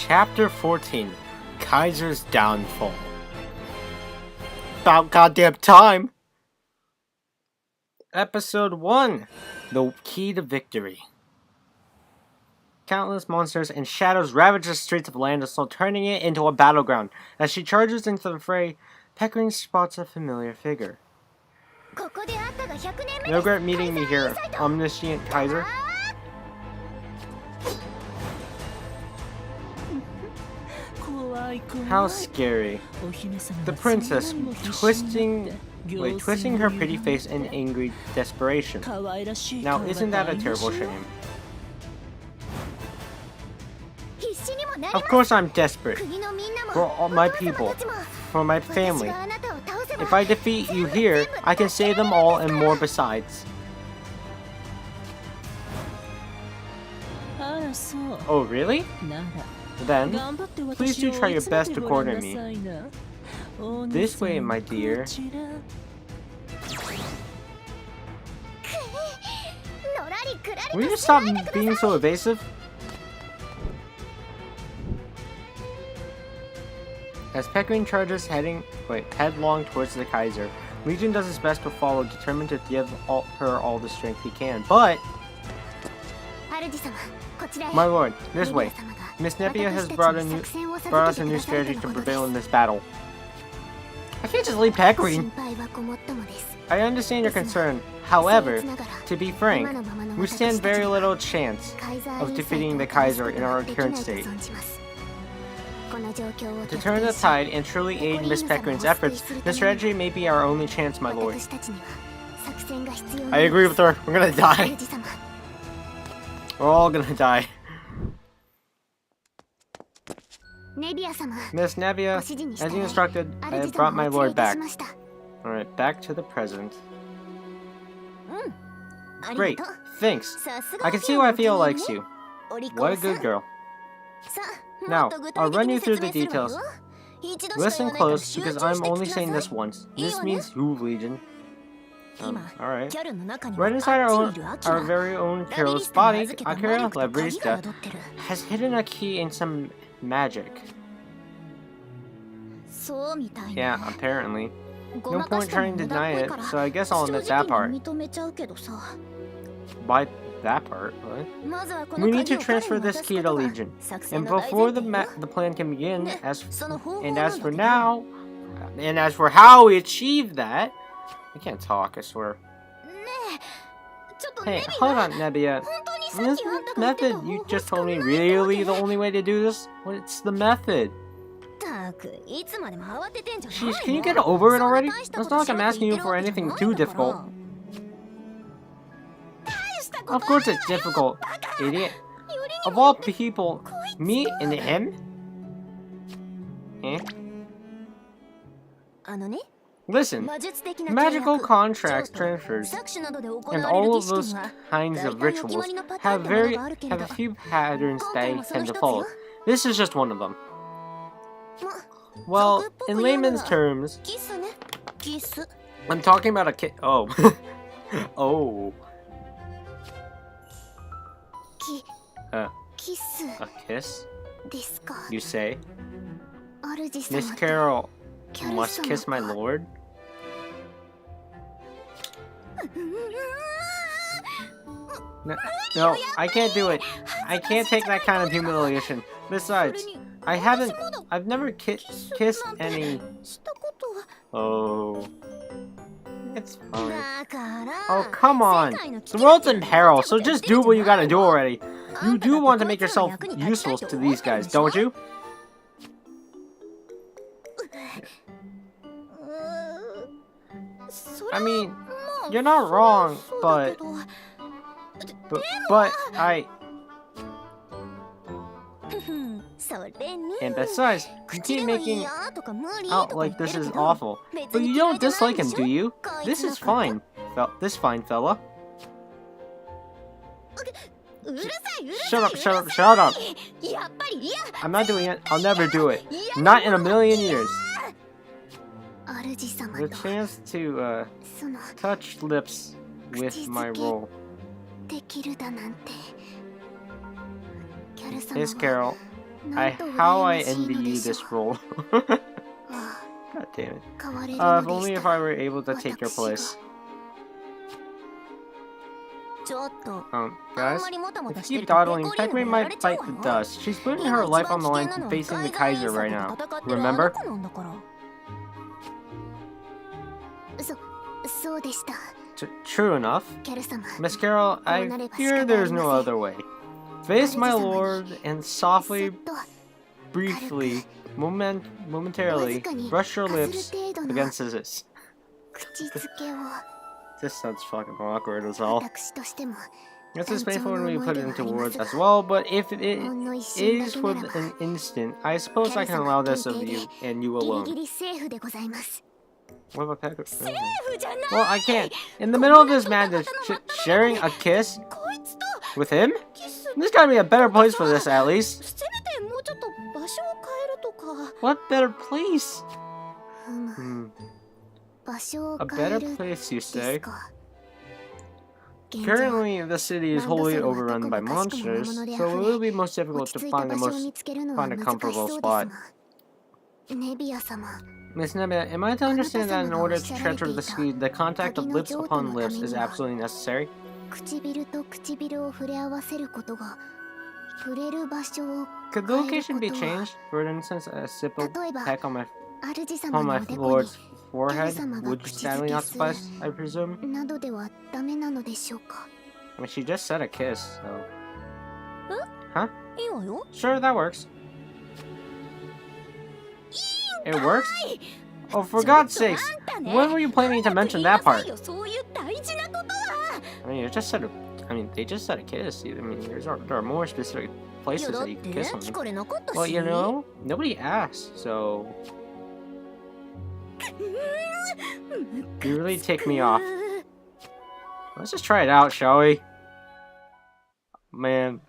Chapter 14, Kaiser's Downfall. About goddamn time! Episode 1, The Key to Victory. Countless monsters and shadows ravage the streets of Landislow, turning it into a battleground. As she charges into the fray, Peckering spots a familiar figure. No regret meeting me here, omniscient Kaiser. How scary. The princess, twisting her pretty face in angry desperation. Now, isn't that a terrible shame? Of course I'm desperate. For all my people. For my family. If I defeat you here, I can save them all and more besides. Oh, really? Then, please do try your best to corner me. This way, my dear. Will you stop being so evasive? As Peckering charges headlong towards the Kaiser, Legion does his best to follow, determined to give her all the strength he can, but... My lord, this way. Miss Nepia has brought us a new strategy to prevail in this battle. I can't just leave Peckering. I understand your concern. However, to be frank, we stand very little chance of defeating the Kaiser in our current state. To turn the tide and truly aid Miss Peckering's efforts, this strategy may be our only chance, my lord. I agree with her. We're gonna die. We're all gonna die. Miss Nevia, as you instructed, I have brought my lord back. Alright, back to the present. Great, thanks. I can see why Theo likes you. What a good girl. Now, I'll run you through the details. Listen close, because I'm only saying this once. This means you, Legion. Alright. Right inside our very own Carol's body, Akira Labrista has hidden a key and some magic. Yeah, apparently. No point trying to deny it, so I guess I'll admit that part. Why that part? What? We need to transfer this key to Legion. And before the plan can begin, as for how we achieve that... I can't talk, I swear. Hey, hold on, Nebia. Is this method you just told me really the only way to do this? What's the method? Jeez, can you get over it already? It's not like I'm asking you for anything too difficult. Of course it's difficult, idiot. Of all people, me and him? Eh? Listen, magical contracts, transfers, and all of those kinds of rituals have a few patterns they tend to follow. This is just one of them. Well, in layman's terms, I'm talking about a kiss. Oh. Oh. A kiss? You say? Miss Carol must kiss my lord? No, I can't do it. I can't take that kind of humiliation. Besides, I've never kissed any... Oh. It's fine. Oh, come on. The world's in peril, so just do what you gotta do already. You do want to make yourself useful to these guys, don't you? I mean, you're not wrong, but I... And besides, you keep making out like this is awful. But you don't dislike him, do you? This is fine, fine fella. Shut up. I'm not doing it. I'll never do it. Not in a million years. The chance to, touch lips with my roll. Miss Carol, How I envy you this role. God damn it. If only if I were able to take your place. Guys, if you keep dawdling, Pekme might bite the dust. She's putting her life on the line facing the Kaiser right now. Remember? True enough. Miss Carol, I fear there's no other way. Face my lord and softly, briefly, momentarily brush your lips against his. This sounds fucking awkward as all. This is painful when we put it into words as well, but if it is for an instant, I suppose I can allow this of you and you alone. What about Pecker? Well, I can't. In the middle of this madness, sharing a kiss with him? There's gotta be a better place for this, at least. What better place? A better place, you say? Currently, the city is wholly overrun by monsters, so it will be most difficult to find a comfortable spot. Miss Nebbia, am I to understand that in order to transfer the speed, the contact of lips upon lips is absolutely necessary? Could the location be changed? For instance, a simple peck on my lord's forehead would sadly not suffice, I presume? I mean, she just said a kiss, so... Huh? Sure, that works. It works? Oh, for God's sakes! When were you planning to mention that part? I mean, they just said a kiss. I mean, there are more specific places that you can kiss on. Well, you know, nobody asked, so... You really tick me off. Let's just try it out, shall we? Man.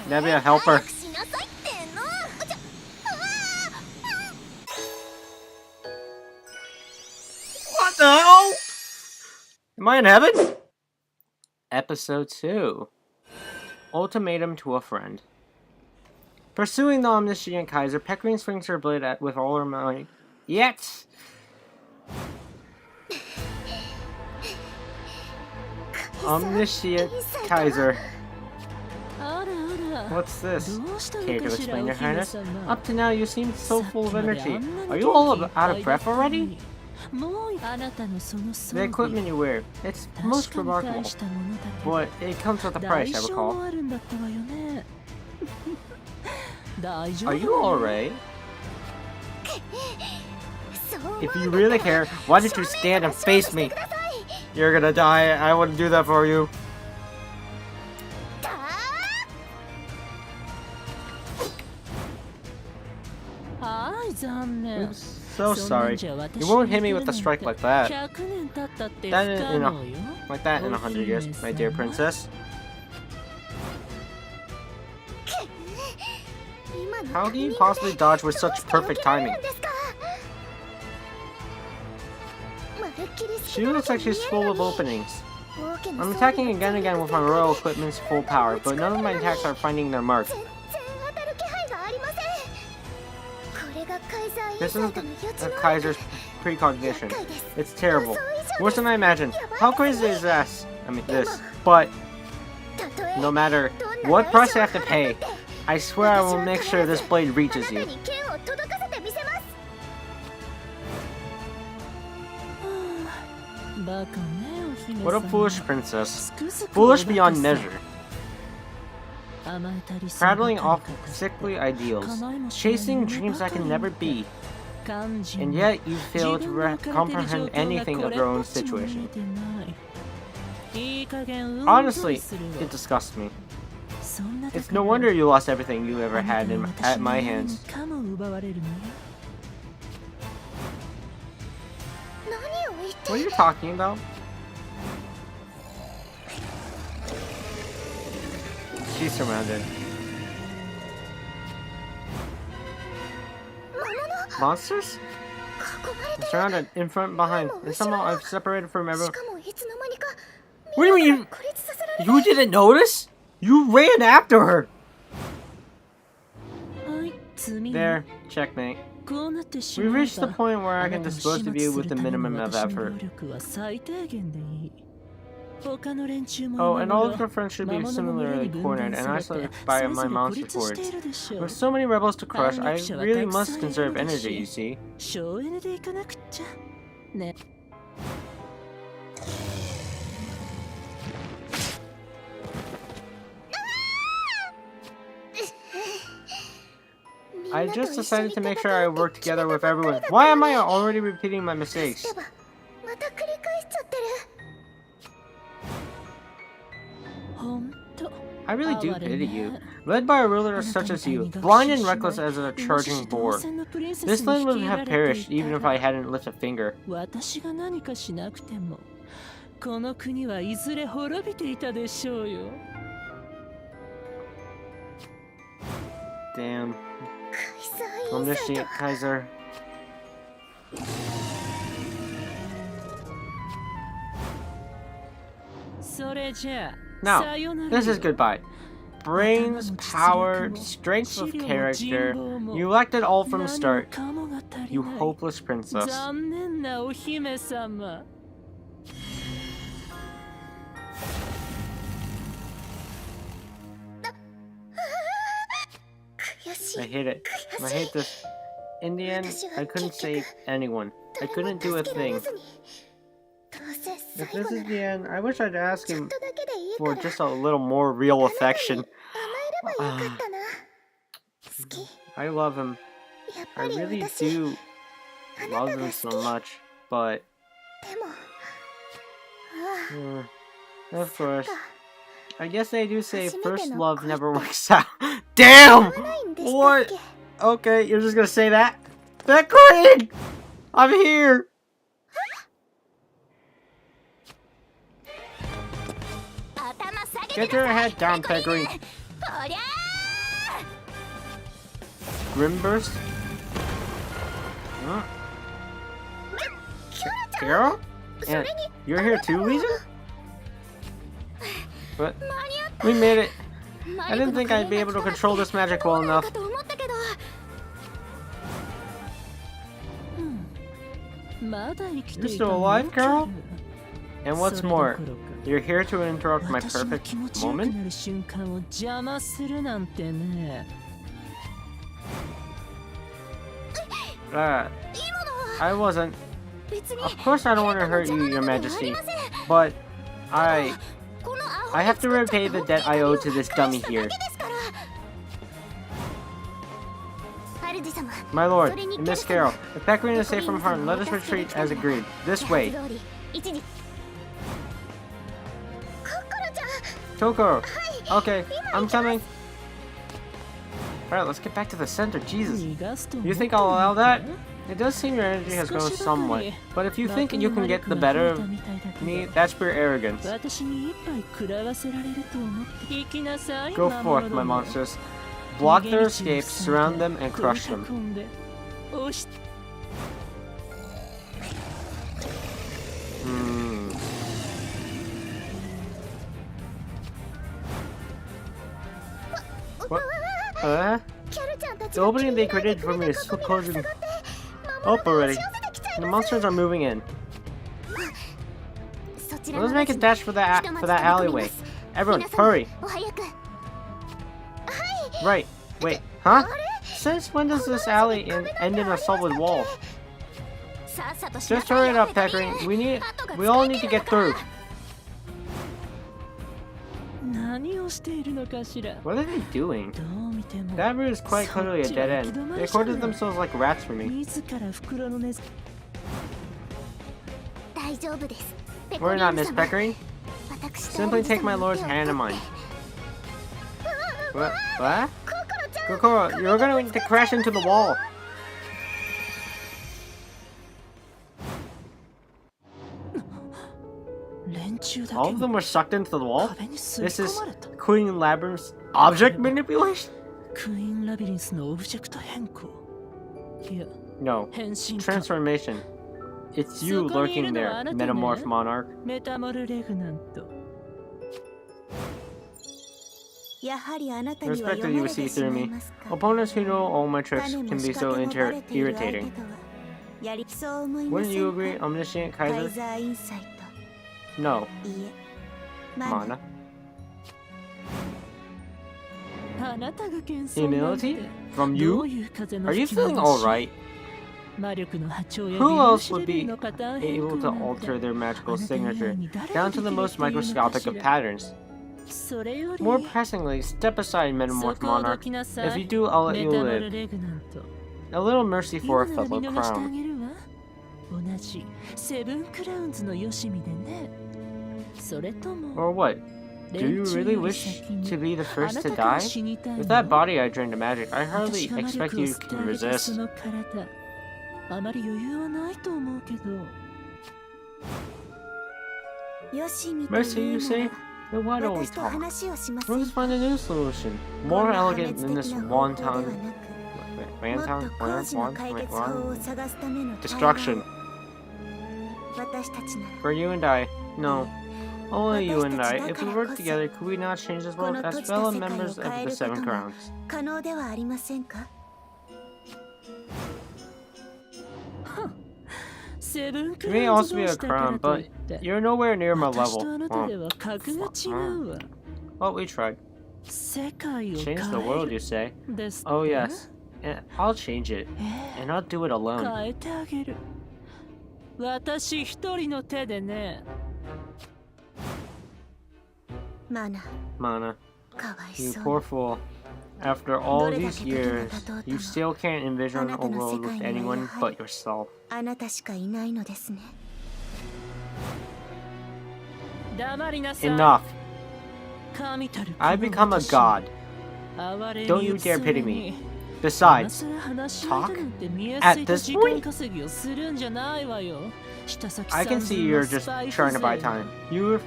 Nebbia, help her. What the hell? Am I in heaven? Episode 2. Ultimatum to a friend. Pursuing the omniscient Kaiser, Peckering swings her blade with all her might. Yet! Omniscient Kaiser. What's this? Care to explain, Your Highness? Up to now, you seem so full of energy. Are you all out of breath already? The equipment you wear, it's most remarkable. But it comes with a price, I recall. Are you alright? If you really care, why don't you stand and face me? You're gonna die, I wouldn't do that for you. Oops, so sorry. You won't hit me with a strike like that. Like that in 100 years, my dear princess. How do you possibly dodge with such perfect timing? She looks like she's full of openings. I'm attacking again and again with my royal equipment's full power, but none of my attacks are finding their mark. This is the Kaiser's precognition. It's terrible. Worse than I imagined. How crazy is this? I mean, this. But, no matter what price I have to pay, I swear I will make sure this blade reaches you. What a foolish princess. Foolish beyond measure. Prattling off sickly ideals. Chasing dreams that can never be. And yet you fail to comprehend anything of your own situation. Honestly, it disgusts me. It's no wonder you lost everything you ever had at my hands. What are you talking about? She's surrounded. Monsters? I'm surrounded, in front and behind, and somehow I've separated from everyone. What do you mean you didn't notice? You ran after her! There, checkmate. We reached the point where I can dispose of you with the minimum of effort. Oh, and all of your friends should be similarly cornered and isolated by my monster forts. With so many rebels to crush, I really must conserve energy, you see. I just decided to make sure I work together with everyone. Why am I already repeating my mistakes? I really do pity you. Led by a ruler such as you, blind and reckless as a charging boar. This land would have perished even if I hadn't lifted a finger. Damn. Omniscient Kaiser. Now, this is goodbye. Brains, power, strength of character. You lacked it all from the start. You hopeless princess. I hate it. I hate this. In the end, I couldn't save anyone. I couldn't do a thing. If this is the end, I wish I'd ask him for just a little more real affection. I love him. I really do love him so much, but... of course. I guess they do say first love never works out. Damn! What? Okay, you're just gonna say that? Priconne! I'm here! Get your head down, Priconne. Grimburst? Huh? Girl? And you're here too, Lisa? But we made it. I didn't think I'd be able to control this magic well enough. You're still alive, Carol? And what's more, you're here to interrupt my perfect moment? I wasn't. Of course I don't want to hurt you, Your Majesty, but I have to repay the debt I owe to this dummy here. My lord, and Miss Carol, if Priconne is safe from harm, let us retreat as agreed. This way. Tokoro! Okay, I'm coming. Alright, let's get back to the center. Jesus. You think I'll allow that? It does seem your energy has grown somewhat, but if you think you can get the better of me, that's pure arrogance. Go forth, my monsters. Block their escapes, surround them, and crush them. What? The opening they created for me is still closing up already. The monsters are moving in. Let's make a dash for that alleyway. Everyone, hurry! Right. Wait. Huh? Since when does this alley end in a solid wall? Just hurry it up, Priconne. We all need to get through. What are they doing? That route is quite clearly a dead end. They accorded themselves like rats for me. Worry not, Miss Peckering. Simply take my lord's hand in mine. What? Kokoro, you're going to crash into the wall. All of them were sucked into the wall? This is Queen Labyrinth's object manipulation? No. Transformation. It's you lurking there, Metamorph Monarch. I respect that you would see through me. Opponents who know all my tricks can be so irritating. Wouldn't you agree, Omniscient Kaiser? No. Mana. Humility? From you? Are you feeling alright? Who else would be able to alter their magical signature, down to the most microscopic of patterns? More pressingly, step aside, Metamorph Monarch. If you do, I'll let you live. A little mercy for a fellow crown. Or what? Do you really wish to be the first to die? With that body I drained of magic, I hardly expect you can resist. Mercy, you say? Then why don't we talk? Let's find a new solution. More elegant than this wanton... destruction. For you and I. No. Only you and I. If we work together, could we not change this world as fellow members of the Seven Crowns? You may also be a crown, but you're nowhere near my level. Well, we tried. Change the world, you say? Oh yes. And I'll change it. And I'll do it alone. Mana, you poor fool. After all these years, you still can't envision a world with anyone but yourself. Enough. I've become a god. Don't you dare pity me. Besides, talk? At this point? I can see you're just trying to buy time. You're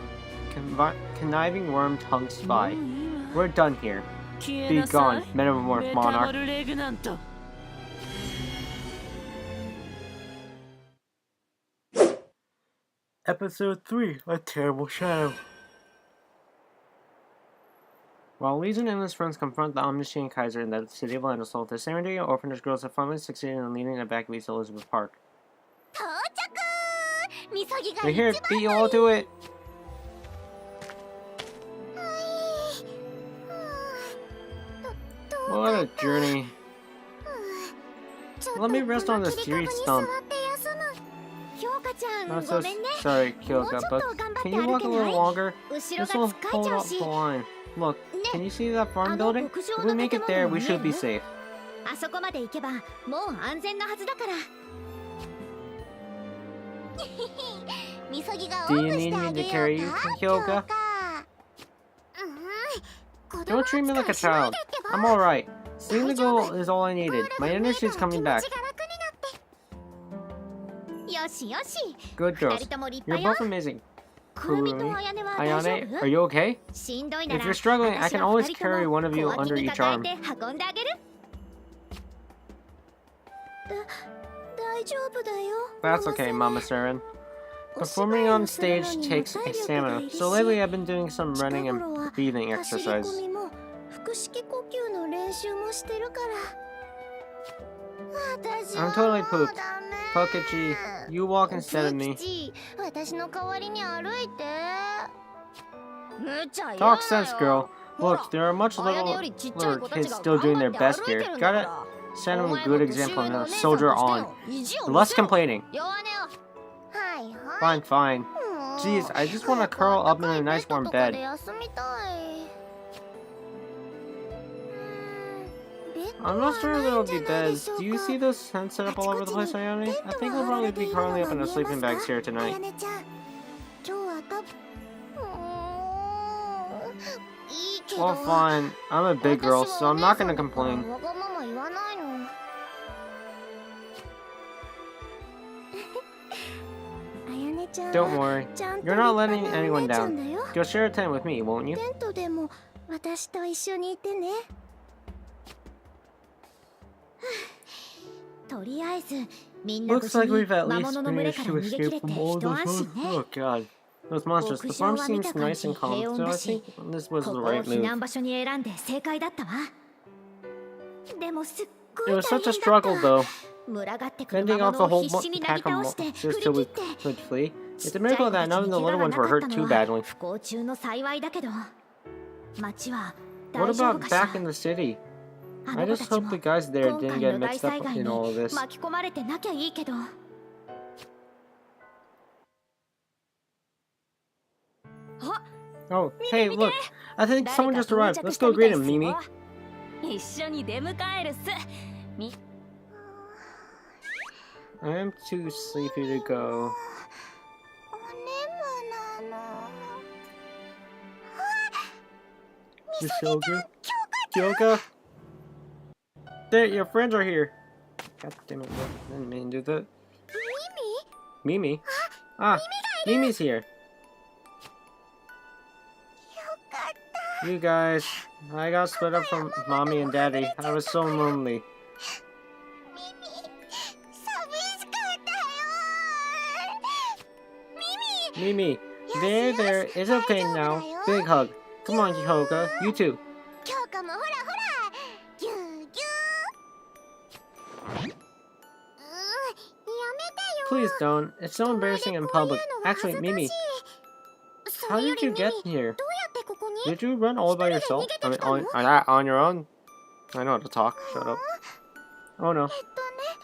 conniving worm-tongued spy. We're done here. Be gone, Metamorph Monarch. Episode 3, A Terrible Shadow. While Legion and his friends confront the Omniscient Kaiser in the city of Landasol, the San Diego orphanage girls have finally succeeded in leading them back east to Elizabeth Park. We're here, beat you all to it! What a journey. Let me rest on this tree stump. I'm so sorry, Kyoka, but can you walk a little longer? This will hold up the line. Look, can you see that farm building? If we make it there, we should be safe. Do you need me to carry you, Kyoka? Don't treat me like a child. I'm alright. Seeing the goal is all I needed. My energy is coming back. Good girls. You're both amazing. Kurumi, Ayane, are you okay? If you're struggling, I can always carry one of you under each arm. That's okay, Mama Saren. Performing on stage takes stamina, so lately I've been doing some running and breathing exercises. I'm totally pooped. Pokechi, you walk instead of me. Talk sense, girl. Look, there are much littler kids still doing their best here. Gotta set them a good example and soldier on. Less complaining. Fine, fine. Jeez, I just want to curl up in a nice warm bed. I'm not sure if it'll be beds. Do you see those tents set up all over the place, Ayane? I think we'll probably be curling up in our sleeping bags here tonight. Well, fine. I'm a big girl, so I'm not gonna complain. Don't worry. You're not letting anyone down. You'll share a tent with me, won't you? Looks like we've at least managed to escape from all those. Oh god. Those monsters. The farm seems nice and calm, so I think this was the right move. It was such a struggle, though. Fending off the whole pack of monsters till we could flee. It's a miracle that none of the little ones were hurt too badly. What about back in the city? I just hope the guys there didn't get mixed up in all of this. Oh, hey, look. I think someone just arrived. Let's go greet him, Mimi. I am too sleepy to go. Kyoka? There, your friends are here. God damn it, I didn't mean to do that. Mimi? Ah, Mimi's here. You guys, I got split up from mommy and daddy. I was so lonely. Mimi, there, it's okay now. Big hug. Come on, Kyoka, you too. Please don't. It's so embarrassing in public. Actually, Mimi, how did you get here? Did you run all by yourself? I mean, on your own? I know how to talk. Shut up. Oh no.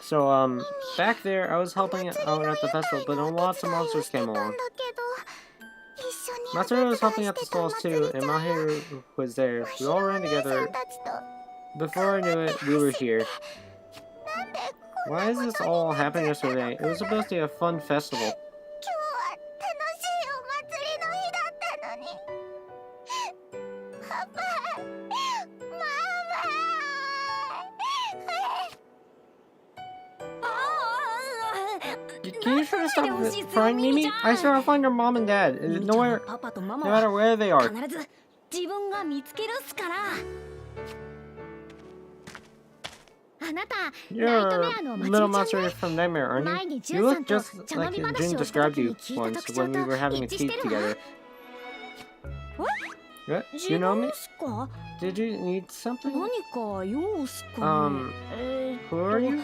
So, back there, I was helping out at the festival, but lots of monsters came along. Matsuru was helping at the stalls too, and Mahiru was there. We all ran together. Before I knew it, we were here. Why is this all happening yesterday? It was supposed to be a fun festival. Can you try to stop crying, Mimi? I swear I'll find your mom and dad. No matter where they are. You're little monster from Nightmare, aren't you? You look just like Jin described you once when we were having a tea together. What? You know me? Did you need something? Who are you?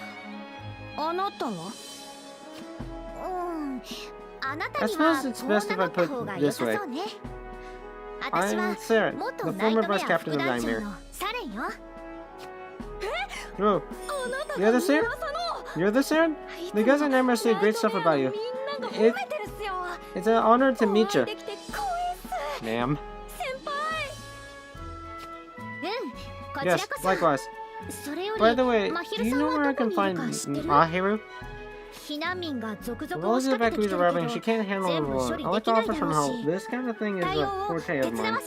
I suppose it's best if I put it this way. I'm Saren, the former vice captain of Nightmare. Oh, you're the Saren? You're the Saren? The guys at Nightmare say great stuff about you. It's an honor to meet you. Ma'am. Yes, likewise. By the way, do you know where I can find Mahiru? Well, as evacuees are arriving, she can't handle them alone. I like to offer some help. This kind of thing is a forte of mine.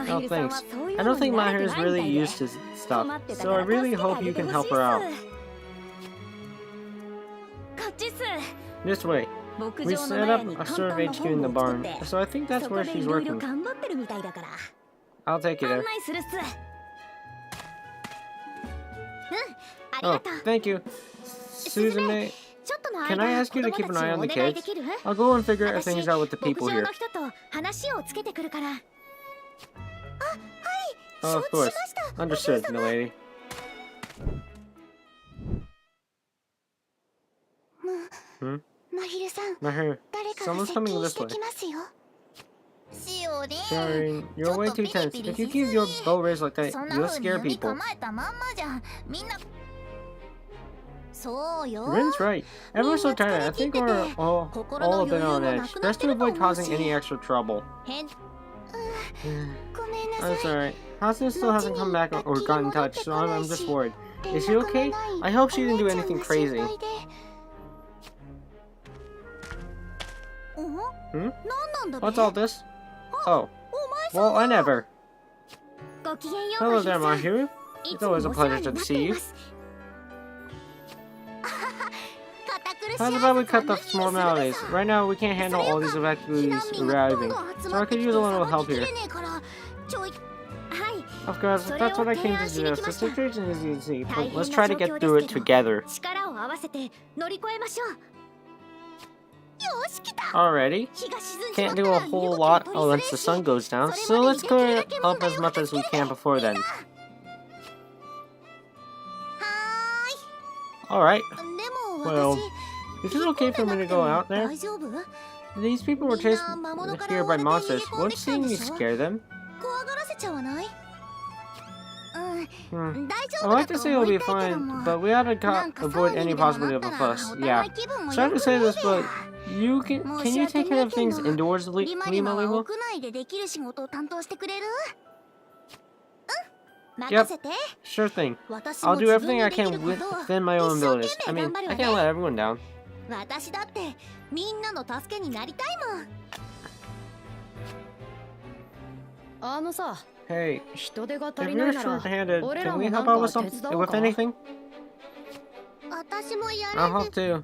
Oh, thanks. I don't think Mahiru is really used to stuff, so I really hope you can help her out. This way. We set up a sort of HQ in the barn, so I think that's where she's working. I'll take you there. Oh, thank you. Suzume, can I ask you to keep an eye on the kids? I'll go and figure things out with the people here. Oh, of course. Understood, milady. Mahiru, someone's coming this way. Sorry, you're way too tense. If you keep your bow raised like that, you'll scare people. Rin's right. Everyone's so tired. I think we're all a bit on edge. Best to avoid causing any extra trouble. That's alright. Hasuna still hasn't come back or gotten in touch, so I'm just worried. Is she okay? I hope she didn't do anything crazy. Hmm? What's all this? Oh. Well, I never. Hello there, Mahiru. It's always a pleasure to see you. How's about we cut the formalities? Right now, we can't handle all these evacuees arriving, so I could use a little help here. Of course, that's what I came to suggest. The situation is easy, but let's try to get through it together. Alrighty. Can't do a whole lot once the sun goes down, so let's clear it up as much as we can before then. Alright. Well, is it okay for me to go out there? These people were chased here by monsters. Won't seeing me scare them? I'd like to say it'll be fine, but we ought to avoid any possibility of a fuss. Yeah. Sorry to say this, but can you take care of things indoors, Lima? Yep, sure thing. I'll do everything I can within my own abilities. I mean, I can't let everyone down. Hey, if you're short-handed, can we help out with anything? I'll help too.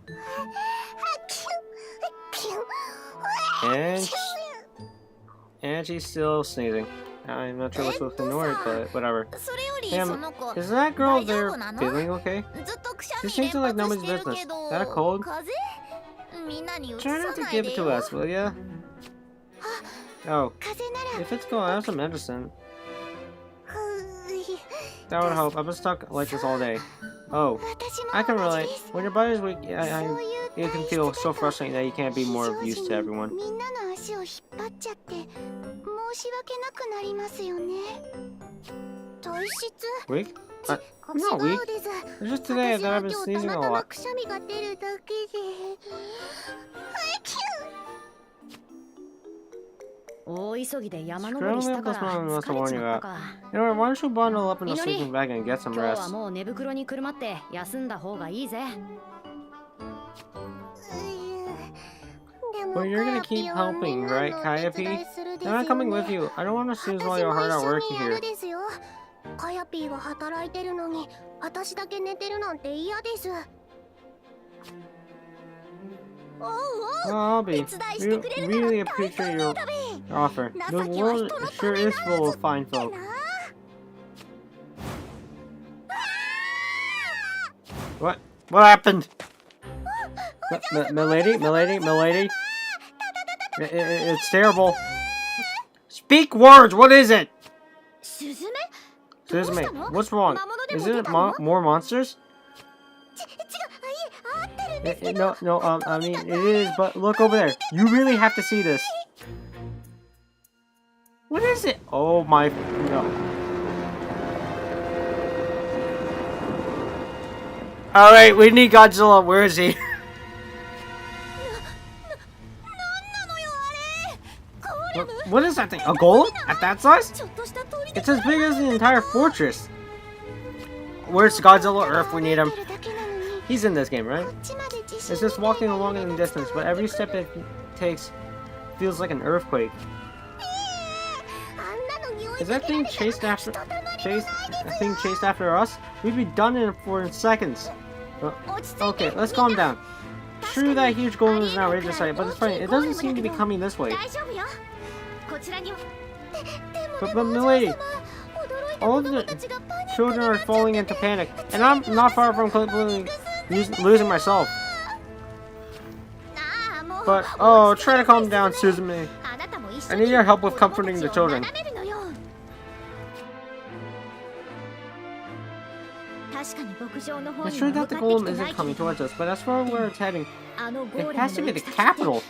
And she's still sneezing. I'm not sure what's supposed to ignore it, but whatever. Damn, is that girl there feeling okay? She's sneezing like nobody's business. Is that a cold? Try not to give it to us, will ya? Oh, if it's cold, I have some medicine. That would help. I've been stuck like this all day. Oh, I can relate. When your body's weak, it can feel so frustrating that you can't be more of use to everyone. Weak? I'm not weak. It's just today that I've been sneezing a lot. Scrambling up this one must warn you out. You know what, why don't you bundle up in the sleeping bag and get some rest? Well, you're gonna keep helping, right, Kayapi? I'm not coming with you. I don't want to snooze while you're hard at work here. Oh, I'll be. Really appreciate your offer. The world sure is full of fine folk. What? What happened? Milady? It's terrible. Speak words! What is it? Suzume, what's wrong? Is it more monsters? No, I mean, it is, but look over there. You really have to see this. What is it? Oh my, no. Alright, we need Godzilla. Where is he? What is that thing? A golem? At that size? It's as big as the entire fortress. Where's Godzilla, or if we need him? He's in this game, right? It's just walking along in the distance, but every step it takes feels like an earthquake. Is that thing chased after us? We'd be done in 4 seconds. Okay, let's calm down. True, that huge golem is an outrageous sight, but it's funny, it doesn't seem to be coming this way. But milady, all of the children are falling into panic, and I'm not far from completely losing myself. But, oh, try to calm down, Suzume. I need your help with comforting the children. It's true that the golem isn't coming towards us, but that's where it's heading. It has to be the capital,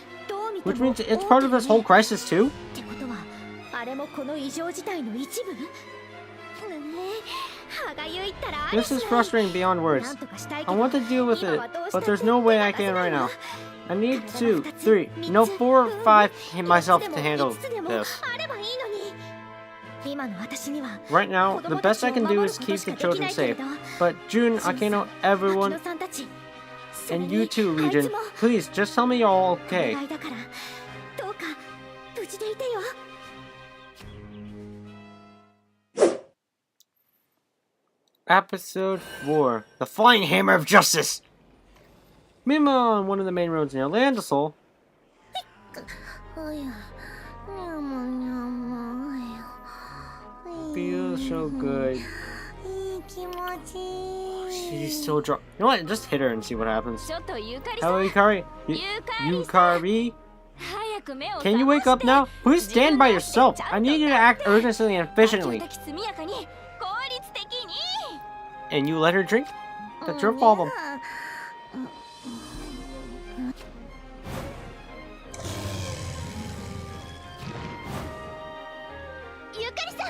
which means it's part of this whole crisis too. This is frustrating beyond words. I want to deal with it, but there's no way I can right now. I need 2, 3, no 4 or 5 myself to handle this. Right now, the best I can do is keep the children safe. But June, Akeno, everyone, and you too, Legion, please, just tell me you're all okay. Episode 4, The Flying Hammer of Justice! Meanwhile, on one of the main roads near Landisol, feels so good. She's still drunk. You know what? Just hit her and see what happens. Hello, Yukari. Yukari? Can you wake up now? Please stand by yourself. I need you to act urgently and efficiently. And you let her drink? That's your problem.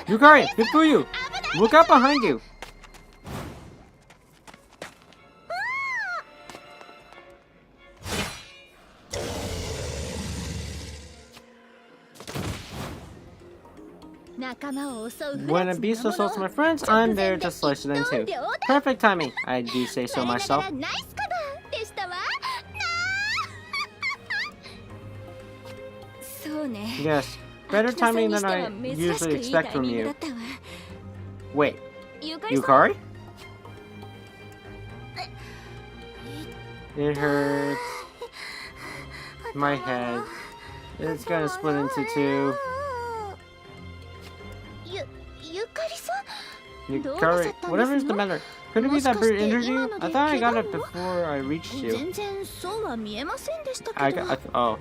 Yukari, Hikuyu! Look up behind you! When a beast assaults my friends, I'm there to slice it in two. Perfect timing, I do say so myself. Yes, better timing than I usually expect from you. Wait, Yukari? It hurts. My head. It's gonna split into two. Yukari, whatever's the matter. Could it be that bird injured you? I thought I got it before I reached you. Oh.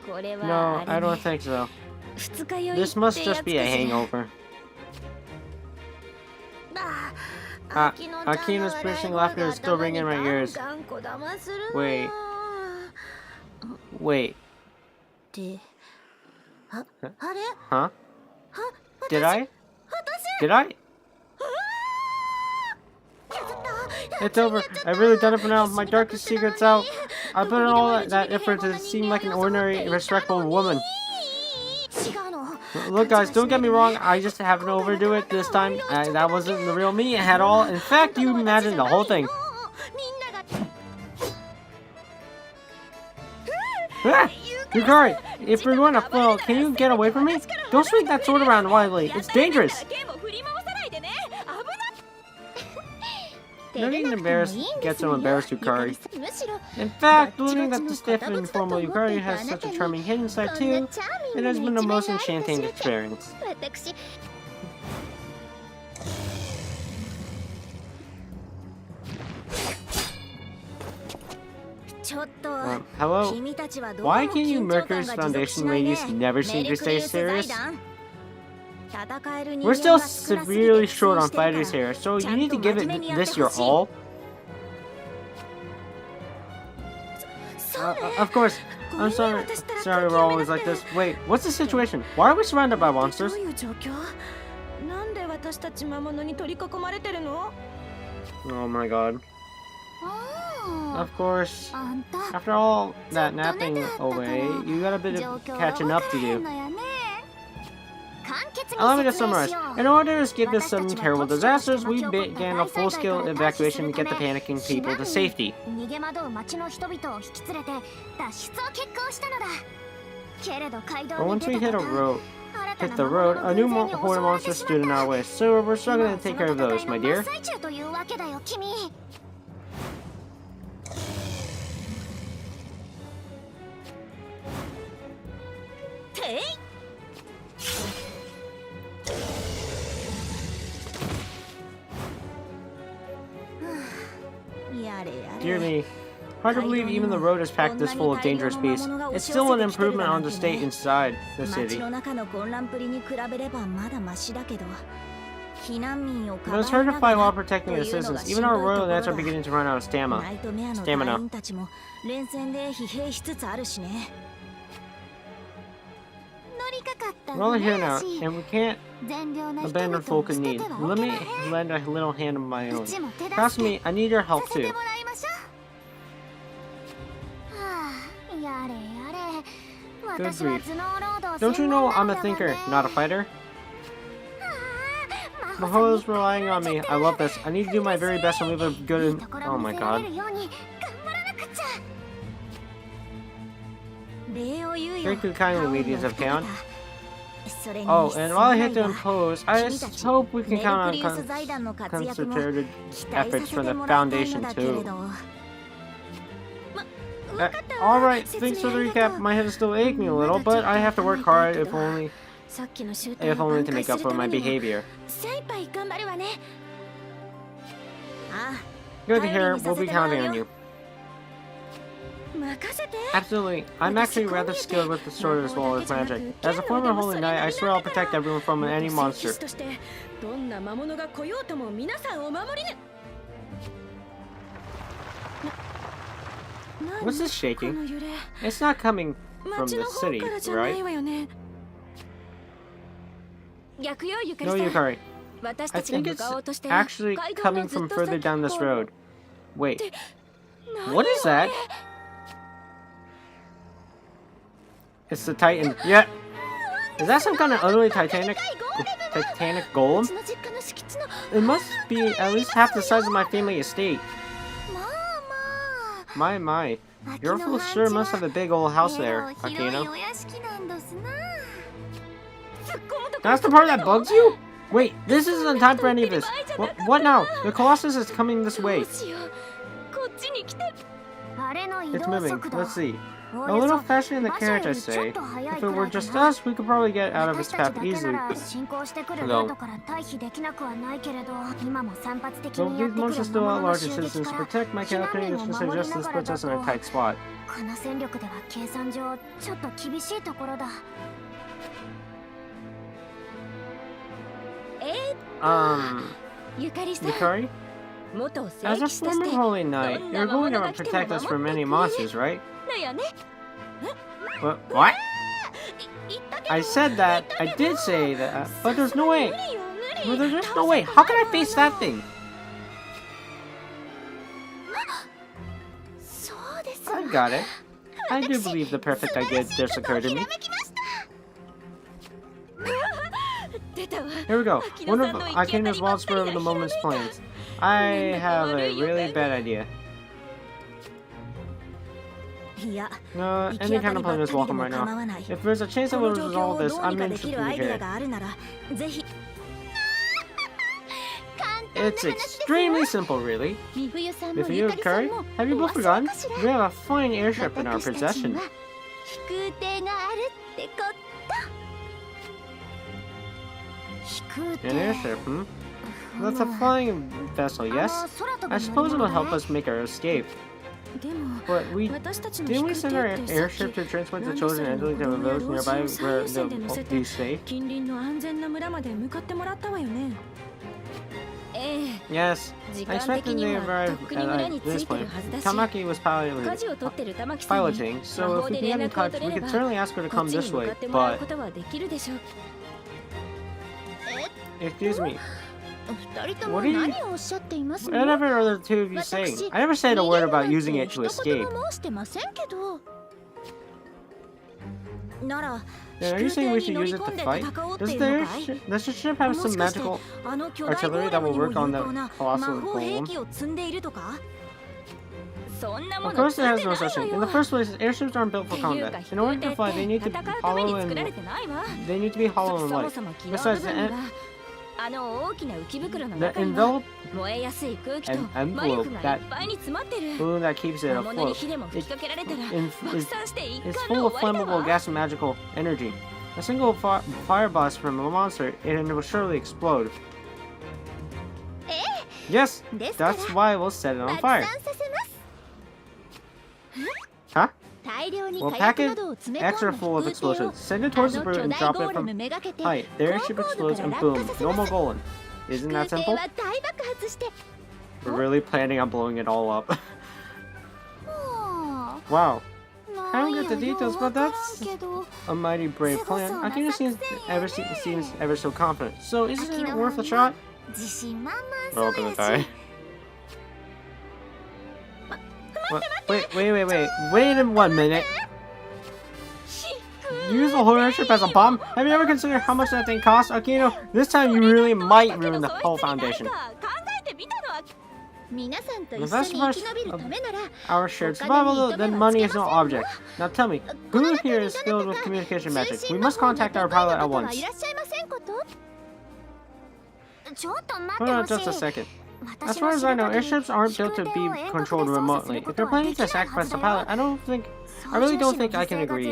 No, I don't think so. This must just be a hangover. Akino's piercing laughter is still ringing in my ears. Wait. Huh? Did I? It's over. I've really done it for now. My darkest secret's out. I put in all that effort to seem like an ordinary, respectful woman. Look, guys, don't get me wrong. I just haven't overdo it this time. That wasn't the real me at all. In fact, you imagined the whole thing. Yukari, if you're going to fall, can you get away from me? Don't swing that sword around wildly. It's dangerous. Not even embarrassed get so embarrassed, Yukari. In fact, believing that the stiff and formal Yukari has such a charming hidden side too, it has been the most enchanting experience. Hello? Why can you Mercury's Foundation ladies never seem to stay serious? We're still severely short on fighters here, so you need to give this your all. Of course. I'm sorry we're always like this. Wait, what's the situation? Why are we surrounded by monsters? Oh my god. Of course. After all that napping away, you got a bit of catching up to do. Allow me to summarize. In order to escape this sudden terrible disasters, we began a full-scale evacuation to get the panicking people to safety. But once we hit the road, a new horde of monsters stood in our way, so we're struggling to take care of those, my dear. Dear me, hard to believe even the road is packed this full of dangerous beasts. It's still an improvement on the state inside the city. But it's hard to fight while protecting the citizens. Even our royal knights are beginning to run out of stamina. We're all here now, and we can't abandon folk in need. Let me lend a little hand of my own. Trust me, I need your help Good grief. Don't you know I'm a thinker, not a fighter? Maho's relying on me. I love this. I need to do my very best and leave a good... Oh my god. Thank you kindly, ladies of Kaon. Oh, and while I hate to impose, I just hope we can count on concentrated efforts from the Foundation too. Alright, thanks for the recap. My head is still aching a little, but I have to work hard if only to make up for my behavior. Good to hear. We'll be counting on you. Absolutely. I'm actually rather skilled with the sword as well as magic. As a former holy knight, I swear I'll protect everyone from any monster. What's this shaking? It's not coming from the city, right? No, Yukari. I think it's actually coming from further down this road. Wait. What is that? It's the Titan. Yeah. Is that some kind of utterly titanic golem? It must be at least half the size of my family estate. My. Your fool sure must have a big old house there, Akino. That's the part that bugs you? Wait, this isn't time for any of this. What now? The Colossus is coming this way. It's moving. Let's see. A little faster in the carriage, I say. If it were just us, we could probably get out of its path easily. Though these monsters are still at large as citizens to protect, my calculations to suggest this puts us in a tight spot. Yukari? As a former holy knight, you're going to protect us from many monsters, right? What? I said that. I did say that, but there's no way. There's just no way. How can I face that thing? I got it. I do believe the perfect idea just occurred to me. Here we go. One of Akino's wild spur of the moment's plans. I have a really bad idea. No, any kind of plan is welcome right now. If there's a chance I will resolve this, I'm interested to hear it. It's extremely simple, really. If you, Curry, have you both forgotten? We have a fine airship in our possession. An airship, hmm? That's a flying vessel, yes? I suppose it will help us make our escape. But didn't we send our airship to transport the children and elderly to a village nearby where they'll be safe? Yes, I expected they arrived at this point. Tamaki was piloting, so if we can get in touch, we could certainly ask her to come this way, but... Excuse me. Whatever are the two of you saying? I never said a word about using it to escape. Then are you saying we should use it to fight? Does the ship have some magical artillery that will work on the colossal golem? Of course it has no such thing. In the first place, airships aren't built for combat. In order to fly, they need to be hollow and light. Besides, the envelope that balloon that keeps it afloat is full of flammable gas and magical energy. A single fire blast from a monster and it will surely explode. Yes, that's why we'll set it on fire. Huh? We'll pack it extra full of explosives, send it towards the brute and drop it from height. The airship explodes and boom, normal golem. Isn't that simple? We're really planning on blowing it all up. Wow. I don't get the details, but that's a mighty brave plan. Akino seems ever so confident. So isn't it worth a shot? We're all gonna die. What? Wait 1 minute. use the whole airship as a bomb? Have you ever considered how much that thing costs, Akino? This time you really might ruin the whole foundation. If that's our shared survival, then money is no object. Now tell me, who here is skilled with communication magic? We must contact our pilot at once. Hold on just a second. As far as I know, airships aren't built to be controlled remotely. If you're planning to sacrifice the pilot, I really don't think I can agree.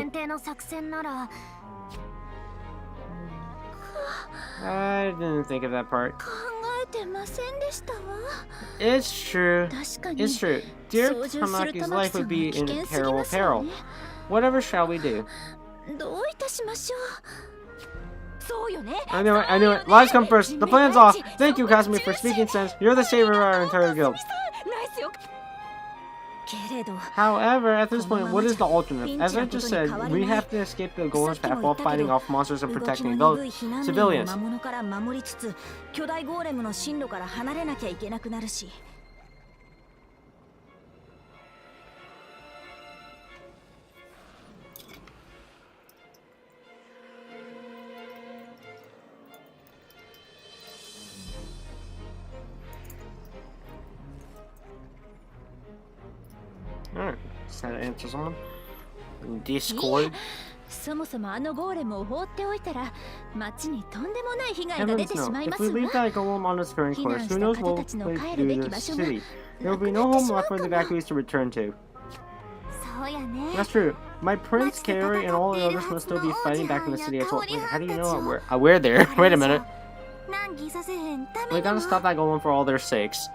I didn't think of that part. It's true. It's true. Dear Tamaki's life would be in terrible peril. Whatever shall we do? I knew it. Lives come first. The plan's off. Thank you, Kasumi, for speaking sense. You're the savior of our entire guild. However, at this point, what is the alternate? As I just said, we have to escape the Golden's path while fighting off monsters and protecting those civilians. Alright, just had to answer someone. Discord. Heavens no, if we leave that golem on its current course, who knows what will do to the city. There will be no home left for the evacuees to return to. That's true. My prince, Kaori, and all the others must still be fighting back in the city as well. Wait, how do you know we're there? Wait a minute. We gotta stop that golem for all their sakes.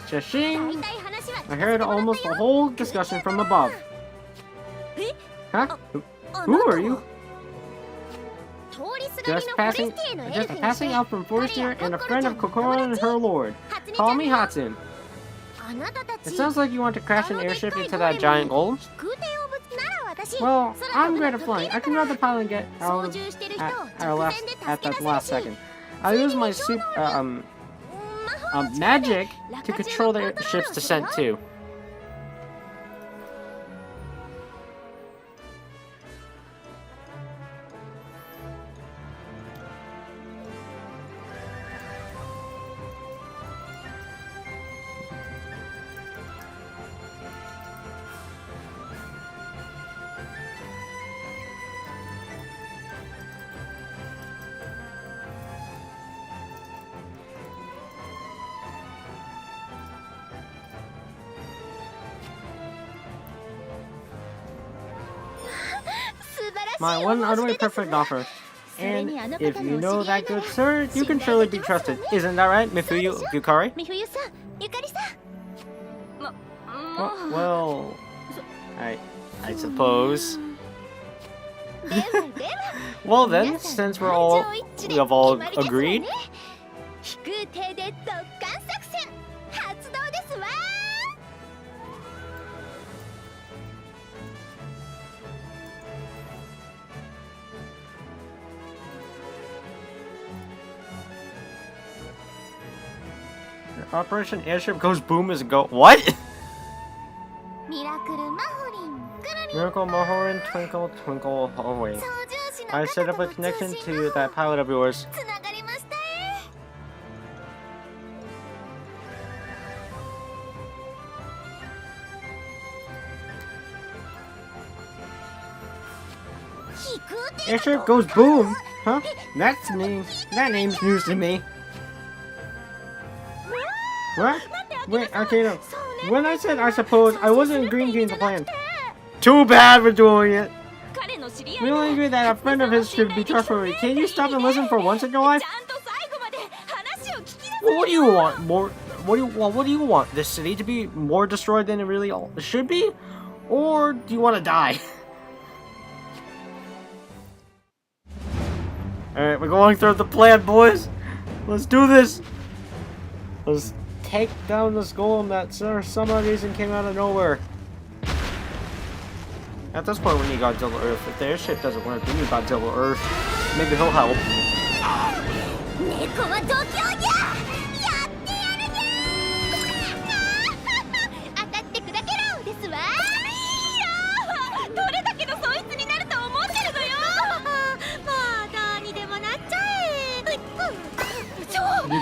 Shashing! I heard almost the whole discussion from above. Huh? Who are you? Just passing out from Forestier and a friend of Kokoro and her lord. Call me Hatsune. It sounds like you want to crash an airship into that giant golem. Well, I'm great at flying. I can grab the pilot and get out at that last second. I'll use my magic to control the ship's descent too. My one utterly perfect offer. And if you know that good sir, you can surely be trusted. Isn't that right, Mifuyu Yukari? Well, I suppose. Well then, since we have all agreed. Operation Airship goes boom is a go. What? Miracle Mahorin, twinkle, twinkle, away. I set up a connection to that pilot of yours. Airship goes boom? Huh? That name's news to me. What? Wait, okay, no. When I said I suppose, I wasn't agreeing to the plan. Too bad we're doing it. We only agree that a friend of his should be trustworthy. Can you stop and listen for once in your life? Well, what do you want? What do you want? This city to be more destroyed than it really should be? Or do you want to die? Alright, we're going through the plan, boys. Let's do this. Let's take down this golem that for some odd reason came out of nowhere. At this point we need Godzilla Earth. If the airship doesn't work, we need Godzilla Earth. Maybe he'll help.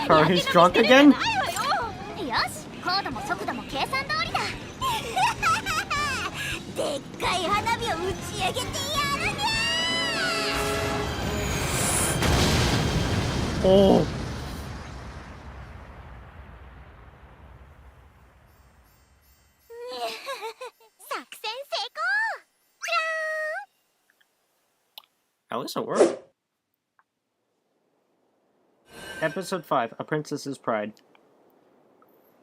car. He's drunk again? Oh. At least it worked. Episode 5, A Princess's Pride.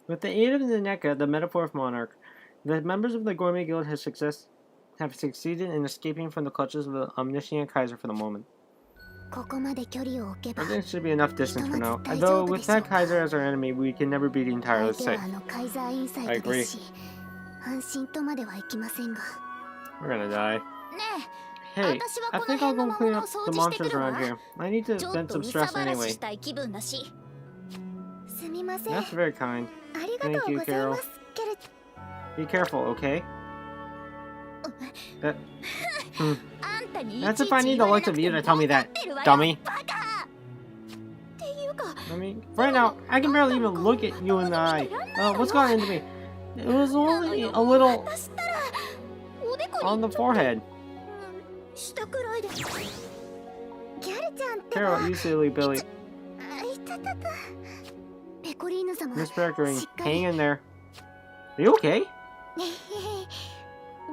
With the aid of the NECA, the metaphor of monarch, the members of the Gourmet Guild have succeeded in escaping from the clutches of the omniscient Kaiser for the moment. I think it should be enough distance for now. Although, with that Kaiser as our enemy, we can never be entirely safe. I agree. We're gonna die. Hey, I think I'll go clean up the monsters around here. I need to vent some stress anyway. That's very kind. Thank you, Carol. Be careful, okay? That's if I need the likes of you to tell me that, dummy. I mean, right now, I can barely even look at you in the eye. What's going into me? It was only a little on the forehead. Carol, you silly Billy. Miss Priconne, hang in there. Are you okay?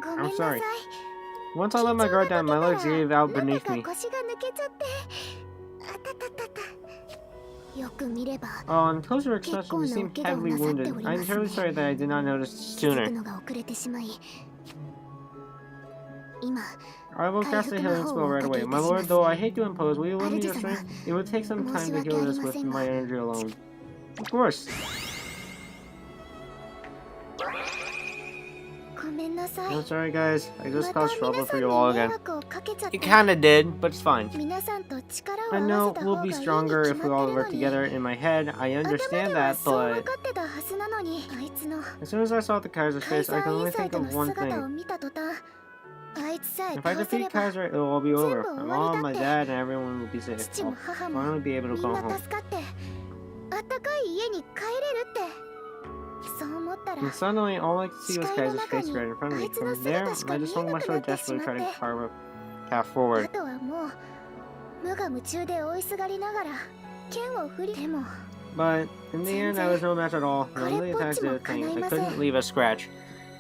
I'm sorry. Once I let my guard down, my legs gave out beneath me. Oh, on closer inspection, you seem heavily wounded. I'm terribly sorry that I did not notice sooner. I will cast a healing spell right away. My lord, though I hate to impose, will you lend me your strength? It would take some time to heal this with my energy alone. Of course. I'm sorry guys, I just caused trouble for you all again. You kinda did, but it's fine. I know we'll be stronger if we all work together. In my head, I understand that, but... As soon as I saw the Kaiser's face, I can only think of one thing. If I defeat Kaiser, it will all be over. My mom, my dad, and everyone will be safe. I'll finally be able to go home. And suddenly, all I could see was Kaiser's face right in front of me. From there, I just swung my sword desperately trying to carve a path forward. But, in the end, I was no match at all. None of the attacks did a thing. I couldn't leave a scratch.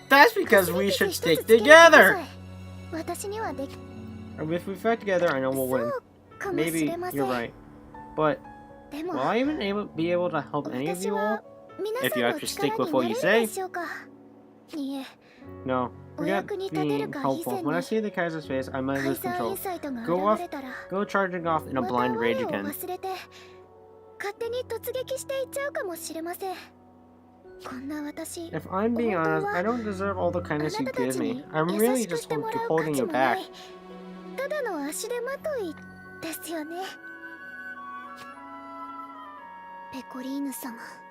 That's because we should stick together! If we fight together, I know we'll win. Maybe you're right. But, will I even be able to help any of you all? If you actually stick with what you say? No, forget being helpful. When I see the Kaiser's face, I might lose control. Go charging off in a blind rage again. If I'm being honest, I don't deserve all the kindness you give me. I'm really just holding you back.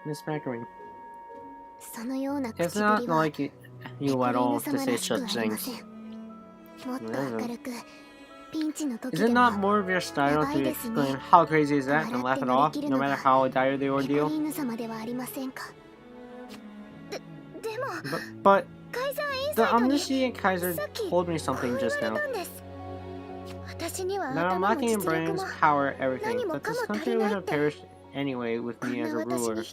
Miss Priconne, it's not like you at all to say such things. Is it not more of your style to explain how crazy is that and laugh it off, no matter how dire the ordeal? But the omniscient Kaiser told me something just now. That I'm lacking in brains, power, everything. But this country would have perished anyway with me as a ruler.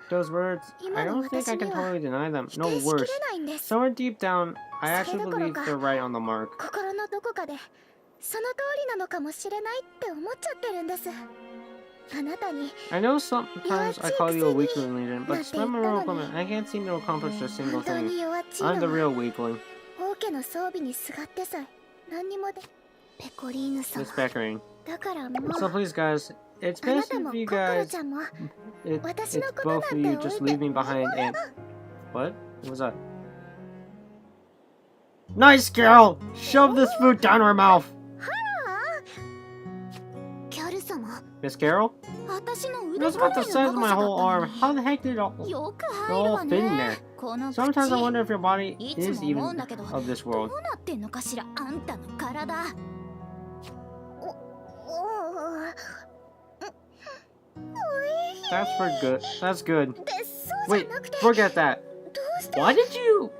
Those words, I don't think I can totally deny them. No, worse. Somewhere deep down, I actually believe they're right on the mark. I know sometimes I call you a weakling, Legion, but despite my real equipment, I can't seem to accomplish a single thing. I'm the real weakling. Miss Priconne. So please guys, it's best if you guys, it's both of you just leave me behind and... What? What was that? Nice girl! Shove this food down her mouth! Miss Carol? It was about the size of my whole arm. How the heck did it all fit in there? Sometimes I wonder if your body is even of this world. That's for good. That's good. Wait, forget that. Why did you...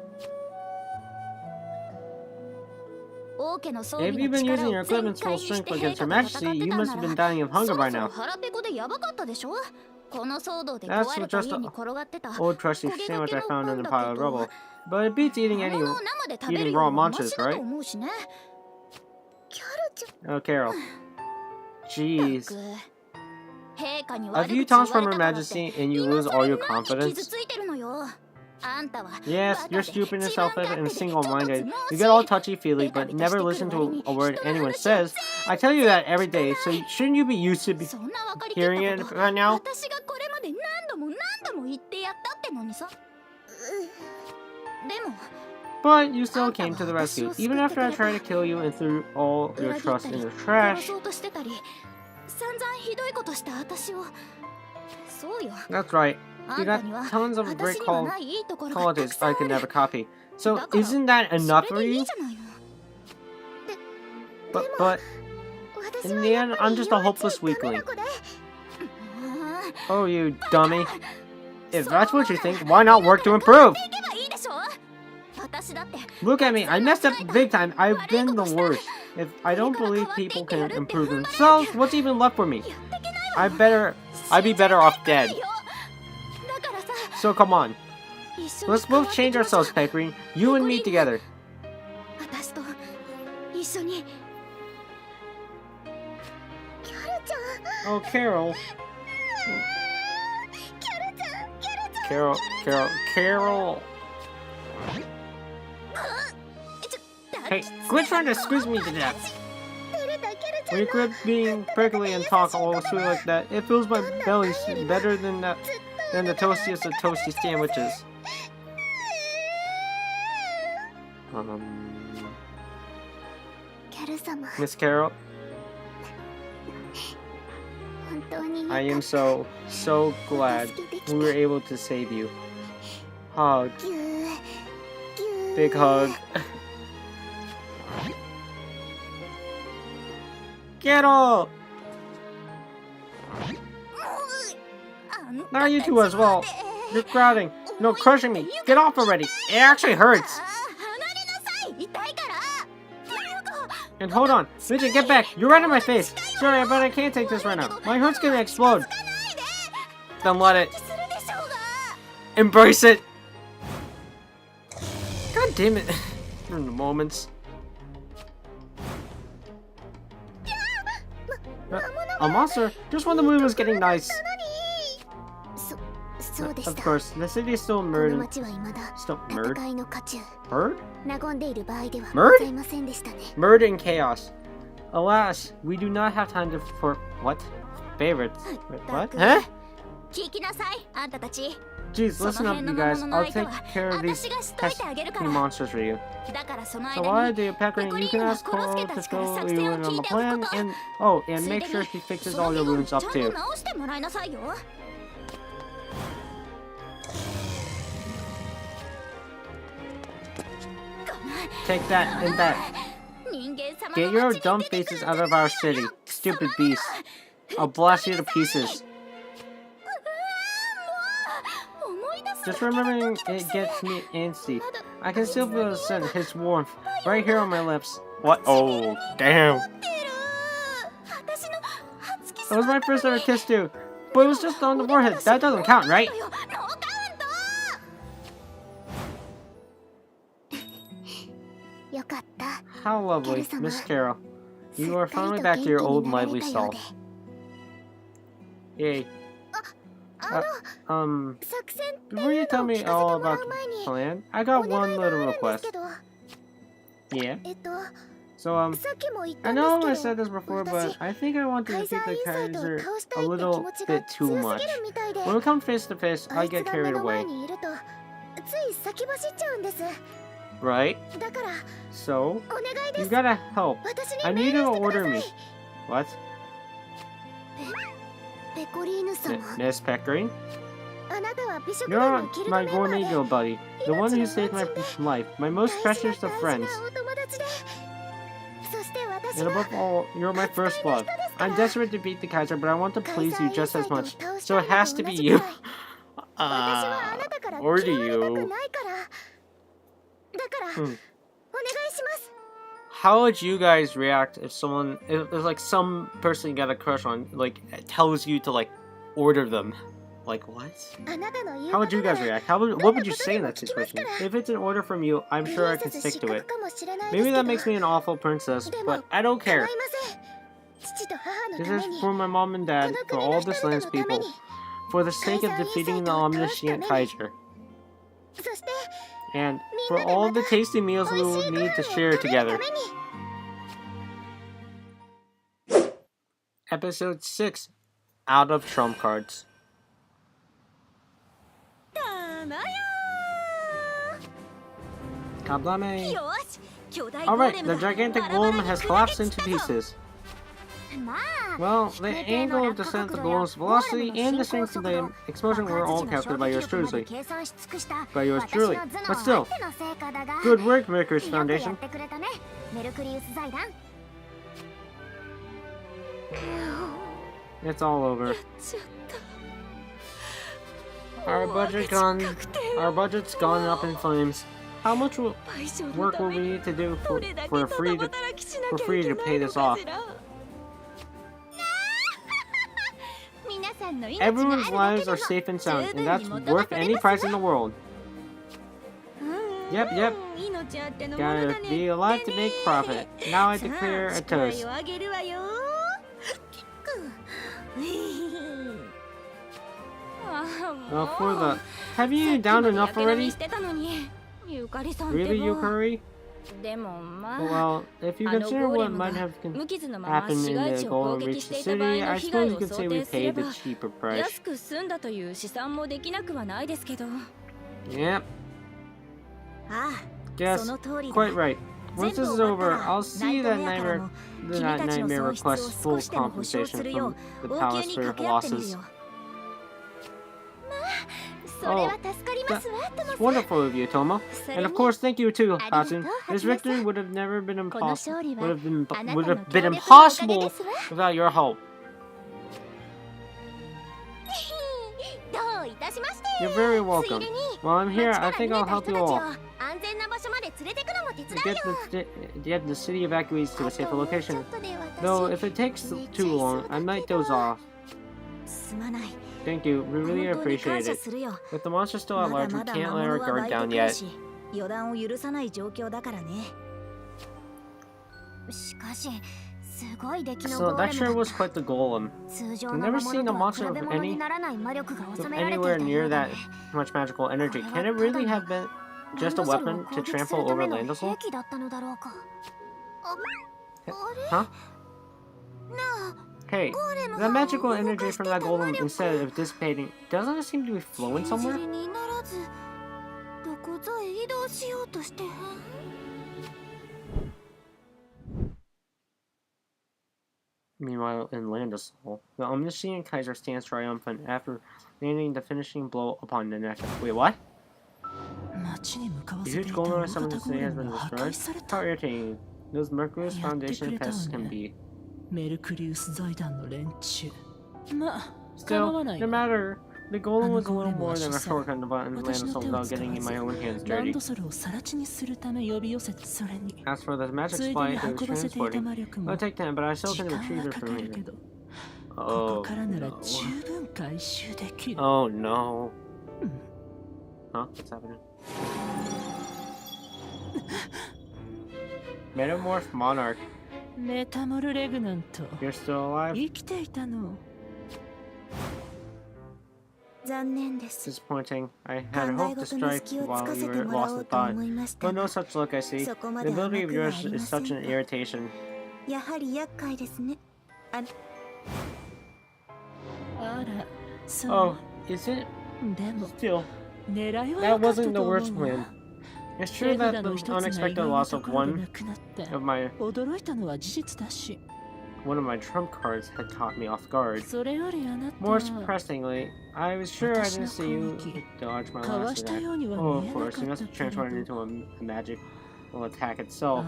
If you've been using your equipment's full strength against Her Majesty, you must have been dying of hunger by now. That's just an old trusty sandwich I found in a pile of rubble. But it beats eating raw monsters, right? Oh, Carol. Jeez. A few taunts from Her Majesty and you lose all your confidence? Yes, you're stupid and self-evident and single-minded. You get all touchy-feely, but never listen to a word anyone says. I tell you that every day, so shouldn't you be used to hearing it right now? But you still came to the rescue, even after I tried to kill you and threw all your trust in the trash. That's right. You got tons of great qualities I could never copy. So isn't that enough for you? But in the end, I'm just a hopeless weakling. Oh, you dummy. If that's what you think, why not work to improve? Look at me, I messed up big time. I've been the worst. If I don't believe people can improve themselves, what's even left for me? I'd be better off dead. So come on. Let's both change ourselves, Priconne. You and me together. Oh, Carol. Carol. Hey, quit trying to squeeze me to death. When you quit being prickly and talk all sweet like that, it fills my belly better than the toastiest of toasty sandwiches. Miss Carol, I am so glad we were able to save you. Hug. Big hug. Carol! Now you two as well. You're crowding. No, crushing me. Get off already. It actually hurts. And hold on. Midget, get back. You're right in my face. Sorry, but I can't take this right now. My heart's gonna explode. Then let it. Embrace it. God damn it. In the moments. A monster? Just when the mood was getting nice. Of course, the city is still murdered. Murdered? Murder and chaos. Alas, we do not have time for what? Favorites? Wait, what? Huh? Jeez, listen up, you guys. I'll take care of these pesky monsters for you. So while I do, Priconne, you can ask Cole to fill you in on the plan, and make sure she fixes all your wounds up too. Take that and that. Get your dumb faces out of our city, stupid beasts. I'll blast you to pieces. Just remembering it gets me antsy. I can still feel the scent, his warmth, right here on my lips. What? Oh, damn. That was my first ever kiss too. But it was just on the forehead. That doesn't count, right? How lovely, Miss Carol. You are finally back to your old lively self. Yay. Before you tell me all about the plan, I got one little request. Yeah? So, I know I said this before, but I think I want to defeat the Kaiser a little bit too much. When we come face to face, I get carried away. Right? So, you gotta help. I need you to order me. What? Miss Priconne? You're my gourmet girl buddy, the one who saved my life, my most precious of friends. And above all, you're my first love. I'm desperate to beat the Kaiser, but I want to please you just as much. So it has to be you. Or do you? How would you guys react if like some person you got a crush on, like, tells you to, like, order them? Like, what? How would you guys react? What would you say in that situation? If it's an order from you, I'm sure I could stick to it. Maybe that makes me an awful princess, but I don't care. This is for my mom and dad, for all this land's people, for the sake of defeating the omniscient Kaiser, and for all the tasty meals we will need to share together. Episode 6, Out of Trump Cards. Kablame! Alright, the gigantic golem has collapsed into pieces. Well, the angle of descent, the golem's velocity, and the strength of the explosion were all calculated by yours truly. But still, good work, Mercury's Foundation. It's all over. Our budget's gone up in flames. How much work will we need to do for free to pay this off? Everyone's lives are safe and sound, and that's worth any price in the world. Yep. Gotta be alive to make profit. Now I declare a toast. Have you down enough already? Really, Yukari? Well, if you consider what might have happened in the golem reached the city, I suppose you could say we paid the cheaper price. Yep. Yes, quite right. Once this is over, I'll see that nightmare requests full compensation from the palace for your losses. Oh, that's wonderful of you, Tomo. And of course, thank you too, Hatsun. This victory would have been impossible without your help. You're very welcome. While I'm here, I think I'll help you all. Get the city evacuees to a safer location. Though, if it takes too long, I might doze off. Thank you, we really appreciate it. With the monster still at large, we can't let our guard down yet. So that sure was quite the golem. I've never seen a monster with anywhere near that much magical energy. Can it really have been just a weapon to trample over Landosol? Huh? Hey, that magical energy from that golem, instead of dissipating, doesn't it seem to be flowing somewhere? Meanwhile, in Landosol, the omniscient Kaiser stands triumphant after landing the finishing blow upon the neck. Wait, what? The huge golem I summoned today has been destroyed? How irritating those Mercury's Foundation pests can be. Still, no matter, the golem was a little more than a shortcut to Landosol without getting my own hands dirty. As for the magic supply it was transporting, it'll take time, but I still can retrieve it from here. Oh no. Oh no. Huh? What's happening? Metamorph Monarch. You're still alive? Disappointing. I had hoped to strike while you were lost in thought. But no such luck, I see. The ability of yours is such an irritation. Oh, is it? Still, that wasn't the worst plan. It's true that the unexpected loss of one of my trump cards had caught me off guard. More surprisingly, I was sure I didn't see you dodge my last attack. Oh, of course, you must have transformed into a magical attack itself.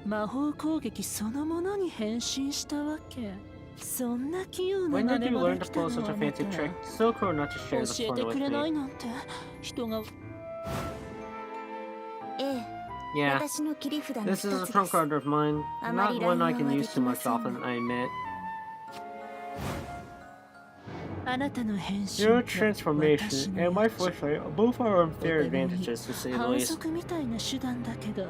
魔法攻撃そのものに変身したわけ。そんな器用な When 真 did 似 you ま learn で to きた pull の such は a ま fancy た trick? So cool not to share this 教え fun て with くれない me. なんて人が。Yeah, this is a trump card of mine. Not one I can use too much often, I admit. あなたの変身 Your と transformation 私の and my 予知 foresight both are お unfair 互いに advantages to say the 反 least. 則みたいな手段だけど、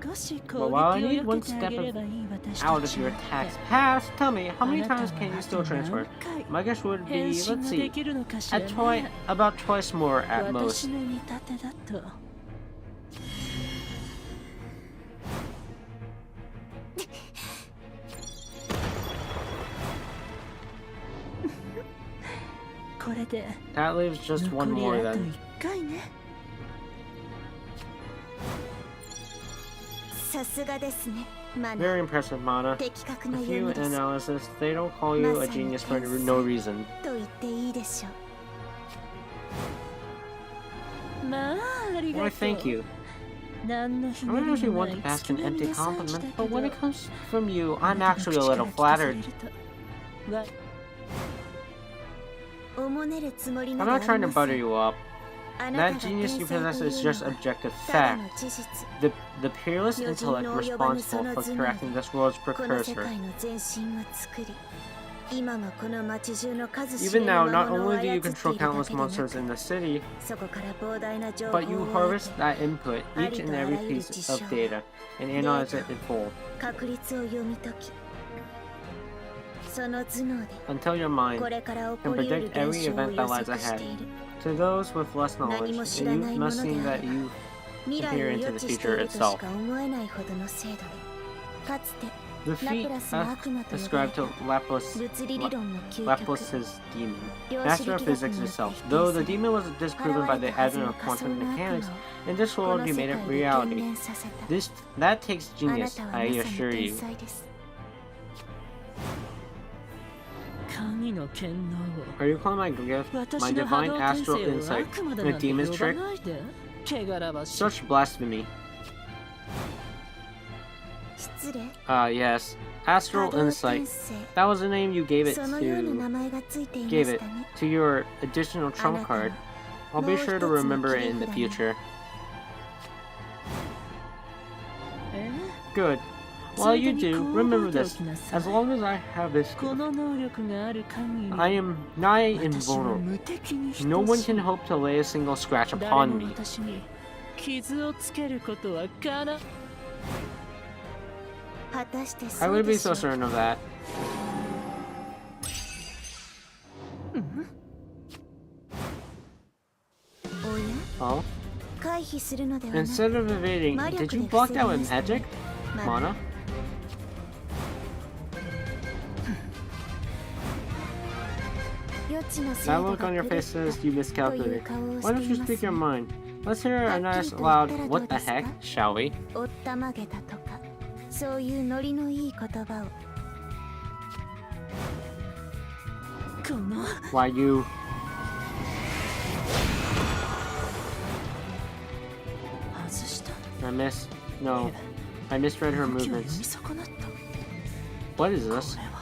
少し But 攻 while I 撃を need 避 one けてあ step げればいい私 out た of ち your なんて tax pass, tell me, how many あなた times は can you あ still と何 transfer? 回 My guess would 変 be, 身 let's がで see, きるのかしら at ね。 about twice more at 私 most. の見立てだと。これで That leaves just one 残り more あと then. 1回ね。さすがですね、マナ。 Very impressive, Mana. 的確な A 読 few みです。 analysis, they don't call you a genius for no reason. と言っていいでしょう。まあ、ありが Why, とう。 thank you. 何の I ひ don't ねり usually も want な to い bask 月 in 並み empty なサーチ compliment, だけ but when ど it comes from you, あ I'm なたの actually a 口 little から聞かされ flattered. るとわおもねるつもり I'm など not あり trying to ませ butter ん。 you up. あなた That が genius 天 you 才 possess とい is うの just は objective ただ fact. の事実。 The peerless 余人 intellect の及ばぬそ responsible の for 頭脳 correcting this world's この世 precursor. 界の前身を作り、今もこの町中の数知 Even れ now, ぬ not 魔物を only do 操 you ってい control るだ countless けでな monsters く、 in the city, そこから膨大な情 but 報 you を得 harvest て that input, each and every piece of data, and analyze it in full, 確率を読み解き、その頭脳で until your mind これから起 can こり得 predict る every 現象を event 予 that lies 測して ahead. いる。 To those with less knowledge, 何も知ら it ないも must ので seem あ that れ you 未来を peer 予 into 知 the してい future るとしか itself. 思えないほどの精度で、かつて The ラ feat プラスの悪魔と呼ばれ ascribed た to Lapus, 物理理論の究極、 Lapus's demon, 量子 master 力 of 学 physics によって himself. 否 Though 定 the され、 demon was 払 disproven わ by れ the たはず advent の of 仮想 quantum の悪 mechanics, 魔を in this こ world の he 世 made 界 it で reality. 現現させた。 That takes あな genius, たはま I さに assure 天 you. 才です。神の剣能 Are you calling my gift, を my 私の波 divine 動転 astral 生を insight, 悪魔だ the なんて demon's 呼ば trick? ないで。汚らわしい。 Such blasphemy. 失礼。 Yes. Astral 波動 insight. 転生。 That was the name you gave it そのような名 to 前がついていま gave し it たね。 to your additional trump card. I'll be sure to remember it in the future. え Good. つ While いで you に do, こう remember 覚えてお this. きなさい。 As long as I have this こ gift, の能力がある限り I am nigh 私は invulnerable. 無敵に等しい。 No one can hope to lay a single scratch 誰 upon も me. 私に傷をつけることはかな。果たして I そう would で be しょ so う。 certain of that. おや、 Oh? 回避するのではなく、 Instead of evading, did you block that with magic? Mana? That look on your face says you miscalculated. Why don't you speak your mind? Let's hear a nice loud what the heck, shall we? おったまげたとか、そういうノリのいい言葉を。この Why you... 外した No. I misread her 動きを読み movements. 損なった。 What is こ this? れは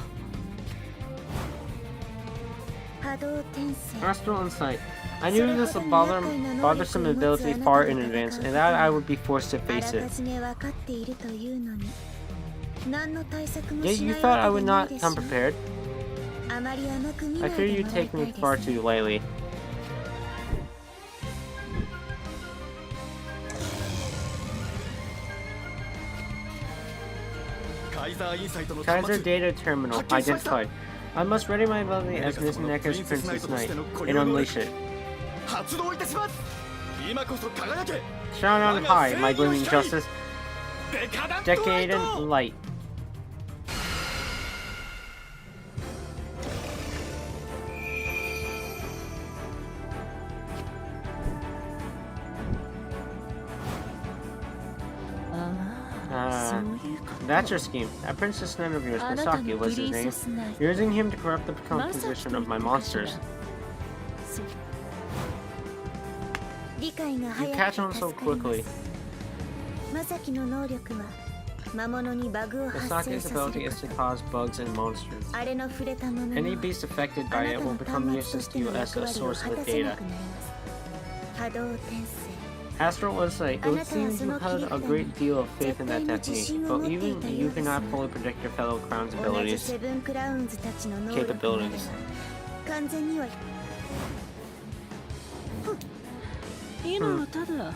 波動転生。 Astral insight. I knew this bothersome ability far in advance, and that I would be forced to あ face らか it. じめ分かっているというのに、何の対策も Yet し you ない thought I わけ would でない not でしょ come prepared? あまり甘く見 I ない fear で you もらい take たい me です far ね。 too lightly. カイザーインサイトの Kaiser Data Terminal identified. I must ready my ability as Miss Necker's Princess Knight and unleash it. 発動いたします。今こそ輝け。 Shine on high, my gleaming justice, デカダントライト decadent light. That's your scheme. That Princess Knight of yours, Misaki, was his name. You're using him to corrupt the composition of my monsters. 理解が You 早 catch く on て so 助かりま quickly. す。まさきの能力は魔物にバグを発生 Masaki's させ ability る is こ to と。 cause bugs and monsters. あれの触れたもの Any の beast affected あ by な it た will の become 端末と useless して to の you as 役 a 割を source 果 of たせな data. くなります。波動転生。 Astral Insight. It would seem you had a great deal of faith in that technique, but even you cannot fully predict your fellow crown's 同じ abilities. セブンクラウンズたちの能力までは Capabilities. 完全には今はただ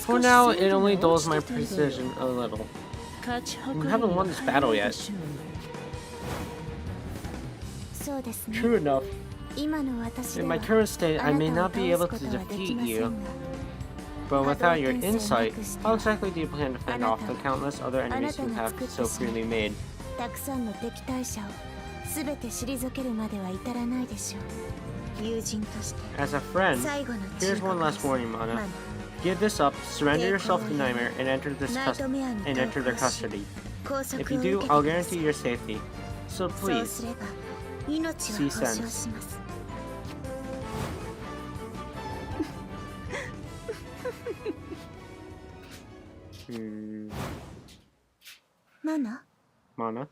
For now, it only dulls my precision a little. 勝ち You haven't won this battle yet. そうですね。 True enough. 今の私で In は my current state, あ I な may たを not be 倒 able す to ことはでき defeat ませ you, んが but without your insight, how exactly do you plan to fend off the countless other enemies you have so freely made? たくさんの敵対者を全て退けるまでは至らないでしょう。友人として As a friend, 最後の here's one last warning, Mana. Give this up, surrender yourself to Nightmare, and enter their custody. If you do, I'll guarantee your safety. So そう please, すれば命は保証します。 マナ Mana.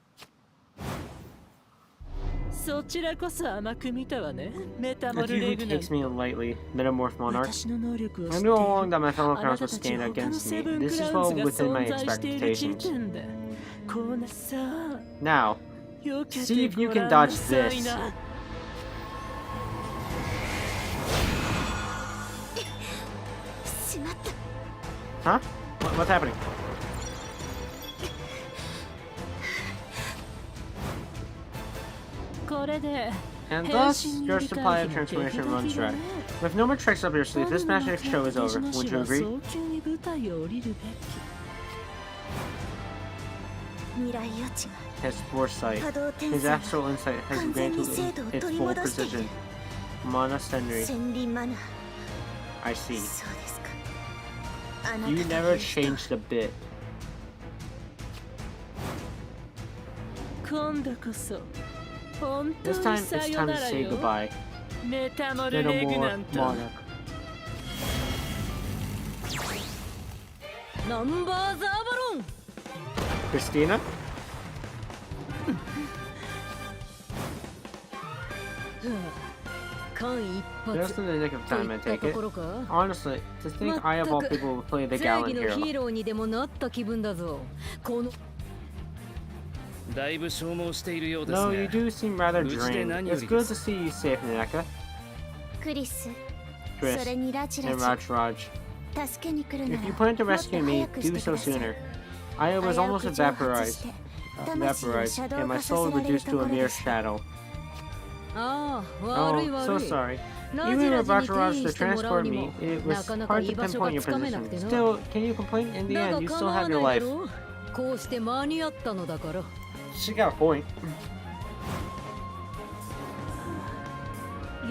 そちらこそ甘く見たわね。メタモ If ル you レ who グナン takes me lightly, Metamorph Monarch. 私の能力を I 知ってい knew all along る that my fellow あ crowns な would たたち stand 他の against セ me. ブン This ク is ラウン well ズが within my 存在している時 expectations. 点でこんなさ Now, 避け see て if you ご can らん dodge なさい this. な。しまった。 Huh? What's happening? And thus, your supply of transformation runs dry. With no more tricks up your sleeve, this magic show is over. Would you agree? 未来予知が His foresight, 波動転 his 生が astral insight has 完全 granted に精度を its 取り full 戻してい precision. る。 Mana Senri, 千里マナー。 I see. そうですか。あなた You と never いう人 changed a bit. 今度こそ本当 This time, に it's さよ time な to ら say よ。 goodbye. メタモルレグナン Metamorph ト Monarch. ナンバーザーバロン Christina? Just in the nick of time, I take it. Honestly, to think I of all people would play the 正 gallant 義のヒー hero. ローにでもなった気分だぞ。このだいぶ消耗しているようです No, ね you do seem rather うちで drained. 何よ It's り good で to す see you safe, Nanaka. クリス、 Chris それにラジ and ラジ Raj. 助けに来るなら If you plan to もっ rescue と me, 早くし do て so ください。 sooner. I was 危う almost く蒸発 vaporized, して魂を vaporized, シャ and ドウ my 化さ soul せられる reduced と to こ a ろ mere です。 shadow. ああ、悪い Oh, 悪 so い。 sorry. ラ Even ジ with ラジに Raj 転 to 移してもらう transport に me, も it な was かなか hard い to い場所が pinpoint your つかめな position. くてな。 Still, can you complain? In the だ end, が you 構 still わ have な your いけ life. ど、こうして間に合ったのだから。 She got a point.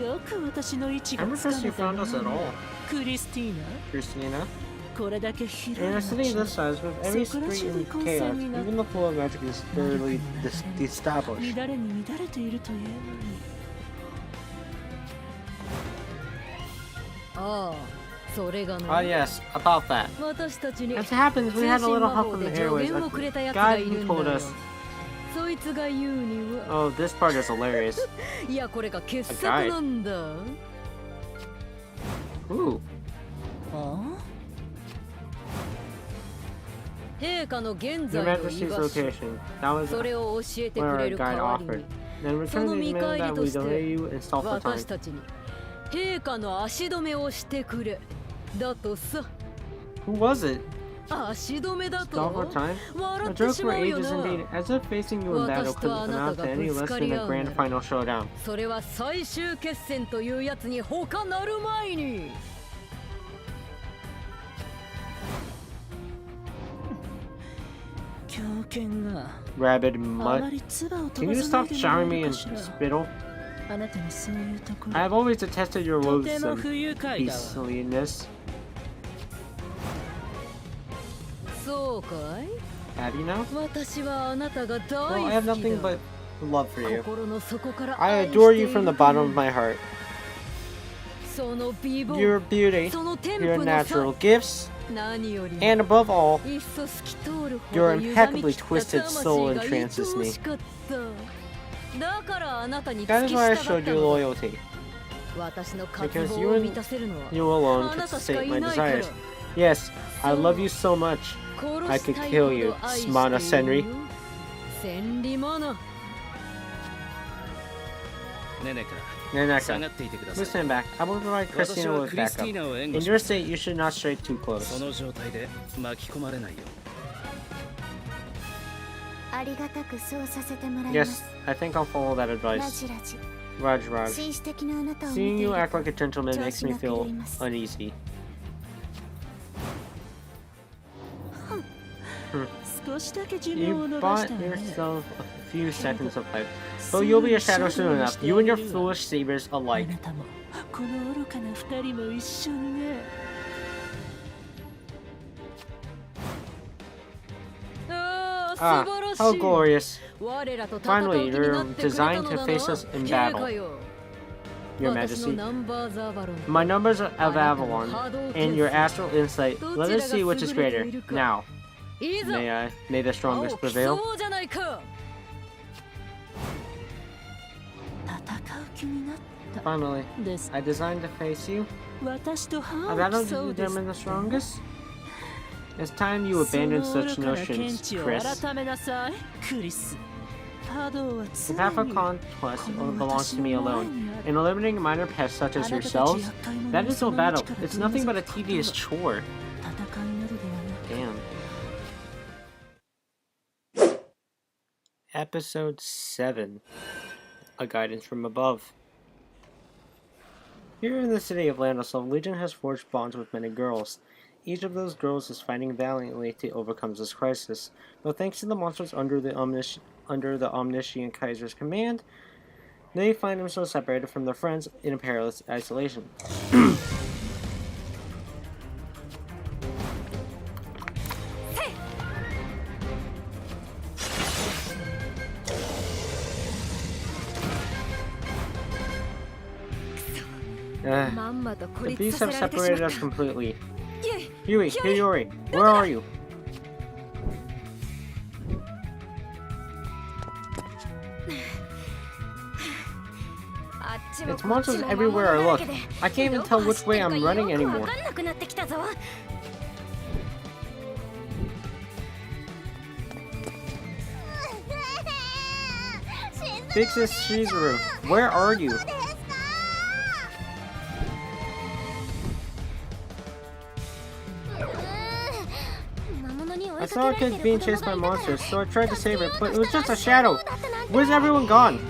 よく私の位置 I'm がつか impressed め you た found な us at all. クリスティーナ Christina. これだけ広い In a 街 city this size, with every そこら street 中 in に混 chaos, 戦にな even the flow of magic is thoroughly established. 乱れに乱れているというのにああ、それがね。 Ah, yes, about that. 私たちに As it happens, we had a little help from the 精神魔法で airways. 助言をくれた A やつが guy いる who んだ told よ us. そいつが言うには Oh, this part is hilarious. いやこれが傑作なんだ。 Ooh. あ陛下の現 Your 在の居 Majesty's 場所 location. That was それを教えて what くれ our る guide 代わり offered. に Then return その the 見 demand 返り that と we して delay you and stall for 私 time. たちに陛下の足止めをしてくれだとさ。 Who was it? 足止めだ Stall for と time? 笑 A って joke し for まうよ ages な。 indeed, as if facing you in battle couldn't amount to any less than a grand final showdown. それは最終決戦というやつに他なる前に。狂犬が Rabid あま mutt. り唾を飛 Can ば you さな stop いでもらえ showering me る in かしら spittle? あなたのそういうとこ I ろ have always detested your とても loathsome 不愉快だわ beastliness. そうかい Have you now? 私はあなたが Well, I 大 have 好き nothing だ but love for you. 心の底から I 愛してい adore る you from the bottom of my heart. your beauty, your natural gifts, and above all, your impeccably twisted soul entrances me. That is why I showed you loyalty. Because you alone can sustain my desires. Yes, I love you so much. I could kill you, Smana Senri. Neneka, please stand back. I will provide Christina with backup. In your state, you should not stray too close. Yes, I think I'll follow that advice. Raj. Seeing you act like a gentleman makes me feel uneasy. You bought yourself a few seconds of life, but you'll be a shadow soon enough, you and your foolish sabers alike. Ah, how glorious. Finally, you're designed to face us in battle. Your Majesty, my numbers of Avalon and your astral insight, let us see which is greater. Now, may the strongest prevail. Finally, I designed to face you. Have I not determined the strongest? It's time you abandon such notions, Chris. If half a conquest belongs to me alone, and eliminating minor pests such as yourselves, that is no battle. It's nothing but a tedious chore. Damn. Episode 7. A Guidance from Above. Here in the city of Landosol, Legion has forged bonds with many girls. Each of those girls is fighting valiantly to overcome this crisis, but thanks to the monsters under the omniscient Kaiser's command, they find themselves separated from their friends in a perilous isolation. The beasts have separated us completely. Yui, Hiyori, where are you? It's monsters everywhere I look. I can't even tell which way I'm running anymore. Big Sis Shizuru, where are you? I saw a kid being chased by monsters, so I tried to save it, but it was just a shadow. Where's everyone gone?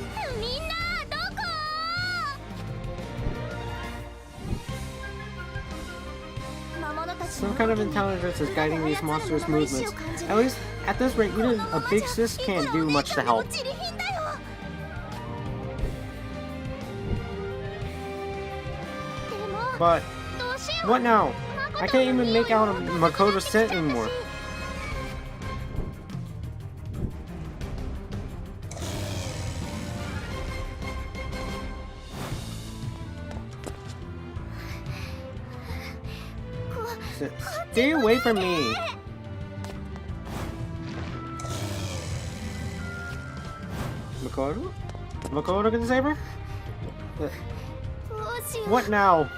Some kind of intelligence is guiding these monsters' movements. At least, at this rate, even a Big Sis can't do much to help. But, what now? I can't even make out Makoto's scent anymore. Stay away from me! Makoto? Makoto can save her? What now?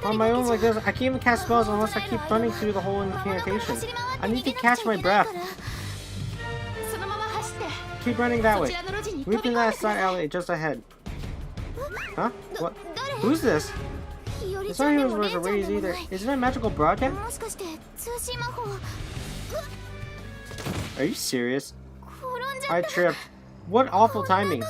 On my own like this, I can't even cast spells unless I keep running through the whole incantation. I need to catch my breath. Keep running that way. Leap in that side alley just ahead. Huh? What? Who's this? It's not hero's words or ways either. Is it a magical broadcast? Are you serious? I tripped. What awful timing.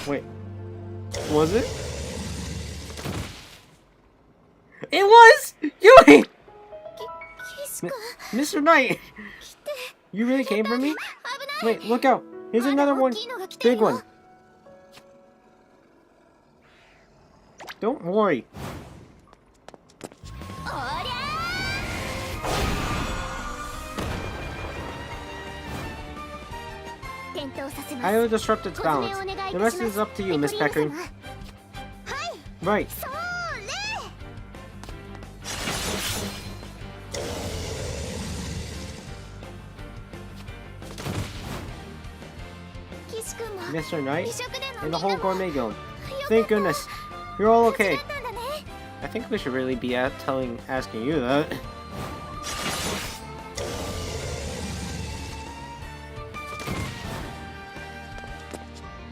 Wait. Was it? It was! Yui! Mr. Knight! You really came for me? Wait, look out! Here's another one! Big one! Don't worry. I will disrupt its balance. The rest is up to you, Miss Peckering. Right. Mr. Knight and the whole Gourmet Guild. Thank goodness. You're all okay. I think we should really be asking you that.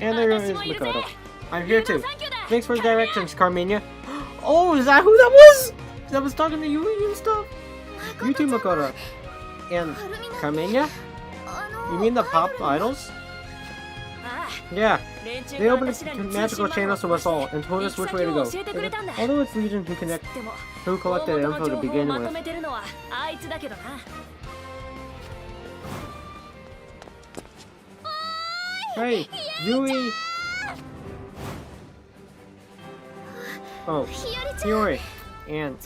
And there is Makoto. I'm here too. Thanks for the directions, Carmenia. Oh, is that who that was? That was talking to you and stuff? You too, Makoto. And Carmenia? You mean the pop idols? Yeah. They opened a magical channel to us all and told us which way to go. Although it's Legion who collected info to begin with. Hey, Yui! Oh, Hiyori! And,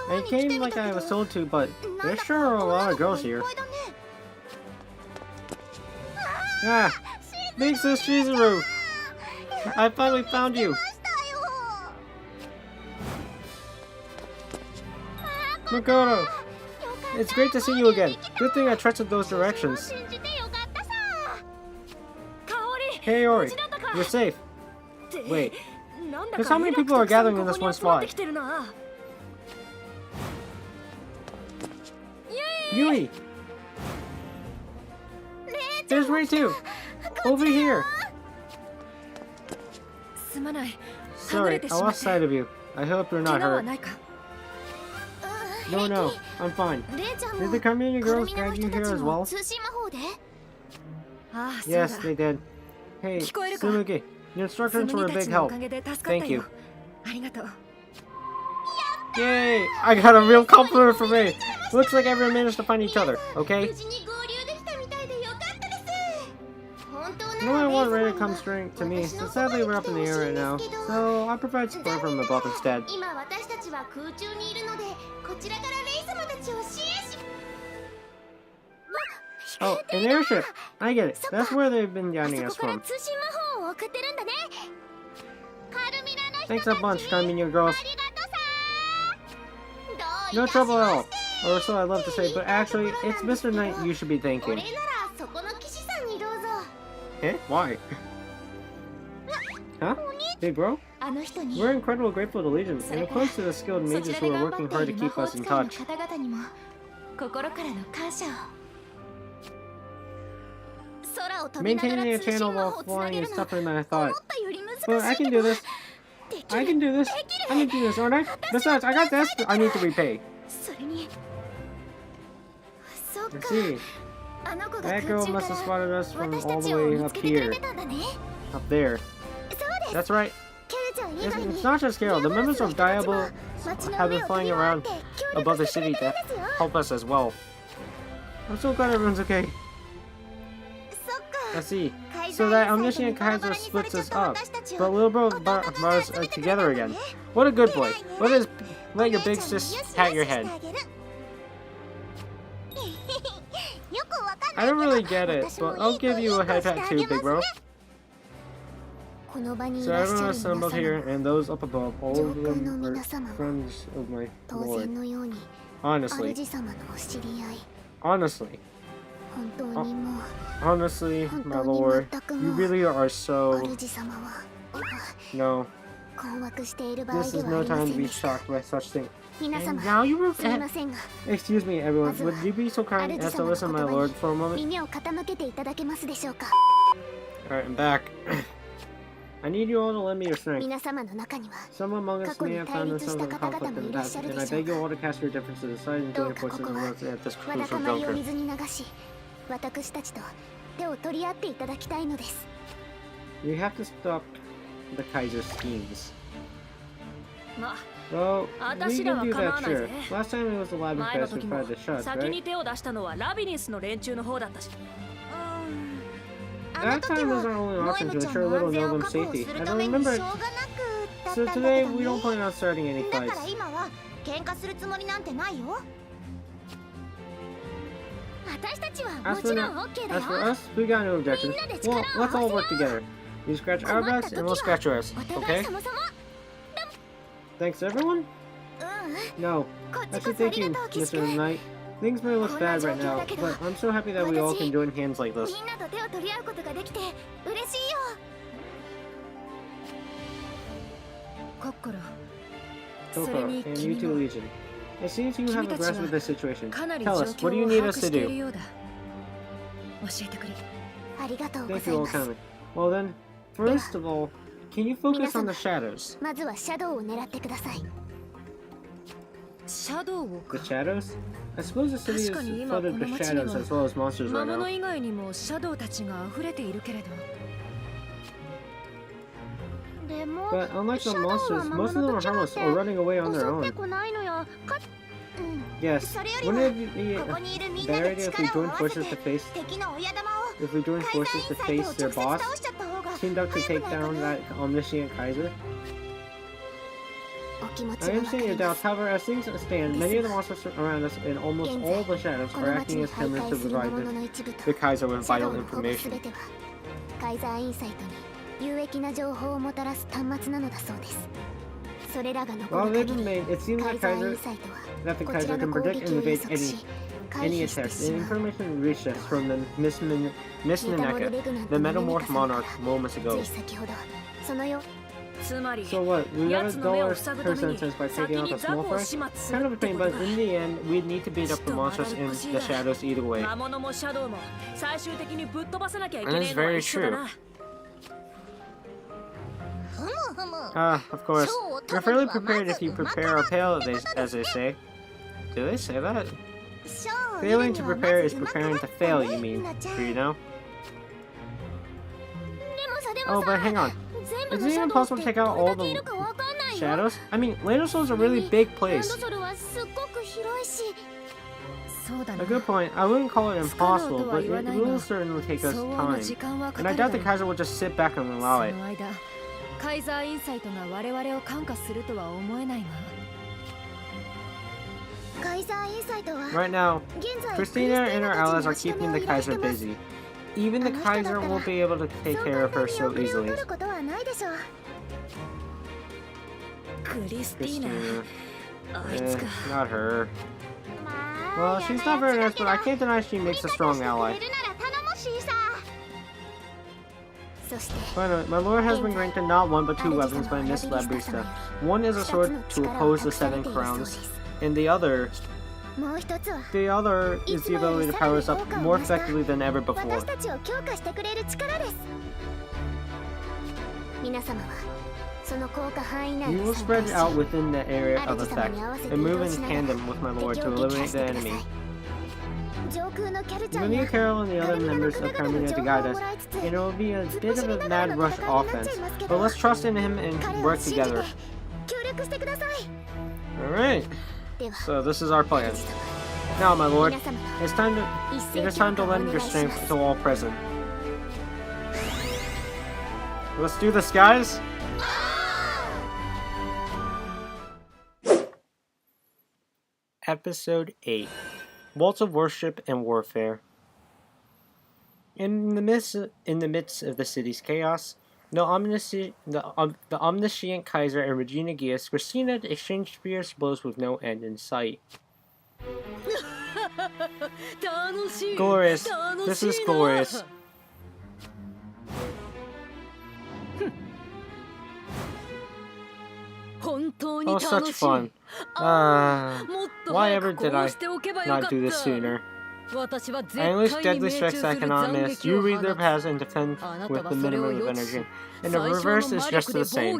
it came like I was told to, but there sure are a lot of girls here. Ah! Big Sis Chizuru! I finally found you! Makoto! It's great to see you again. Good thing I trusted those directions. Hey Ori, you're safe. Wait, because how many people are gathering in this one spot? Yui! There's Ray too! Over here! Sorry, I lost sight of you. I hope you're not hurt. No, I'm fine. Did the Carmenia girls guide you here as well? Yes, they did. Hey, Tsumugi, your instructions were a big help. Thank you. Yay! I got a real compliment from me! Looks like everyone managed to find each other, okay? No one want Ray to come straight to me, so sadly we're up in the air right now. So I'll provide support from above instead. Oh, an airship! I get it. That's where they've been guiding us from. Thanks a bunch, Carmenia girls. No trouble at all. Or so I love to say, but actually, it's Mr. Knight you should be thanking. Eh? Why? Huh? Big bro? We're incredibly grateful to Legion, and of course to the skilled mages who are working hard to keep us in touch. Maintaining a channel while flying is tougher than I thought. But I can do this. I can do this. I can do this, aren't I? Besides, I got this. I need to repay. Let's see. That girl must have spotted us from all the way up here. Up there. That's right. It's not just Carol. The members of Diablo have been flying around above the city to help us as well. I'm so glad everyone's okay. I see. So that omniscient Kaiser splits us up, but little bro brought us together again. What a good boy. Let your big sis pat your head. I don't really get it, but I'll give you a head pat too, big bro. So everyone assembled here, and those up above, all of them are friends of my lord. Honestly, my lord, you really are so... No. This is no time to be shocked by such things. And now you will... Excuse me, everyone. Would you be so kind as to listen, my lord, for a moment? Alright, I'm back. I need you all to lend me your strength. Some among us may have found themselves in conflict in the past, and I beg you all to cast your differences aside and join forces in works at this crucial juncture. You have to stop the Kaiser's schemes. Well, we can do that, sure. Last time it was the lab infest we tried to shut, right? That time was our only option to ensure little Novum's safety. I don't remember it. So today, we don't plan on starting any fights. As for us, we got no objections. Well, let's all work together. You scratch our backs, and we'll scratch yours, okay? Thanks, everyone? No. Actually, thank you, Mr. Knight. Things may look bad right now, but I'm so happy that we all can join hands like this. Coco, and you too, Legion. It seems you have a grasp of the situation. Tell us, what do you need us to do? Thank you, old Kami. Well then, first of all, can you focus on the shadows? The shadows? I suppose the city is flooded with shadows as well as monsters right now. But unlike the monsters, most of them are harmless or running away on their own. Yes, wouldn't it be a better idea if we joined forces to face their boss? Teamed up to take down that omniscient Kaiser? I understand your doubts, however, as things stand, many of the monsters around us and almost all the shadows are acting as cameras to provide the Kaiser with vital information. While they've been made, it seems that the Kaiser can predict and evade any attacks. The information reached us from the Miss Naneka, the Metamorph Monarch, moments ago. So what, we gotta dull our senses by taking out the small fry? Kind of a pain, but in the end, we'd need to beat up the monsters in the shadows either way. And it's very true. Of course. We're fairly prepared if you prepare or fail, as they say. Do they say that? Failing to prepare is preparing to fail, you mean, you know? Oh, but hang on. Is it even possible to take out all the shadows? I mean, Ladlesoul's a really big place. A good point. I wouldn't call it impossible, but it will certainly take us time. And I doubt the Kaiser will just sit back and allow it. Right now, Christina and her allies are keeping the Kaiser busy. Even the Kaiser won't be able to take care of her so easily. Christina. Not her. Well, she's not very nice, but I can't deny she makes a strong ally. Finally, my lord has been granted not one but 2 weapons by Miss Labrista. One is a sword to oppose the 7 crowns, and the other is the ability to power us up more effectively than ever before. We will spread out within the area of effect and move in tandem with my lord to eliminate the enemy. We'll need Carol and the other members of Carmina to guide us, and it will be a bit of a mad rush offense, but let's trust in him and work together. Alright, so this is our plan. Now, my lord, it is time to lend your strength to all present. Let's do this, guys! Episode 8. Waltz of Worship and Warfare. In the midst of the city's chaos, the omniscient Kaiser and Regina Geas, Christina exchanged fierce blows with no end in sight. Glorious. This is glorious. Oh, such fun. Why ever did I not do this sooner? I unleash deadly strikes that I cannot miss. You read their paths and defend with the minimum of energy. And the reverse is just the same.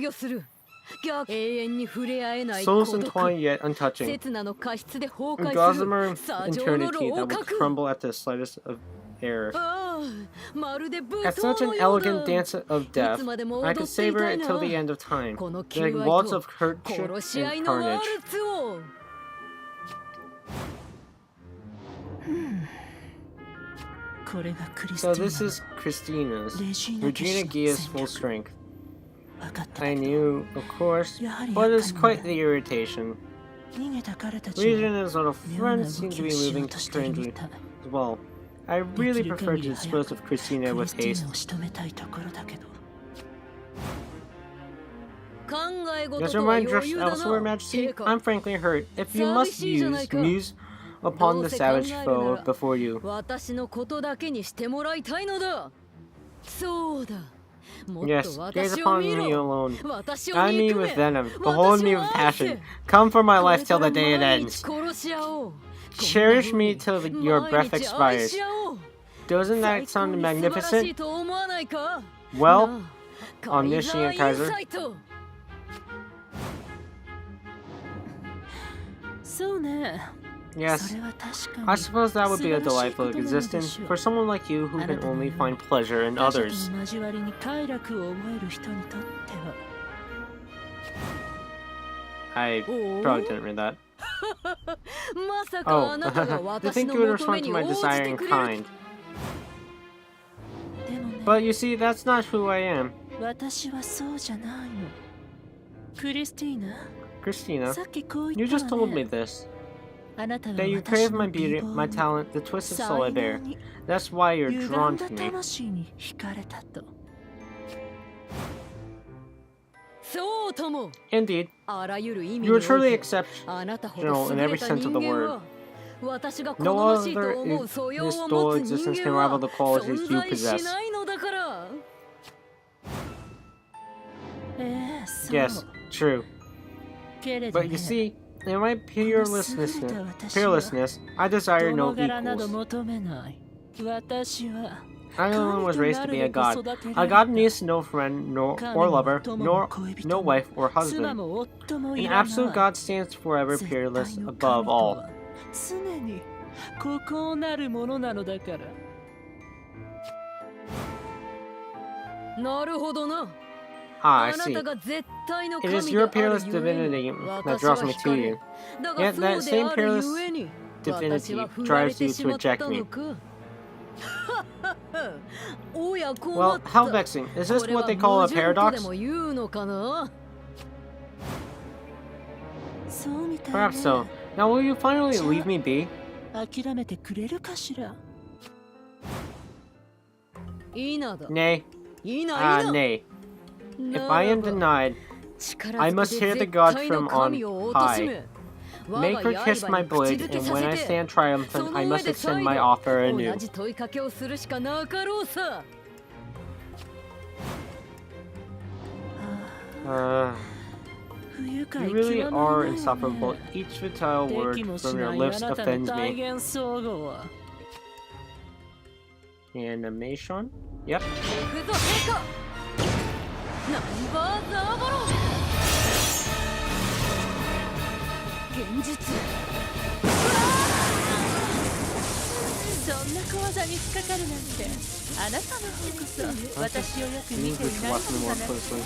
Souls entwined yet untouching. A gossamer eternity that will crumble at the slightest of error. At such an elegant dance of death, I could savor it till the end of time, like waltz of hardship and carnage. So this is Christina's, Regina Gea's full strength. I knew, of course, but it's quite the irritation. Legion and his little friends seem to be moving strangely as well. I really prefer to dispose of Christina with haste. Does your mind drift elsewhere, Majesty? I'm frankly hurt. If you must muse upon the savage foe before you. Yes, gaze upon me alone. Eye me with venom, behold me with passion. Come for my life till the day it ends. Cherish me till your breath expires. Doesn't that sound magnificent? Well, omniscient Kaiser. Yes, I suppose that would be a delightful existence for someone like you who can only find pleasure in others. I probably didn't read that. Oh, to think you would respond to my desiring kind. But you see, that's not who I am. Christina, you just told me this. That you crave my beauty, my talent, the twisted soul I bear. That's why you're drawn to me. Indeed, you are truly exceptional in every sense of the word. No other in this dual existence can rival the qualities you possess. Yes, true. But you see, in my peerlessness, I desire no equals. I alone was raised to be a god. A god needs no friend, or lover, no wife or husband. An absolute god stands forever peerless above all. Ah, I see. It is your peerless divinity that draws me to you. Yet that same peerless divinity drives you to reject me. Well, how vexing. Is this what they call a paradox? Perhaps so. Now will you finally leave me be? Nay. Nay. If I am denied, I must hear the god from on high. Make her kiss my blade, and when I stand triumphant, I must extend my offer anew. You really are insufferable. Each futile word from your lips offends me. Animation? Yep. You need to watch me more closely.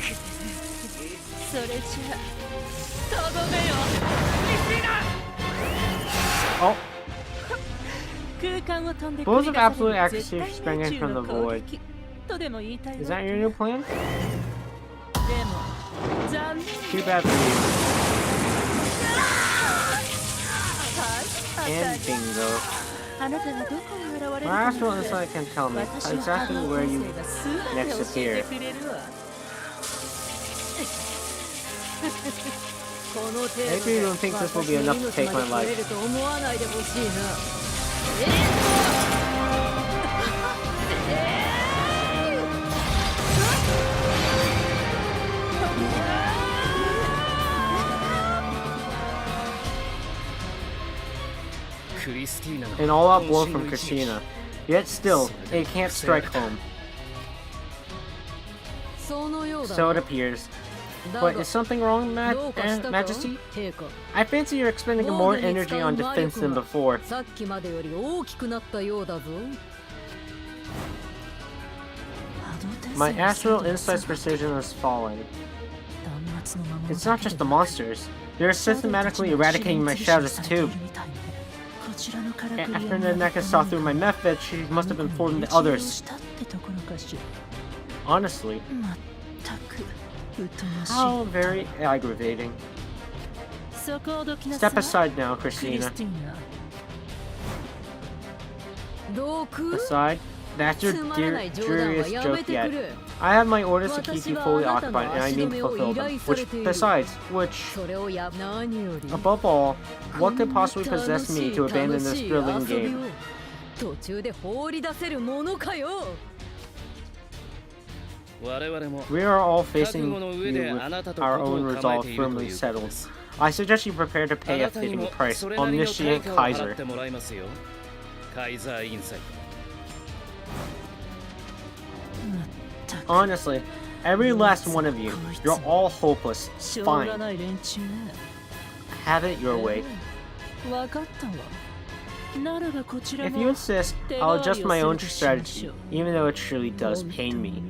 Oh! Balls of absolute accuracy sprang from the void. Is that your new plan? Too bad for you. And bingo. My astral insight can tell me exactly where you next appear. Maybe you don't think this will be enough to take my life. An all-out blow from Christina. Yet still, it can't strike home. So it appears. But is something wrong, Majesty? I fancy you're expending more energy on defense than before. My astral insight's precision has fallen. It's not just the monsters. They're systematically eradicating my shadows too. After the Neka saw through my method, she must have informed the others. Honestly. How very aggravating. Step aside now, Christina. Aside, that's your dreariest joke yet. I have my orders to keep you fully occupied, and I mean to fulfill them. Above all, what could possibly possess me to abandon this thrilling game? We are all facing you with our own resolve firmly settled. I suggest you prepare to pay a fitting price, Omniscient Kaiser. Honestly, every last one of you, you're all hopeless. Fine. Have it your way. If you insist, I'll adjust my own strategy, even though it truly does pain me.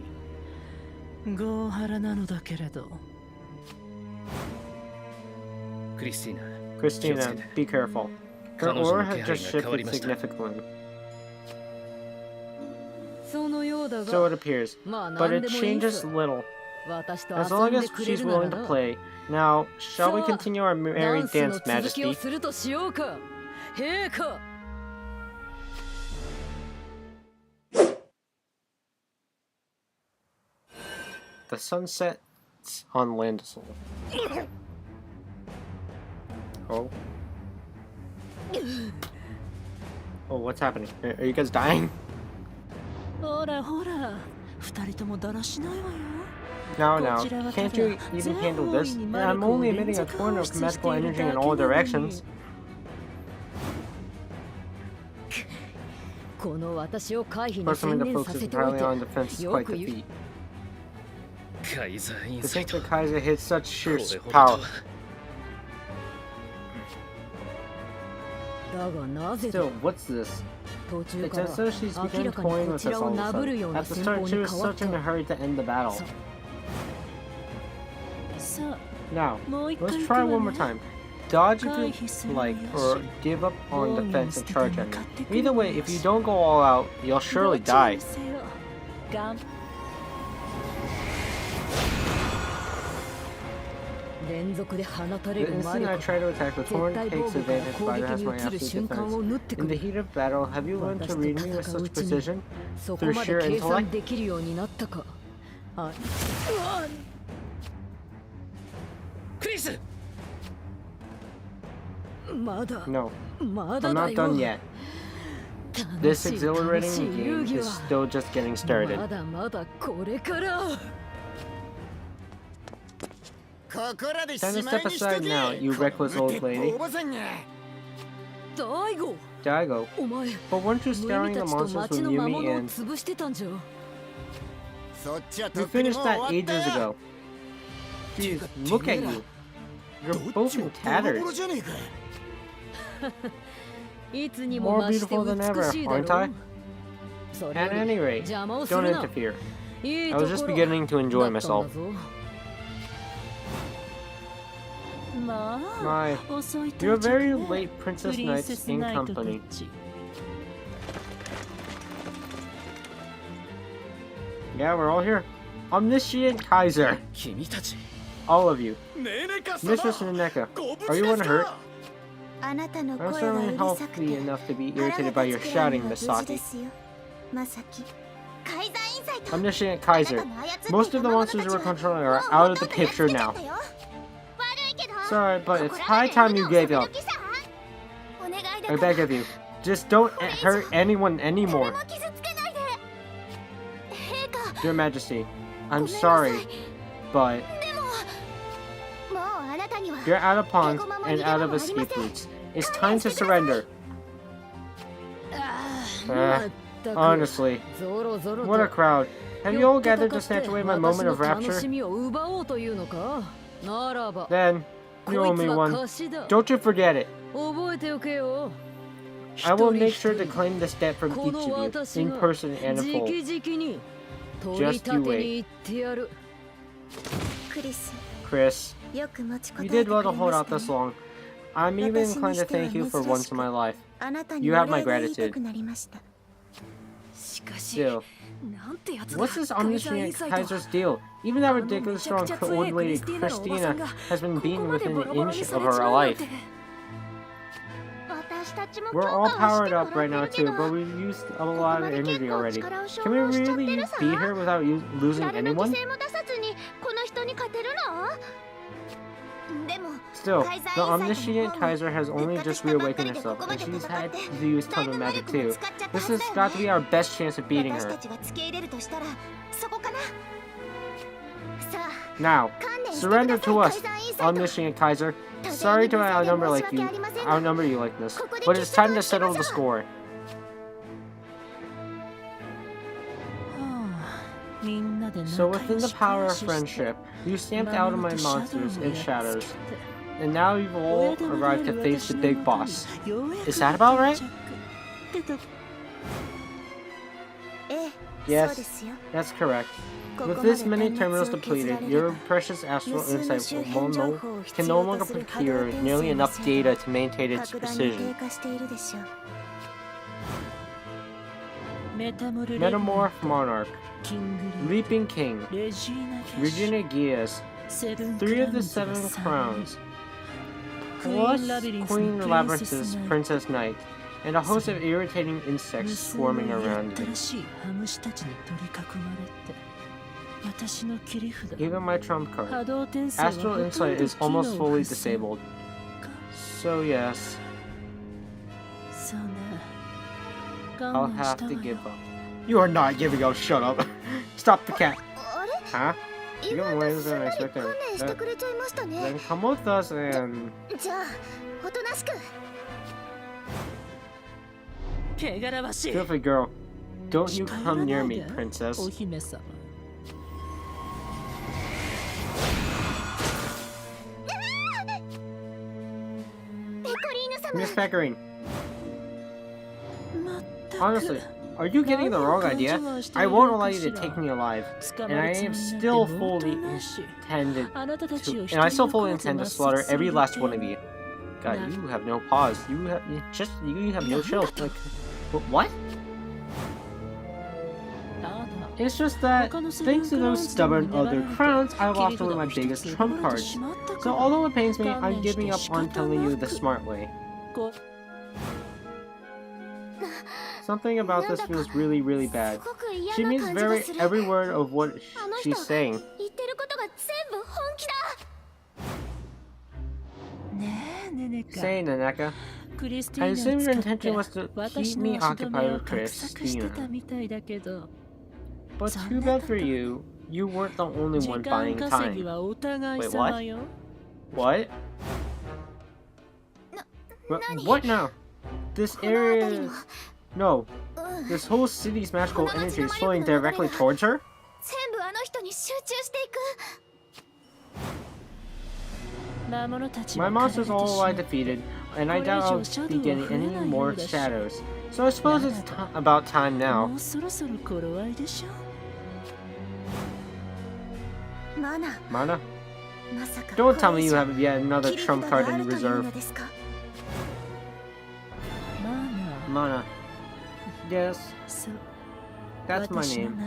Christina, be careful. Her aura has just shifted significantly. So it appears, but it changes little. As long as she's willing to play. Now, shall we continue our merry dance, Majesty? The sun sets on Landisol. Oh. Oh, what's happening? Are you guys dying? Now, can't you even handle this? I'm only emitting a torrent of magical energy in all directions. Forcing me to focus entirely on defense is quite the feat. To think that Kaiser hits such sheer power. Still, what's this? It's as though she's begun toying with us all of a sudden. At the start, she was such in a hurry to end the battle. Now, let's try one more time. Dodge if you like, or give up on defense and charge at me. Either way, if you don't go all out, you'll surely die. The instant I try to attack, the Torrent takes advantage by has my absolute defense. In the heat of battle, have you learned to read me with such precision? Through sheer intellect? No, I'm not done yet. This exhilarating game is still just getting started. Time to step aside now, you reckless old lady. Daigo, but weren't you scaring the monsters with Yumi and... We finished that ages ago. Jeez, look at you. You're both in tatters. More beautiful than ever, aren't I? At any rate, don't interfere. I was just beginning to enjoy myself. My, you're a very late Princess Knights in company. Yeah, we're all here. Omniscient Kaiser. All of you. Mistress Naneka, are you unhurt? I'm certainly healthy enough to be irritated by your shouting, Misaki. Omniscient Kaiser, most of the monsters you were controlling are out of the picture now. Sorry, but it's high time you gave up. I beg of you, just don't hurt anyone anymore. Your Majesty, I'm sorry, but you're out of pawns and out of escape routes. It's time to surrender. Honestly, what a crowd. Have you all gathered to snatch away my moment of rapture? Then, you owe me one. Don't you forget it. I will make sure to claim this debt from each of you, in person and in full. Just you wait. Chris, you did well to hold out this long. I'm even inclined to thank you for once in my life. You have my gratitude. Still, what's this Omniscient Kaiser's deal? Even that ridiculous strong old lady Christina has been beaten within an inch of her life. We're all powered up right now too, but we've used a lot of energy already. Can we really beat her without losing anyone? Still, the omniscient Kaiser has only just reawakened herself, and she's had to use tons of magic too. This has got to be our best chance of beating her. Now, surrender to us, omniscient Kaiser. Sorry to outnumber you like this, but it's time to settle the score. So within the power of friendship, you stamped out of my monsters and shadows, and now you've all arrived to face the big boss. Is that about right? Yes, that's correct. With this many terminals depleted, your precious astral insight can no longer procure nearly enough data to maintain its precision. Metamorph Monarch, Leaping King, Regina Gias, 3 of the 7 crowns, plus Queen Labyrinth's Princess Knight, and a host of irritating insects swarming around you. Even my trump card, Astral Insight, is almost fully disabled. So yes, I'll have to give up. You are not giving up, shut up. Stop the cat. Huh? You got more than I expected. Then come with us and... Filthy girl. Don't you come near me, princess. Miss Pecorine. Honestly, are you getting the wrong idea? I won't allow you to take me alive, and I still fully intend to slaughter every last one of you. God, you have no pause. You have no chill. Like, what? It's just that, thanks to those stubborn other crowns, I lost one of my biggest trump cards. So although it pains me, I'm giving up on telling you the smart way. Something about this feels really, really bad. She means every word of what she's saying. Say, Nanaka, I assume your intention was to keep me occupied with Christina. But too bad for you, you weren't the only one buying time. Wait, what? What? What now? This area is... No. This whole city's magical energy is flowing directly towards her? My monsters all lie defeated, and I doubt I'll be getting any more shadows. So I suppose it's about time now. Mana? Don't tell me you have yet another trump card in reserve. Mana. Yes. That's my name.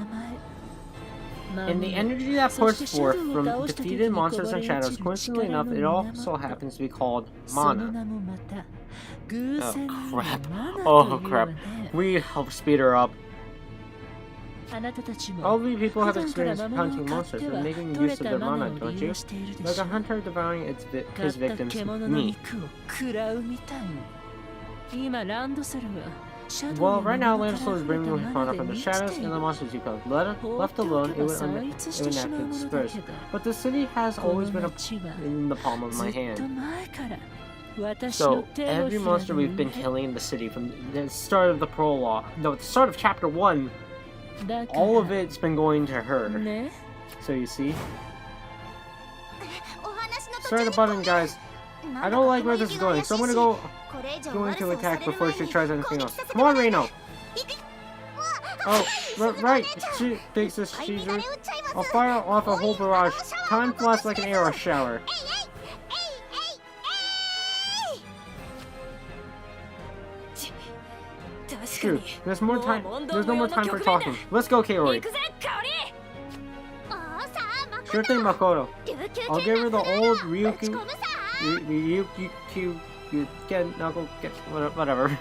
And the energy that pours forth from defeated monsters and shadows, coincidentally enough, it also happens to be called mana. Oh crap. Oh crap. We help speed her up. All of you people have experienced hunting monsters and making use of their mana, don't you? Like a hunter devouring his victims, me. Well, right now Lancelot is bringing Priconne from the shadows and the monsters you killed. Left alone, it would naturally disperse. But the city has always been in the palm of my hand. So, every monster we've been killing in the city from the start of the prologue, no, the start of chapter 1, all of it's been going to her. So you see? Sorry to butt in, guys. I don't like where this is going, so I'm gonna go into attack before she tries anything else. Come on, Reno! Oh, right! She thinks this she's rude. I'll fire off a whole barrage. Time flies like an arrow shower. Shoot, there's no more time for talking. Let's go, Kaori. Sure thing, Makoto. I'll give her the old Ryukyu You get Knuckle, get whatever.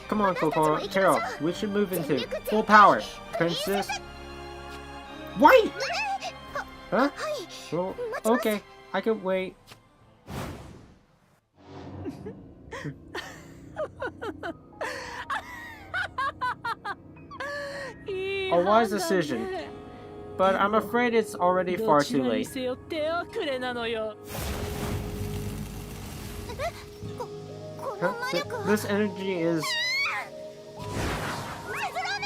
Come on, Kokoro, Carol, we should move into full power. Princess. Wait! Huh? Well, okay, I can wait. A wise decision, but I'm afraid it's already far too late. Huh? This energy is...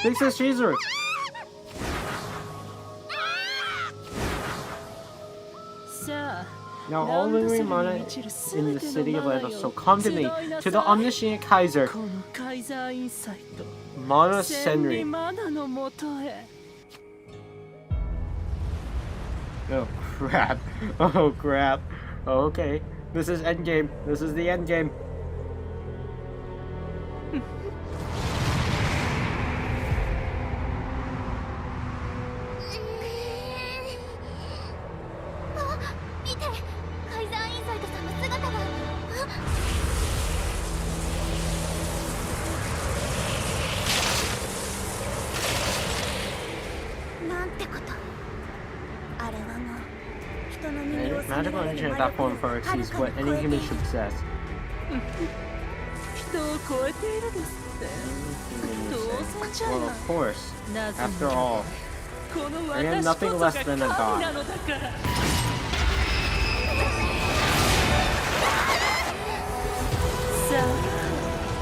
Princess Chizuru! Now all lingering mana in the city of Lando, so come to me, to the omniscient Kaiser. Mana Senri. Oh crap. Oh crap. Okay. This is endgame. This is the endgame. Magical energy in that form far exceeds what any human should possess. Well, of course. After all, I am nothing less than a god.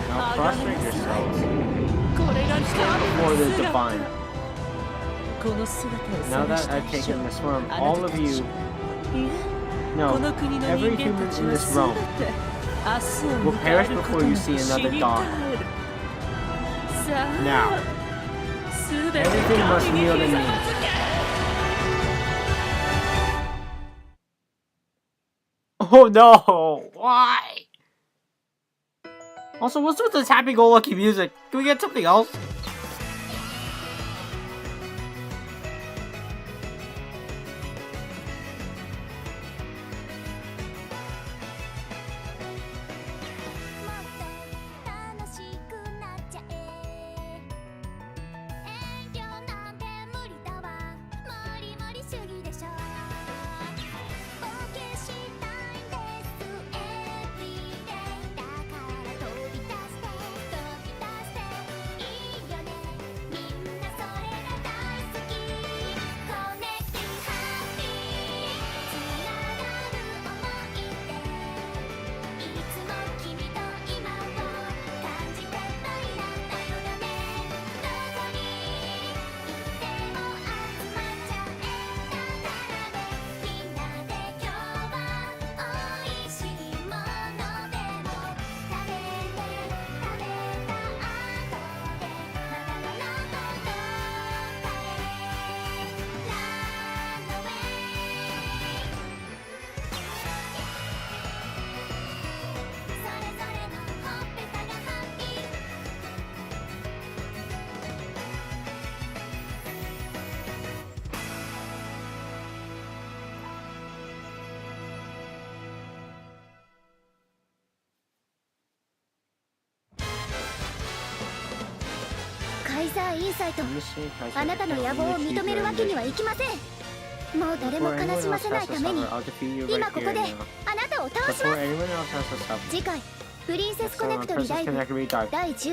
Now prostrate yourselves. Stand before the divine. Now that I've taken this form, all of you, no, every human in this realm will perish before you see another dawn. Now, everything must kneel to me. Oh no! Why? Also, what's with this happy-go-lucky music? Can we get something else?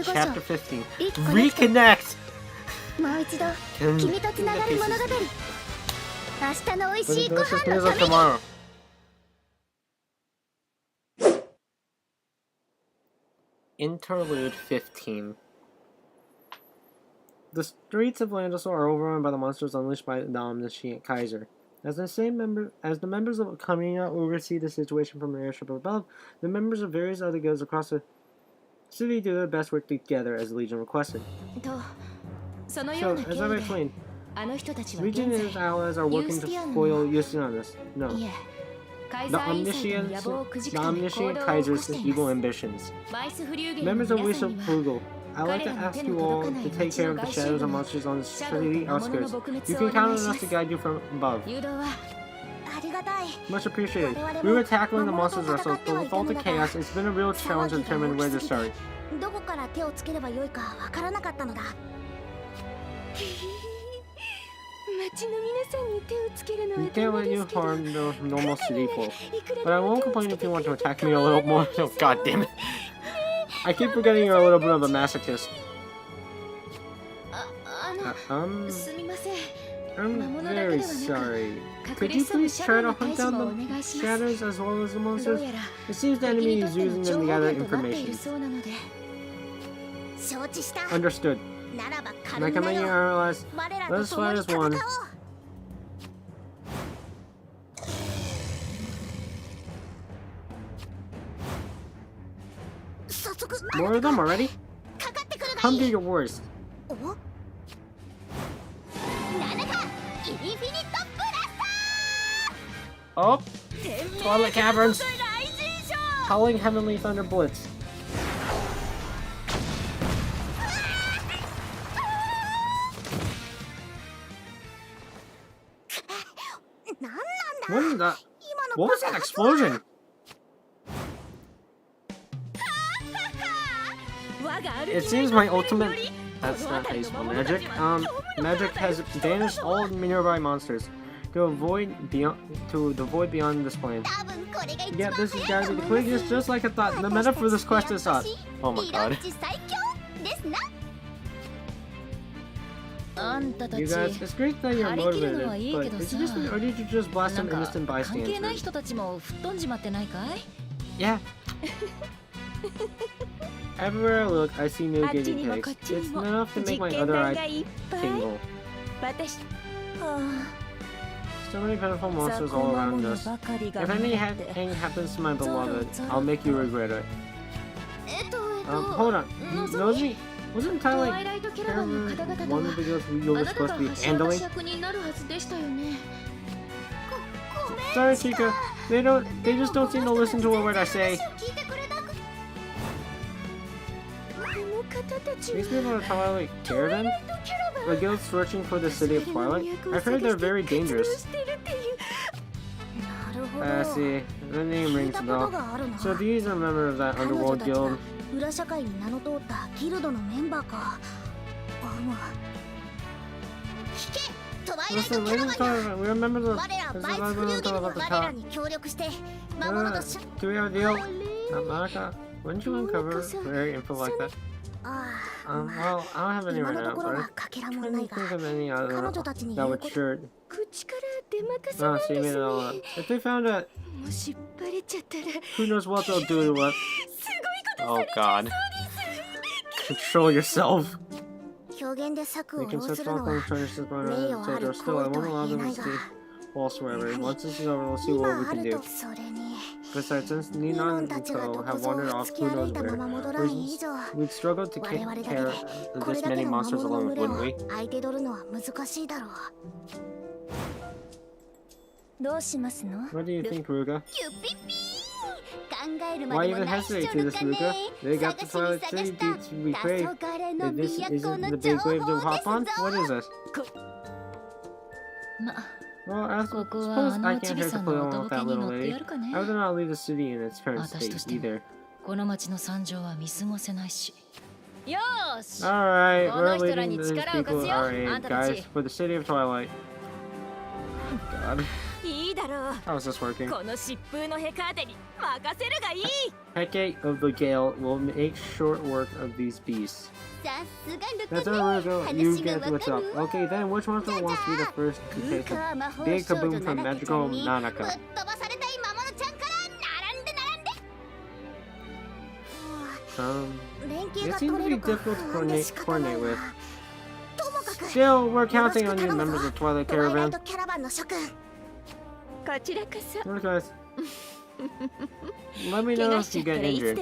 Chapter 15. Reconnect! Tomorrow. Interlude 15. The streets of Landosol are overrun by the monsters unleashed by the omniscient Kaiser. As the members of Kamina oversee the situation from an airship above, the members of various other guilds across the city do their best work together as the Legion requested. So, as I've explained, Legion and his allies are working to foil Yoshinada's, the omniscient Kaiser's evil ambitions. Members of Wish of Frugal, I'd like to ask you all to take care of the shadows and monsters on the city outskirts. You can count on us to guide you from above. Much appreciated. We were tackling the monsters ourselves, but with all the chaos, it's been a real challenge to determine where to start. どこから手をつければよいかわからなかったのだ。町の皆さんに手をつけるのは We can't let you harm the normal city folk, but I won't complain if you want to attack me a little more. Oh, god damn it. I keep forgetting you're a little bit of a masochist. すみません。 I'm very sorry. Could you please try to hunt down the shadows as well as the monsters? It seems the enemy is using them to gather information. Understood. And I commend you, allies. Let us fight as one. More of them already? Come do your worst. Oh! Twilight Caverns! Howling Heavenly Thunder Blitz. What is that? What was that explosion? It seems my ultimate... That's not how you spell magic. Magic has banished all nearby monsters. To the void beyond this plane. Yeah, this has gotta be the quickest, just like I thought. The meta for this quest is up. Oh my god. You guys, it's great that you're motivated, but or did you just blast some innocent bystanders? Yeah. Everywhere I look, I see new guinea pigs. It's enough to make my other eye tingle. So many pitiful monsters all around us. If anything happens to my beloved, I'll make you regret it. Hold on. Nozi, wasn't Twilight Caravan one of the girls you were supposed to be handling? Sorry, Chica. They just don't seem to listen to a word I say. These people are Twilight Caravan? The guild searching for the city of Twilight? I've heard they're very dangerous. I see. The name rings a bell. So these are members of that underworld guild. Listen, ladies and gentlemen, we are members of the top. Do we have a deal? Monica, wouldn't you uncover very info like that? Well, I don't have any right now, but I couldn't think of any other that would sure. Oh, so you made it all up. If they found out, who knows what they'll do to us? Oh god. Control yourself. We can set off on furnaces, etc. Still, I won't allow them to see whatsoever. Once this is over, we'll see what we can do. Besides, since Nina and Co have wandered off who knows where, we'd struggle to take care of this many monsters alone, wouldn't we? What do you think, Ruga? Why even hesitate to this, Ruga? They got the Twilight City beats we crave. If this isn't the big wave to hop on, what is this? Well, I suppose I can't hurt to play along with that little lady. I would not leave the city in its current state either. Alright, we're leading these people our aid, guys, for the city of Twilight. God. How is this working? Hecate of the Gale will make short work of these beasts. That's our Rugo, you get what's up. Okay, then which monster wants to be the first to take a big kaboom from Magical Nanaka? It seems to be difficult to coordinate with. Still, we're counting on you, members of Twilight Caravan. Look, guys. Let me know if you get injured.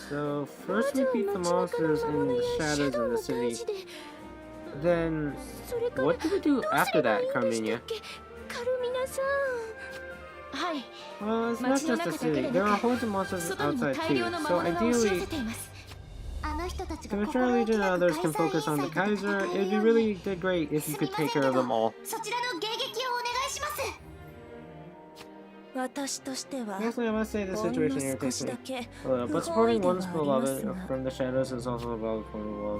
So first we beat the monsters in the shadows of the city. Then, what do we do after that, Carmina? Well, it's not just the city. There are hordes of monsters outside too. So ideally, The Mature Legion and others can focus on the Kaiser. It'd be really great if you could take care of them all. そちらの迎撃をお願いします。私としては Honestly, I must say this ほんの situation 少 irritates し me だけ a little, 不 but 本意 supporting では one's ありますが beloved from the shadows is also a valid form of love.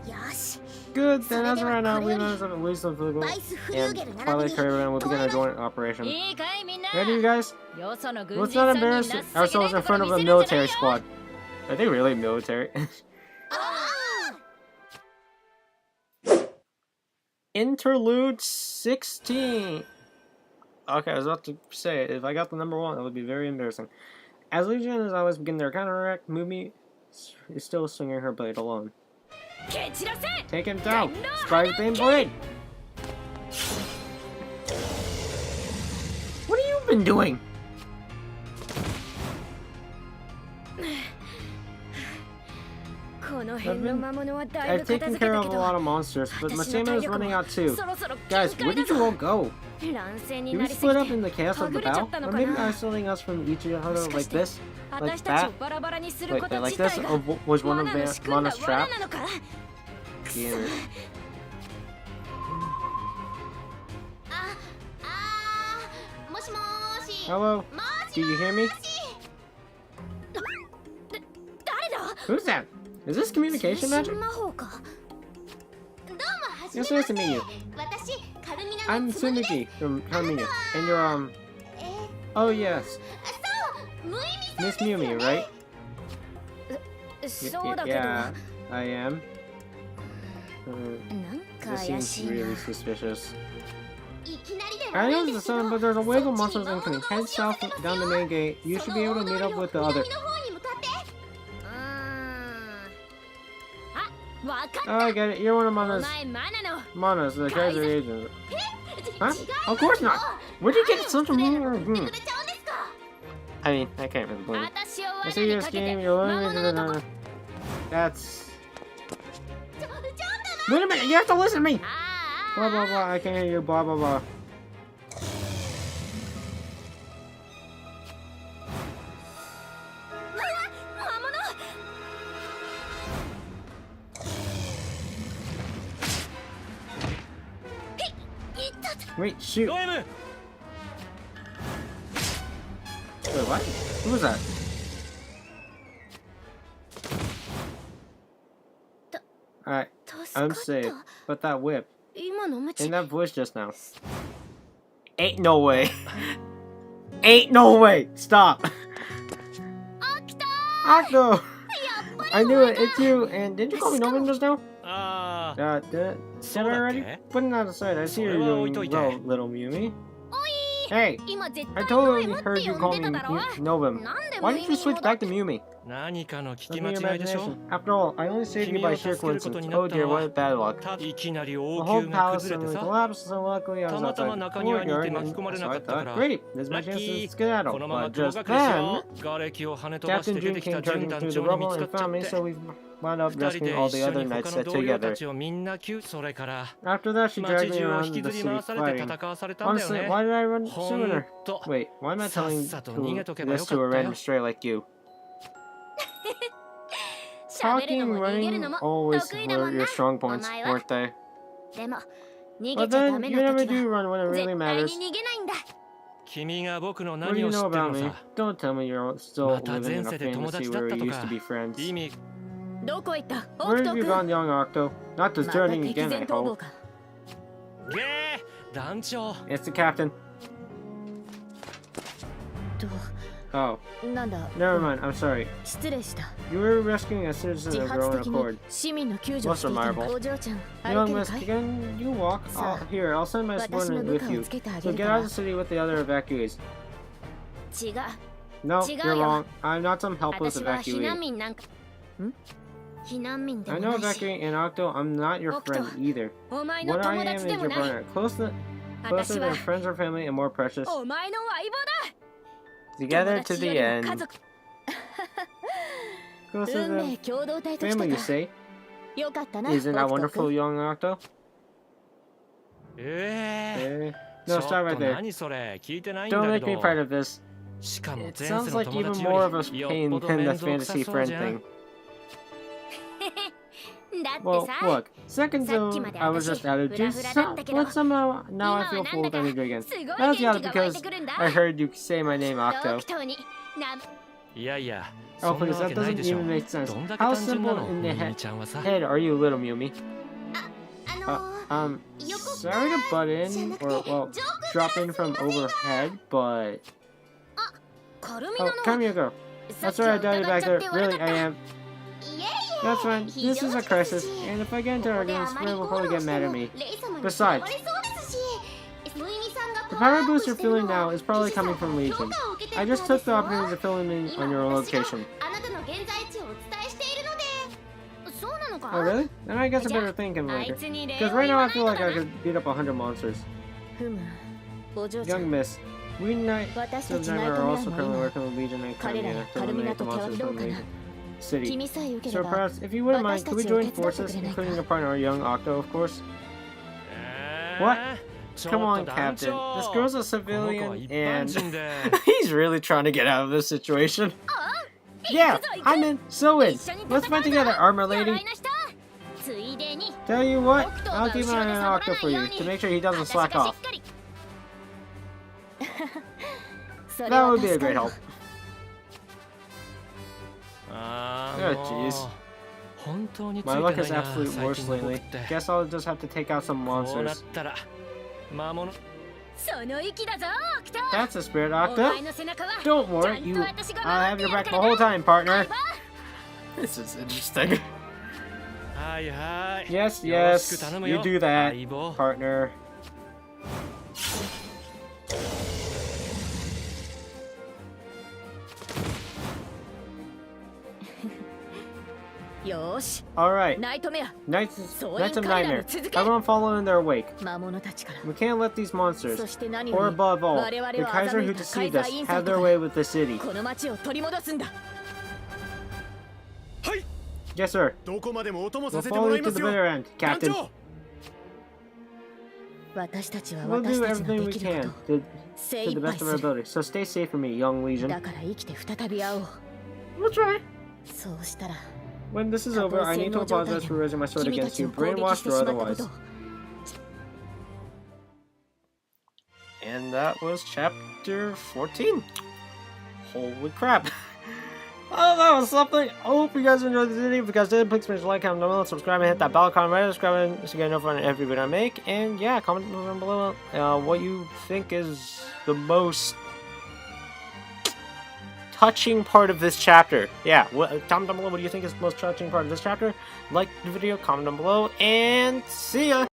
よし Good, then as of right now, we learn some at least of Flugal バイスフリュー and ゲル並び Twilight に Caravan will begin a joint operation. いいかいみんな Ready, you guys? よその軍 Let's 人 not さんに embarrass 情けない ourselves と in ころ front 見 of a せるんじゃない military よ squad. Are they really military? Interlude 16. Okay, I was about to say, if I got the number 1, that would be very embarrassing. As Legion has always begin their counterattack, Mumi is still swinging her blade alone. 蹴散らせ Take him down! Strike with the blade! What have you been doing? この辺の魔物はだい I've ぶ片 taken 付け care た of け a ど lot of monsters, but my stamina is running out too. そろそろ Guys, 限 where 界 did だ you ぞ all go? 乱戦に Did な we りすぎ split て up in the chaos of the はぐれちゃ battle? ったの Or か maybe な isolating us from each other like this? 私 Like たち that? をバラバラにする Wait, こと like 自 this? 体が Or was one of 罠の仕組んだ Mana's 罠 traps? なのか Damn it. もしもーし Hello? Do you hear me? 誰だ Who's that? Is this communication 通 magic? 信魔法かどうもはじ Yes, めま nice して to meet you. 私カルミナ I'm のつむぎです Tsumugi from Carmina. And you're, え oh yes, そう無意味さん Miss ですよ Mumi, ね right? そうだけど Yeah, I am. なんか This 怪 seems しい really な suspicious. いきなりで I 悪い know ん the ですけど sun, but there's a wave of そっち monsters に魔 incoming. 物が Head 押し寄 south せてます down the よ main gate. You そ should の be able to 大 meet 通 up りを with the other. 南の方に向かってわかっ Oh, I get it. You're one of たお Mana's 前マナの Manas, the Kaiser agent. 違 Huh? う Of course not. Where'd you get such a くれ mean? るってくれちゃうんですか I mean, I can't really believe it. 私を I 罠 see に your かけて scheme. 魔 You're 物のとこ That's. ちょっと Wait a minute. You have to listen to me. あ Blah blah blah. I can't hear you. Blah blah blah. 魔物 Wait, shoot. ド Wait, エム what? Who was that? Alright, 助か I'm っ safe. た But that whip 今の無知 and that voice just now. Ain't no way. Ain't no way. Stop. 起きた Octo. I knew it. It's you. And didn't you call me Norman just now? ああ Did I そうだっ already? け Putting that aside, I see you're それは置い doing といて。 well, little Mumi. おい Hey, 今絶 I 対 totally ノエムっ heard て you 呼ん call で me ただろ Novum. なんで Why 無 did 意 you 味に switch 戻っ back to Mumi? 何かの聞き Give 間 me 違 your いでしょ imagination. After all, I only saved you by sheer 君を助けること coincidence. にな Oh った dear, のは what bad luck. いきなり The 王 whole 宮が palace 崩れ suddenly てさ collapsed, so luckily I was たまたま outside the 中庭にいて courtyard, 巻き込ま and れ so な I かったか thought, ら great, this is ラ my ッ chance キ to ー skedaddle. このまま But 驚 just 愕でし then, ょ瓦礫を跳ね飛ばして Captain 出 June てきた came 準 charging 団 through the 長に見 rubble つか and っちゃ found っ me, て so we wound up 二人 rescuing で all 一 the 緒 other に knights 他の that 同僚た together. ちをみんな救それから After that, she 街 dragged me 中を around 引き the ずり city 回されて fighting. 戦わされたんだよ Honestly, ね why did I run ほ sooner? んと Wait, why am I さっ telling さと逃げとけば this よか to っ a た random よ stray like you? 喋るの Talking, も逃げる running のも always 得意だも were ん your な strong お points, 前は weren't they? でも逃 But げちゃダ then, メ you な never 時 do は run when it 絶 really 対 matters. に逃げないんだ君が僕の What do 何 you を知 know ってる about の me? さ Don't tell me you're still また living 前 in a 世で友 fantasy 達だっ where た we と used か to be friends. 意味どこ行ったオ Where ク have ト you 君 gone, young Octo? Not また deserting 敵 again, 前 I 逃亡 hope. かゲー団長 It's the captain. と Oh, なんだ never mind. I'm sorry. 失礼した You were rescuing a citizen 自 of your 発 own 的に accord. 市民の救助をしていたのか Most admirable. お嬢ちゃん Young 歩ける Miss, かい can you walk? Here, I'll send my 私の subordinate 部 with 下を you. つけてあ So げる get から out of the city with the other evacuees. 違う No, 違う you're よ wrong. I'm not some helpless 私は避難 evacuee. 民なんかん避難民で I も know ないし evacuating and Octo, I'm not your friend Octo. either. お前の What I 友 am 達 is で your もない partner. Closer 私 than は friends or family and more precious. お前の相棒だ Together 友 to 達 the よりも end. 家族 Closer 運命 than 共同体として family, you か say? よかったな Isn't that オクト wonderful, 君 young Octo? え No, ちょっ stop right と there. 何それ聞いてないんだ Don't け make me ど part of this. しかも It 前世 sounds の like 友 even 達 more of よ a りよっ pain ぽど than 面 the 倒くさ fantasy そう friend じゃん thing. Well, look, seconds ago I was just out of juice, but somehow now I feel full of energy again. That's the other because I heard you say my name, Octo. Oh please, that doesn't even make sense. How simple in the head are you, little Mumi? Sorry to butt in, or, well, drop in from overhead, but... Oh, come here, girl. That's right, I died back there. Really, I am. That's fine. This is a crisis, and if I get into arguments, Ray will probably get mad at me. Besides, the power boost you're feeling now is probably coming from Legion. I just took the opportunity to fill in on your location. Oh, really? Then I guess I better think him later. Because right now I feel like I could beat up 100 monsters. Young miss, we Knights of Nightmare are also currently working with Legion and Academia to eliminate the monsters from Legion City. So perhaps, if you wouldn't mind, could we join forces, including your partner, young Octo, of course? What? Come on, Captain. This girl's a civilian, and he's really trying to get out of this situation. Yeah, I'm in. So in. Let's fight together, Armor Lady. Tell you what, I'll keep an eye on Octo for you, to make sure he doesn't slack off. That would be a great help. Oh jeez. My luck is absolute worst lately. Guess I'll just have to take out some monsters. That's the spirit, Octo. Don't worry, I'll have your back the whole time, partner. This is interesting. Yes, you do that, partner. Alright, Knights of Nightmare. Everyone follow in their wake. We can't let these monsters, or above all, the Kaiser who deceived us, have their way with the city. Yes, sir. We'll follow you to the bitter end, Captain. We'll do everything we can to the best of our ability, so stay safe for me, young Legion. We'll try. When this is over, I need to apologize for raising my sword against you, brainwashed or otherwise. And that was chapter 14. Holy crap. Oh, that was something. I hope you guys enjoyed this video. If you guys did, please make sure to like, comment down below, subscribe, and hit that bell icon right, subscribe to get notified on every video I make. And yeah, comment down below what you think is the most touching part of this chapter. Yeah, comment down below what do you think is the most touching part of this chapter. Like the video, comment down below, and see ya!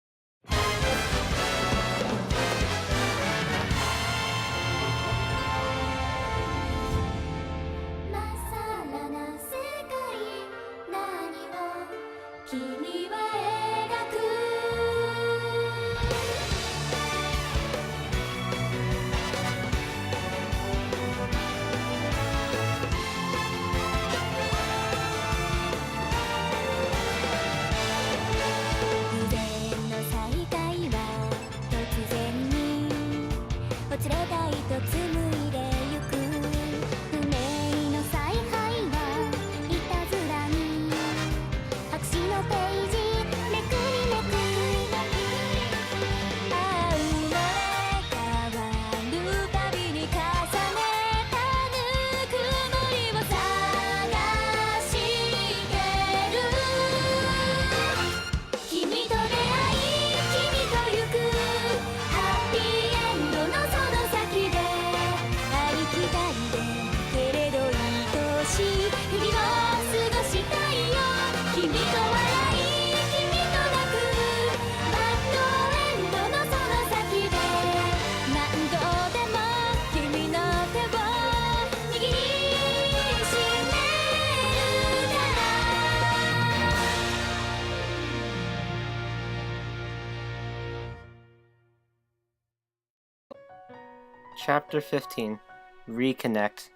Chapter 15. Reconnect.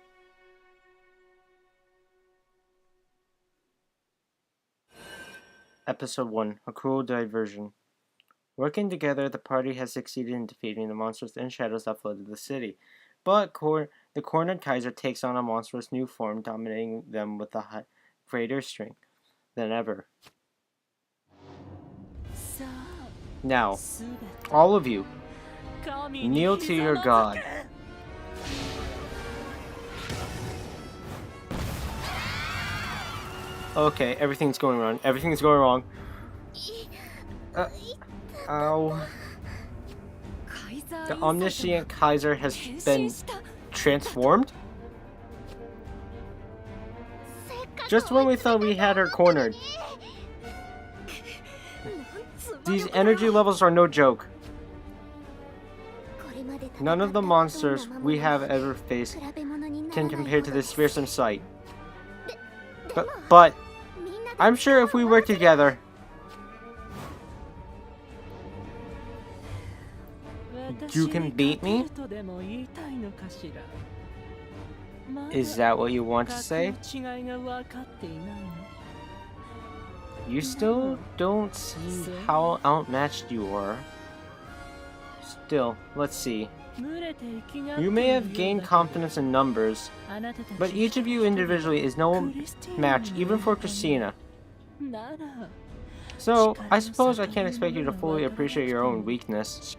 Episode 1. A Cruel Diversion. Working together, the party has succeeded in defeating the monsters and shadows that flooded the city. But the cornered Kaiser takes on a monstrous new form, dominating them with a greater strength than ever. Now, all of you, kneel to your god. Okay, everything's going wrong. Everything's going wrong. Ow. The omniscient Kaiser has been transformed? Just when we thought we had her cornered. These energy levels are no joke. None of the monsters we have ever faced can compare to this fearsome sight. But I'm sure if we work together, you can beat me? Is that what you want to say? You still don't see how outmatched you are. Still, let's see. You may have gained confidence in numbers, but each of you individually is no match even for Christina. So, I suppose I can't expect you to fully appreciate your own weakness.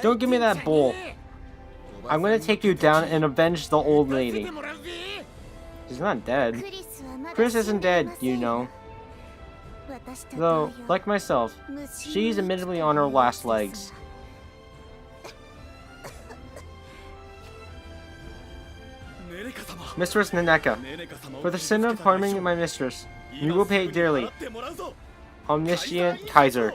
Don't give me that bull. I'm gonna take you down and avenge the old lady. She's not dead. Chris isn't dead, you know. Though, like myself, she's admittedly on her last legs. Mistress Naneka, for the sin of harming my mistress, you will pay it dearly. Omniscient Kaiser.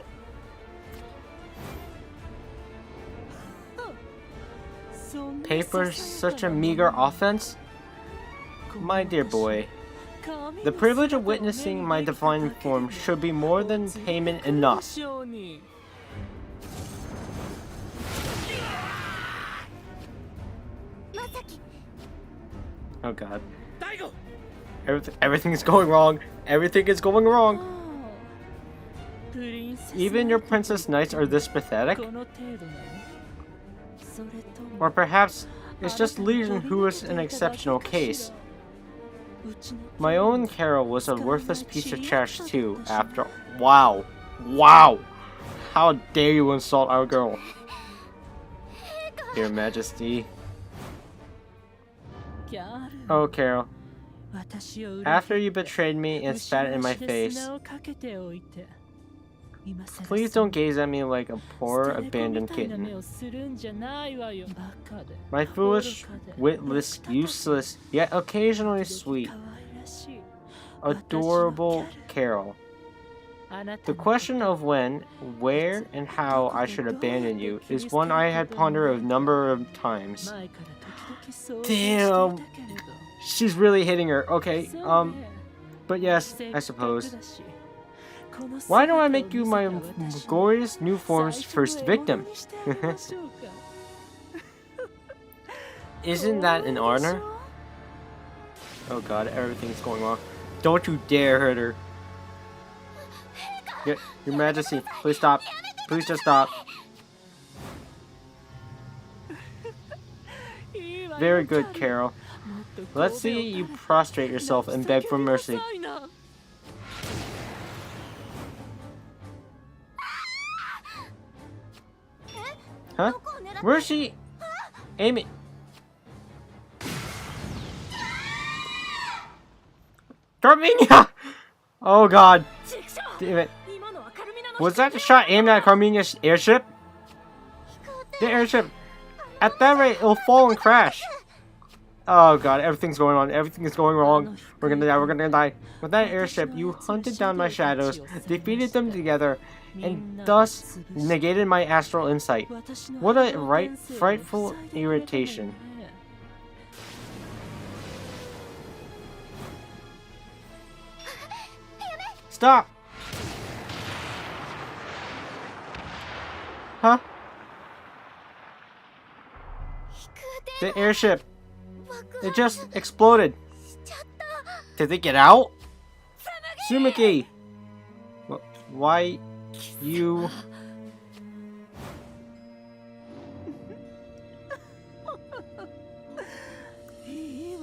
Pay for such a meager offense? My dear boy, the privilege of witnessing my divine form should be more than payment enough. Oh god. Everything is going wrong. Everything is going wrong. Even your princess knights are this pathetic? Or perhaps it's just Legion who is an exceptional case. My own Carol was a worthless piece of trash too, after— Wow. Wow! How dare you insult our girl? Your Majesty. Oh, Carol. After you betrayed me and spat in my face, please don't gaze at me like a poor, abandoned kitten. My foolish, witless, useless, yet occasionally sweet, adorable Carol. The question of when, where, and how I should abandon you is one I had pondered a number of times. Damn! She's really hitting her. Okay, but yes, I suppose. Why don't I make you my glorious new form's first victim? Isn't that an honor? Oh god, everything's going wrong. Don't you dare hurt her. Your Majesty, please stop. Please just stop. Very good, Carol. Let's see you prostrate yourself and beg for mercy. Huh? Where is she aiming? Carmina! Oh god. Damn it. Was that a shot aimed at Carmina's airship? The airship. At that rate, it'll fall and crash. Oh god, everything's going on. Everything is going wrong. We're gonna die. We're gonna die. With that airship, you hunted down my shadows, defeated them together, and thus negated my astral insight. What a frightful irritation. Stop! Huh? The airship. It just exploded. Did they get out? Sumiki! Why you...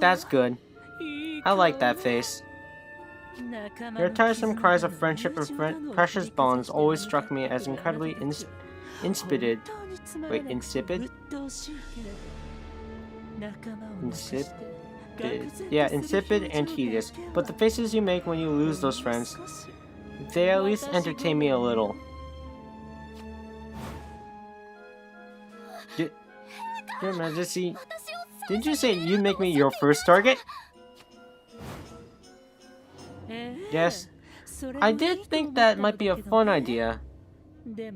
That's good. I like that face. Your tiresome cries of friendship and precious bonds always struck me as incredibly insipid. Wait, insipid? Insipid? Yeah, insipid and tedious. But the faces you make when you lose those friends, they at least entertain me a little. Your Majesty, did you say you'd make me your first target? Yes, I did think that might be a fun idea.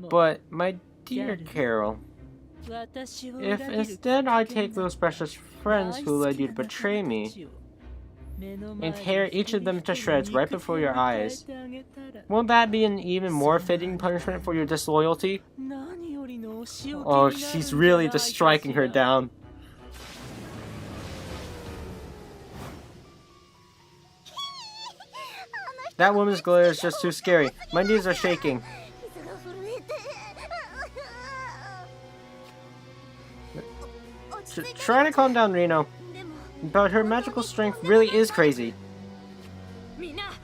But, my dear Carol, if instead I take those precious friends who led you to betray me and tear each of them to shreds right before your eyes, won't that be an even more fitting punishment for your disloyalty? Oh, she's really just striking her down. That woman's glare is just too scary. My knees are shaking. Try to calm down, Reno. But her magical strength really is crazy.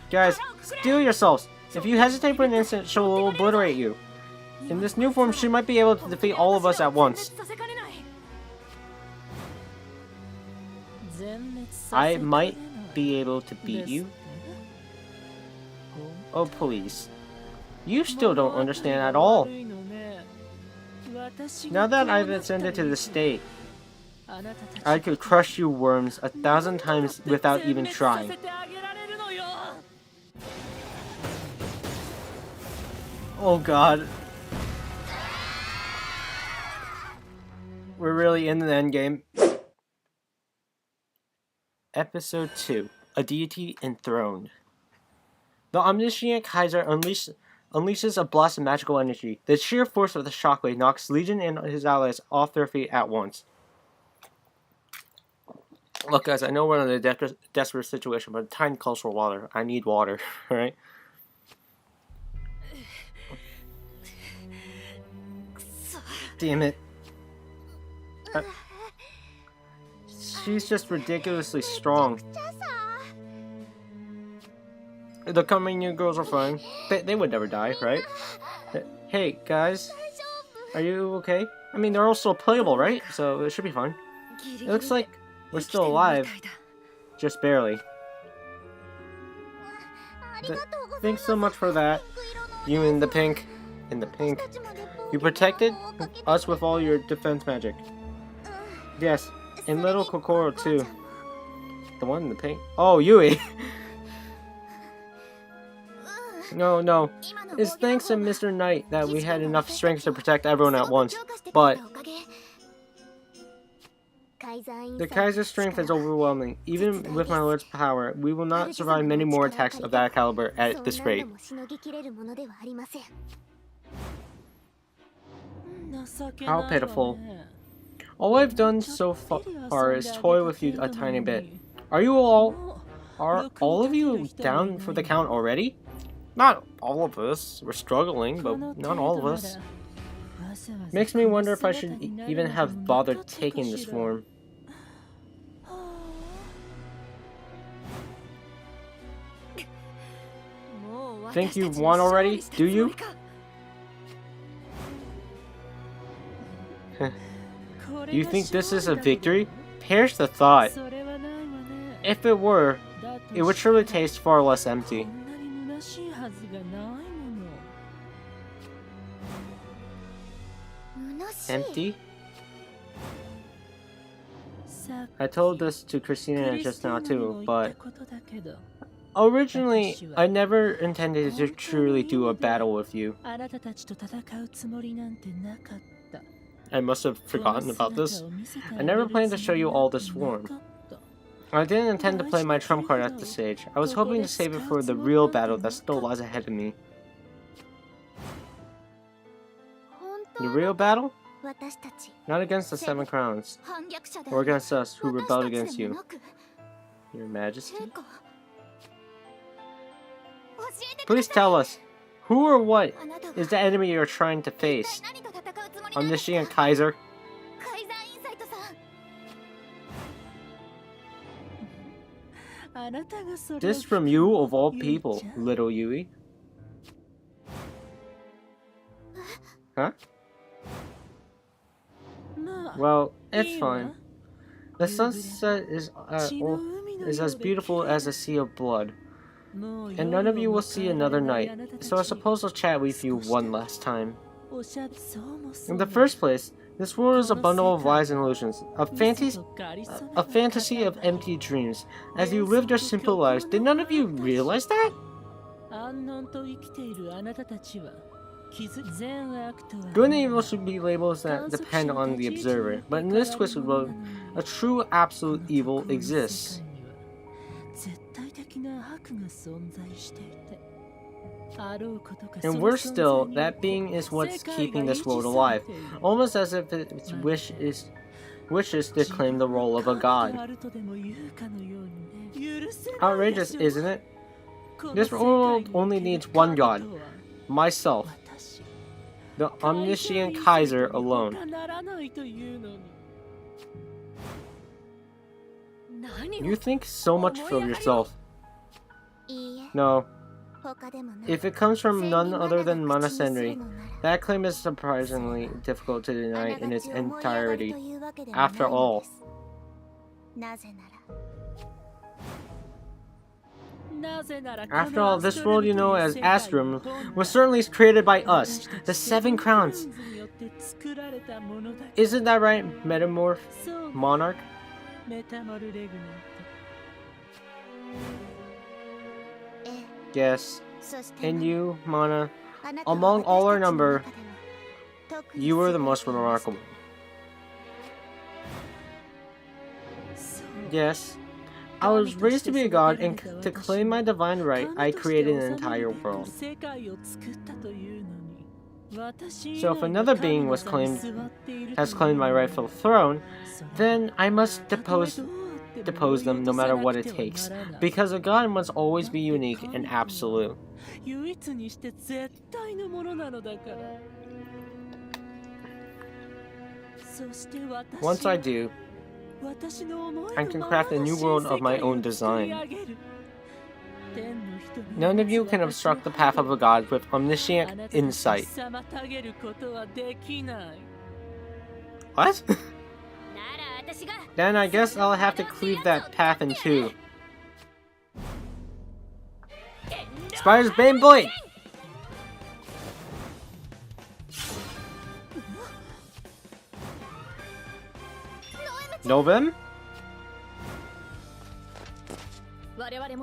Guys, steel yourselves. If you hesitate for an instant, she'll obliterate you. In this new form, she might be able to defeat all of us at once. I might be able to beat you. Oh, please. You still don't understand at all. Now that I've ascended to the state, I could crush you worms 1,000 times without even trying. Oh god. We're really in the endgame. Episode 2. A Deity Enthroned. The omniscient Kaiser unleashes a blast of magical energy. The sheer force of the shockwave knocks Legion and his allies off their feet at once. Look guys, I know we're in a desperate situation, but time calls for water. I need water, right? Damn it. She's just ridiculously strong. The coming new girls are fine. They would never die, right? Hey, guys. Are you okay? I mean, they're all still playable, right? So it should be fine. It looks like we're still alive. Just barely. Thanks so much for that. You in the pink. In the pink. You protected us with all your defense magic. Yes, and little Kokoro too. The one in the pink. Oh, Yui! No. It's thanks to Mr. Knight that we had enough strength to protect everyone at once. But the Kaiser's strength is overwhelming. Even with my lord's power, we will not survive many more attacks of that caliber at this rate. How pitiful. All I've done so far is toy with you a tiny bit. Are all of you down for the count already? Not all of us. We're struggling, but not all of us. Makes me wonder if I should even have bothered taking this form. Think you've won already, do you? You think this is a victory? Perish the thought. If it were, it would surely taste far less empty. Empty? I told this to Christina just now too, but originally, I never intended to truly do a battle with you. I must have forgotten about this. I never planned to show you all this form. I didn't intend to play my trump card at this stage. I was hoping to save it for the real battle that still lies ahead of me. The real battle? Not against the Seven Crowns, or against us who rebelled against you. Your Majesty? Please tell us, who or what is the enemy you're trying to face? Omniscient Kaiser? This from you of all people, little Yui. Huh? Well, it's fine. The sunset is as beautiful as a sea of blood. And none of you will see another night, so I suppose I'll chat with you one last time. In the first place, this world is a bundle of lies and illusions, a fantasy of empty dreams. As you lived your simple lives, did none of you realize that? Good and evil should be labels that depend on the observer, but in this twisted world, a true absolute evil exists. And worse still, that being is what's keeping this world alive, almost as if its wishes to claim the role of a god. Outrageous, isn't it? This world only needs one god, myself, the omniscient Kaiser alone. You think so much of yourself. No. If it comes from none other than Mana Senri, that claim is surprisingly difficult to deny in its entirety. After all. This world you know as Astrum was certainly created by us, the Seven Crowns. Isn't that right, Metamorph Monarch? Yes, and you, Mana, among all our number, you were the most remarkable. Yes, I was raised to be a god, and to claim my divine right, I created an entire world. So if another being has claimed my rightful throne, then I must depose them no matter what it takes, because a god must always be unique and absolute. Once I do, I can craft a new world of my own design. None of you can obstruct the path of a god with omniscient insight. What? Then I guess I'll have to cleave that path in two. Spider's Bane Blade! Novem?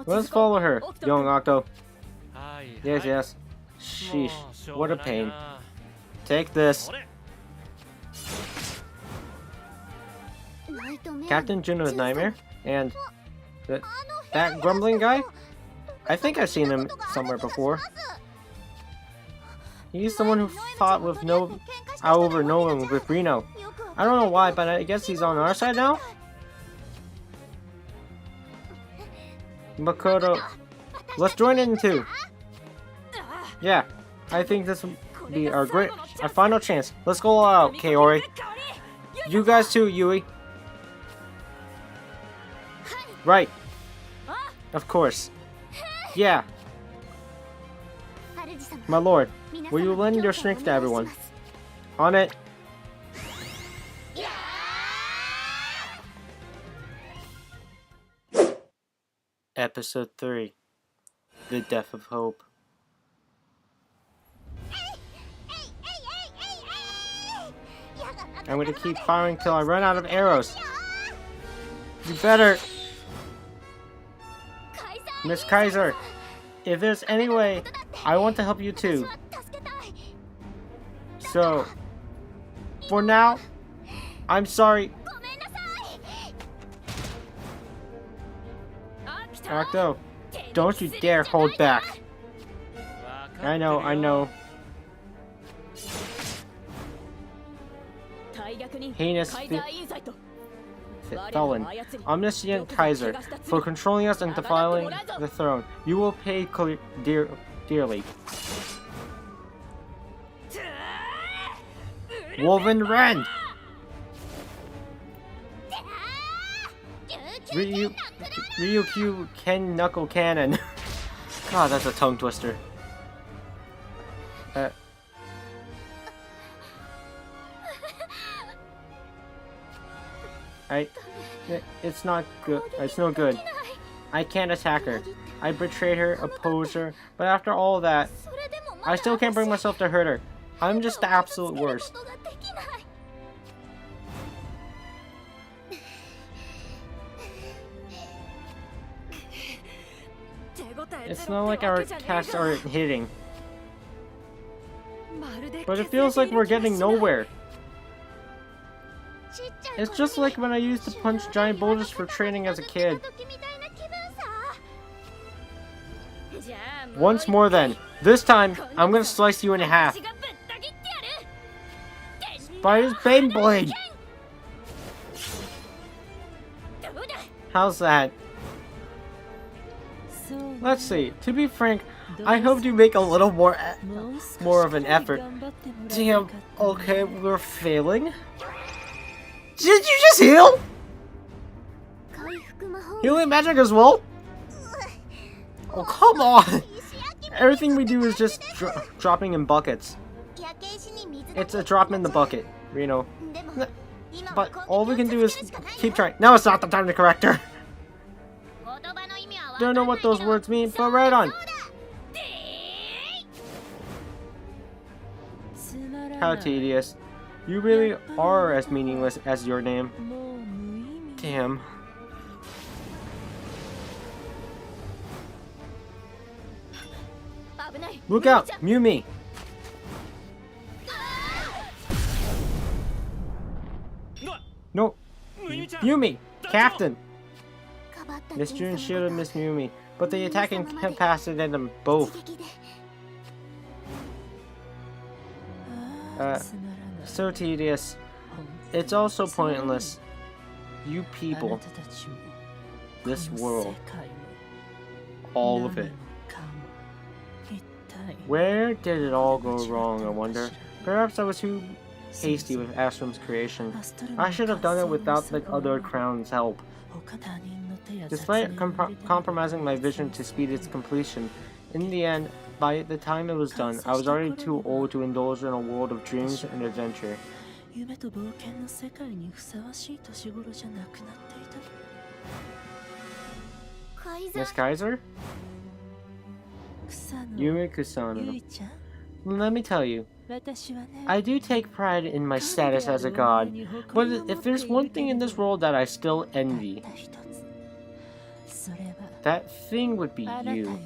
Let's follow her, young Octo. Yes, yes. Sheesh, what a pain. Take this. Captain Juno's nightmare? And that grumbling guy? I think I've seen him somewhere before. He's the one who fought with over Nolan with Reno. I don't know why, but I guess he's on our side now? Makoto, let's join in too. Yeah, I think this will be our final chance. Let's go all out, Kaori. You guys too, Yui. Right. Of course. Yeah. My lord, will you lend your strength to everyone? On it. Episode 3. The Death of Hope. I'm gonna keep firing till I run out of arrows. You better! Miss Kaiser, if there's any way, I want to help you too. So, for now, I'm sorry. Octo, don't you dare hold back. I know. Heinous felon, omniscient Kaiser, for controlling us and defiling the throne. You will pay dearly. Woven Rend! Ryukyu Ken Knuckle Cannon. God, that's a tongue twister. It's not good. It's no good. I can't attack her. I betrayed her, opposed her, but after all that, I still can't bring myself to hurt her. I'm just the absolute worst. It's not like our casts are hitting. But it feels like we're getting nowhere. It's just like when I used to punch giant boulders for training as a kid. Once more then. This time, I'm gonna slice you in half. Spider's Beyblade! How's that? Let's see. To be frank, I hoped you make a little more of an effort. Damn, okay, we're failing. Did you just heal? Healing magic as well? Oh, come on! Everything we do is just dropping in buckets. It's a drop in the bucket, you know. But all we can do is keep trying. Now it's not the time to correct her. Don't know what those words mean, but right on. How tedious. You really are as meaningless as your name. Damn. Look out! Mumi! No! Mumi! Captain! Miss June shielded Miss Mumi, but the attack incapacitated them both. So tedious. It's also pointless. You people. This world. All of it. Where did it all go wrong, I wonder? Perhaps I was too hasty with Astrum's creation. I should have done it without the other crown's help. Despite compromising my vision to speed its completion, in the end, by the time it was done, I was already too old to indulge in a world of dreams and adventure. Miss Kaiser? Yumi Kusano. Let me tell you, I do take pride in my status as a god, but if there's one thing in this world that I still envy, that thing would be you.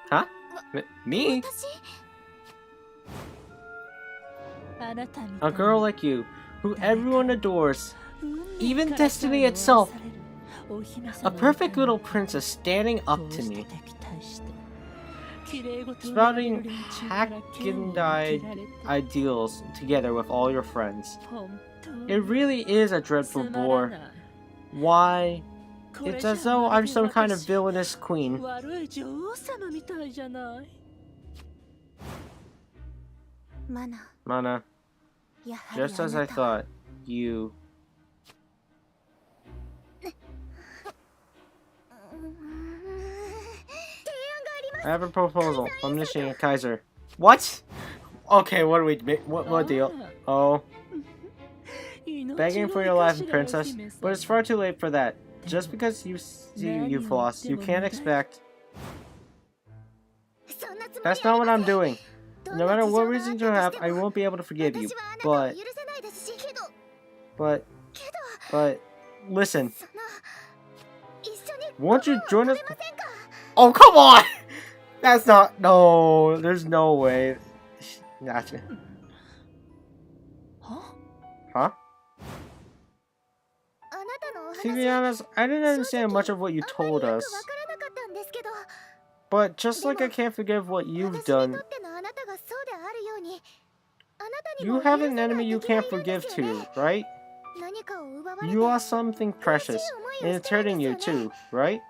Huh? Me? A girl like you, who everyone adores, even destiny itself. A perfect little princess standing up to me. Sprouting hack-and-dyed ideals together with all your friends. It really is a dreadful bore. Why? It's as though I'm some kind of villainous queen. Mana. Just as I thought, you... I have a proposal. Omniscient Kaiser. What? Okay, what do we what deal? Oh. Begging for your life, princess, but it's far too late for that. Just because you've lost, you can't expect. That's not what I'm doing. No matter what reason you have, I won't be able to forgive you. But listen. Won't you join us? Oh, come on! That's not. No, there's no way. Gotcha. Huh? To be honest, I didn't understand much of what you told us. But just like I can't forgive what you've done, you have an enemy you can't forgive too, right? You lost something precious, and it's hurting you too, right?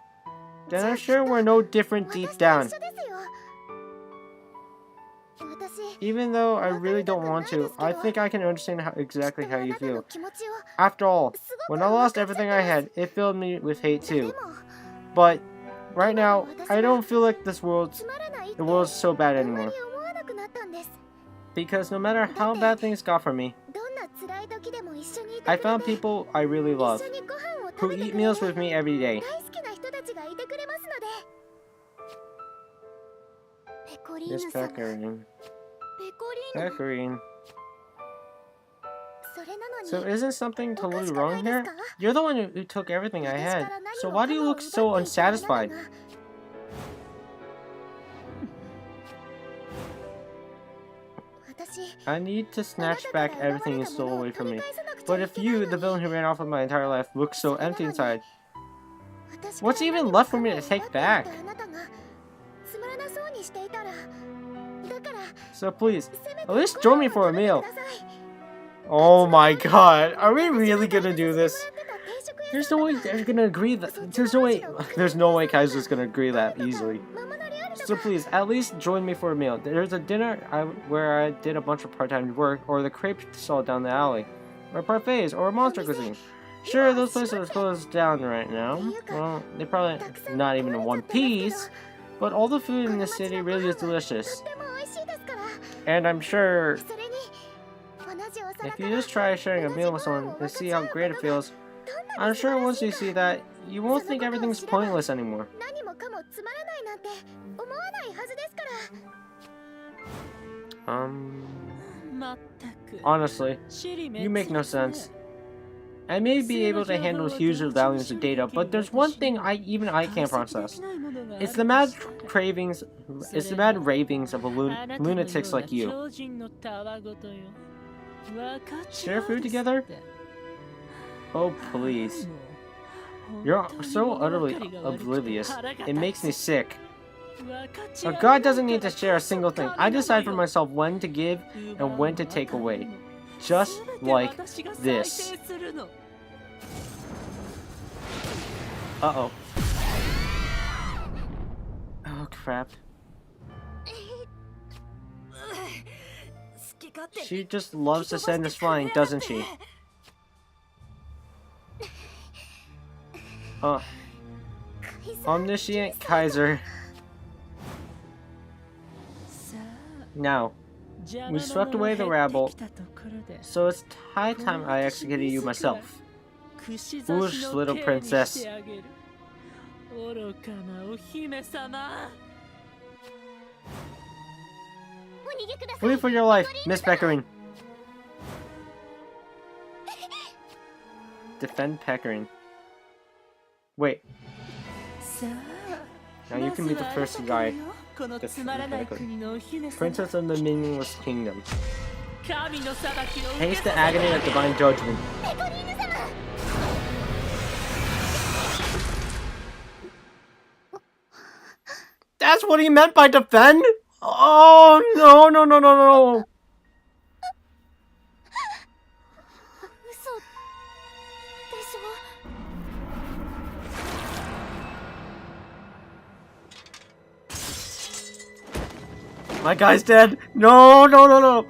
Then I'm sure we're no different deep down. Even though I really don't want to, I think I can understand exactly how you feel. After all, when I lost everything I had, it filled me with hate too. But right now, I don't feel like the world's so bad anymore. Because no matter how bad things got for me, I found people I really love, who eat meals with me every day. Miss Pecorine. Pecorine. So isn't something totally wrong here? You're the one who took everything I had, so why do you look so unsatisfied? I need to snatch back everything you stole away from me. But if you, the villain who ran off with my entire life, look so empty inside, what's even left for me to take back? So please, at least join me for a meal. Oh my god, are we really gonna do this? There's no way they're gonna agree that. There's no way Kaiser's gonna agree that easily. So please, at least join me for a meal. There's a dinner where I did a bunch of part-time work, or the crepe stall down the alley, or parfaits, or monster cuisine. Sure, those places are closed down right now. Well, they're probably not even in one piece, but all the food in the city really is delicious. And I'm sure if you just try sharing a meal with someone and see how great it feels, I'm sure once you see that, you won't think everything's pointless anymore. Honestly, you make no sense. I may be able to handle huge volumes of data, but there's one thing even I can't process. It's the mad ravings of lunatics like you. Share food together? Oh please. You're so utterly oblivious. It makes me sick. A god doesn't need to share a single thing. I decide for myself when to give and when to take away. Just like this. Uh-oh. Oh crap. She just loves to send us flying, doesn't she? Omniscient Kaiser. Now, we swept away the rabble, so it's high time I executed you myself. Foolish little princess. Flee for your life, Miss Pecorine. Defend Pecorine. Wait. Now you can be the first guy. Princess of the Meaningless Kingdom. Taste the agony of divine judgment. That's what he meant by defend? Oh no no no no no! My guy's dead! No no no no!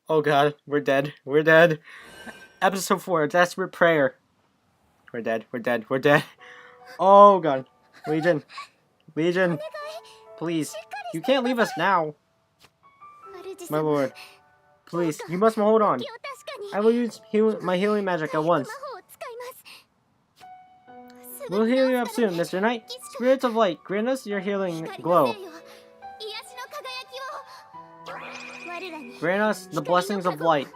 Oh god, we're dead. We're dead. Episode 4, Desperate Prayer. We're dead. We're dead. We're dead. Oh god. Legion. Legion. Please. You can't leave us now. My lord. Please, you must hold on. I will use my healing magic at once. We'll heal you up soon, Mr. Knight. Spirits of light, grant us your healing glow. Grant us the blessings of light.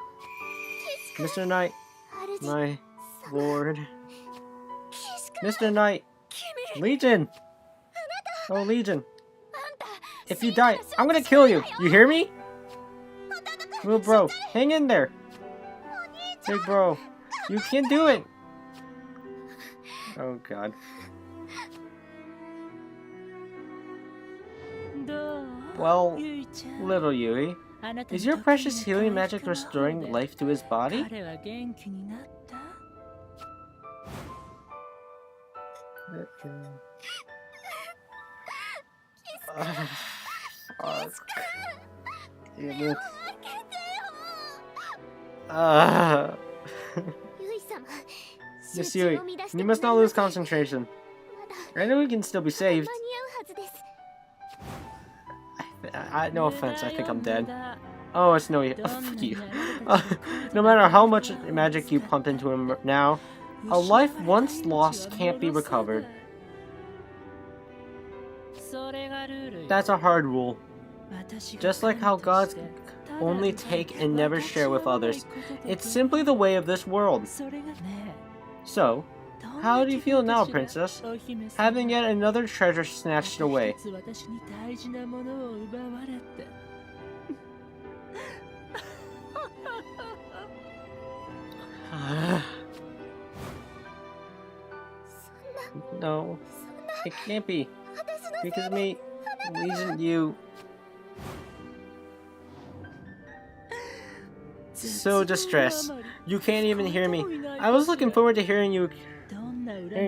Mr. Knight, my lord. Mr. Knight. Legion. Oh, Legion. If you die, I'm gonna kill you. You hear me? Little bro, hang in there. Big bro, you can do it. Oh god. Well, ゆいちゃん little Yui, あなた is の your 時 precious に healing 可愛 magic さの方 restoring で life to his body? 彼は元気になった Damn it. ゆい様 Miss 集中 Yui, を乱して you ごめ must ん not な lose さい concentration. まだ I know we can still be 間 saved. に合うはずです No offense, I think I'm dead. 無駄よ Oh, it's no, 無駄 fuck you. どんなにあなたたちの No matter how much magic you pump into him now, a life once lost can't be recovered. それがルールよ That's a hard rule. 私が Just like how 神とし gods てただ only ただ take and never share with 私を others. 愛うことだ It's け simply the way of this world. それがね So, どん how な do you 気 feel 分 now, かしら princess? お姫様 Having yet another treasure snatched away. また一つ私に大事なものを奪われて No, it can't be. Because me, losing you. So distressed. You can't even hear me. I was looking forward to hearing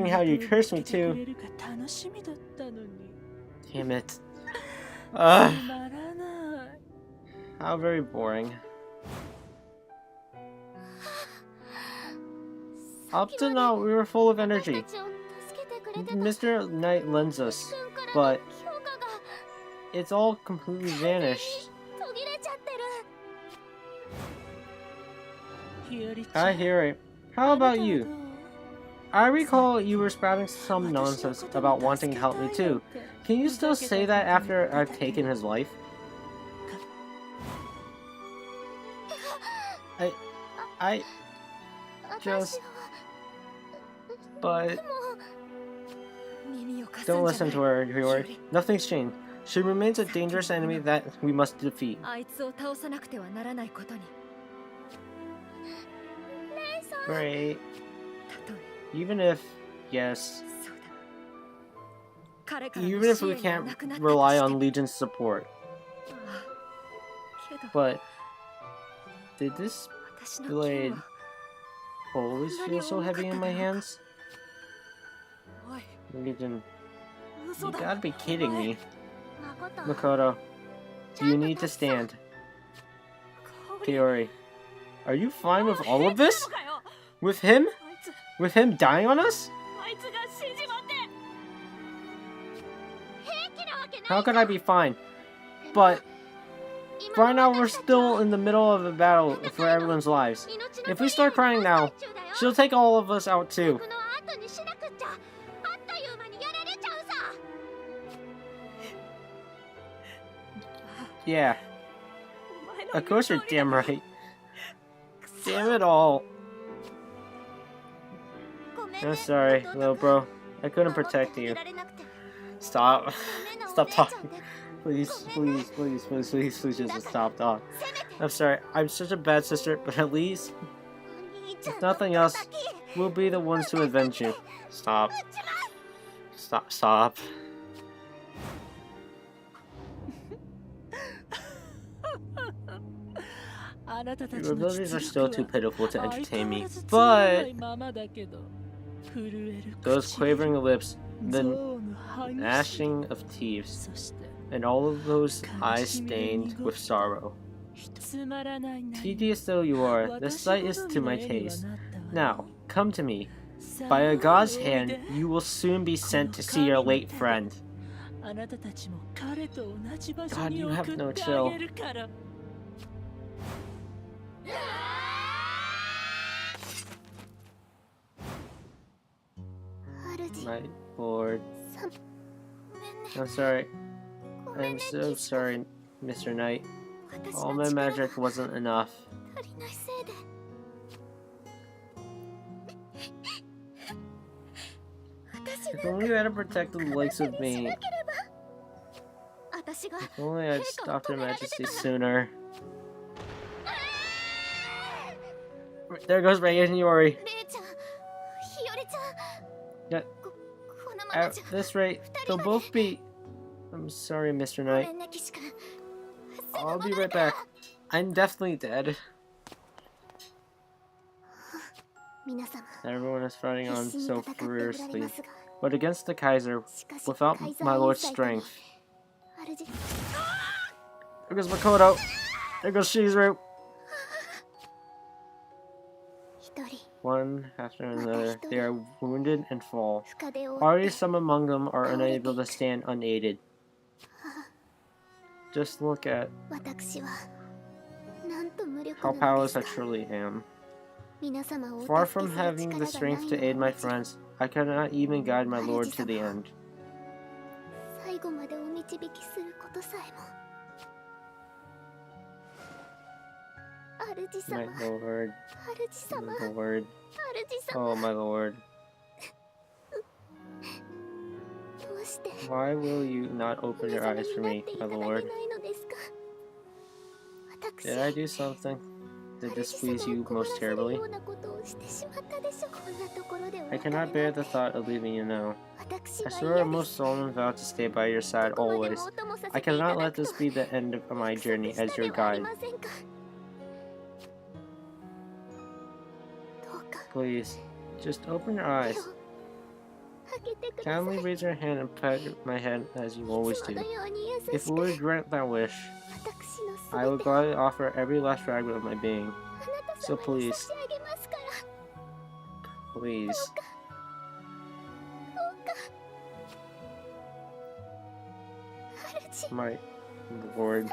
how you cursed me too. Damn it. How very boring. Up to now, we were full of energy. 私たちを助けてくれてた Mr. Knight lends us, 君からの but 評価が it's all completely vanished. 途切れちゃってる I hear it. How about you? I recall you were spouting some nonsense about wanting to help me too. Can you still say that after I've taken his life? I 私 just... は But 耳を貸す don't んじゃ listen ない to her, Hiyori. Nothing's changed. She remains a dangerous enemy that we must defeat. あいつを倒さなくてはならないことに Great. たとえ Even if, yes, そうだ彼からの even if 支 we 援が can't なくなったと rely して on Legion's support. ああけど But did this 私の blade 剣は always feel so heavy in my hands? おい Legion, 嘘 you だ gotta be kidding me. 誠 Makoto, you need to stand. Hiyori, are you fine with all of this? With him? あいつ With him dying on us? あいつが死んじまって How could I be fine? But right now we're still in the middle of a battle for everyone's lives. If we start crying now, she'll take all of us out too. 僕の後にしなくっちゃあっという間にやられちゃうさ Yeah, お前の of course you're 言う damn 通り right. Damn it all. ごめん I'm ね sorry, 弟 little bro. I couldn't protect you. 守ってあげられなくて Stop. ダメなお Stop 姉ちゃん talking. で Please, please, please, please, please, please just stop talking. I'm sorry, I'm such a bad sister, but at least お兄ちゃん if の nothing else, 敵 we'll be the ones to avenge you. Stop. Stop, stop. Your abilities are still too pitiful to entertain me, but those quavering lips, the gnashing of teeth, and all of those eyes stained with sorrow. Tedious though you are, the sight is to my taste. Now, come to me. By a god's hand, you will soon be sent to see your late friend. God, you have no chill. My lord. さんごめんね I'm sorry. ごめん I'm ね so sorry, Mr. Knight. 私 All の my 力 magic が wasn't enough. 足りないせいで私 If なん only you had protected the likes of し me. なければ私が If only I'd stopped Her Majesty sooner. There goes Megan Yori. レイちゃんひよりちゃん Yeah. このまま At じゃ this rate, they'll both be I'm sorry, Mr. Knight. I'll be right back. I'm definitely dead. Everyone is fighting on so furiously, but against the Kaiser, without my lord's strength. There goes Makoto. There goes Shizuru. One after another, they are wounded and fall. Already some among them are unable to stand unaided. Just look at how powerless I truly am. Far from having the strength to aid my friends, I cannot even guide my lord to the end. My lord. My lord. Oh, my lord. Why will you not open your eyes for me, my lord? Did I do something that displease you most terribly? I cannot bear the thought of leaving you now. I swear a most solemn vow to stay by your side always. I cannot let this be the end of my journey as your guide. Please, just open your eyes. Kindly raise your hand and pat my head as you always do. If you would grant that wish, I will gladly offer every last fragment of my being. So please, please. My lord.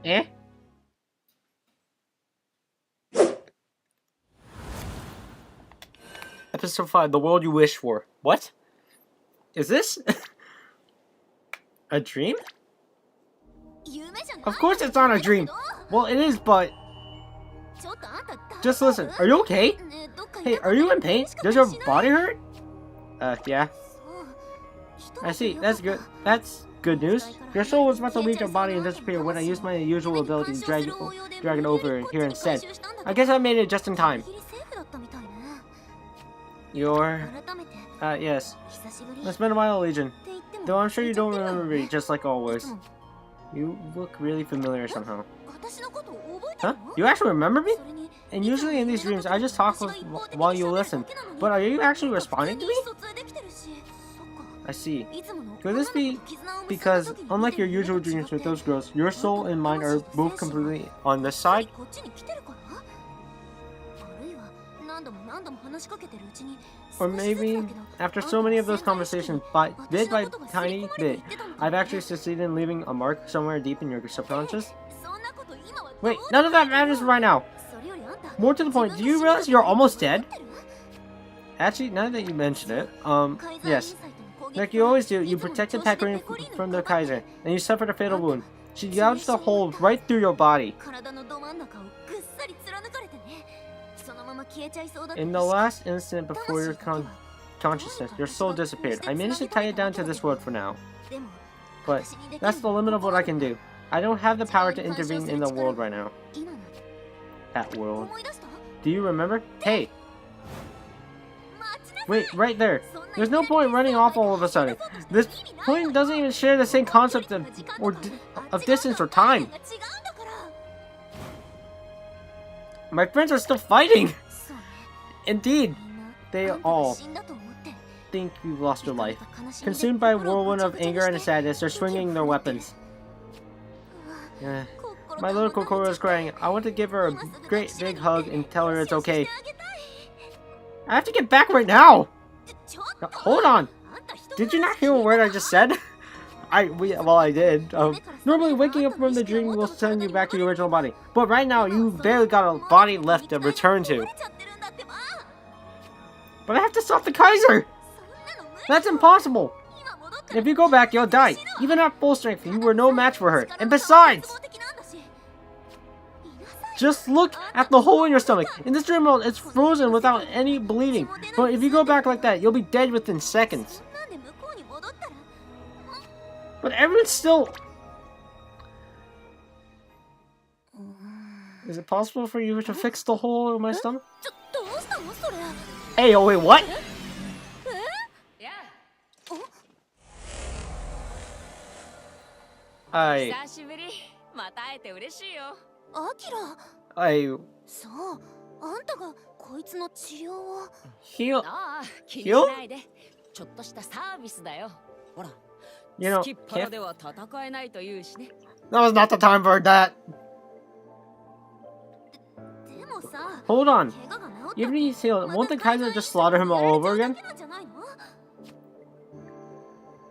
Eh? Episode 5, The World You Wish For. What? Is this a dream? Of course it's not a dream! Well, it is, but... Just listen, are you okay? Hey, are you in pain? Does your body hurt? Yeah. I see, that's good. That's good news. Your soul was about to leave your body and disappear when I used my usual ability to drag it over here instead. I guess I made it just in time. Yes. It's been a while, Legion. Though I'm sure you don't remember me, just like always. You look really familiar somehow. Huh? You actually remember me? And usually in these dreams, I just talk while you listen. But are you actually responding to me? I see. Could this be because, unlike your usual dreams with those girls, your soul and mine are both completely on this side? Or maybe, after so many of those conversations, bit by tiny bit, I've actually succeeded in leaving a mark somewhere deep in your subconscious? Wait, none of that matters right now! More to the point, do you realize you're almost dead? Actually, now that you mention it, yes. Like you always do, you protected Priconne from the Kaiser, and you suffered a fatal wound. She gouged a hole right through your body. In the last instant before your consciousness, your soul disappeared. I managed to tie it down to this world for now. But that's the limit of what I can do. I don't have the power to intervene in the world right now. That world. Do you remember? Hey! Wait, right there. There's no point running off all of a sudden. This point doesn't even share the same concept of distance or time. My friends are still fighting! Indeed, they all think you've lost your life. Consumed by a whirlwind of anger and sadness, they're swinging their weapons. My little Kokoro is crying. I want to give her a great big hug and tell her it's okay. I have to get back right now! Hold on! Did you not hear a word I just said? Well, I did. Normally, waking up from the dream will send you back to your original body. But right now, you've barely got a body left to return to. But I have to stop the Kaiser! That's impossible! If you go back, you'll die. Even at full strength, you were no match for her. And besides... Just look at the hole in your stomach. In this dream world, it's frozen without any bleeding. But if you go back like that, you'll be dead within seconds. But everyone's still... Is it possible for you to fix the hole in my stomach? Hey, oh wait, what? 久しぶり。また会えて嬉しいよ。アキラ。そう、あんたがこいつの治療を。heal. ああ、気にしないで。ちょっとしたサービスだよ。ほら。You know, スキッパラでは戦えないというしね。that was not the time for that. でもさ、 Hold on. 怪我が治った。 Even if he's healed, won't the Kaiser just slaughter him all over again? じゃないの？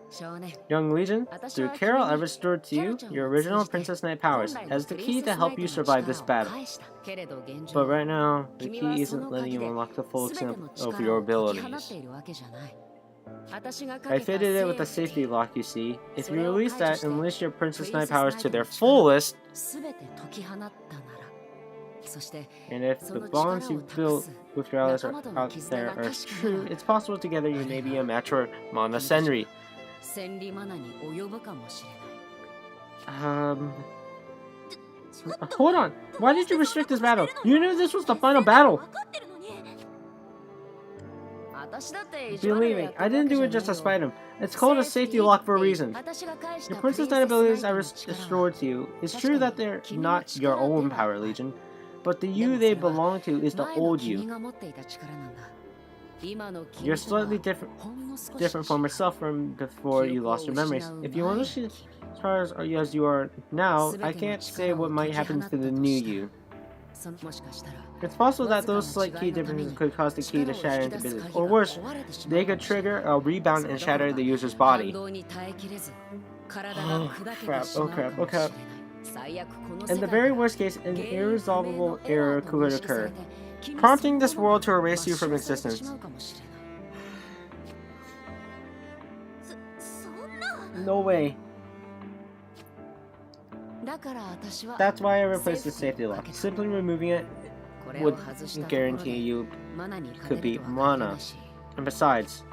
少年。 Young Legion, through Carol, I restored to you your original Princess Knight powers as the key to help you survive this battle. But right now, the key isn't letting you unlock the full extent of your abilities. I fitted it with a safety lock, you see. If you release that and unleash your Princess Knight powers to their fullest, and if the bonds you've built with your allies are out there are true, it's possible together you may be a match for Mana Senri. Hold on. Why did you restrict this battle? You knew this was the final battle. Believe me, I didn't do it just to spite him. It's called a safety lock for a reason. The Princess Knight abilities I restored to you. It's true that they're not your own power, Legion, but the you they belong to is the old you. You're slightly different from yourself from before you lost your memories. If you want to see as far as you are now, I can't say what might happen to the new you. It's possible that those slight key differences could cause the key to shatter into pieces, or worse, they could trigger a rebound and shatter the user's body. Oh crap, oh crap, oh crap. In the very worst case, an irresolvable error could occur, prompting this world to erase you from existence. No way. That's why I replaced the safety lock. Simply removing it would guarantee you could beat Mana. And besides,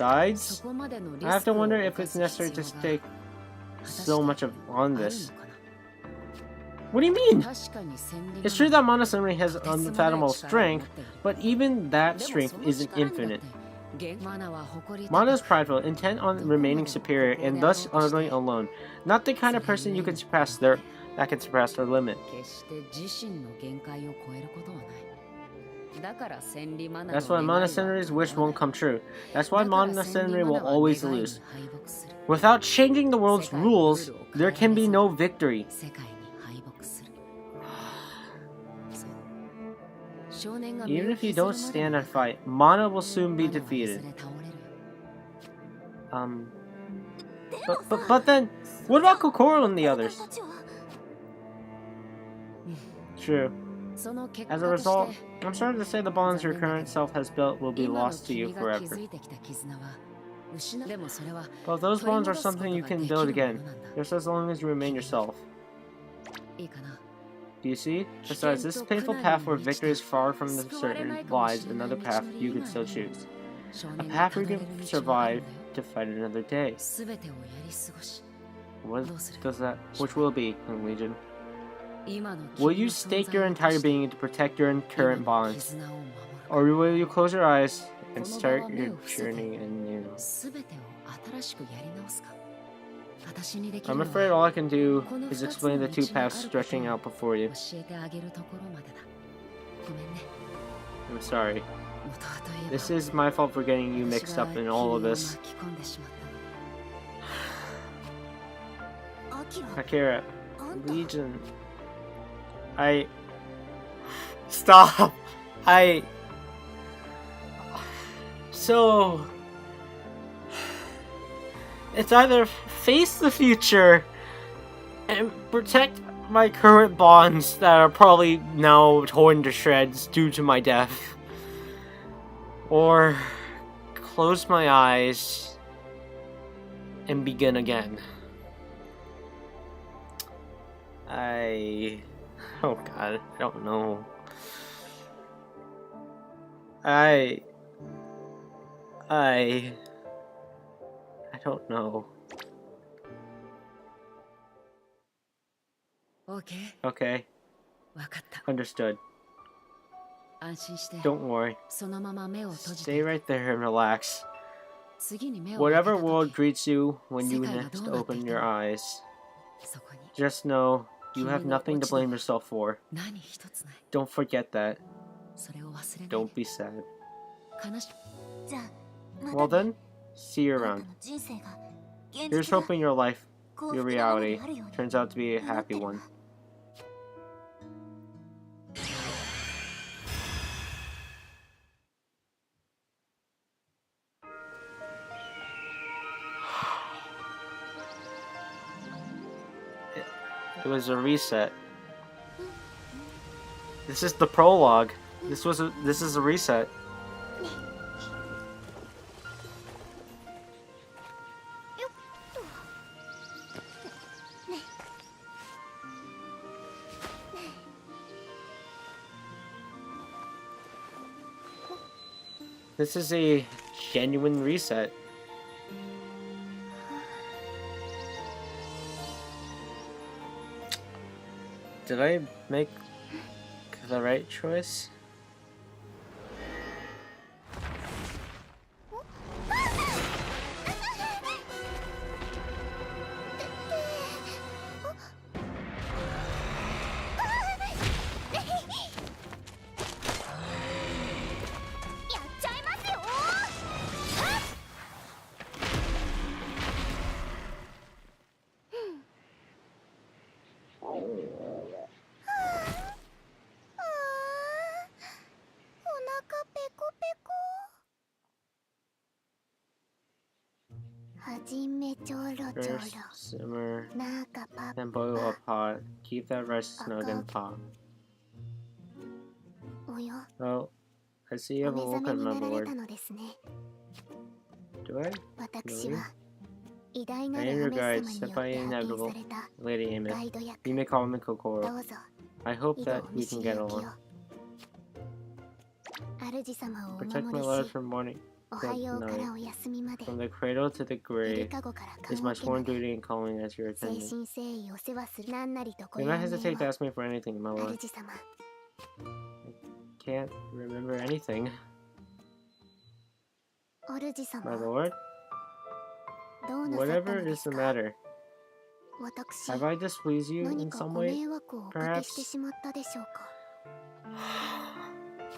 I have to wonder if it's necessary to stake so much on this. What do you mean? It's true that Mana Senri has unfathomable strength, but even that strength isn't infinite. Mana is prideful, intent on remaining superior, and thus utterly alone. Not the kind of person you can surpass that can surpass their limit. That's why Mana Senri's wish won't come true. That's why Mana Senri will always lose. Without changing the world's rules, there can be no victory. Even if you don't stand and fight, Mana will soon be defeated. But then, what about Kokoro and the others? True. As a result, I'm sorry to say the bonds your current self has built will be lost to you forever. But those bonds are something you can build again, just as long as you remain yourself. Do you see? Besides, this painful path where victory is far from the certain lies another path you can still choose. A path where you can survive to fight another day. Which will be, Young Legion? Will you stake your entire being to protect your current bonds? Or will you close your eyes and start your journey anew? I'm afraid all I can do is explain the two paths stretching out before you. I'm sorry. This is my fault for getting you mixed up in all of this. Akira, Legion. Stop! So... It's either face the future and protect my current bonds that are probably now torn to shreds due to my death, or close my eyes and begin again. Oh god, I don't know. I don't know. Okay. Understood. Don't worry. Stay right there and relax. Whatever world greets you when you next open your eyes, Just know you have nothing to blame yourself for. Don't forget that. Don't be sad. Well then, see you around. Here's hoping your life, your reality, turns out to be a happy one. It was a reset. This is the prologue. This is a reset. This is a genuine reset. Did I make the right choice? First, simmer, then boil a pot. Keep that rice snug and pot. Oh, I see you have a look on my board. Do I? Really? I am your guide, Senpai Inevitable, Lady Amos. You may call me Kokoro. I hope that we can get along. Protect my letters from morning to night. From the cradle to the grave is my sworn duty and calling as your attendant. Do not hesitate to ask me for anything, my lord. I can't remember anything. My lord? Whatever is the matter. Have I displeased you in some way, perhaps?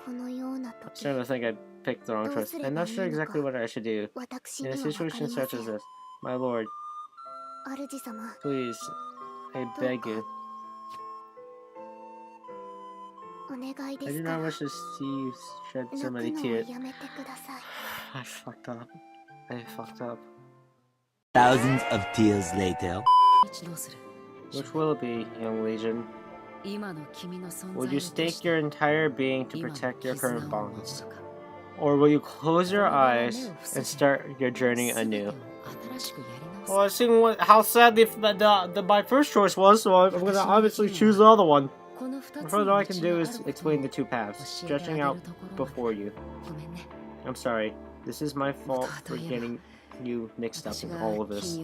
I'm starting to think I picked the wrong choice. I'm not sure exactly what I should do. In a situation such as this, my lord, please, I beg you. I do not wish to see you shed so many tears. I fucked up. I fucked up. Thousands of tears later. Which will it be, young legion? Will you stake your entire being to protect your current bonds? Or will you close your eyes and start your journey anew? Well, I've seen how sad my first choice was, so I'm going to obviously choose the other one. All I can do is explain the two paths, stretching out before you. I'm sorry, this is my fault for getting you mixed up in all of this.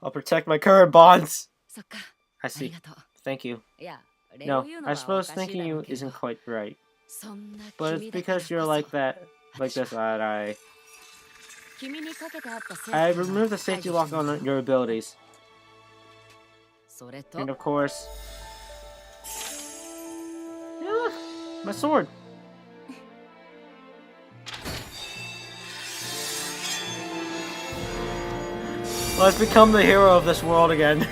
I'll protect my current bonds. I see. Thank you. No, I suppose thanking you isn't quite right. But it's because you're like this that I removed the safety lock on your abilities. And of course... Yeah, look! My sword! Let's become the hero of this world again.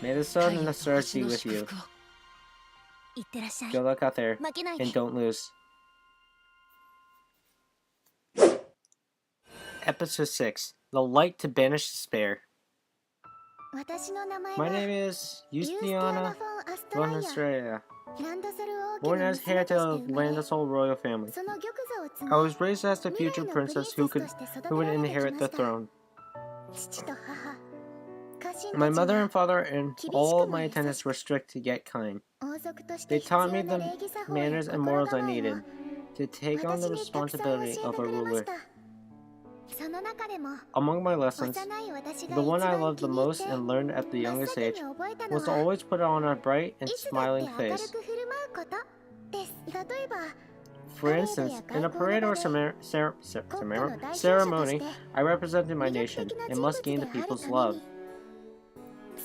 May the sun and the stars be with you. Good luck out there, and don't lose. Episode 6. The Light to Banish Despair. My name is Justiana von Estrella, born as heir to the Landasol royal family. I was raised as the future princess who would inherit the throne. My mother and father and all my attendants were strict yet kind. They taught me the manners and morals I needed to take on the responsibility of a ruler. Among my lessons, the one I loved the most and learned at the youngest age was to always put on a bright and smiling face. For instance, in a parade or ceremony, I represented my nation and must gain the people's love.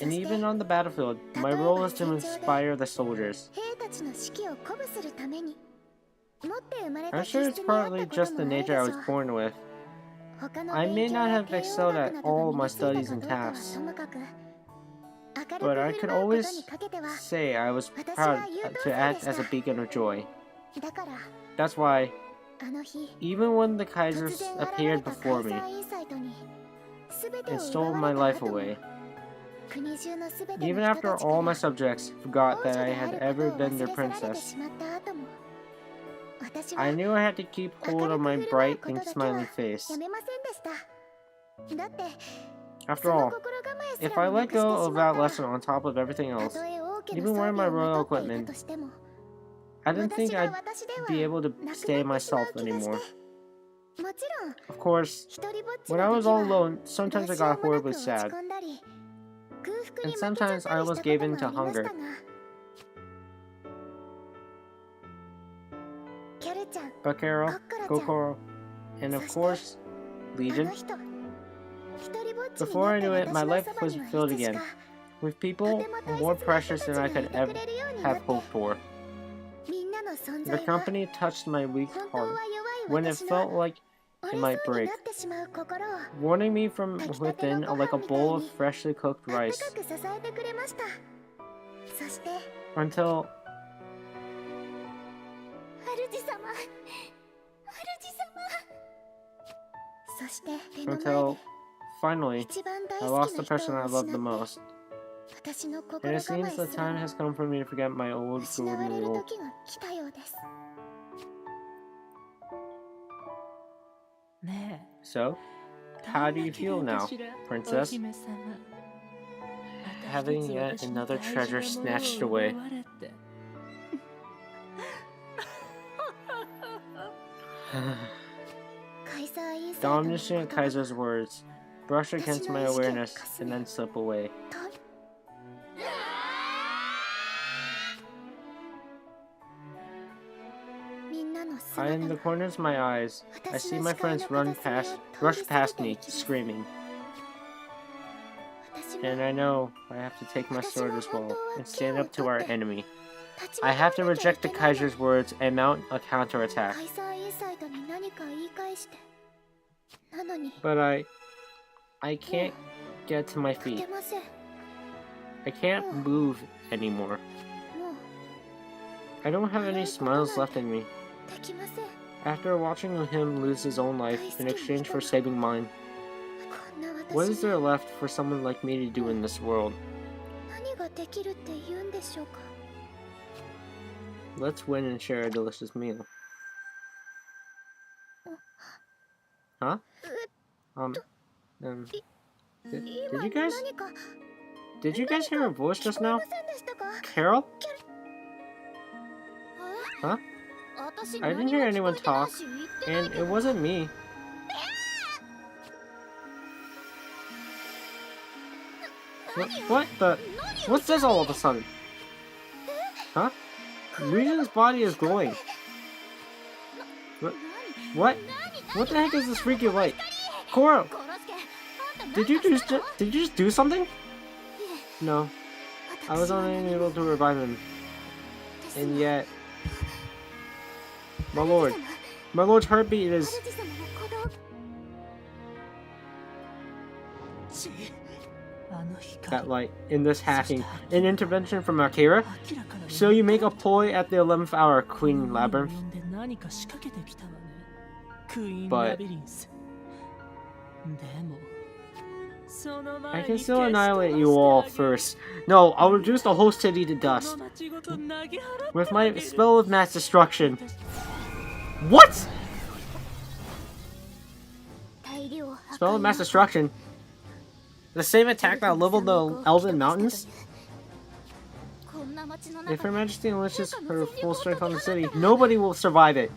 And even on the battlefield, my role is to inspire the soldiers. I'm sure it's partly just the nature I was born with. I may not have excelled at all my studies and tasks, but I could always say I was proud to act as a beacon of joy. That's why, even when the Kaisers appeared before me and stole my life away, even after all my subjects forgot that I had ever been their princess, I knew I had to keep hold of my bright and smiling face. After all, if I let go of that lesson on top of everything else, even wearing my royal equipment, I didn't think I'd be able to stay myself anymore. Of course, when I was all alone, sometimes I got horribly sad, and sometimes I almost gave in to hunger. But Carol, Kokoro, and of course, Legion. Before I knew it, my life was filled again, with people more precious than I could ever have hoped for. Their company touched my weak heart when it felt like it might break, warming me from within like a bowl of freshly cooked rice. Until finally, I lost the person I loved the most. And it seems the time has come for me to forget my old golden rule. So, how do you feel now, princess? Having yet another treasure snatched away. The omniscient Kaiser's words brush against my awareness and then slip away. In the corners of my eyes, I see my friends rush past me, screaming. And I know I have to take my sword as well and stand up to our enemy. I have to reject the Kaiser's words and mount a counterattack. But I can't get to my feet. I can't move anymore. I don't have any smiles left in me. After watching him lose his own life in exchange for saving mine, what is there left for someone like me to do in this world? Let's win and share a delicious meal. Huh? Did you guys hear a voice just now? Carol? Huh? I didn't hear anyone talk, and it wasn't me. What's this all of a sudden? Huh? Ryu's body is glowing. What? What the heck is this freaky light? Koro! Did you just do something? No. I was unable to revive him. And yet... My lord's heartbeat is... That light, in this hacking, an intervention from Akira? So you make a ploy at the 11th hour, Queen Labyrinth? But... I can still annihilate you all first. No, I'll reduce the whole city to dust. With my spell of mass destruction. What?! Spell of mass destruction? The same attack that leveled the Elven Mountains? If Her Majesty unleashes her full strength on the city, nobody will survive it.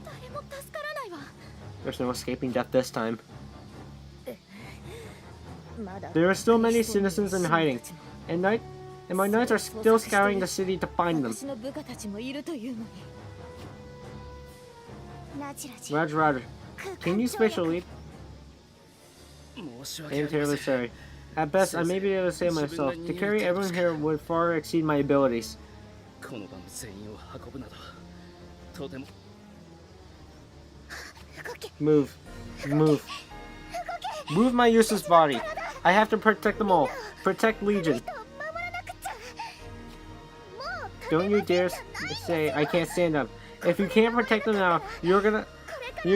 There's no escaping death this time. There are still many citizens in hiding, and my knights are still scouring the city to find them. Roger. Can you spatial leap? I am terribly sorry. At best, I may be able to save myself. To carry everyone here would far exceed my abilities. Move. Move my useless body. I have to protect them all. Protect Legion. Don't you dare say I can't stand them. If you can't protect them now, you're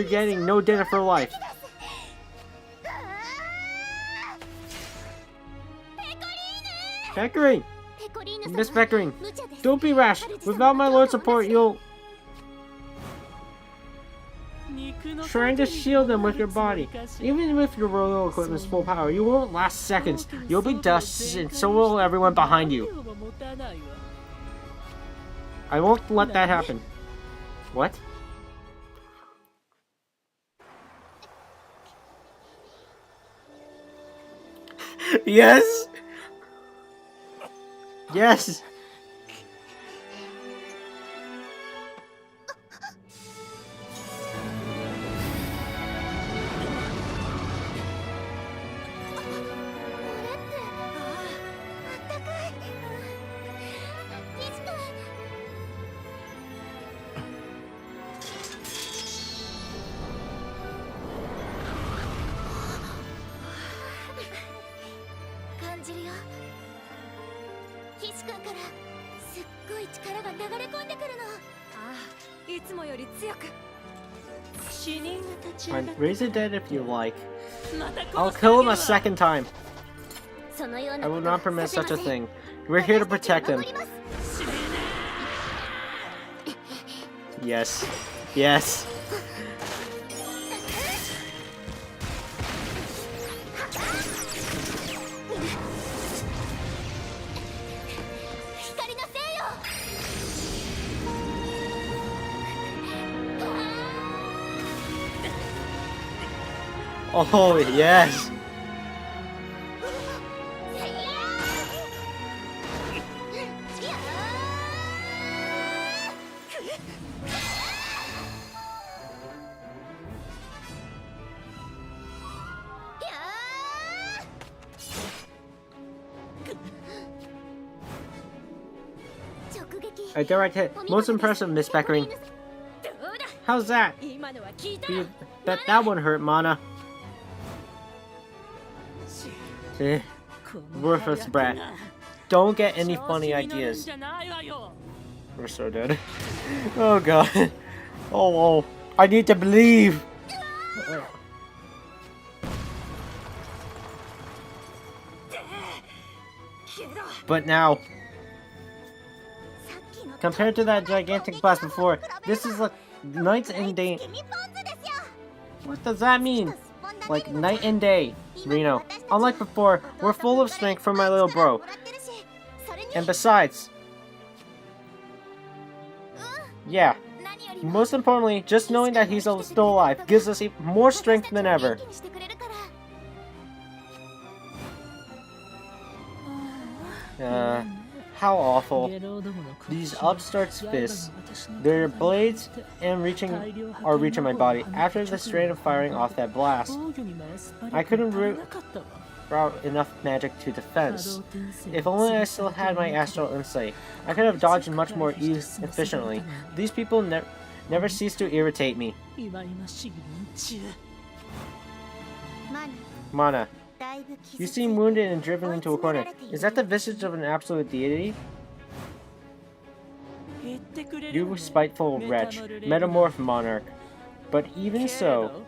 getting no dinner for life. Pecorine! Miss Pecorine, don't be rash. Without my lord's support, you'll... Trying to shield them with your body. Even with your royal equipment's full power, you won't last seconds. You'll be dust, and so will everyone behind you. I won't let that happen. What? Yes! Yes! Fine, raise the dead if you like. I'll kill him a second time. I will not permit such a thing. We're here to protect him. Yes. Yes. Oh, yes! A direct hit. Most impressive, Miss Pecorine. How's that? Bet that one hurt, Mana. Worthless brat. Don't get any funny ideas. We're so dead. Oh god. Oh, I need to believe. But now, compared to that gigantic blast before, this is like night and day. What does that mean? Like night and day, Reno. Unlike before, we're full of strength from my little bro. And besides, yeah, most importantly, just knowing that he's still alive gives us even more strength than ever. How awful. These upstarts' fists, their blades are reaching my body. After the strain of firing off that blast, I couldn't route enough magic to defense. If only I still had my astral insight, I could have dodged much more efficiently. These people never cease to irritate me. Mana, you seem wounded and driven into a corner. Is that the visage of an absolute deity? You spiteful wretch, metamorph monarch. But even so...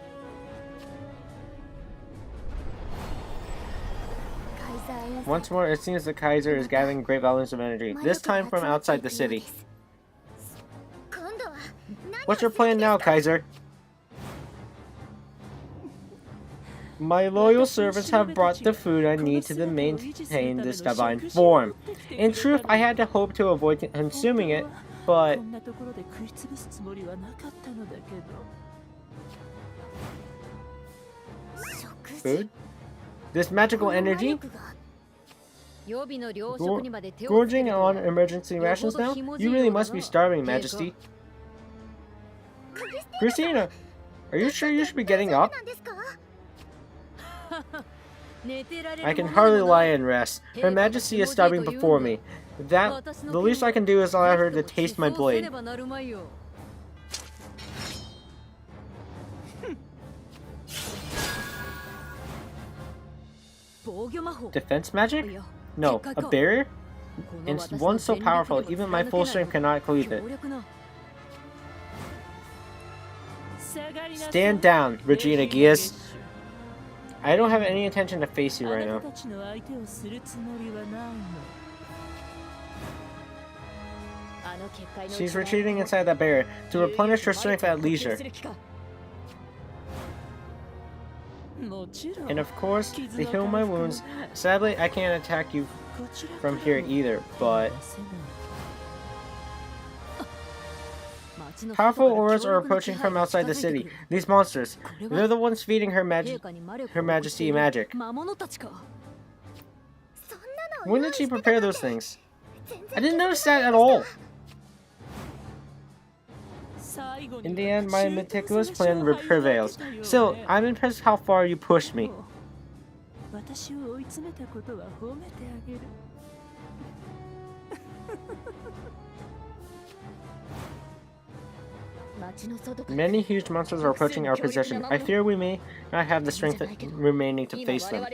Once more, it seems the Kaiser is gathering great volumes of energy, this time from outside the city. What's your plan now, Kaiser? My loyal servants have brought the food I need to maintain this divine form. In truth, I had to hope to avoid consuming it, but... Food? This magical energy? Gorging on emergency rations now? You really must be starving, Majesty. Christina, are you sure you should be getting up? I can hardly lie and rest. Her Majesty is starving before me. The least I can do is allow her to taste my blade. Defense magic? No, a barrier? And one so powerful, even my full strength cannot cleave it. Stand down, Regina Geas. I don't have any intention to face you right now. She's retreating inside that barrier to replenish her strength at leisure. And of course, to heal my wounds. Sadly, I can't attack you from here either, but... Powerful auras are approaching from outside the city. These monsters, they're the ones feeding Her Majesty magic. When did she prepare those things? I didn't notice that at all. In the end, my meticulous plan prevails. Still, I'm impressed how far you pushed me. Many huge monsters are approaching our position. I fear we may not have the strength remaining to face them.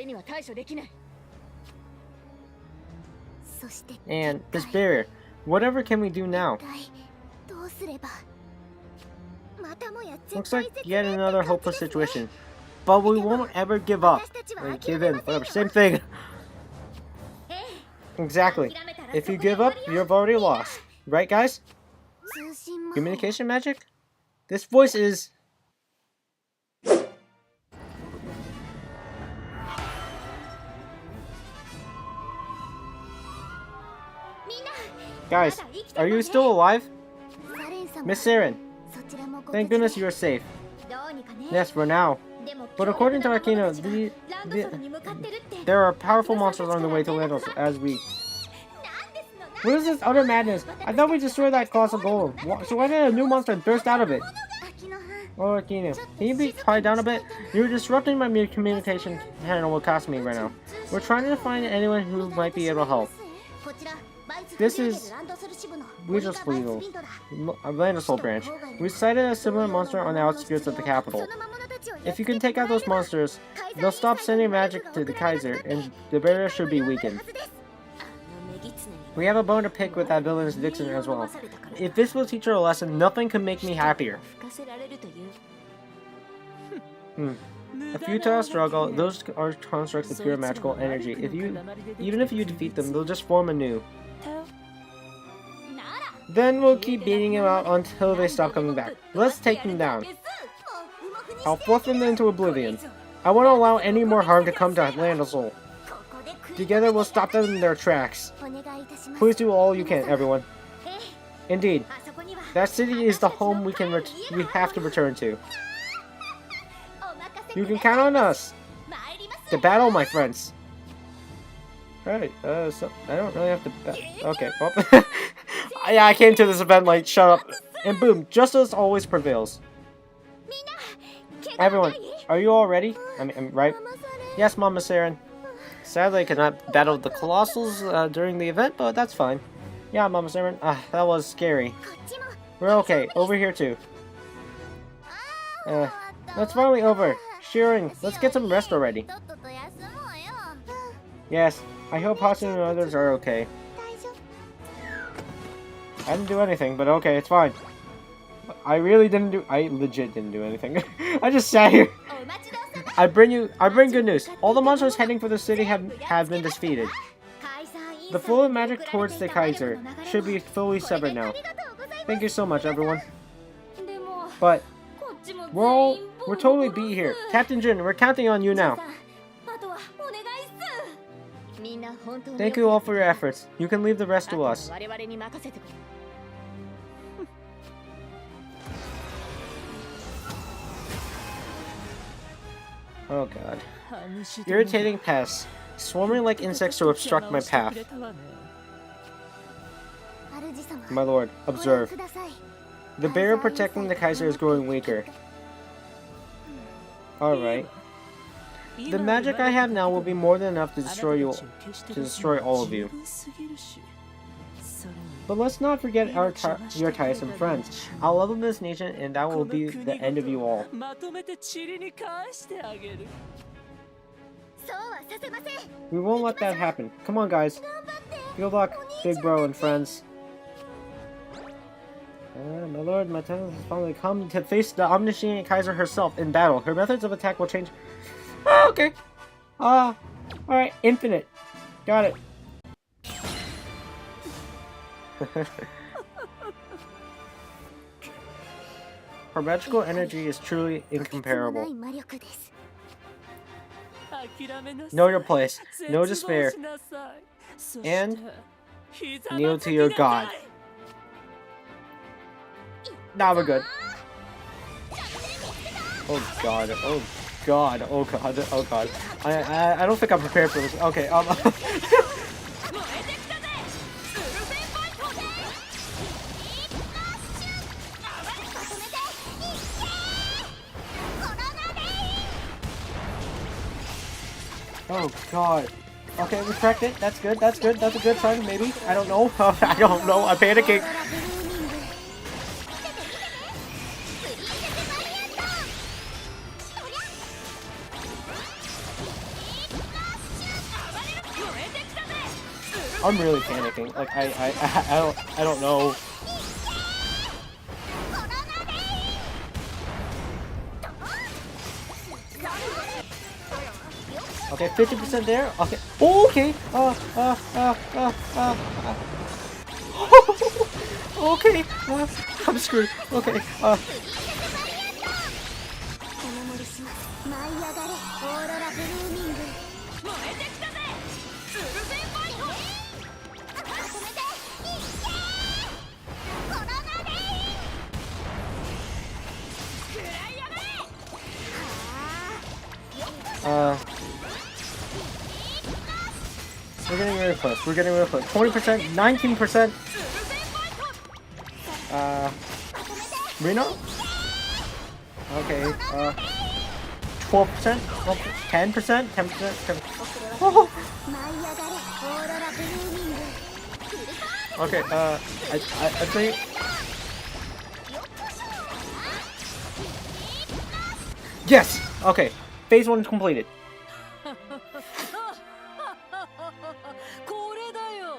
And this barrier, whatever can we do now? Looks like yet another hopeless situation. But we won't ever give up. Or give in, whatever, same thing. Exactly. If you give up, you've already lost. Right, guys? Communication magic? This voice is... Guys, are you still alive? Miss Saren, thank goodness you are safe. Yes, for now. But according to Arcana, there are powerful monsters on the way to Landos as we... What is this utter madness? I thought we destroyed that colossal golem. So why did a new monster burst out of it? Oh, Arcana, can you be quiet down a bit? You're disrupting my communication channel with Kasumi right now. We're trying to find anyone who might be able to help. This is Landosol branch. We sighted a similar monster on the outskirts of the capital. If you can take out those monsters, they'll stop sending magic to the Kaiser, and the barrier should be weakened. We have a bone to pick with that villainous Vixen as well. If this will teach her a lesson, nothing could make me happier. A futile struggle, those are constructs of pure magical energy. Even if you defeat them, they'll just form anew. Then we'll keep beating them out until they stop coming back. Let's take them down. I'll fluff them into oblivion. I won't allow any more harm to come to Landosol. Together we'll stop them in their tracks. Please do all you can, everyone. Indeed, that city is the home we have to return to. You can count on us. To battle, my friends. Alright, so I don't really have to okay, well. Yeah, I came to this event late, shut up. And boom, justice always prevails. Everyone, are you all ready? Right? Yes, Mama Saren. Sadly, I could not battle the Colossals during the event, but that's fine. Yeah, Mama Saren. That was scary. We're okay. Over here, too. That's finally over. Sheeran, let's get some rest already. Yes, I hope Hasu and others are okay. I didn't do anything, but okay, it's fine. I legit didn't do anything. I just sat here. I bring good news. All the monsters heading for the city have been defeated. The flow of magic towards the Kaiser should be fully severed now. Thank you so much, everyone. But we're totally beat here. Captain Jin, we're counting on you now. Thank you all for your efforts. You can leave the rest to us. Oh god. Irritating pests, swarming like insects to obstruct my path. My lord, observe. The barrier protecting the Kaiser is growing weaker. Alright. The magic I have now will be more than enough to destroy all of you. But let's not forget your tiresome friends. I'll level this nation and that will be the end of you all. We won't let that happen. Come on guys. Good luck, big bro and friends. My lord, my time has finally come to face the omniscient Kaiser herself in battle. Her methods of attack will change. Oh, okay. Alright, infinite. Got it. Her magical energy is truly incomparable. Know your place. No despair. And kneel to your god. Now we're good. Oh god. Oh god. Oh god. Oh god. I don't think I'm prepared for this. Okay. Oh god. Okay, we cracked it. That's good. That's good. That's a good sign. Maybe. I don't know. I don't know. I'm panicking. I'm really panicking. Like I don't know. Okay, 50% there. Okay. Oh, okay. Okay. I'm screwed. Okay. We're getting really close. We're getting really close. 20%, 19%. Reno? Okay. 12%. 10%. 10%. Oh. Okay. I think. Yes. Okay. Phase 1 completed.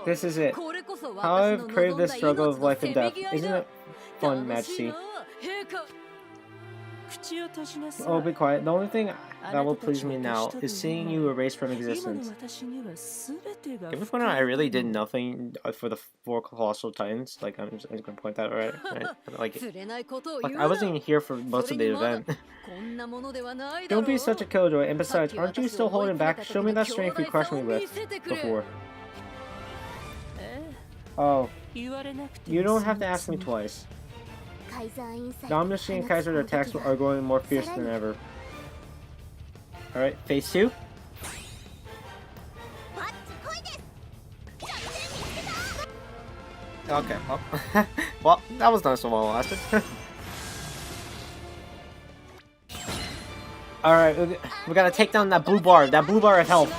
This is it. How I've craved this struggle of life and death. Isn't it fun, Majesty? Oh, be quiet. The only thing that will please me now is seeing you erased from existence. Give me point out, I really did nothing for the 4 Colossal Titans. Like, I'm just gonna point that right. Like, I wasn't even here for most of the event. Don't be such a killjoy, and besides, aren't you still holding back? Show me that strength you crushed me with before. Oh, you don't have to ask me twice. The omniscient Kaiser attacks are growing more fierce than ever. Alright, phase 2. Okay, well, well, that was nice and well lasted. Alright, we gotta take down that blue bar of health,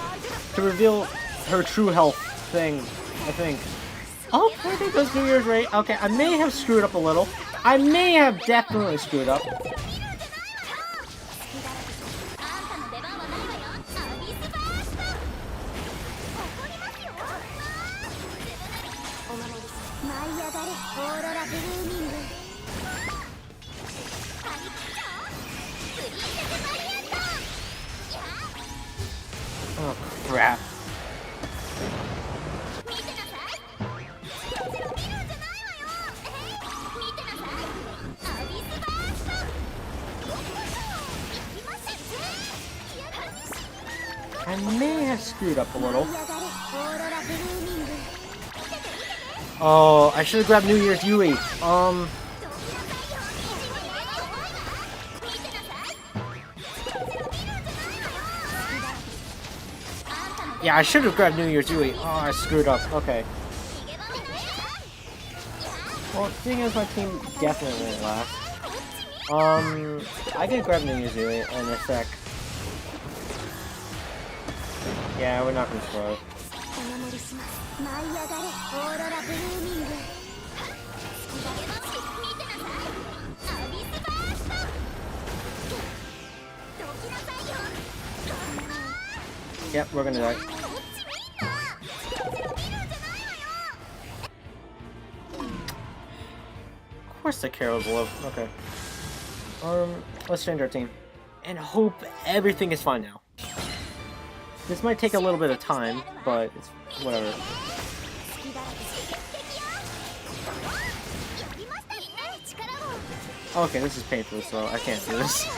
to reveal her true health thing, I think. Oh, I think those New Year's right. Okay, I may have screwed up a little. I may have definitely screwed up. Oh, crap. I may have screwed up a little. Oh, I should have grabbed New Year's Yui. Yeah, I should have grabbed New Year's Eve. Oh, I screwed up. Okay. Well, seeing as my team definitely won't last. I can grab New Year's Eve in a sec. Yeah, we're not gonna slow. Yep, we're gonna die. Of course the Carol's low. Okay. Let's change our team. And hope everything is fine now. This might take a little bit of time, but it's whatever. Okay, this is painful, so I can't do this.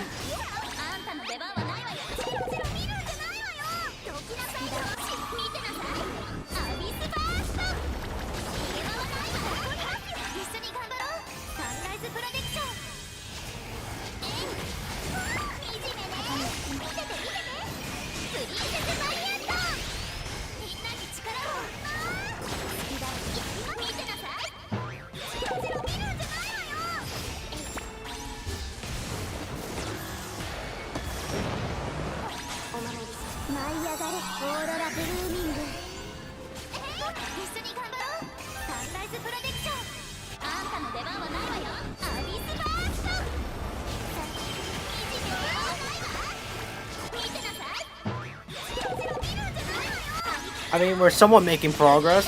I mean, we're somewhat making progress.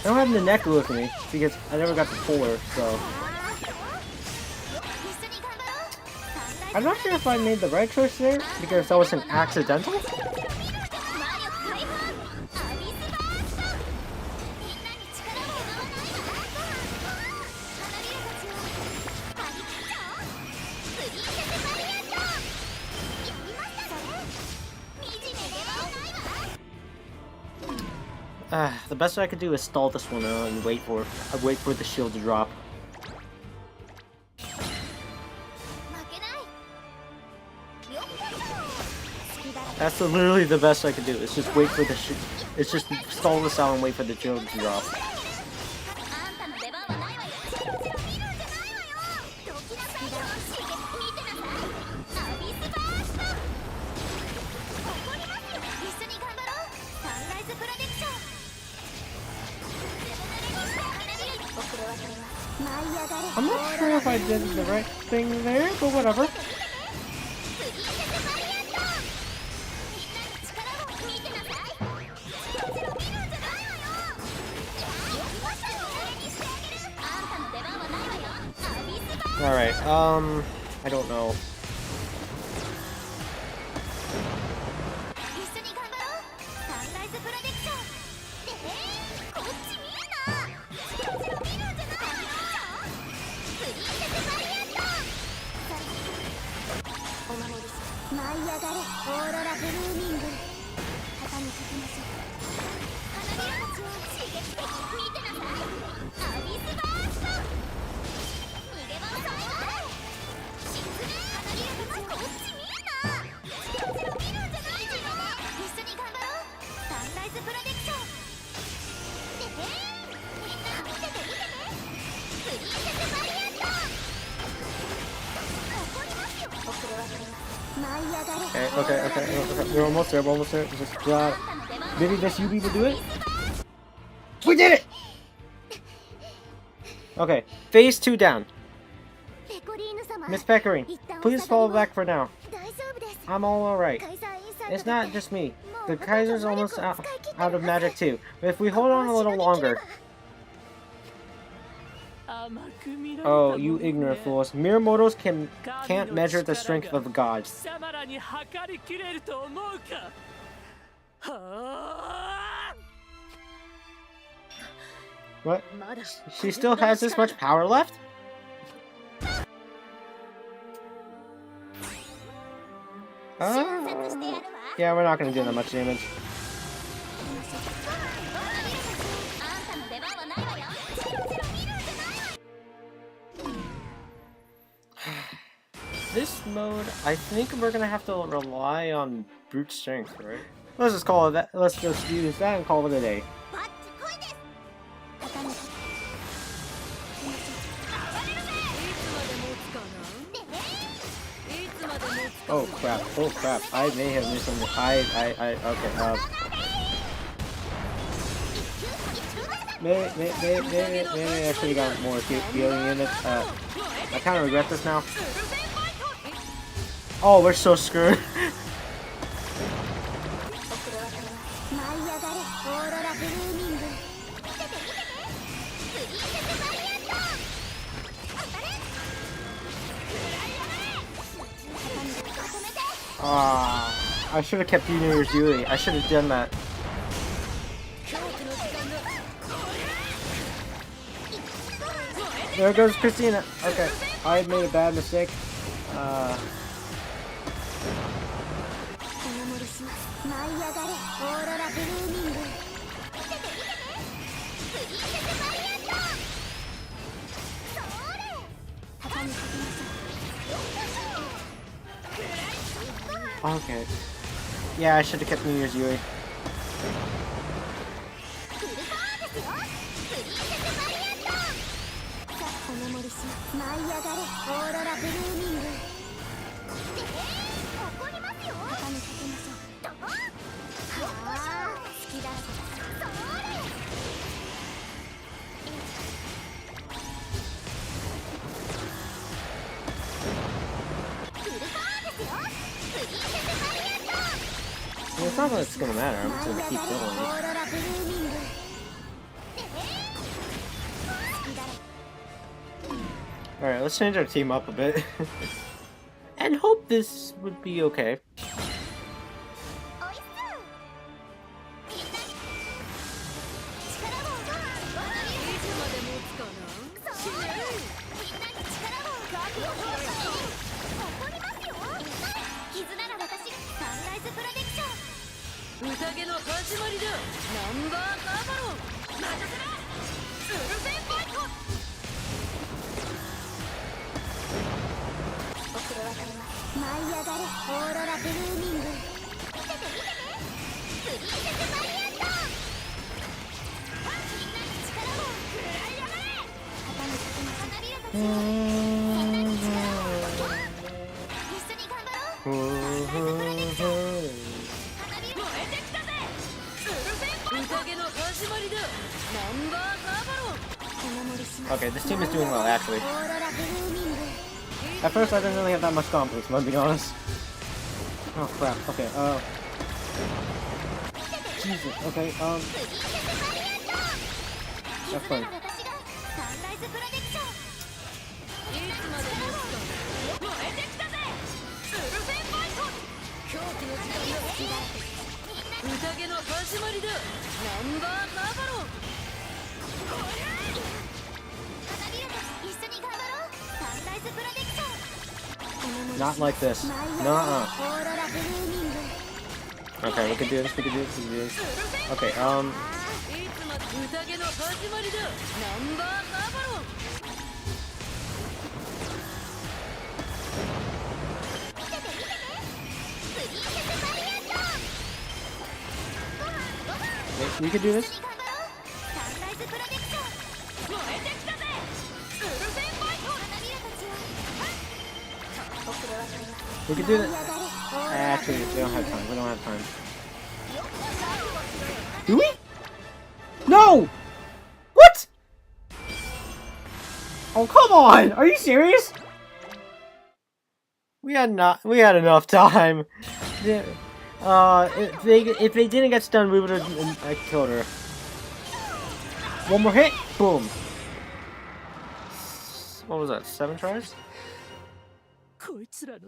I don't have the neck with me because I never got the puller, so. I'm not sure if I made the right choice there because that was an accidental. The best I could do is stall this one out and wait for the shield to drop. That's literally the best I could do. It's just wait for the it's just stall this out and wait for the shield to drop. I'm not sure if I did the right thing there, but whatever. Alright, I don't know. Okay. We're almost there, Just grab. Maybe this you people do it? We did it! Okay, phase 2 down. Miss Pecorine, please fall back for now. I'm alright. It's not just me. The Kaiser's almost out of magic too. But if we hold on a little longer... Oh, you ignorant fools. Mere mortals can't measure the strength of gods. What? She still has this much power left? Yeah, we're not gonna do that much damage. this mode, I think we're gonna have to rely on brute strength, right? Let's just call it that. Let's just use that and call it a day. Oh crap! Oh crap! I may have missed something. Okay. Maybe I should have got more healing units. I kind of regret this now. Oh, we're so screwed. I should have kept you near Yui. I should have done that. There goes Christina. Okay, I made a bad mistake. Okay. Yeah, I should have kept New Year's Yui. It's not that it's gonna matter, I'm just gonna keep going. Alright, let's change our team up a bit. And hope this would be okay. Okay, this team is doing well, actually. At first, I didn't really have that much confidence, if I'm being honest. Oh, crap. Okay, Jesus, okay, that's fine. Not like this. Nuh-uh. Okay, we can do this, we can do this, we can do this. Okay, we could do this. We could do that. Actually, we don't have time. We don't have time. Do we? No! What? Oh, come on! Are you serious? We had enough time. If they didn't get stunned, we would have killed her. One more hit, boom. What was that? 7 tries?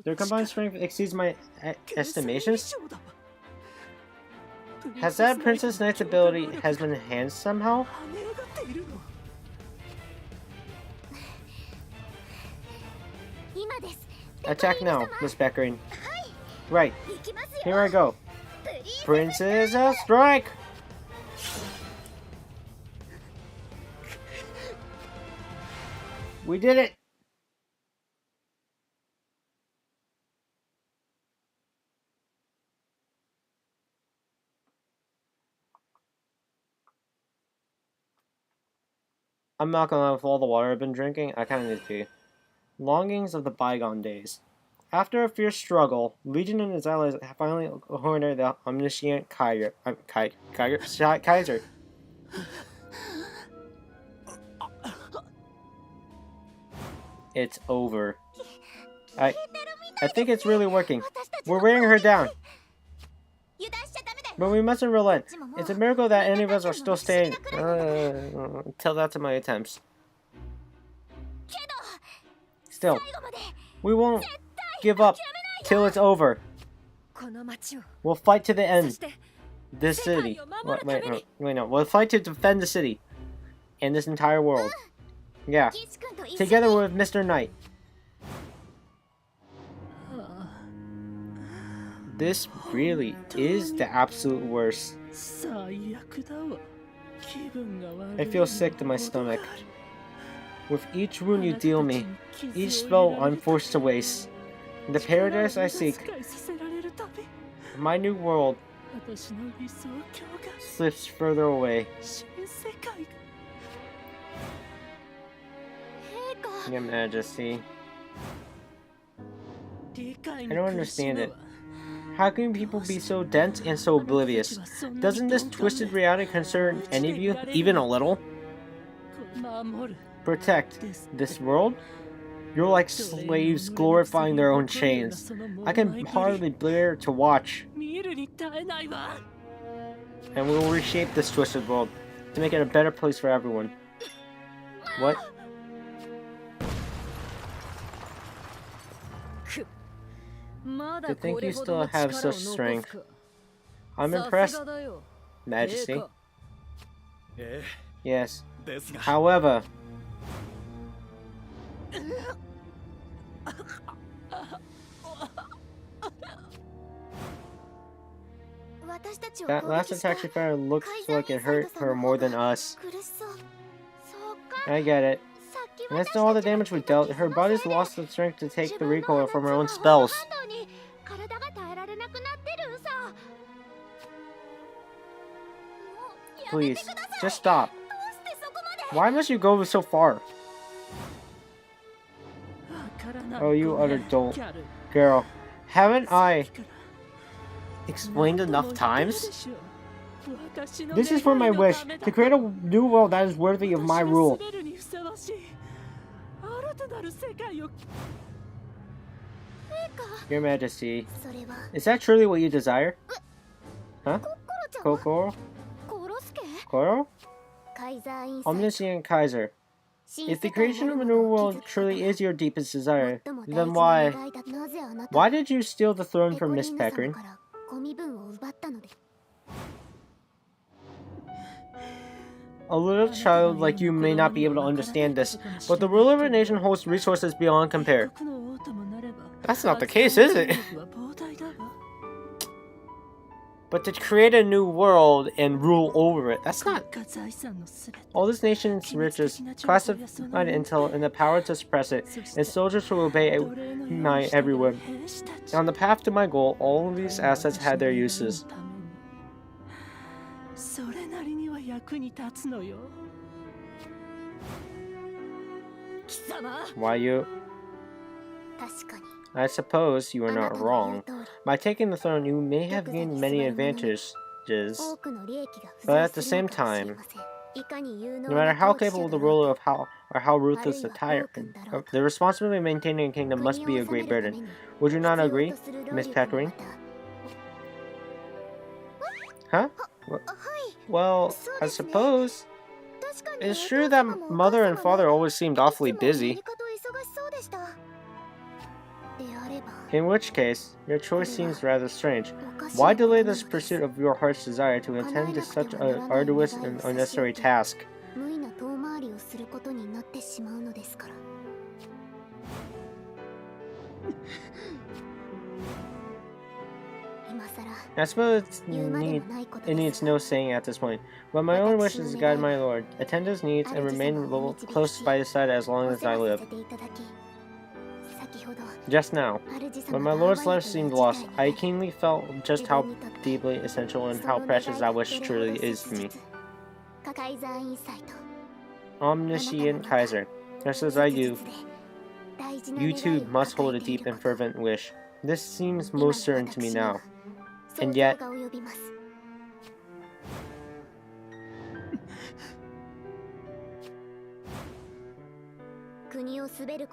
Their combined strength exceeds my estimations. Has that Princess Knight's ability has been enhanced somehow? Attack now, Miss Beckering. Right. Here I go. Princess Strike! We did it! I'm not gonna lie, with all the water I've been drinking, I kinda need to pee. Longings of the bygone days. After a fierce struggle, Legion and his allies finally cornered the omniscient Kaiser. It's over. I think it's really working. We're wearing her down. But we mustn't relent. It's a miracle that any of us are still staying. Tell that to my attempts. Still, we won't give up till it's over. We'll fight to the end. This city. Wait, no. We'll fight to defend the city. And this entire world. Yeah. Together with Mr. Knight. This really is the absolute worst. I feel sick to my stomach. With each wound you deal me, each spell I'm forced to waste, the paradise I seek, my new world slips further away. Your Majesty, I don't understand it. How can people be so dense and so oblivious? Doesn't this twisted reality concern any of you, even a little? Protect this world? You're like slaves glorifying their own chains. I can hardly bear to watch. And we will reshape this twisted world to make it a better place for everyone. What? To think you still have such strength. I'm impressed, Majesty. Yes. However, that last attack she fired looks like it hurt her more than us. I get it. And that's not all the damage we dealt. Her body's lost the strength to take the recoil from her own spells. Please, just stop. Why must you go so far? Oh, you utter dolt. Girl, haven't I explained enough times? This is for my wish, to create a new world that is worthy of my rule. Your Majesty, is that truly what you desire? Huh? Kokoro? Koro? Omniscient Kaiser. If the creation of a new world truly is your deepest desire, then why did you steal the throne from Miss Peckering? A little child like you may not be able to understand this, but the ruler of a nation holds resources beyond compare. That's not the case, is it? But to create a new world and rule over it, that's not... All this nation's riches, classified intel, and the power to suppress it, and soldiers who obey my every word. On the path to my goal, all of these assets had their uses. Why you... I suppose you are not wrong. By taking the throne, you may have gained many advantages, but at the same time, no matter how capable the ruler of how ruthless the tyrant, the responsibility of maintaining a kingdom must be a great burden. Would you not agree, Miss Peckering? Huh? Well, I suppose. It's true that mother and father always seemed awfully busy. In which case, your choice seems rather strange. Why delay this pursuit of your heart's desire to attend to such an arduous and unnecessary task? I suppose it needs no saying at this point, but my own wish is to guide my lord, attend his needs, and remain close by his side as long as I live. Just now, when my lord's life seemed lost, I keenly felt just how deeply essential and how precious that wish truly is to me. omniscient Kaiser. Just as I do, you too must hold a deep and fervent wish. This seems most certain to me now. And yet,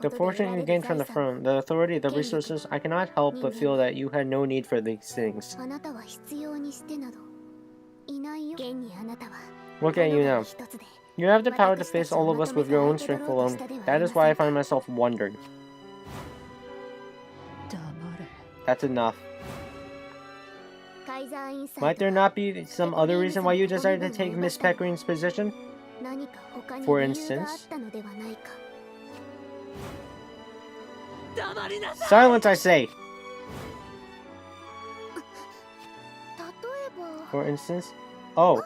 the fortune you gained from the throne, the authority, the resources, I cannot help but feel that you had no need for these things. Look at you now. You have the power to face all of us with your own strength alone. That is why I find myself wondering. That's enough. Might there not be some other reason why you decided to take Miss Peckering's position? For instance? Silence, I say! For instance? Oh.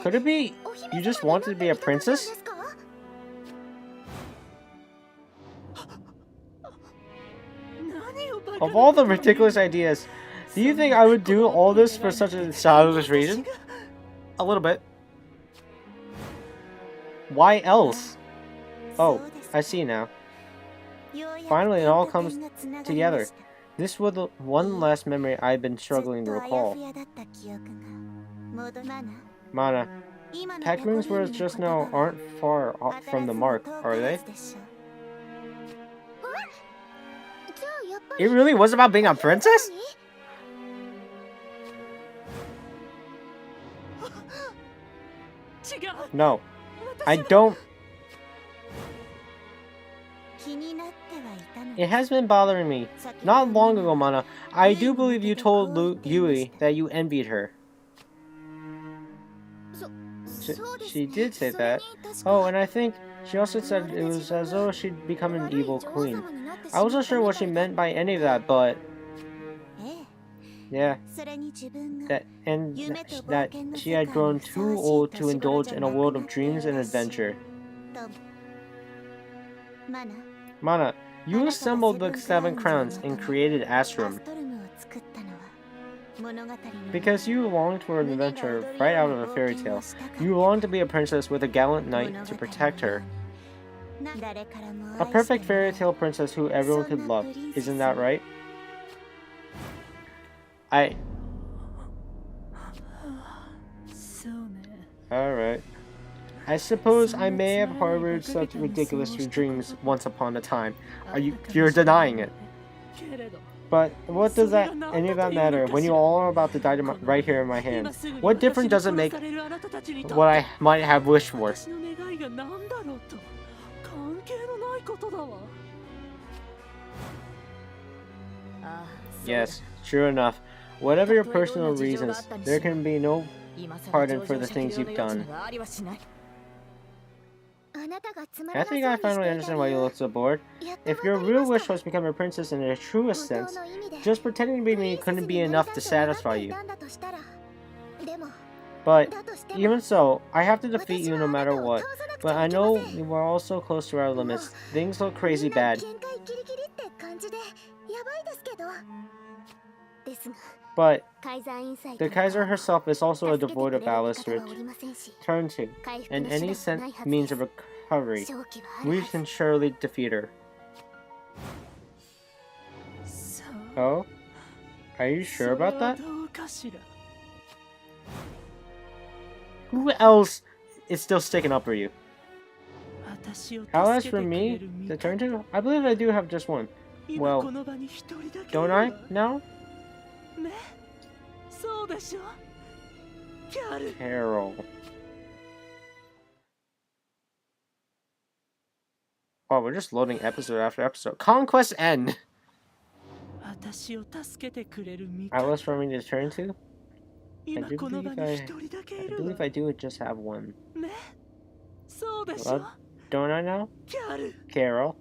Could it be you just wanted to be a princess? Of all the ridiculous ideas, do you think I would do all this for such a childish reason? A little bit. Why else? Oh, I see now. Finally, it all comes together. This was the one last memory I've been struggling to recall. Mana, Peckering's words just now aren't far off from the mark, are they? It really was about being a princess? No, I don't. It has been bothering me. Not long ago, Mana, I do believe you told Yui that you envied her. She did say that. Oh, and I think she also said it was as though she'd become an evil queen. I wasn't sure what she meant by any of that, but... yeah. That she had grown too old to indulge in a world of dreams and adventure. Mana, you assembled the 7 crowns and created Astrum. Because you longed for an adventure right out of a fairy tale. You longed to be a princess with a gallant knight to protect her. A perfect fairy tale princess who everyone could love. Isn't that right? Alright. I suppose I may have harbored such ridiculous dreams once upon a time. You're denying it. But what does any of that matter when you all are about to die right here in my hand? What difference does it make what I might have wished for? Yes, true enough. Whatever your personal reasons, there can be no pardon for the things you've done. I think I finally understand why you look so bored. If your real wish was to become a princess in a truest sense, just pretending to be me couldn't be enough to satisfy you. But, even so, I have to defeat you no matter what. But I know we are all so close to our limits. Things look crazy bad. But the Kaiser herself is also a devoid of ballast to turn to, and any means of recovery, we can surely defeat her. Oh? Are you sure about that? Who else is still sticking up for you? As for me, to turn to? I believe I do have just one. Well, don't I now? Carol. Oh, we're just loading episode after episode. Conquest End! Atlas for me to turn to? I believe I do just have one. Well, don't I now? Carol.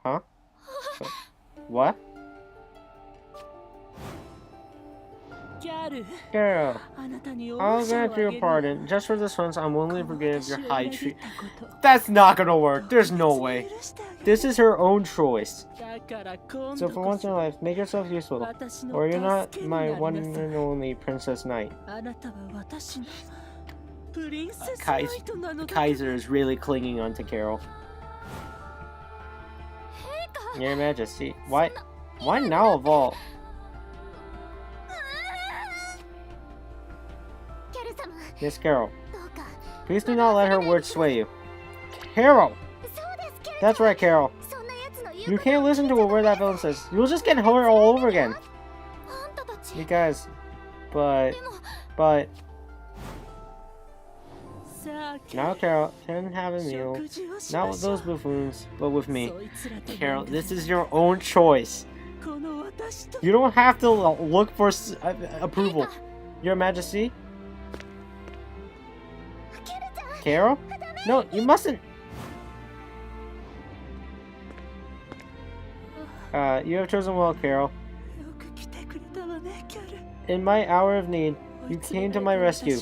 Huh? What? Carol, あなたに I'll 恩赦をあ grant げ you る a よ pardon. Just for this once, I'm willing to この forgive 私 your を high 裏切 treat. ったこと That's not gonna work. There's no 別 way. に許してあげる This is her own choice. だから今 So 度 for こ once in そ your life, make yourself useful. 私の Or you're not 助けに my なり one なさい and only Princess Knight. あなたは私のプリンセスナ Kaiser, イトなのだ Kaiser is really clinging onto Carol. Your Majesty, why now of all? Miss Carol, please do not let her words sway you. Carol! That's right, Carol. You can't listen to a word that villain says. You'll just get hurt all over again. You guys, but... Now, Carol, can have a meal. Not with those buffoons, but with me. Carol, this is your own choice. You don't have to look for approval. Your Majesty? Carol? No, you mustn't. You have chosen well, Carol. In my hour of need, you came to my rescue.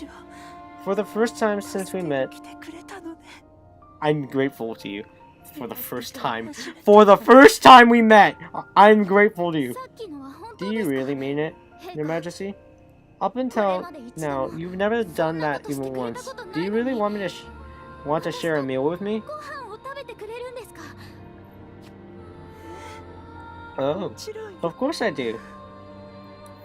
For the first time since we met, I'm grateful to you. For the first time. For the first time we met! I'm grateful to you. Do you really mean it, Your Majesty? Up until now, you've never done that even once. Do you really want me to want to share a meal with me? Oh, of course I do.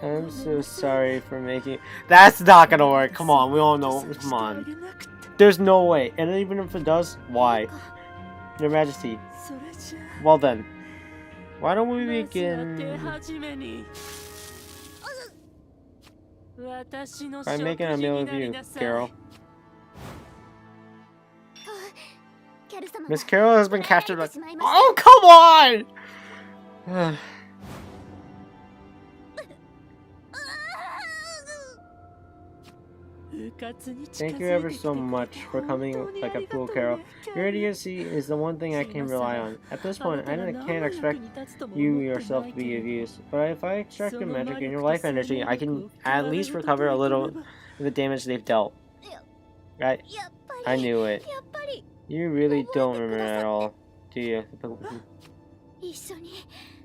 I'm so sorry for making... That's not gonna work. Come on, we all know. Come on. There's no way. And even if it does, why? Your Majesty. Well then. Why don't we begin... by making a meal with you, Carol. Miss Carol has been captured by... Oh, come on! Thank you ever so much for coming like a fool, Carol. Your idiocy is the one thing I can rely on. At this point, I can't expect you yourself to be of use, but if I extract your magic and your life energy, I can at least recover a little of the damage they've dealt. Right? I knew it. You really don't remember at all, do you?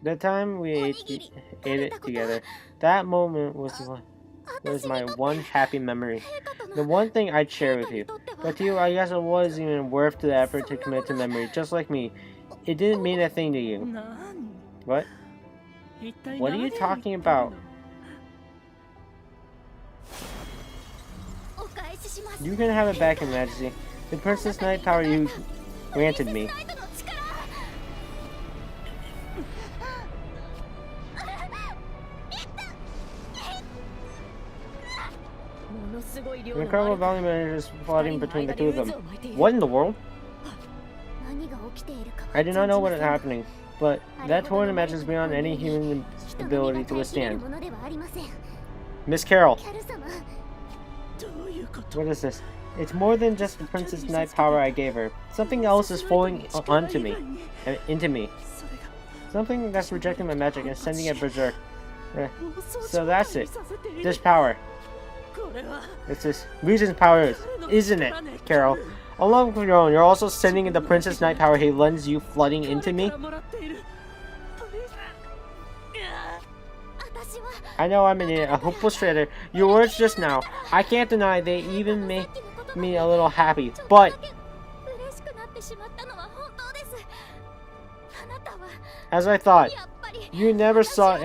The time we ate it together, that moment was my one happy memory. The one thing I'd share with you. But to you, I guess it wasn't even worth the effort to commit to memory, just like me. It didn't mean a thing to you. What? What are you talking about? You can have it back, Your Majesty. The Princess Knight power you granted me. An incredible volume of energy is flooding between the two of them. What in the world? I do not know what is happening, but that torrent of magic is beyond any human ability to withstand. Miss Carol! What is this? It's more than just the Princess Knight power I gave her. Something else is flowing onto me, into me. Something that's rejecting my magic and sending it berserk. So that's it. This power. It's this Regent's power, isn't it, Carol? Along with your own, you're also sending in the Princess Knight power he lends you flooding into me? I know I'm an idiot, a hopeless traitor. Your words just now, I can't deny they even make me a little happy, but... As I thought, you never saw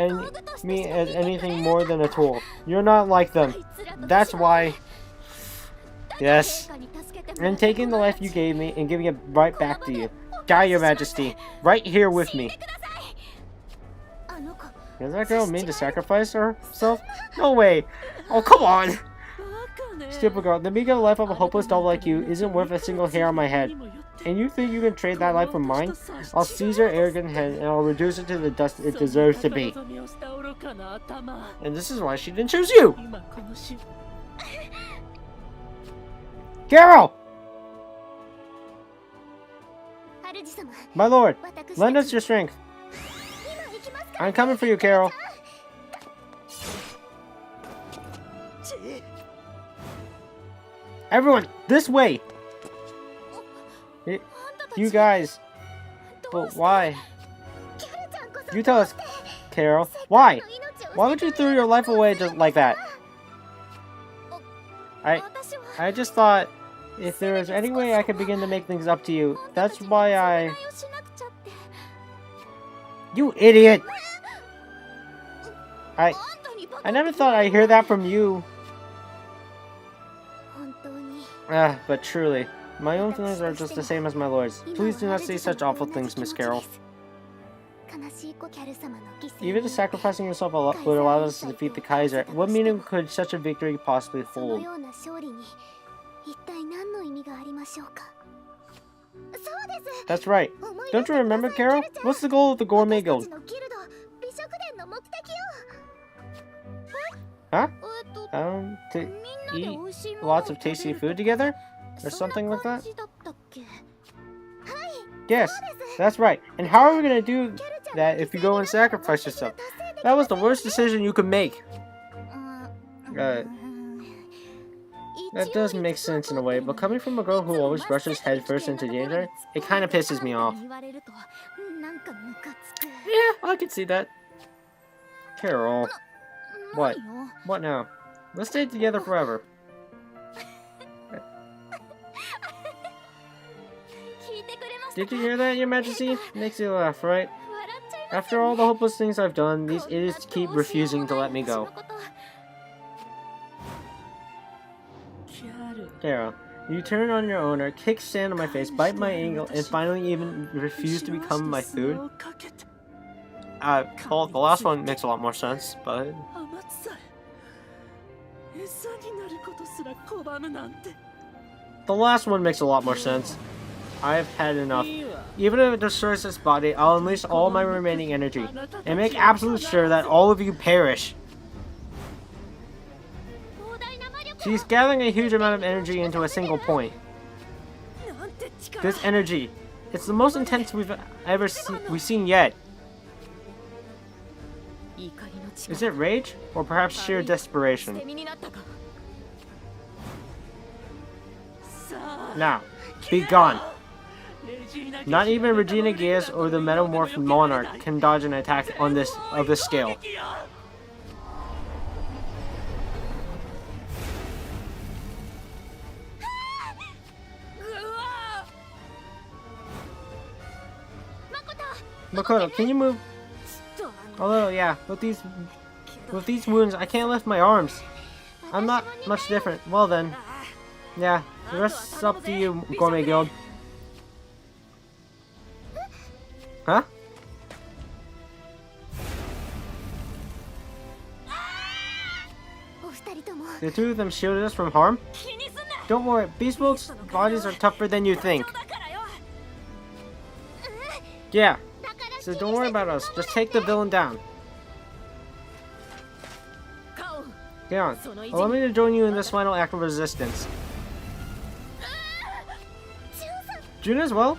me as anything more than a tool. You're not like them. That's why... Yes. And taking the life you gave me and giving it right back to you. Die, Your Majesty. Right here with me. Does that girl mean to sacrifice herself? No way. Oh, come on. Stupid girl. The meager life of a hopeless doll like you isn't worth a single hair on my head. And you think you can trade that life for mine? I'll seize your arrogant head and I'll reduce it to the dust it deserves to be. And this is why she didn't choose you! Carol! My lord, lend us your strength. I'm coming for you, Carol. Everyone, this way! You guys. But why? You tell us, Carol. Why? Why would you throw your life away just like that? I just thought if there was any way I could begin to make things up to you, that's why I... You idiot! I never thought I'd hear that from you. But truly, my own feelings are just the same as my lord's. Please do not say such awful things, Miss Carol. Even if sacrificing yourself would allow us to defeat the Kaiser, what meaning could such a victory possibly hold? That's right. Don't you remember, Carol? What's the goal of the Gourmet Guild? Huh? To eat lots of tasty food together? Or something like that? Yes, that's right. And how are we gonna do that if you go and sacrifice yourself? That was the worst decision you could make. That does make sense in a way, but coming from a girl who always rushes headfirst into danger, it kind of pisses me off. Yeah, I can see that. Carol. What? What now? Let's stay together forever. Did you hear that, Your Majesty? Makes you laugh, right? After all the hopeless things I've done, these idiots keep refusing to let me go. Carol, you turn on your owner, kick sand on my face, bite my ankle, and finally even refuse to become my food? Well, the last one makes a lot more sense, but... The last one makes a lot more sense. I've had enough. Even if it destroys this body, I'll unleash all my remaining energy, and make absolute sure that all of you perish. She's gathering a huge amount of energy into a single point. This energy, it's the most intense we've seen yet. Is it rage, or perhaps sheer desperation? Now, be gone. Not even Regina Geas or the Metamorphed Monarch can dodge an attack on this scale. Makoto, can you move? A little, yeah. With these wounds, I can't lift my arms. I'm not much different. Well then, yeah. The rest's up to you, Gourmet Guild. Huh? The two of them shielded us from harm? Don't worry, Beast Wolf's bodies are tougher than you think. Yeah, so don't worry about us, just take the villain down. Get on, allow me to join you in this final act of resistance. June as well?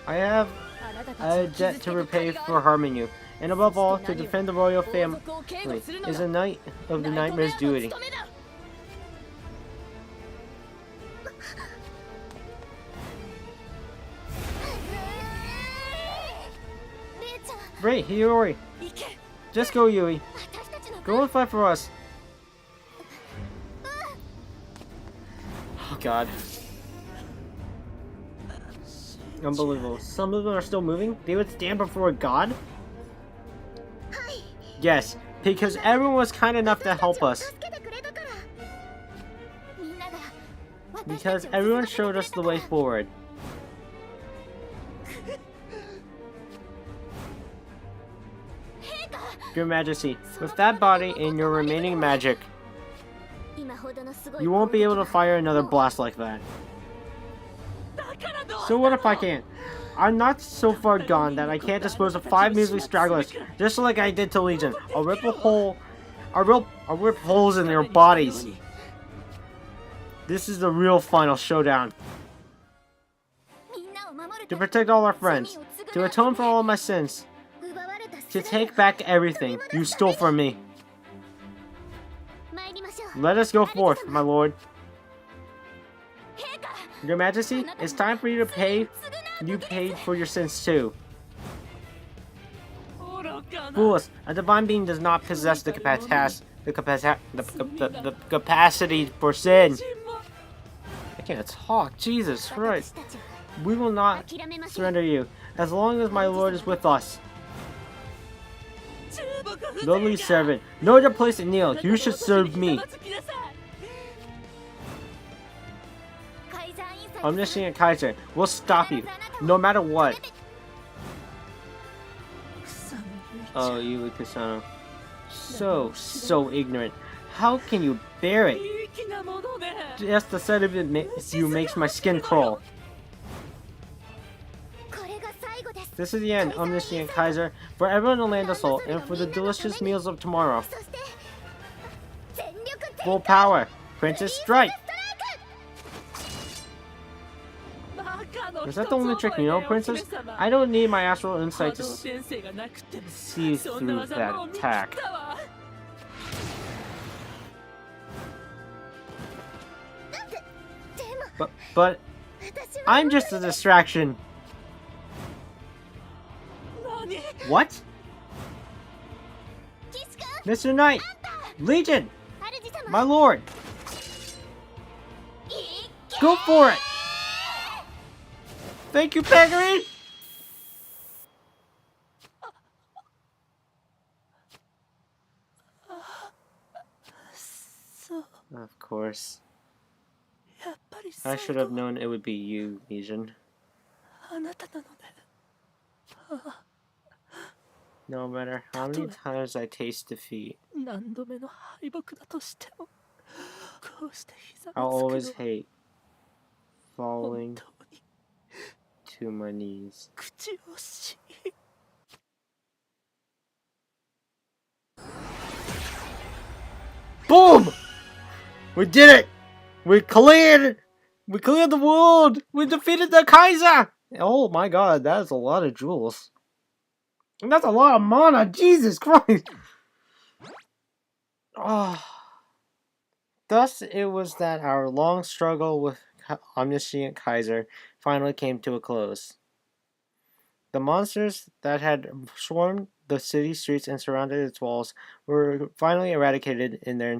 I have a debt to repay for harming you, and above all, to defend the royal family is a Knight of the Nightmare's duty. Great, Hiyori. Just go, Yui. Go and fight for us. Oh god. Unbelievable. Some of them are still moving? They would stand before a god? Yes, because everyone was kind enough to help us. Because everyone showed us the way forward. Your Majesty, with that body and your remaining magic, you won't be able to fire another blast like that. So what if I can't? I'm not so far gone that I can't dispose of 5 measly stragglers, just like I did to Legion. I'll rip holes in their bodies. This is the real final showdown. To protect all our friends, to atone for all my sins, to take back everything you stole from me. Let us go forth, my lord. Your Majesty, it's time for you to pay. You paid for your sins too. Fools, a divine being does not possess the capacity for sin. I can't talk. Jesus Christ. We will not surrender you as long as my lord is with us. Lowly servant, no other place to kneel. You should serve me. Omniscient Kaiser will stop you, no matter what. Oh, you Kusano. So ignorant. How can you bear it? Just the sight of it makes my skin crawl. This is the end, Omniscient Kaiser, for everyone in the Land of Soul, and for the delicious meals of tomorrow. Full power! Princess Strike! Is that the only trick you know, Princess? I don't need my astral insight to see through that attack. But I'm just a distraction. What? Mr. Knight! Legion! My lord! Go for it! Thank you, Peggery! Of course. I should have known it would be you, Legion. No matter how many times I taste defeat, I'll always hate falling to my knees. Boom! We did it! We cleared the world! We defeated the Kaiser! Oh my god, that is a lot of jewels. And that's a lot of mana, Jesus Christ! Oh. Thus, it was that our long struggle with Omniscient Kaiser finally came to a close. The monsters that had swarmed the city streets and surrounded its walls were finally eradicated in their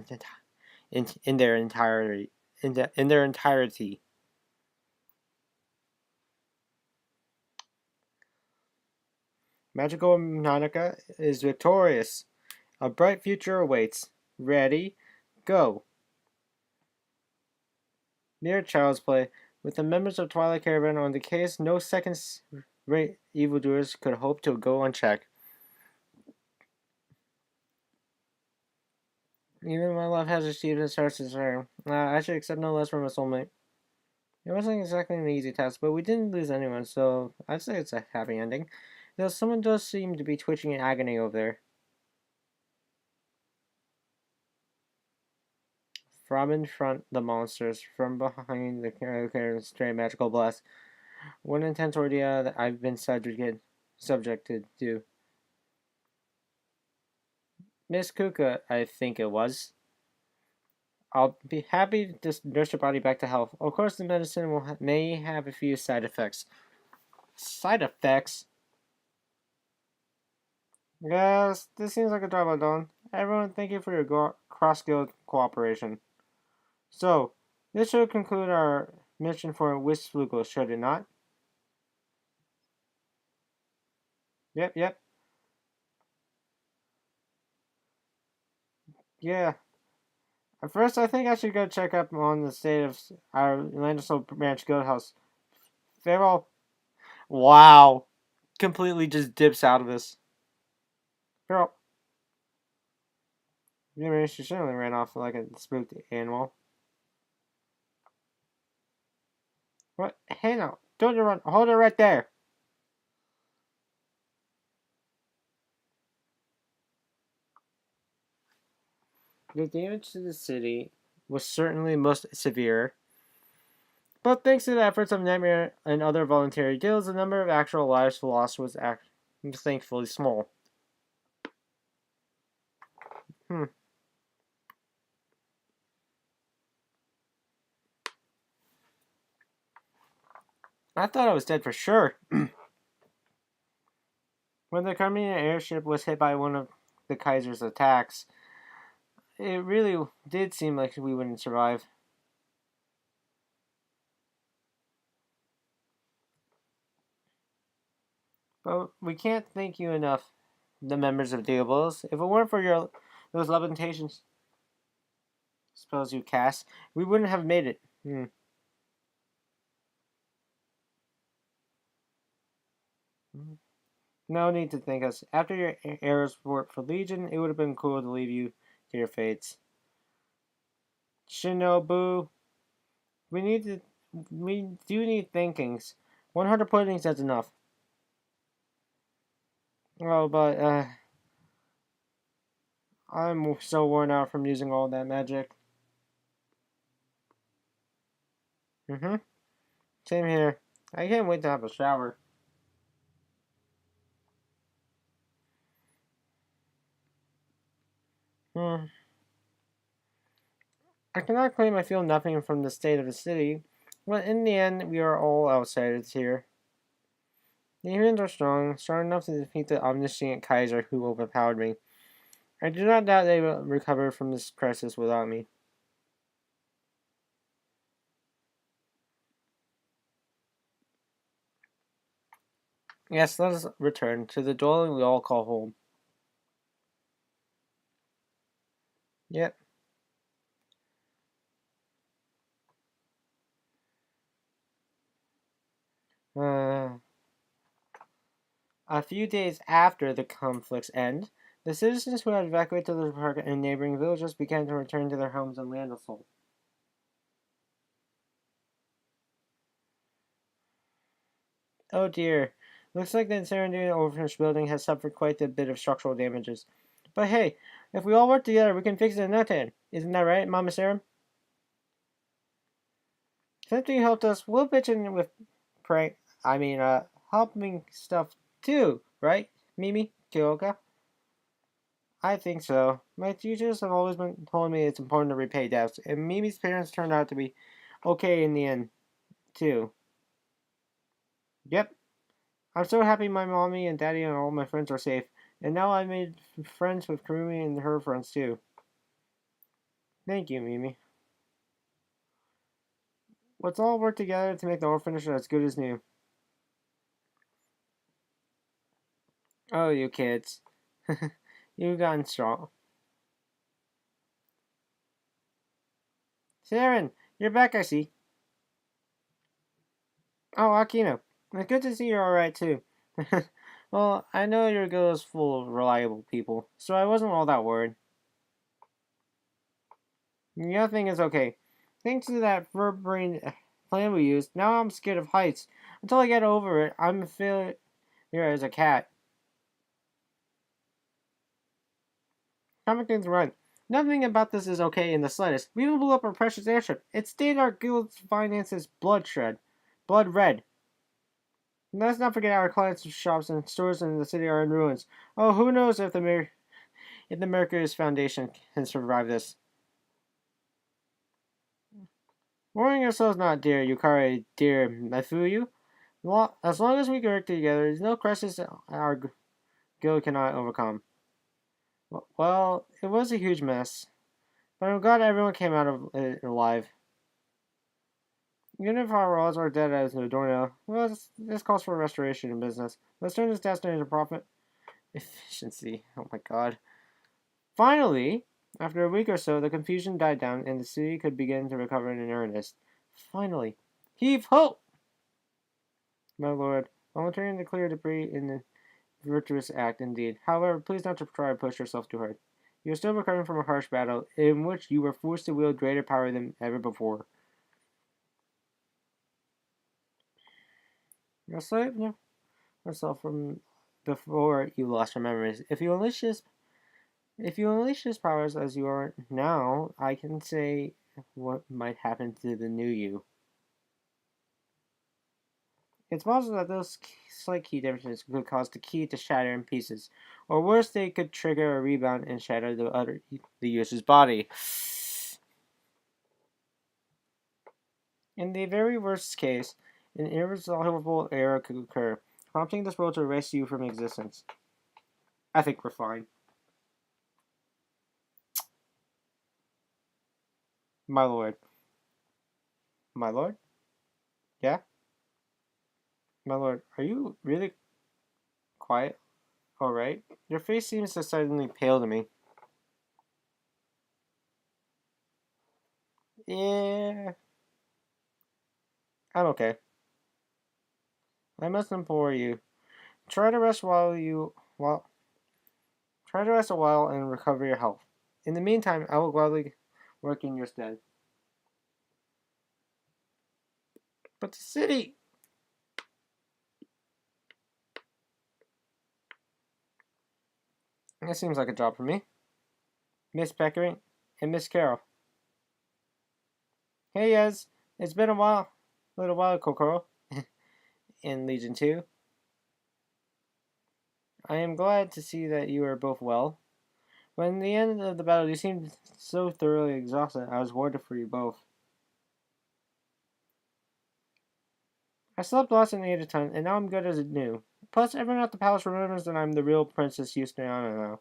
entirety. Magical Nautica is victorious. A bright future awaits. Ready? Go. Near Child's Play, with the members of Twilight Caravan on the case, no second-rate evildoers could hope to go unchecked. Even my love has achieved its heart's desire. I should accept no less from a soulmate. It wasn't exactly an easy task, but we didn't lose anyone, so I'd say it's a happy ending. Though someone does seem to be twitching in agony over there. From in front, the monsters. From behind, the stray magical blast. What intense ordeal that I've been subjected to. Miss Kuka, I think it was. I'll be happy to nurse your body back to health. Of course, the medicine may have a few side effects. Side effects? Yes, this seems like a job well done. Everyone, thank you for your cross-guild cooperation. So, this should conclude our mission for Wisflugel, should it not? Yep. Yeah. At first, I think I should go check up on the state of our Landisol Branch Guild House. Farewell. Wow. Completely just dips out of this. Farewell. She certainly ran off like a spooked animal. What? Hey now. Don't you run. Hold it right there. The damage to the city was certainly most severe, but thanks to the efforts of Nightmare and other voluntary guilds, the number of actual lives lost was thankfully small. I thought I was dead for sure. When the Crimean airship was hit by one of the Kaiser's attacks, it really did seem like we wouldn't survive. But we can't thank you enough, the members of Dealables. If it weren't for those lamentations, suppose you cast, we wouldn't have made it. No need to thank us. After your arrows for Legion, it would have been cool to leave you to your fates. Shinobu, we do need thankings. 100 puddings is enough. Oh, but I'm so worn out from using all that magic. Same here. I can't wait to have a shower. I cannot claim I feel nothing from the state of the city, but in the end, we are all outsiders here. The humans are strong enough to defeat the omniscient Kaiser who overpowered me. I do not doubt they will recover from this crisis without me. Yes, let us return to the dwelling we all call home. Yep. A few days after the conflict's end, the citizens who had evacuated to the park and neighboring villages began to return to their homes and land assault. Oh dear. Looks like the Serendipity Orphanage building has suffered quite a bit of structural damages. But hey, if we all work together, we can fix it in no time. Isn't that right, Mama Serum? Since you helped us, we'll pitch in with helping stuff too, right, Mimi? Kyoka? I think so. My teachers have always been telling me it's important to repay debts, and Mimi's parents turned out to be okay in the end, too. Yep. I'm so happy my mommy and daddy and all my friends are safe, and now I made friends with Karumi and her friends too. Thank you, Mimi. Let's all work together to make the orphanage as good as new. Oh, you kids. You've gotten strong. Saren, you're back, I see. Oh, Akino. It's good to see you're alright, too. Well, I know your guild is full of reliable people, so I wasn't all that worried. The other thing is okay. Thanks to that verb-brain plan we used, now I'm scared of heights. Until I get over it, I'm a failure as a cat. Comic things right. Nothing about this is okay in the slightest. We even blew up our precious airship. It stained our guild's finances blood red. And let's not forget our clients' shops and stores in the city are in ruins. Oh, who knows if the Mercury's Foundation can survive this. Worrying yourselves not, dear Yukari, dear Mafuyu. As long as we work together, there's no crisis our guild cannot overcome. Well, it was a huge mess, but I'm glad everyone came out of it alive. Even if our rods are dead as a doornail, well, this calls for restoration in business. Let's turn this destiny into profit. Efficiency. Oh my god. Finally, after a week or so, the confusion died down and the city could begin to recover in earnest. Finally. Heave ho! My lord, volunteering to clear debris in the virtuous act indeed. However, please not to try to push yourself too hard. You are still recovering from a harsh battle in which you were forced to wield greater power than ever before. You'll save yourself from before you lost your memories. If you unleash his powers as you are now, I can say what might happen to the new you. It's possible that those slight key differences could cause the key to shatter in pieces, or worse, they could trigger a rebound and shatter the user's body. In the very worst case, an irresolvable error could occur, prompting this world to erase you from existence. I think we're fine. My lord. My lord? Yeah? My lord, are you really quiet? Alright. Your face seems decidedly pale to me. Yeah. I'm okay. I must implore you. Try to rest try to rest a while and recover your health. In the meantime, I will gladly work in your stead. But the city! That seems like a job for me. Miss Peckering and Miss Carroll. Hey, yes. It's been a little while, Kokoro. In Legion 2. I am glad to see that you are both well. When the end of the battle, you seemed so thoroughly exhausted. I was worried for you both. I slept less and ate a ton, and now I'm good as new. Plus, everyone at the palace remembers that I'm the real Princess Justiniana now.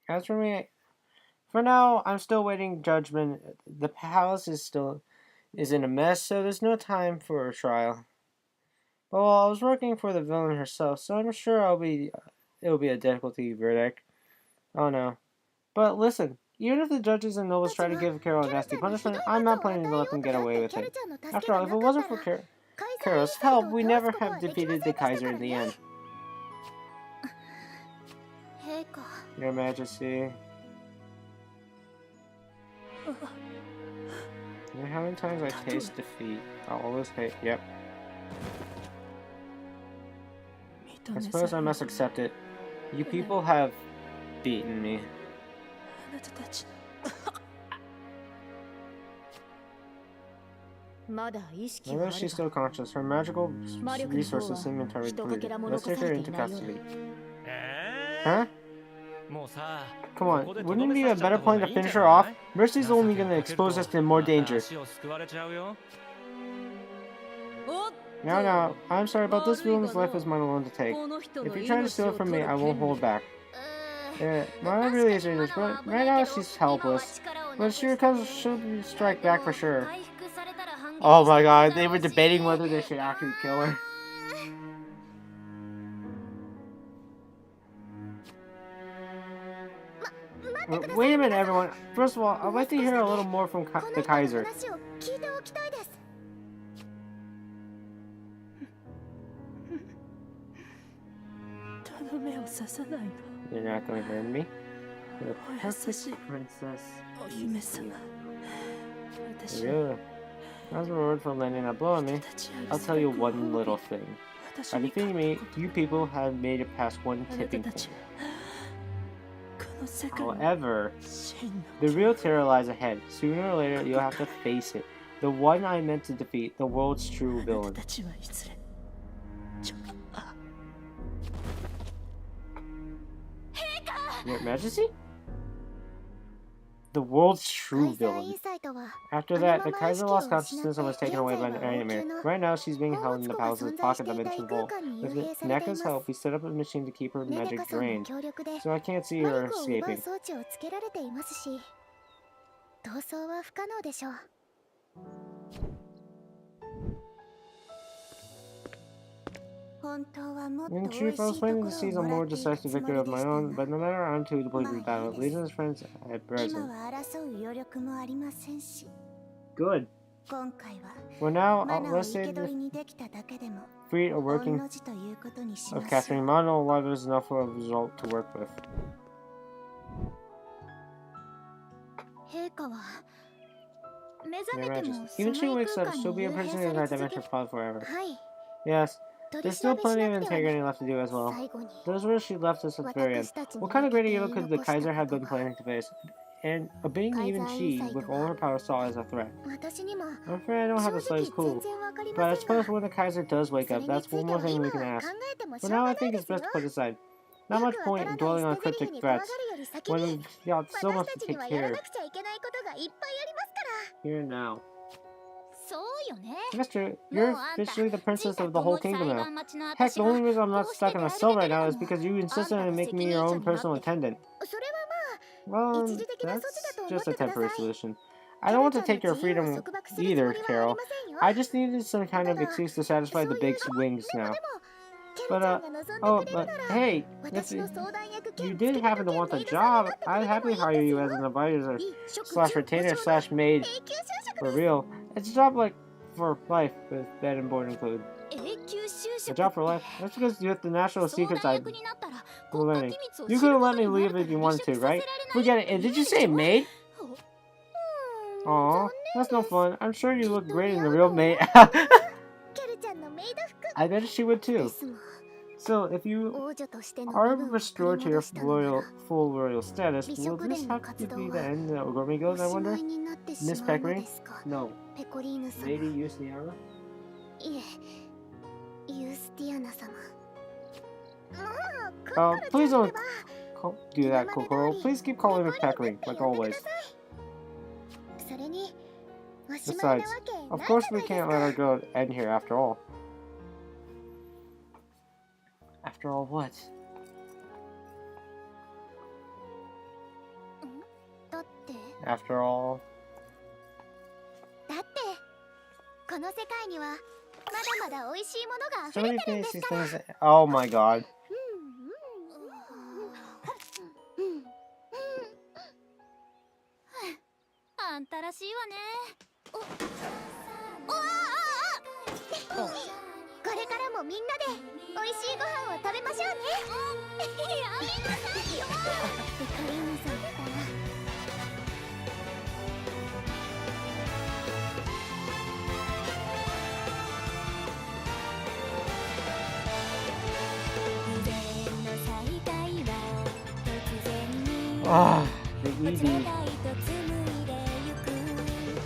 As for me, for now, I'm still waiting judgment. The palace is in a mess, so there's no time for a trial. But while I was working for the villain herself, so I'm sure it'll be a difficulty verdict. Oh no. But listen, even if the judges and nobles try to give Carol a nasty punishment, I'm not planning to let them get away with it. After all, if it wasn't for Carol's help, we never have defeated the Kaiser in the end. Your Majesty. You know how many times I taste defeat? I'll always hate. Yep. I suppose I must accept it. You people have beaten me. Although she's still conscious, her magical resources seem entirely depleted. Let's take her into custody. Huh? Come on, wouldn't it be a better plan to finish her off? Mercy's only gonna expose us to more danger. Now, I'm sorry, but this woman's life is mine alone to take. If you try to steal it from me, I won't hold back. Mama really is dangerous, but right now she's helpless. But she'll strike back for sure. Oh my god, they were debating whether they should actually kill her. Wait a minute, everyone. First of all, I'd like to hear a little more from the Kaiser. You're not going to hurt me? You're a perfect princess. Really? As a reward for landing that blow on me, I'll tell you one little thing. By defeating me, you people have made it past one tipping point. However, the real terror lies ahead. Sooner or later, you'll have to face it. The one I meant to defeat, the world's true villain. Your Majesty? The world's true villain. After that, the Kaiser lost consciousness and was taken away by an nightmare. Right now, she's being held in the palace's pocket dimension vault. With Neka's help, we set up a machine to keep her magic drained, so I can't see her escaping. In truth, I was planning to seize a more decisive victory of my own, but no matter I'm too depleted in battle, Legion's friends at present. Good. Well now, let's say the fleet are working of capturing Mono alive is enough for a result to work with. Your Majesty, even she wakes up, she'll be a prisoner in that dimension forever. Yes. There's still plenty of integrity left to do as well. Those were she left us at the very end. What kind of great evil could the Kaiser have been planning to face? And being even she, with all her power, saw as a threat. I'm afraid I don't have the slightest clue. But I suppose when the Kaiser does wake up, that's one more thing we can ask. For now, I think it's best to put aside. Not much point in dwelling on cryptic threats when we've got so much to take care of here and now. That's true. You're officially the princess of the whole kingdom now. Heck, the only reason I'm not stuck in a cell right now is because you insisted on making me your own personal attendant. Well, that's just a temporary solution. I don't want to take your freedom either, Carol. I just needed some kind of excuse to satisfy the big wings now. But, but hey, if you did happen to want the job, I'd happily hire you as an advisor slash retainer slash maid for real. It's a job like for life with bed and board included. A job for life? That's because you have the national secrets I'm learning. You could have let me leave if you wanted to, right? Forget it. Did you say maid? Aw, that's no fun. I'm sure you look great in the real maid. I bet she would too. So, if you are restored to your full royal status, will this have to be the end that Ogami goes, I wonder? Miss Peckering? No. Lady Yustiana? Please don't do that, Kokoro. Please keep calling her Peckering, like always. Besides, of course we can't let our go end here after all. After all what? After all... So many fancy things... Oh my god. Ah, the ED.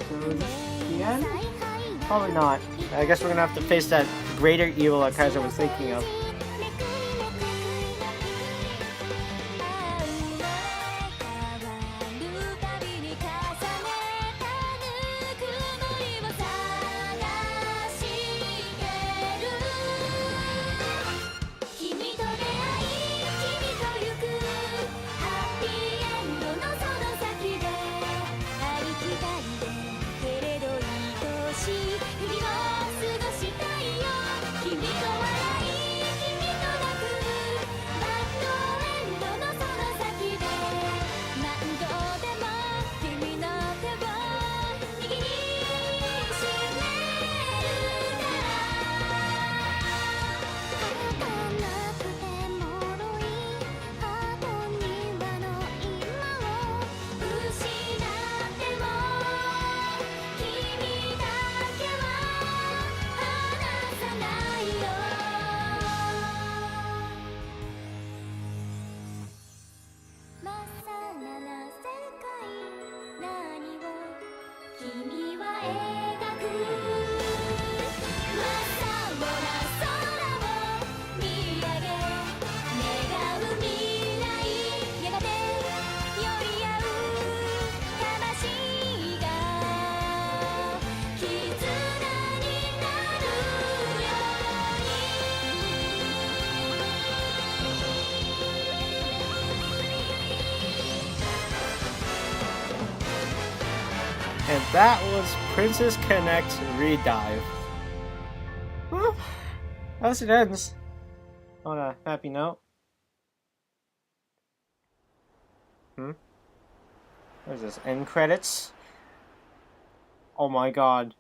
So is this the end? Probably not. I guess we're gonna have to face that greater evil that Kaiser was thinking of. And that was Princess Connect Redive. Well, as it ends on a happy note. What is this? End credits? Oh my god.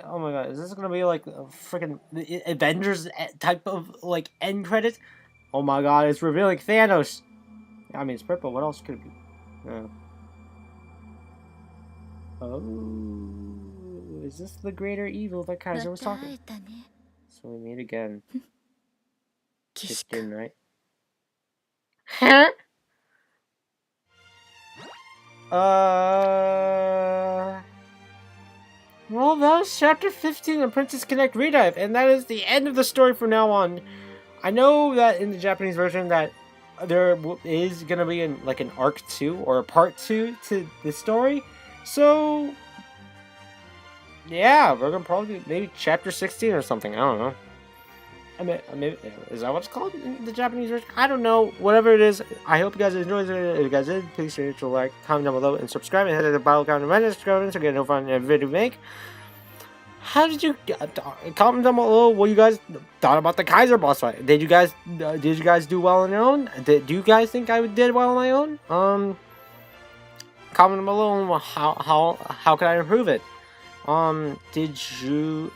Oh my god, is this gonna be like a freaking Avengers type of like end credit? Oh my god, it's revealing Thanos! I mean, it's purple, what else could it be? Oh, is this the greater evil that Kaiser was talking? So we meet again. Kitchen, right? Huh? Well, that was chapter 15 of Princess Connect Redive, and that is the end of the story from now on. I know that in the Japanese version that there is gonna be like an arc 2 or a part 2 to the story. So yeah, we're gonna probably maybe chapter 16 or something. I don't know. I mean, is that what it's called in the Japanese version? I don't know. Whatever it is, I hope you guys enjoyed it. If you guys did, please share it, like, comment down below, and subscribe. And head to the bottom comment and subscribe to get notified on every video we make. How did you comment down below what you guys thought about the Kaiser boss fight? Did you guys do well on your own? Do you guys think I did well on my own? Comment down below how can I improve it? Did you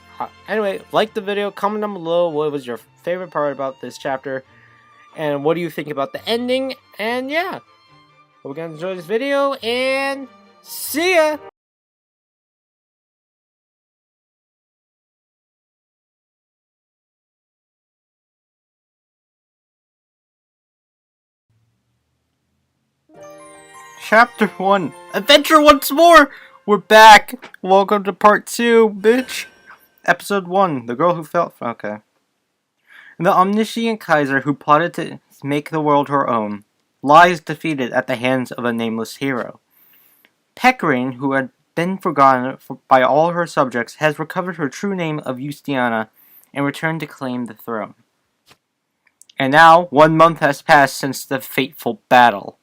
anyway, like the video, comment down below what was your favorite part about this chapter, and what do you think about the ending, and yeah. Hope you guys enjoyed this video, and see ya! Chapter 1. Adventure once more! We're back! Welcome to part 2, bitch! Episode 1. The girl who felt... Okay. The omniscient Kaiser who plotted to make the world her own lies defeated at the hands of a nameless hero. Pecorine, who had been forgotten by all her subjects, has recovered her true name of Justiana and returned to claim the throne. And now, 1 month has passed since the fateful battle.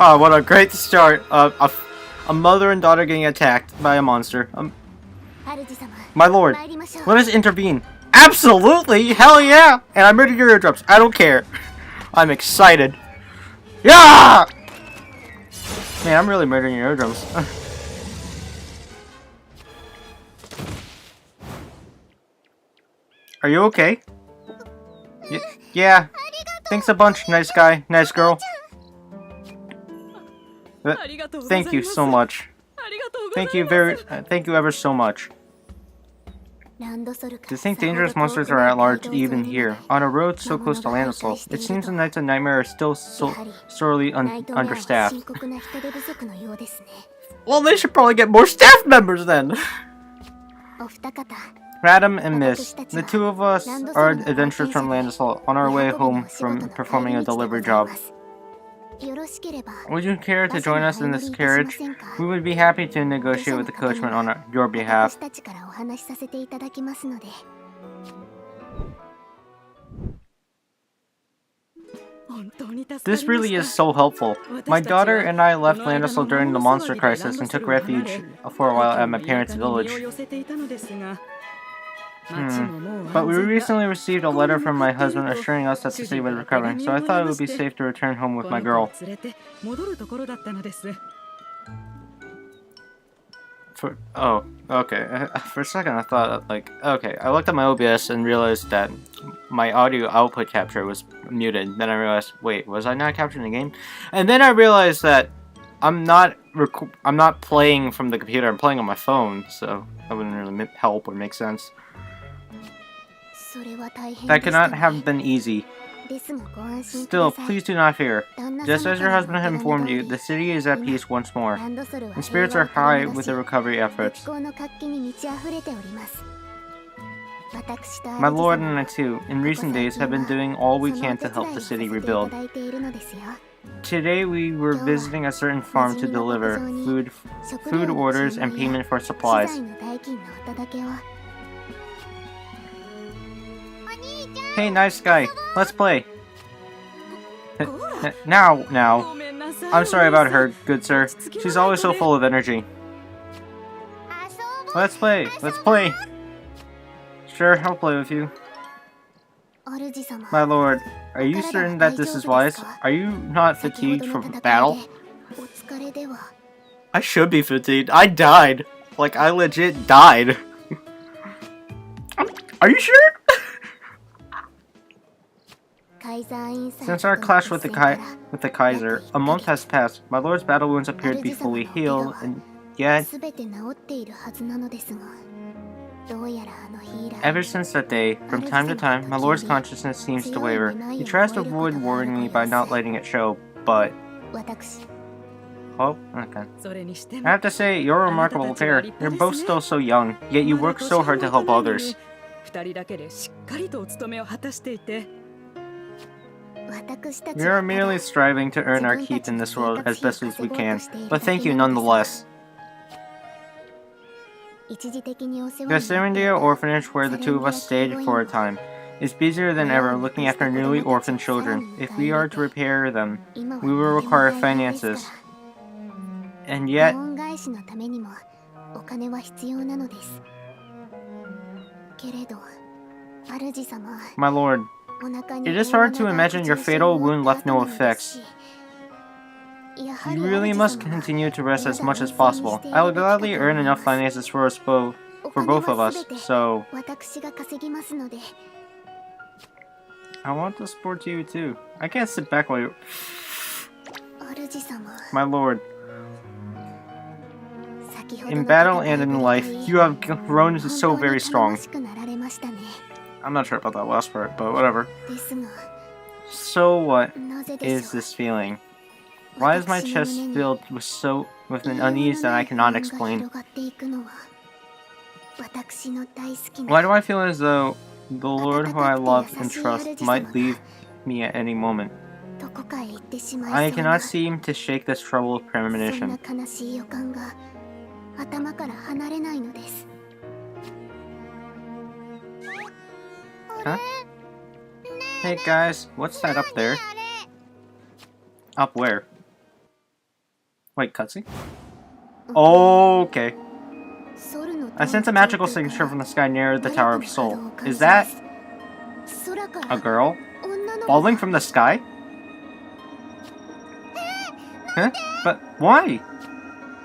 Oh, what a great start. A mother and daughter getting attacked by a monster. My lord, let us intervene. Absolutely! Hell yeah! And I murdered your eardrums. I don't care. I'm excited. Yeah! Man, I'm really murdering your eardrums. Are you okay? Yeah. Thanks a bunch, nice guy, nice girl. Thank you so much. Thank you ever so much. To think dangerous monsters are at large even here, on a road so close to Landisol. It seems the Knights of Nightmare are still sorely understaffed. Well, they should probably get more staff members then! Madam and Miss, the two of us are adventurers from Landisol on our way home from performing a delivery job. Would you care to join us in this carriage? We would be happy to negotiate with the coachman on your behalf. This really is so helpful. My daughter and I left Landisol during the monster crisis and took refuge for a while at my parents' village. But we recently received a letter from my husband assuring us that the city was recovering, so I thought it would be safe to return home with my girl. Oh, okay. For a second I thought, like, okay, I looked at my OBS and realized that my audio output capture was muted. Then I realized, wait, was I not capturing the game? And then I realized that I'm not playing from the computer, I'm playing on my phone, so that wouldn't really help or make sense. That could not have been easy. Still, please do not fear. Just as your husband had informed you, the city is at peace once more, and spirits are high with the recovery efforts. My lord and I too, in recent days, have been doing all we can to help the city rebuild. Today we were visiting a certain farm to deliver food orders and payment for supplies. Hey, nice guy, let's play. Now. I'm sorry about her, good sir. She's always so full of energy. Let's play. Sure, I'll play with you. My lord, are you certain that this is wise? Are you not fatigued from battle? I should be fatigued. I died. Like, I legit died. Are you sure? Since our clash with the Kaiser, a month has passed. My lord's battle wounds appear to be fully healed, and yet... Ever since that day, from time to time, my lord's consciousness seems to waver. He tries to avoid worrying me by not letting it show, but... Oh, okay. それにして I も have to say, you're a remarkable pair. You're both still so young, yet you work so hard to help others. 二人だけでしっかりとお務めを果たしていて We are merely striving to earn our keep in this world as best as we can, but thank you nonetheless. The Serendia orphanage where the two of us stayed for a time is busier than ever looking after newly orphaned children. If we are to repair them, we will require finances. And yet, my lord, it is hard to imagine your fatal wound left no effects. You really must continue to rest as much as possible. I will gladly earn enough finances for us both, for both of us, so I want to support you too. I can't sit back while you... My lord, in battle and in life, you have grown so very strong. I'm not sure about that last part, but whatever. So what is this feeling? Why is my chest filled with an unease that I cannot explain? Why do I feel as though the Lord who I love and trust might leave me at any moment? I cannot seem to shake this troubled premonition. Huh? Hey guys, what's that up there? Up where? Wait, cutscene? Okay. I sense a magical signature from the sky near the Tower of Soul. Is that a girl? Falling from the sky? Huh? But why?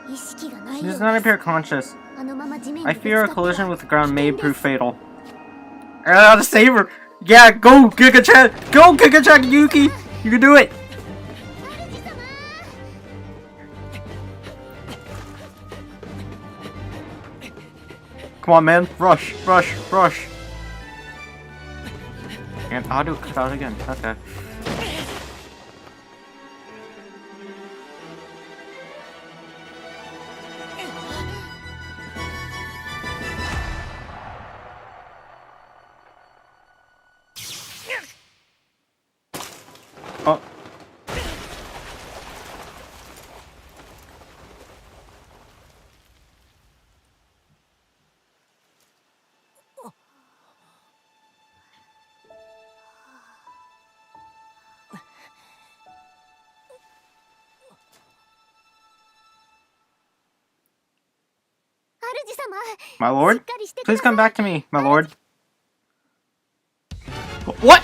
She does not appear conscious. I fear a collision with the ground may prove fatal. I gotta save her! Yeah, go Giga-chan! Go Giga-chan Yuki! You can do it! Come on, man. Rush, rush, rush. And auto cut out again. Okay. Oh. My lord? Please come back to me, my lord. What?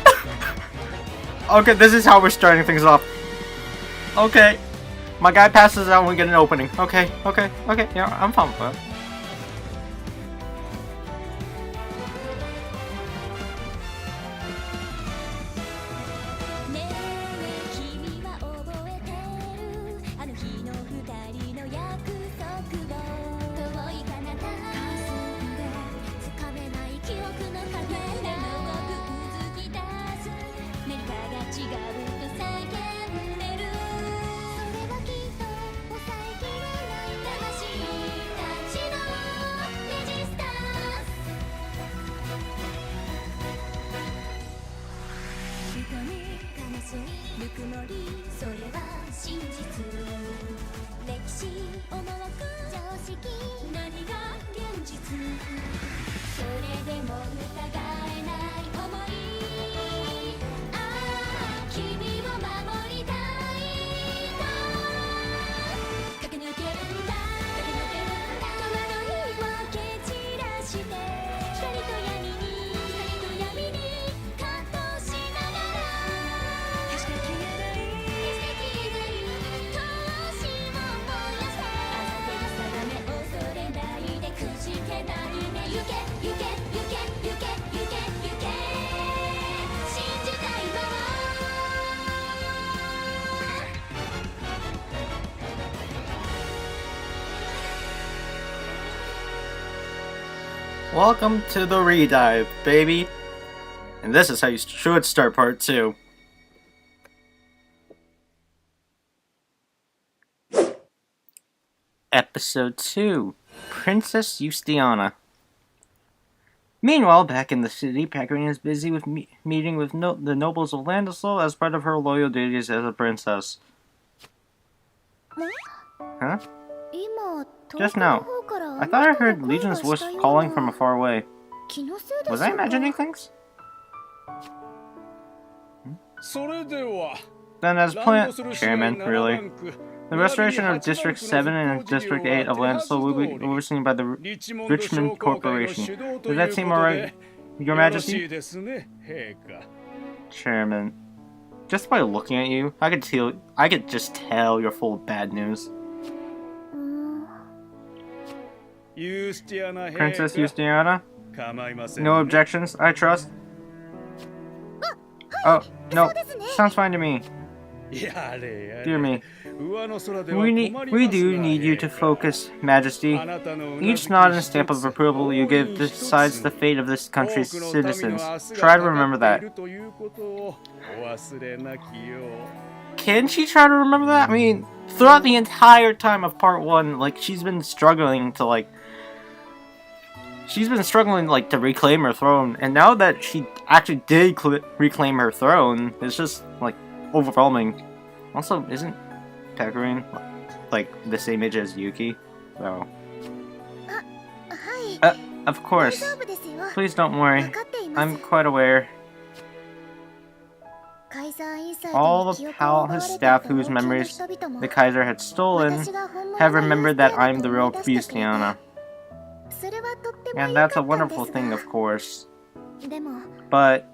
Okay, this is how we're starting things off. Okay. My guy passes out and we get an opening. Okay, okay, okay. Yeah, I'm fine with that. Welcome to the redive, baby. And this is how you should start part 2. Episode 2, Princess Justiana. Meanwhile, back in the city, Priconne is busy with meeting with the nobles of Landisol as part of her loyal duties as a princess. Huh? Just now. I thought I heard Legion's voice calling from far away. Was I imagining things? Then as planned, Chairman, really. The restoration of District 7 and District 8 of Landisol will be overseen by the Richmond Corporation. Does that seem alright, Your Majesty? Chairman. Just by looking at you, I could just tell you're full of bad news. Princess Justiana? No objections, I trust? Oh, no. Sounds fine to me. Dear me. We do need you to focus, Majesty. Each nod and stamp of approval you give decides the fate of this country's citizens. Try to remember that. Can she try to remember that? I mean, throughout the entire time of Part 1, like, she's been struggling to reclaim her throne, and now that she actually did reclaim her throne, it's just, like, overwhelming. Also, isn't Priconne like the same age as Yuki? So. Of course. Please don't worry. I'm quite aware. All the palace staff whose memories the Kaiser had stolen have remembered that I'm the real Justiana. And that's a wonderful thing, of course. But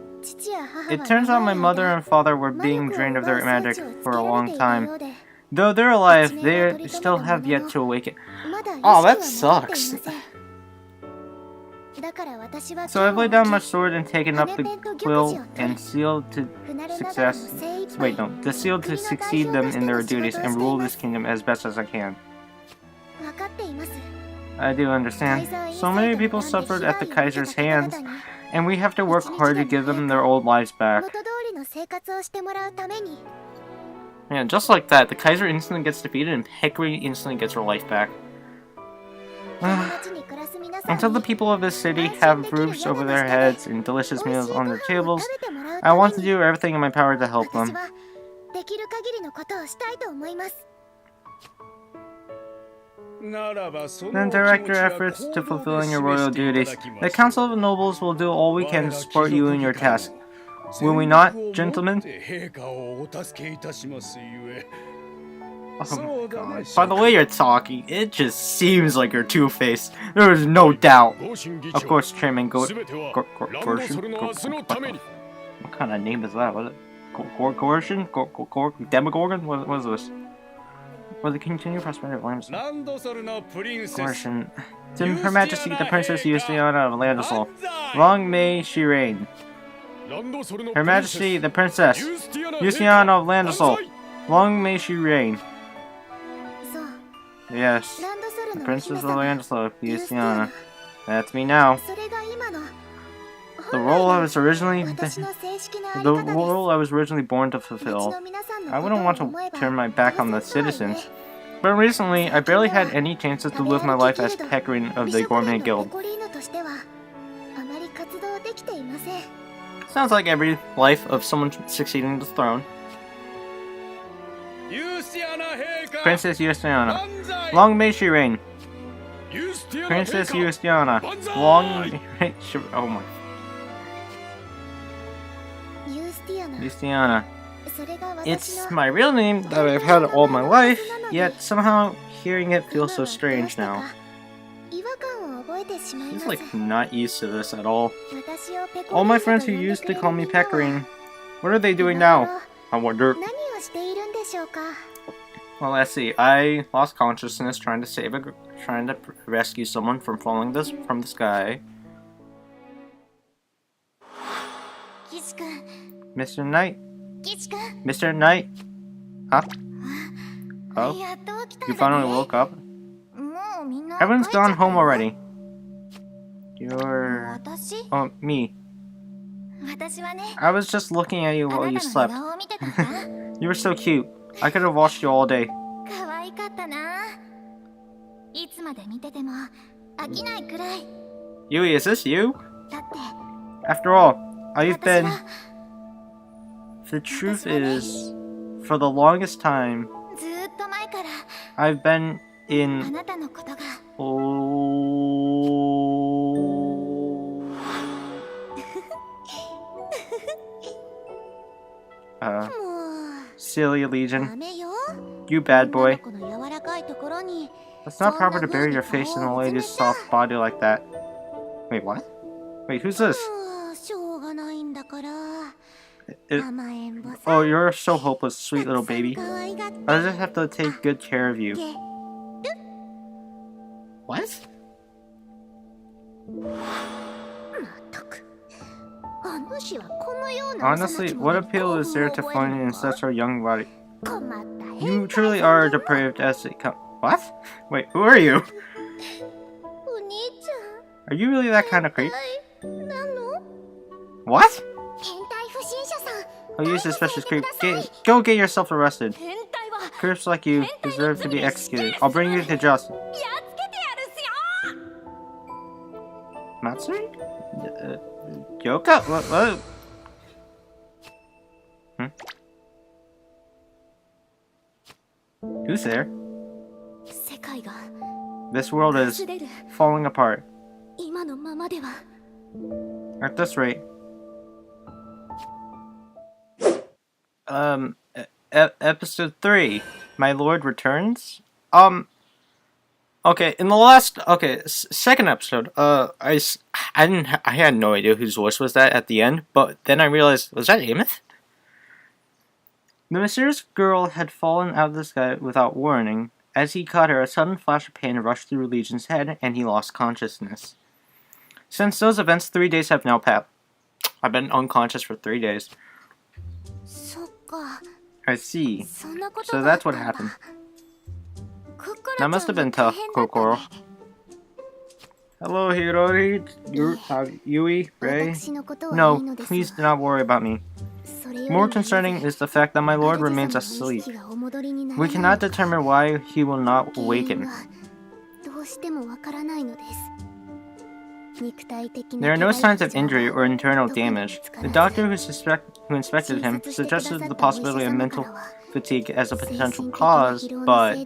it turns out my mother and father were being drained of their magic for a long time. Though they're alive, they still have yet to awaken. Oh, that sucks. So I've laid down my sword and taken up the quill and sealed to success. Wait, no. The seal to succeed them in their duties and rule this kingdom as best as I can. I do understand. So many people suffered at the Kaiser's hands, and we have to work hard to give them their old lives back. Yeah, just like that, the Kaiser instantly gets defeated and Priconne instantly gets her life back. Until the people of this city have roofs over their heads and delicious meals on their tables, I want to do everything in my power to help them. Then direct your efforts to fulfilling your royal duties. The Council of Nobles will do all we can to support you in your task. Will we not, gentlemen? Oh god. By the way you're talking, it just seems like you're Two-Faced. There is no doubt. Of course, Chairman Gortion? What kind of name is that? What is it? Gortion? Demogorgon? What is this? For the continued prosperity of Landisol. Gortion. To Her Majesty the Princess Justiana of Landisol. Long may she reign. Her Majesty the Princess Justiana of Landisol. Long may she reign. Yes, the Princess of Landisol, Justiana. That's me now. The role I was originally born to fulfill. I wouldn't want to turn my back on the citizens. But recently, I barely had any chances to live my life as Priconne of the Gourmet Guild. Sounds like every life of someone succeeding to the throne. Princess Justiana. Long may she reign. Princess Justiana. Long may she... Oh my... Justiana. It's my real name that I've had all my life, yet somehow hearing it feels so strange now. She's like not used to this at all. All my friends who used to call me Priconne, what are they doing now? I wonder. Well, let's see. I lost consciousness trying to rescue someone from falling from the sky. Mr. Knight? Mr. Knight? Huh? Oh? You finally woke up? Everyone's gone home already. You're... Oh, me. I was just looking at you while you slept. You were so cute. I could have watched you all day. Yui, is this you? After all, I've been... The truth is, for the longest time, I've been in... Silly Legion. You bad boy. It's not proper to bury your face in a lady's soft body like that. Wait, what? Wait, who's this? Oh, you're so hopeless, sweet little baby. I just have to take good care of you. What? Honestly, what appeal is there to find in such a young body? You truly are depraved as it comes. What? Wait, who are you? Are you really that kind of creep? What? I'll use this special creep. Go get yourself arrested. Creeps like you deserve to be executed. I'll bring you to justice. Matsuri? Yoka? What? Who's there? This world is falling apart. At this rate. Episode 3. My Lord returns? Okay, in the last, second episode, I had no idea whose voice was that at the end, but then I realized, was that Amith? The mysterious girl had fallen out of the sky without warning. As he caught her, a sudden flash of pain rushed through Legion's head, and he lost consciousness. Since those events, 3 days have now passed. I've been unconscious for 3 days. I see. So that's what happened. That must have been tough, Kokoro. Hello, Hirori, Yui, Ray. No, please do not worry about me. More concerning is the fact that my lord remains asleep. We cannot determine why he will not awaken. There are no signs of injury or internal damage. The doctor who inspected him suggested the possibility of mental fatigue as a potential cause, but...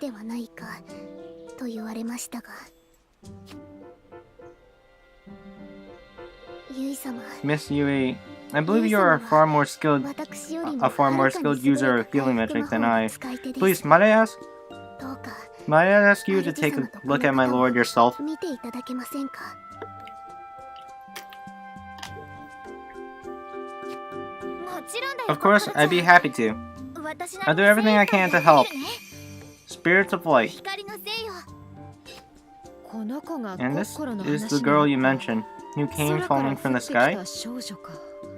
Miss Yui, I believe you are a far more skilled user of healing magic than I. Please, might I ask you to take a look at my lord yourself? Of course, I'd be happy to. I'll do everything I can to help. Spirits of light. And this is the girl you mentioned, who came falling from the sky?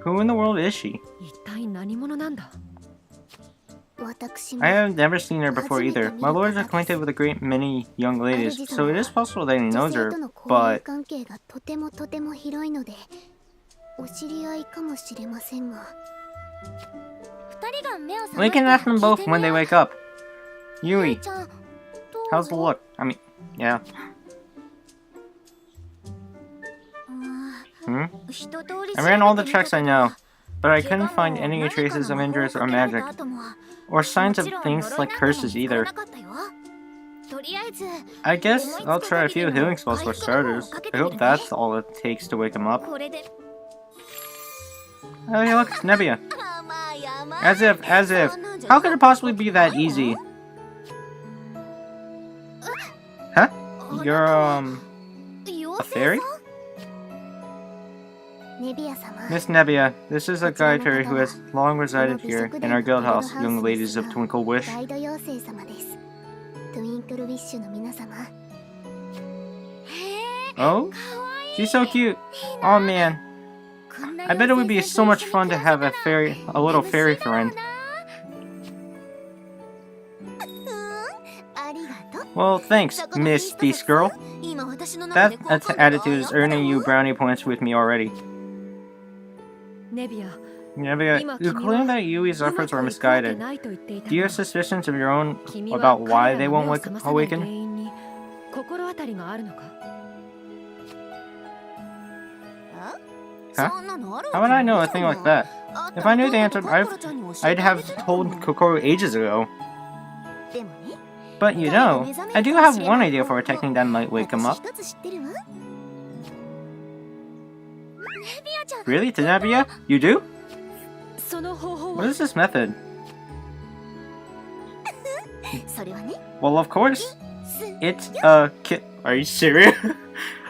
Who in the world is she? I have never seen her before either. My lord is acquainted with a great many young ladies, so it is possible that he knows her, but... We can ask them both when they wake up. Yui, how's the look? I mean, yeah. I ran all the checks I know, but I couldn't find any traces of injuries or magic, or signs of things like curses either. I guess I'll try a few healing spells for starters. I hope that's all it takes to wake him up. Oh, hey, look, it's Nebia. As if. How could it possibly be that easy? Huh? You're, a fairy? Miss Nebia, this is a guider who has long resided here in our guild house, young ladies of Twinkle Wish. Oh? She's so cute. Oh man. I bet it would be so much fun to have a little fairy friend. Well, thanks, Miss Beast Girl. That attitude is earning you brownie points with me already. Nebia, you claim that Yui's efforts were misguided. Do you have suspicions of your own about why they won't awaken? 心当たりがあるのか？ Huh? How would I know a thing like that? If I knew the answer, I'd have told Kokoro ages ago. But you know, I do have one idea for a technique that might wake him up. Really, Tanabia? You do? What is this method? Well, of course. It's a kit. Are you serious?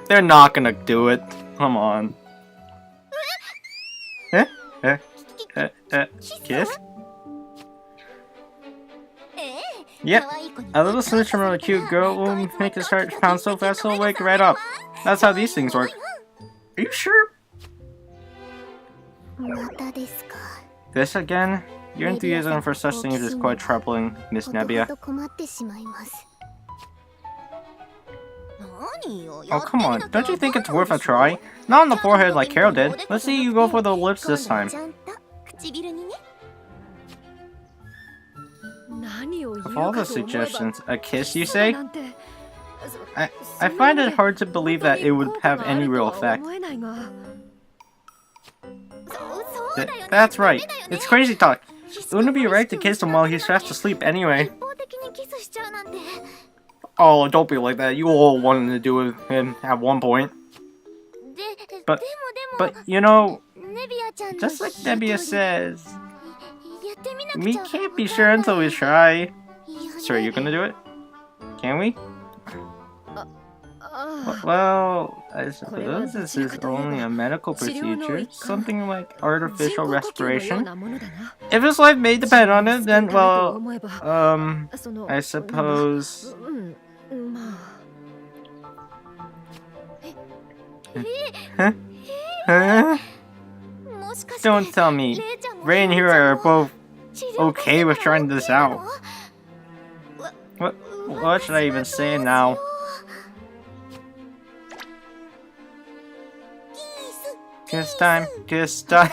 They're not gonna do it. Come on. Kiss? Yep. A little snitch from a cute girl will make his heart pound so fast he'll wake right up. That's how these things work. Are you sure? This again? Your enthusiasm for such things is quite troubling, Miss Nebia. Oh, come on. Don't you think it's worth a try? Not on the forehead like Carol did. Let's see you go for the lips this time. Of all the suggestions, a kiss, you say? I find it hard to believe that it would have any real effect. That's right. It's crazy talk. It wouldn't be right to kiss him while he's fast asleep anyway. Oh, don't be like that. You all wanted to do with him at one point. But you know, just like Nebia says, we can't be sure until we try. So are you gonna do it? Can we? Well, I suppose this is only a medical procedure, something like artificial respiration. If his life may depend on it, then, well, I suppose... Huh? Don't tell me. Ray and Hiro are both okay with trying this out. What should I even say now? Kiss time, kiss time.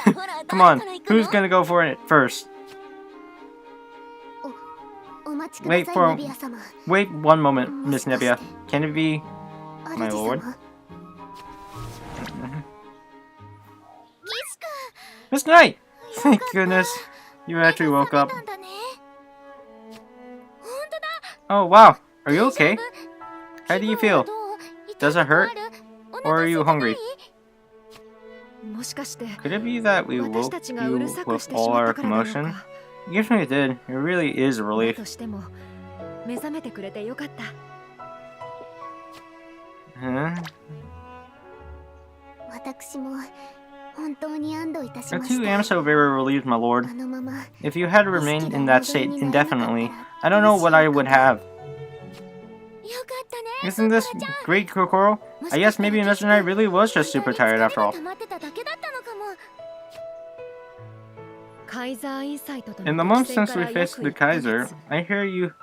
Come on, who's gonna go for it first? Wait 1 moment, Miss Nebia. Can it be my lord? Miss Knight! Thank goodness, you actually woke up. Oh wow, are you okay? How do you feel? Does it hurt? Or are you hungry? Could it be that we woke you with all our commotion? Even if it did, it really is a relief. Huh? I too am so very relieved, my lord. If you had remained in that state indefinitely, I don't know what I would have. Isn't this great, Kokoro? I guess maybe Mr. Knight really was just super tired after all. In the months since we faced the Kaiser, I hear you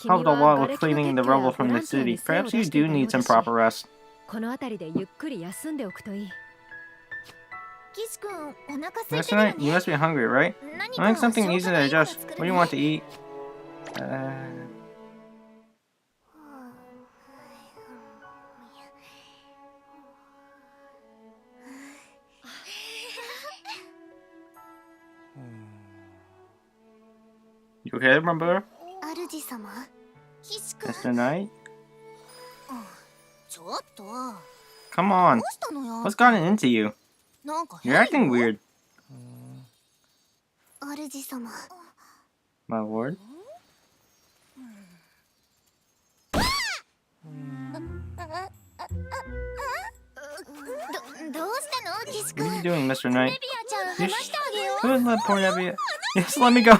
helped a lot with cleaning the rubble from the city. Perhaps you do need some proper rest. Mr. Knight, you must be hungry, right? I want something easy to digest. What do you want to eat? You okay, my brother? Mr. Knight? Come on. What's gotten into you? You're acting weird. My lord? What are you doing, Mr. Knight? Let poor Nebia. Yes, let me go.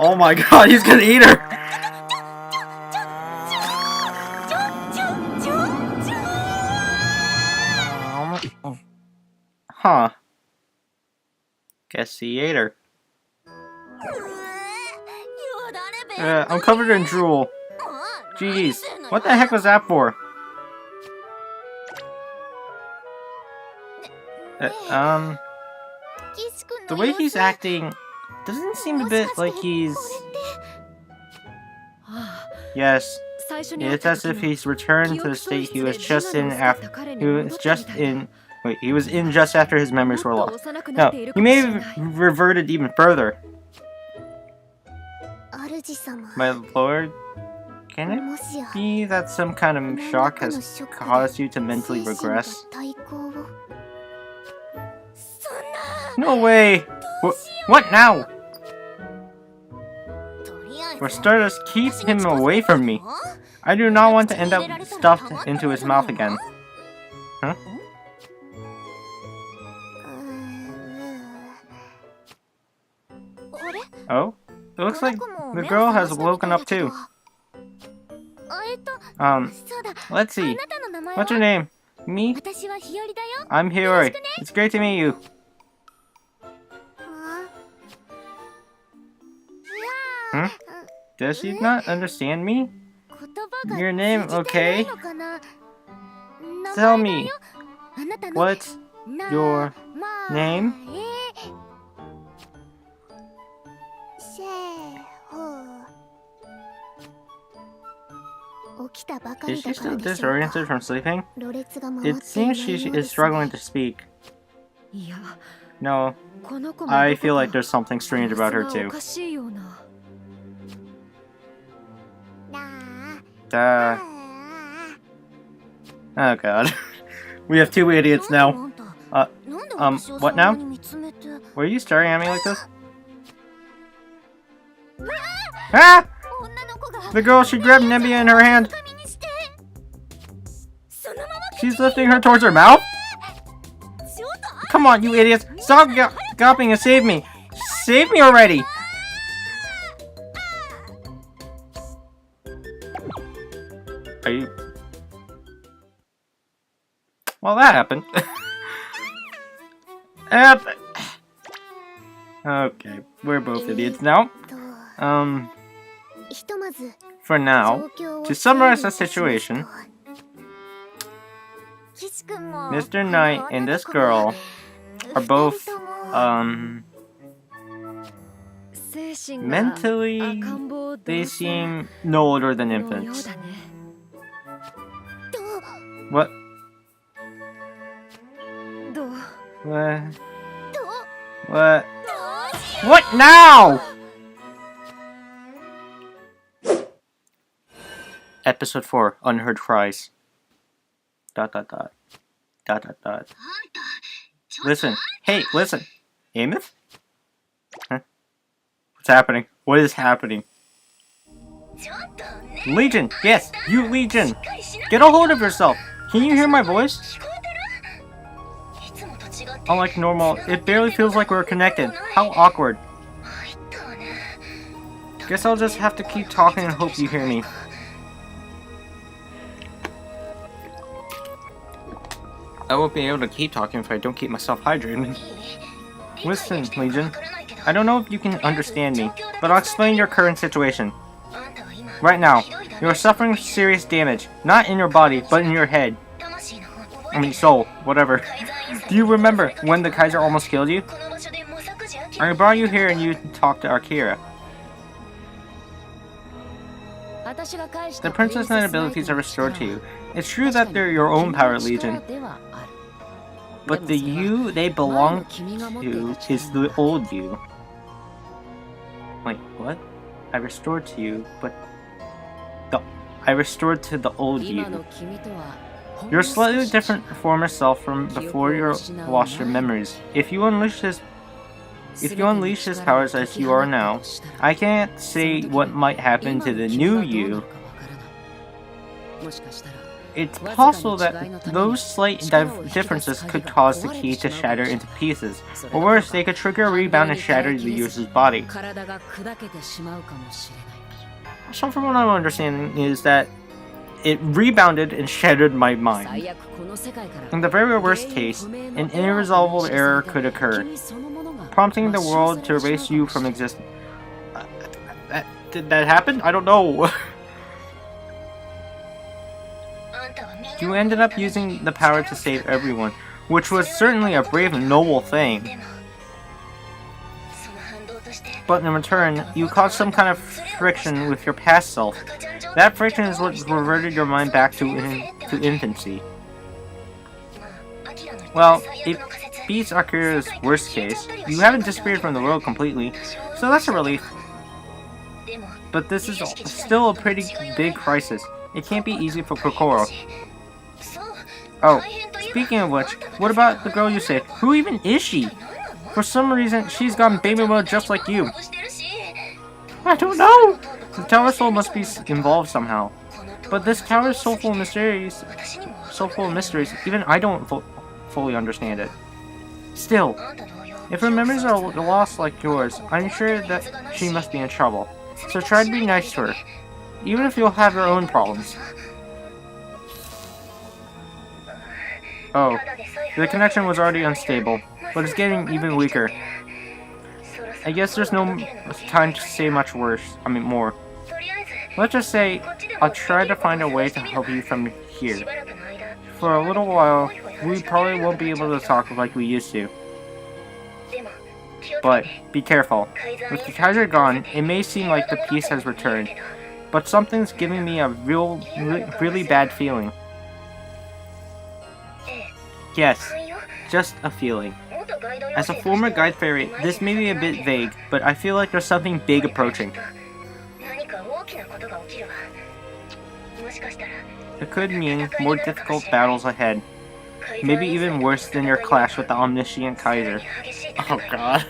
Oh my god, he's gonna eat her! Huh. Guess he ate her. I'm covered in drool. Jeez, what the heck was that for? The way he's acting doesn't seem a bit like he's Yes. It's as if he's returned to the state he was just in after. He was in just after his memories were lost. No, he may have reverted even further. My lord, can it be that some kind of shock has caused you to mentally regress? No way! What now? For starters, keep him away from me. I do not want to end up stuffed into his mouth again. Huh? Oh? It looks like the girl has woken up too. Let's see. What's your name? Me? I'm Hiyori. It's great to meet you. Hmm? Does she not understand me? Your name, okay? Tell me, what's your name? Is she still disoriented from sleeping? It seems she is struggling to speak. No, I feel like there's something strange about her too. Oh god. We have two idiots now. What now? Were you staring at me like this? Ah! The girl, she grabbed Nebia in her hand. She's lifting her towards her mouth? Come on, you idiots! Stop gawping and save me! Save me already! Are you... Well, that happened. Okay, we're both idiots now. For now, to summarize the situation, Mr. Knight and this girl are both, mentally, they seem no older than infants. What? What? What now? Episode 4, Unheard Cries. ... Listen. Hey, listen. Amith? Huh? What's happening? What is happening? Legion! Yes, you Legion! Get a hold of yourself! Can you hear my voice? Unlike normal, it barely feels like we're connected. How awkward. Guess I'll just have to keep talking and hope you hear me. I won't be able to keep talking if I don't keep myself hydrated. Listen, Legion. I don't know if you can understand me, but I'll explain your current situation. Right now, you are suffering serious damage, not in your body, but in your head. I mean soul, whatever. Do you remember when the Kaiser almost killed you? I brought you here and you talked to Akira. The Princess Knight abilities are restored to you. It's true that they're your own power, Legion. But the you they belong to is the old you. Wait, what? I restored to you, but... I restored to the old you. You're a slightly different former self from before you lost your memories. If you unleash his powers as you are now, I can't say what might happen to the new you. It's possible that those slight differences could cause the key to shatter into pieces, or worse, they could trigger a rebound and shatter the user's body. So from what I'm understanding is that it rebounded and shattered my mind. In the very worst case, an irresolvable error could occur, prompting the world to erase you from existence. Did that happen? I don't know. You ended up using the power to save everyone, which was certainly a brave and noble thing. But in return, you caused some kind of friction with your past self. That friction is what reverted your mind back to infancy. Well, it beats Akira's worst case. You haven't disappeared from the world completely, so that's a relief. But this is still a pretty big crisis. It can't be easy for Kokoro. Oh, speaking of which, what about the girl you saved? Who even is she? For some reason, she's gone baby mode just like you. I don't know! The Tower Soul must be involved somehow. But this tower is so full of mysteries. Even I don't fully understand it. Still, if her memories are lost like yours, I'm sure that she must be in trouble. So try to be nice to her, even if you'll have your own problems. Oh, the connection was already unstable, but it's getting even weaker. I guess there's no time to say much more. Let's just say, I'll try to find a way to help you from here. For a little while, we probably won't be able to talk like we used to. But, be careful. With the Kaiser gone, it may seem like the peace has returned, but something's giving me a really bad feeling. Yes, just a feeling. As a former guide fairy, this may be a bit vague, but I feel like there's something big approaching. It could mean more difficult battles ahead. Maybe even worse than your clash with the omniscient Kaiser. Oh god.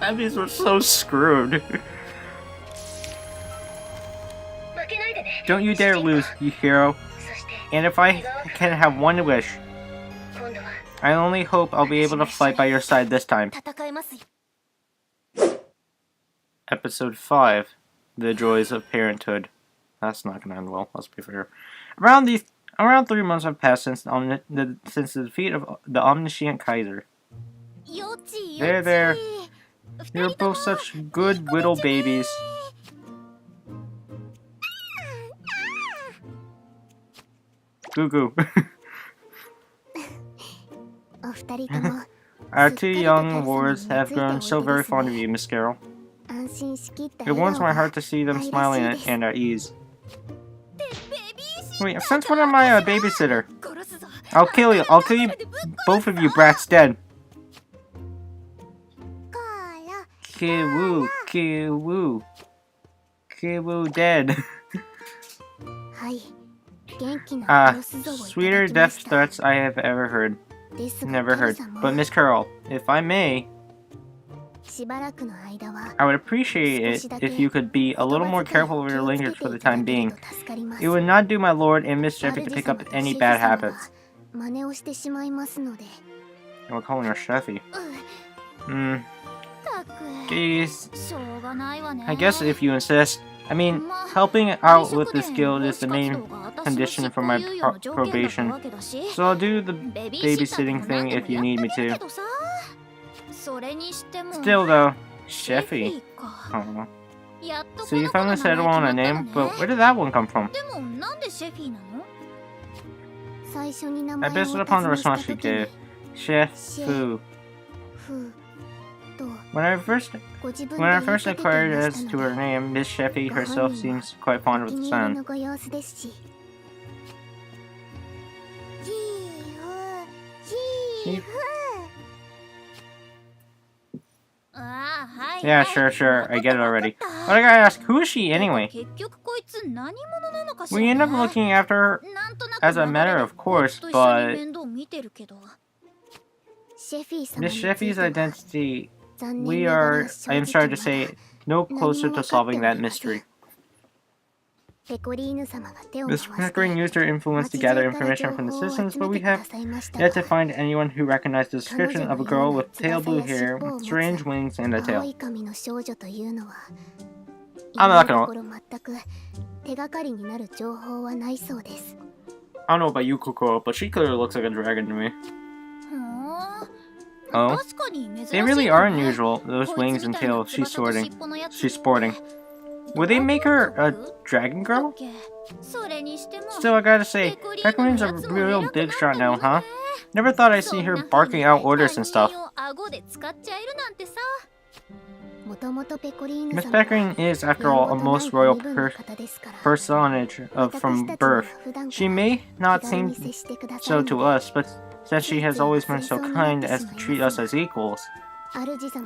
That means we're so screwed. Don't you dare lose, you hero. And if I can have one wish, I only hope I'll be able to fight by your side this time. Episode 5. The Joys of Parenthood. That's not gonna end well, let's be fair. Around 3 months have passed since the defeat of the omniscient Kaiser. There. You're both such good little babies. Goo goo. Our two young wards have grown so very fond of you, Miss Carol. It warms my heart to see them smiling and at ease. Wait, since when am I a babysitter? I'll kill you both of you brats dead. Kiwoo dead. Sweeter death threats I have ever heard. Never heard. But Miss Carol, if I may, I would appreciate it if you could be a little more careful with your language for the time being. It would not do my lord and Miss Sheffy to pick up any bad habits. And we're calling her Sheffy. Geez. I guess if you insist. I mean, helping out with this guild is the main condition for my probation. So I'll do the babysitting thing if you need me to. Still though, Sheffy. Oh. So you finally settled on a name, but where did that one come from? I based it upon the response she gave. Shefu. When I first inquired as to her name, Miss Sheffy herself seems quite fond of the sound. Yeah, sure, I get it already. But I gotta ask, who is she anyway? We end up looking after her as a matter of course, but Miss Sheffy's identity, we are, I am sorry to say, no closer to solving that mystery. Miss Pickering used her influence to gather information from the citizens, but we have yet to find anyone who recognized the description of a girl with pale blue hair, with strange wings, and a tail. I'm not gonna... I don't know about you, Kokoro, but she clearly looks like a dragon to me. Oh? They really are unusual, those wings and tail she's sporting. Would they make her a dragon girl? Still, I gotta say, Pecorine's a real big shot now, huh? Never thought I'd see her barking out orders and stuff. Miss Pecorine is, after all, a most royal personage from birth. She may not seem so to us, but since she has always been so kind as to treat us as equals.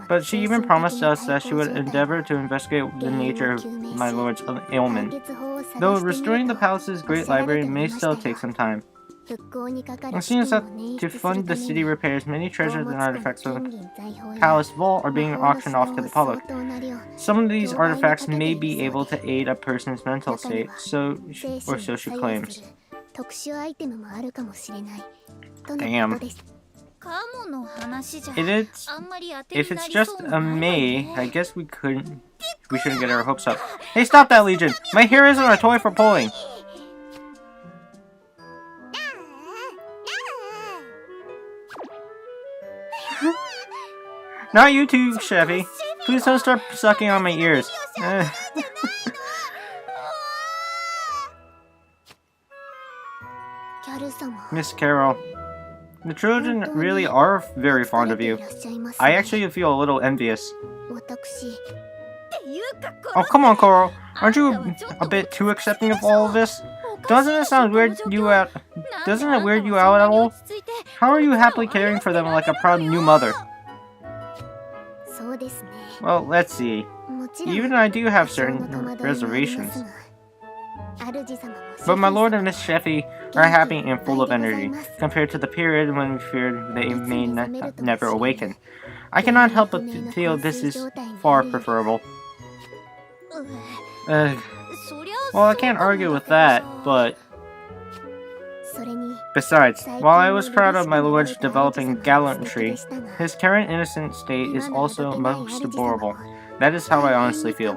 But she even promised us that she would endeavor to investigate the nature of my lord's ailment, though restoring the palace's great library may still take some time. It seems that to fund the city repairs, many treasures and artifacts from the palace vault are being auctioned off to the public. Some of these artifacts may be able to aid a person's mental state, so she claims. Damn. If it's just a May, I guess we shouldn't get our hopes up. Hey, stop that, Legion! My hair isn't a toy for pulling! Not you too, Chevy. Please don't start sucking on my ears. Miss Carol, the children really are very fond of you. I actually feel a little envious. Oh, come on, Coral. Aren't you a bit too accepting of all of this? Doesn't it weird you out at all? How are you happily caring for them like a proud new mother? Well, let's see. Even I do have certain reservations. But my lord and Miss Sheffy are happy and full of energy, compared to the period when we feared they may never awaken. I cannot help but feel this is far preferable. Well, I can't argue with that, but... Besides, while I was proud of my lord's developing gallantry, his current innocent state is also most deplorable. That is how I honestly feel.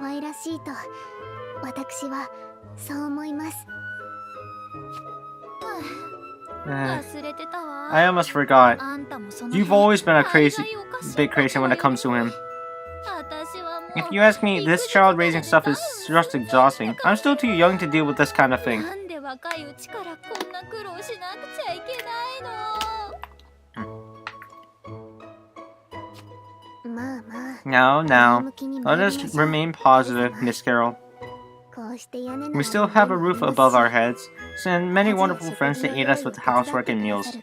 I almost forgot. You've always been a bit crazy when it comes to him. If you ask me, this child raising stuff is just exhausting. I'm still too young to deal with this kind of thing. Now, let us remain positive, Miss Carol. We still have a roof above our heads, and many wonderful friends to aid us with housework and meals.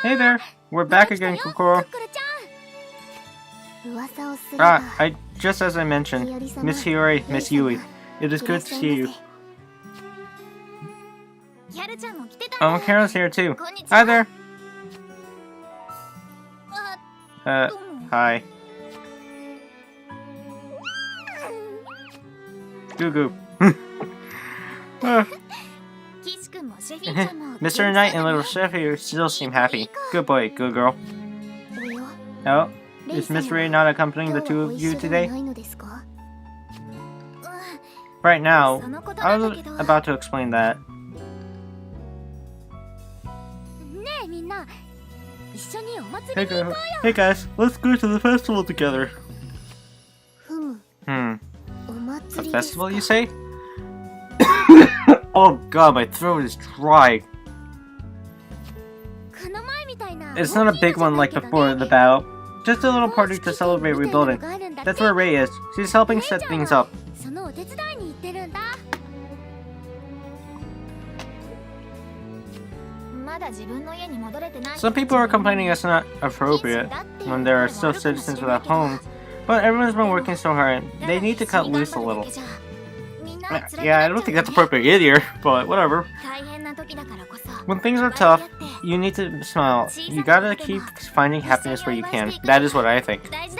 Hey there! We're back again, Kokoro. Just as I mentioned, Miss Hiyori, Miss Yui, it is good to see you. Oh, Carol's here too. Hi there! Hi. Goo. Mr. Knight and Little Chef still seem happy. Good boy, good girl. Oh, is Miss Ray not accompanying the two of you today? Right now, I was about to explain that. Hey guys, let's go to the festival together. A festival, you say? Oh god, my throat is dry. It's not a big one like before the battle. Just a little party to celebrate rebuilding. That's where Ray is. She's helping set things up. Some people are complaining it's not appropriate when there are still citizens without homes, but everyone's been working so hard. They need to cut loose a little. Yeah, I don't think that's appropriate either, but whatever. When things are tough, you need to smile. You gotta keep finding happiness where you can. That is what I think. That's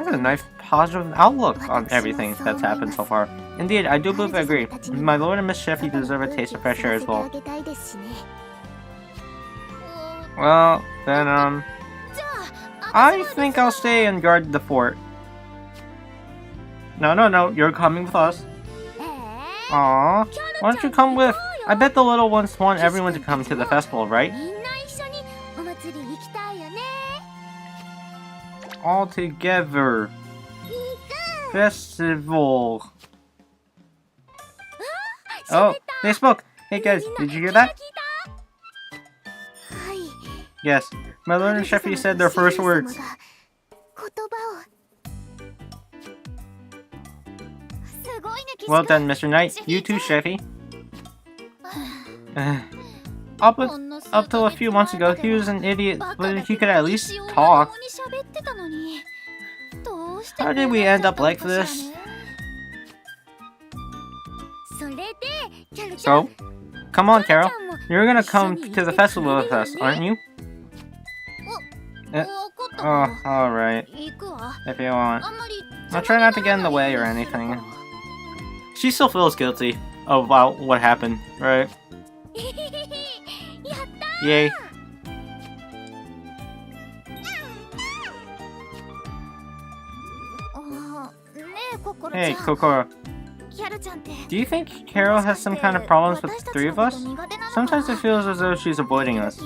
a nice positive outlook on everything that's happened so far. Indeed, I do believe I agree. My lord and Miss Sheffy deserve a taste of fresh air as well. Well, then, I think I'll stay and guard the fort. No, you're coming with us. Aww, why don't you come with? I bet the little ones want everyone to come to the festival, right? All together. Festival. Oh, they spoke. Hey guys, did you hear that? Yes, my lord and Sheffy said their first words. Well done, Mr. Knight. You too, Sheffy. Up till a few months ago, he was an idiot, but he could at least talk. How did we end up like this? So, come on, Carol. You're gonna come to the festival with us, aren't you? Oh, alright. If you want. I'll try not to get in the way or anything. She still feels guilty about what happened, right? Yay. Hey, Kokoro. Do you think Carol has some kind of problems with the three of us? Sometimes it feels as though she's avoiding us.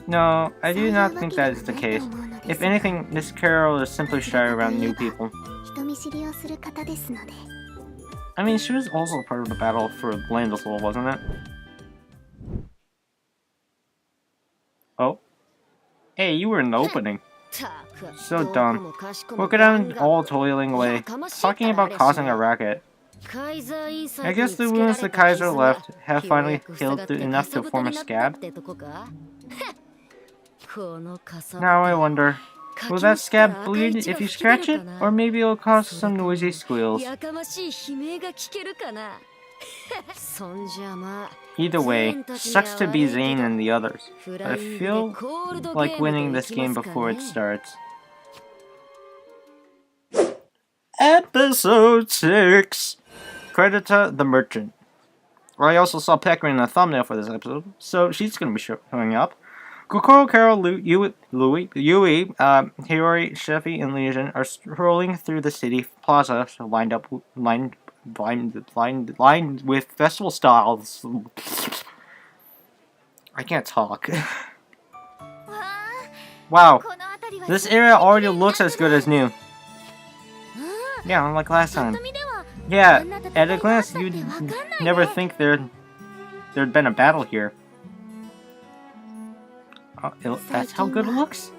No, I do not think that is the case. If anything, Miss Carol is simply shy around new people. I mean, she was also part of the battle for Land of Soul, wasn't it? Oh. Hey, you were in the opening. So dumb. Look at them all toiling away, talking about causing a racket. I guess the wounds the Kaiser left have finally healed enough to form a scab. Now I wonder, will that scab bleed if you scratch it? Or maybe it'll cause some noisy squeals. Either way, sucks to be Zane and the others. I feel like winning this game before it starts. Episode 6! Credita the Merchant. I also saw Pekka in the thumbnail for this episode, so she's gonna be showing up. Kokoro, Carol, Yui, Hiyori, Sheffy, and Legion are strolling through the city plaza, lined with festival styles. I can't talk. Wow, this area already looks as good as new. Yeah, like last time. Yeah, at a glance, you'd never think there'd been a battle here. That's how good it looks?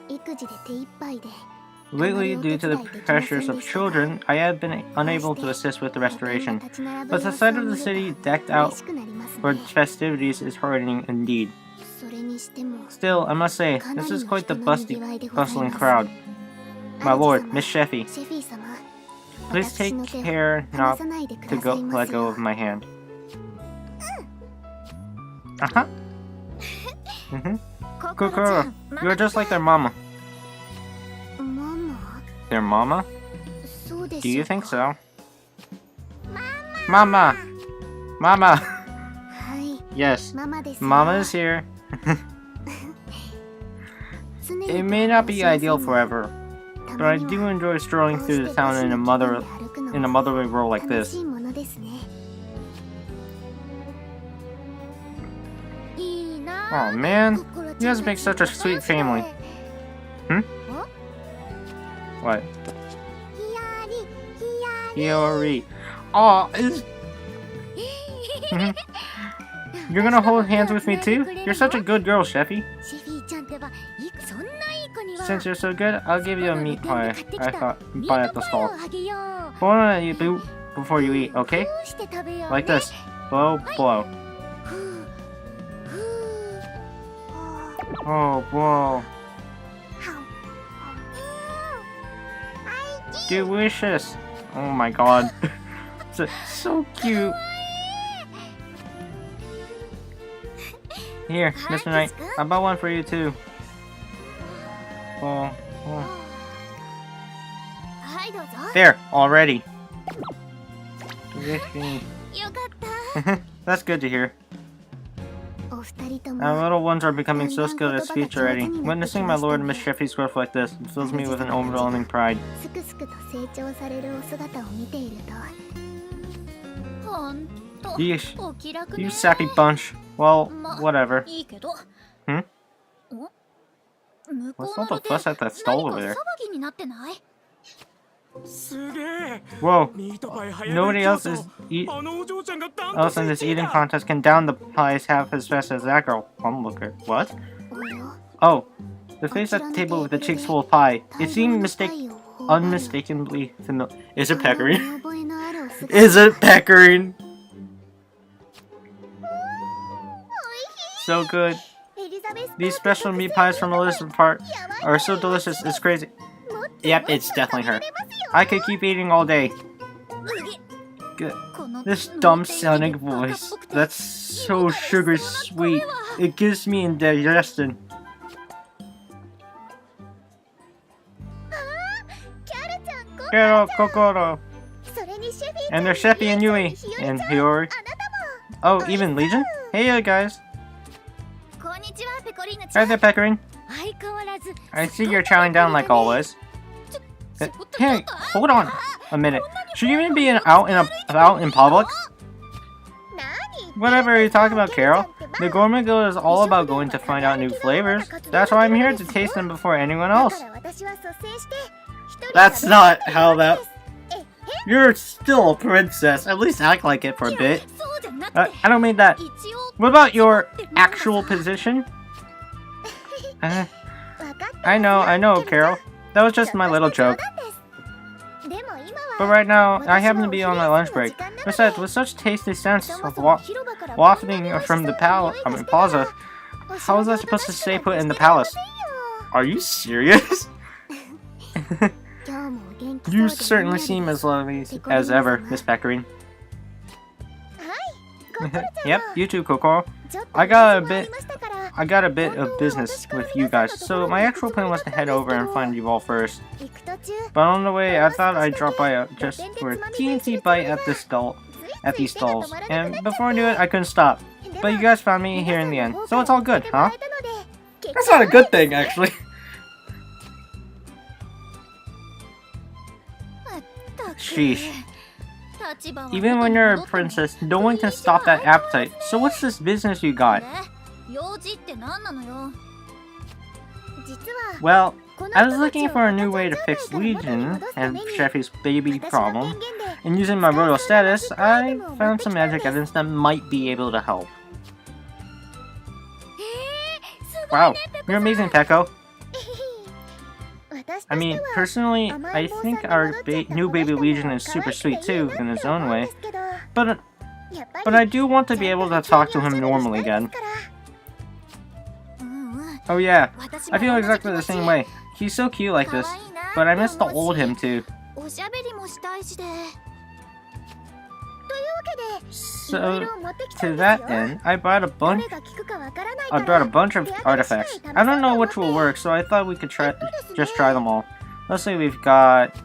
Lately, due to the pressures of children, I have been unable to assist with the restoration. But the sight of the city decked out for festivities is heartening indeed. Still, I must say, this is quite the bustling crowd. My lord, Miss Sheffy, please take care not to let go of my hand. Uh-huh. Kokoro, you're just like their mama. Their mama? Do you think so? Mama! Mama! Yes, Mama is here. It may not be ideal forever, but I do enjoy strolling through the town in a motherly role like this. Oh man, you guys make such a sweet family. Hmm? What? Hiyori. Aw, You're gonna hold hands with me too? You're such a good girl, Sheffy. Since you're so good, I'll give you a meat pie buy at the stall. Hold on you boot before you eat, okay? Like this. Blow, blow. Oh, whoa. Delicious. Oh my god. So cute. Here, Mr. Knight, I bought one for you too. Oh. There, already. That's good to hear. Our little ones are becoming so skilled at speech already. Witnessing my lord and Miss Sheffy's growth like this fills me with an overwhelming pride. Yeesh. You sappy bunch. Well, whatever. Hmm? What's all the fuss at that stall over there? Whoa. Nobody else else in this eating contest can down the pies half as fast as that girl. Onlooker. What? Oh. The face at the table with the cheeks full of pie. It seemed unmistakably familiar. Is it Pecorine? Is it Pecorine? So good. These special meat pies from Elizabeth Park are so delicious, it's crazy. Yep, it's definitely her. I could keep eating all day. Good. This dumb sounding voice. That's so sugar sweet. It gives me indigestion. Kero, Kokoro. And there's Sheppy and Yui. And Hiyori. Oh, even Legion? Hey guys. Hi there, Pecorine. I see you're chowing down like always. Hey, hold on a minute. Should you even be out in public? Whatever you're talking about, Carol. The Gourmet Guild is all about going to find out new flavors. That's why I'm here to taste them before anyone else. That's not how that... You're still a princess. At least act like it for a bit. I don't mean that. What about your actual position? I know, Carol. That was just my little joke. But right now, I happen to be on my lunch break. Besides, with such tasty scents of wafting from the plaza, how was I supposed to stay put in the palace? Are you serious? You certainly seem as lovely as ever, Miss Pecorine. Yep, you too, Kokoro. I got a bit of business with you guys, so my actual plan was to head over and find you all first. But on the way, I thought I'd drop by just for a teensy bite at these stalls, and before I knew it, I couldn't stop. But you guys found me here in the end, so it's all good, huh? That's not a good thing, actually. Sheesh. Even when you're a princess, no one can stop that appetite. So what's this business you got? Well, I was looking for a new way to fix Legion and Sheffy's baby problem, and using my royal status, I found some magic evidence that might be able to help. Wow, you're amazing, Peko. I mean, personally, I think our new baby Legion is super sweet too, in his own way. But I do want to be able to talk to him normally again. Oh yeah, I feel exactly the same way. He's so cute like this, but I miss the old him too. So, to that end, I brought a bunch of artifacts. I don't know which will work, so I thought we could just try them all. Let's say we've got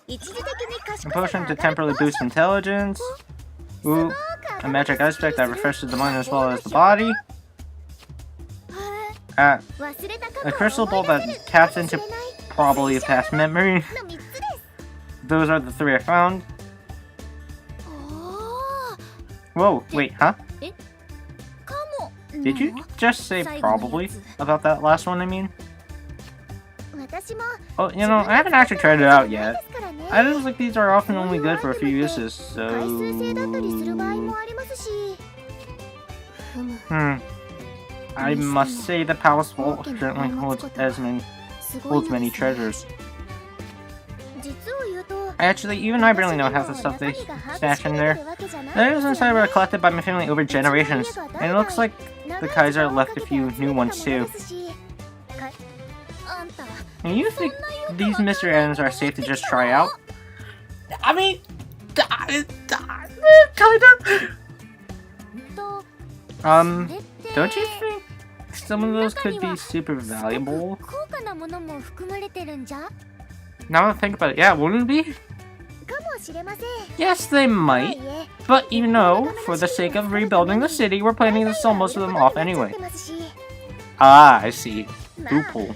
a potion to temporarily boost intelligence. Ooh, a magic aspect that refreshes the mind as well as the body. A crystal ball that taps into probably a past memory. Those are the three I found. Whoa, wait, huh? Did you just say probably about that last one, I mean? Oh, you know, I haven't actually tried it out yet. I just think these are often only good for a few uses, so... I must say the palace vault certainly holds many treasures. Even I barely know half the stuff they stash in there. The items inside were collected by my family over generations, and it looks like the Kaiser left a few new ones too. And you think these mystery items are safe to just try out? I mean, kinda. Don't you think some of those could be super valuable? Now that I think about it, yeah, wouldn't it be? Yes, they might. But you know, for the sake of rebuilding the city, we're planning to sell most of them off anyway. Ah, I see. Loophole.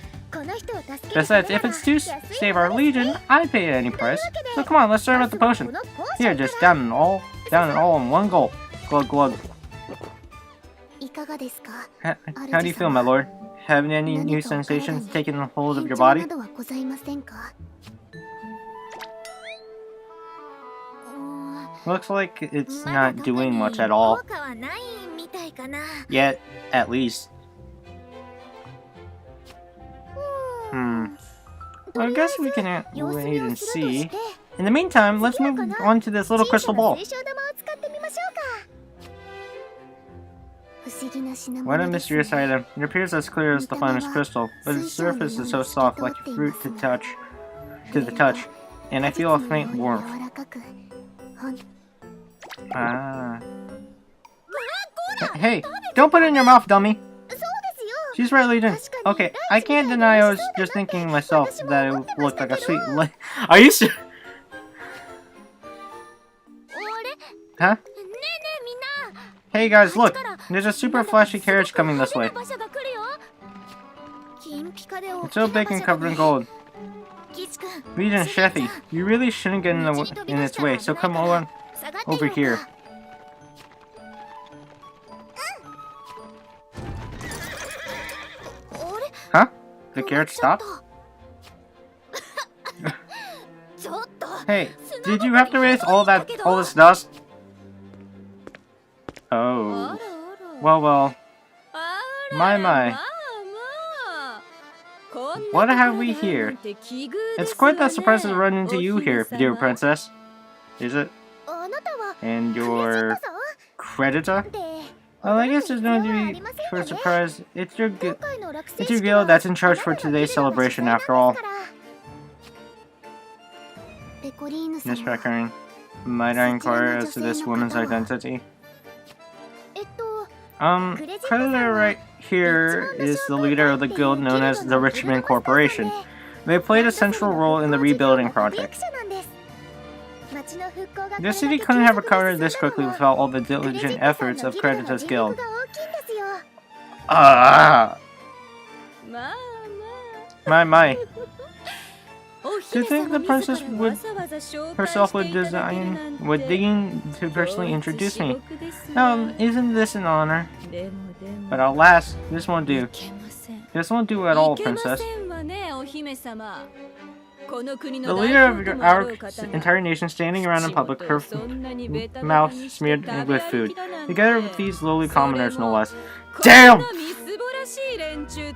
Besides, if it's to save our Legion, I'd pay any price. So come on, let's start with the potion. Here, just down it all in one gulp. Glug glug. How do you feel, my lord? Have any new sensations taken hold of your body? Looks like it's not doing much at all. Yet, at least. Well, I guess we can wait and see. In the meantime, let's move on to this little crystal ball. What a mysterious item. It appears as clear as the finest crystal, but its surface is so soft like fruit to the touch, and I feel a faint warmth. Ah. Hey, don't put it in your mouth, dummy! She's rightly done. Okay, I can't deny I was just thinking myself that it looked like a sweet Are you serious? Huh? Hey guys, look! There's a super flashy carriage coming this way. It's so big and covered in gold. Regent Sheffy, you really shouldn't get in its way, so come on over here. Huh? The carriage stopped? Hey, did you have to raise all this dust? Oh. Well. My. What have we here? It's quite that surprise to run into you here, dear princess. Is it? And your creditor? Well, I guess there's no need for a surprise. It's your guild that's in charge for today's celebration, after all. Miss Priconne, might I inquire as to this woman's identity? Creditor right here is the leader of the guild known as the Richmond Corporation. They played a central role in the rebuilding project. The city couldn't have recovered this quickly without all the diligent efforts of Creditor's guild. My. Do you think the princess herself would deign to personally introduce me? Isn't this an honor? But alas, this won't do. This won't do at all, princess. The leader of our entire nation standing around in public, her mouth smeared with food, together with these lowly commoners, no less. Damn!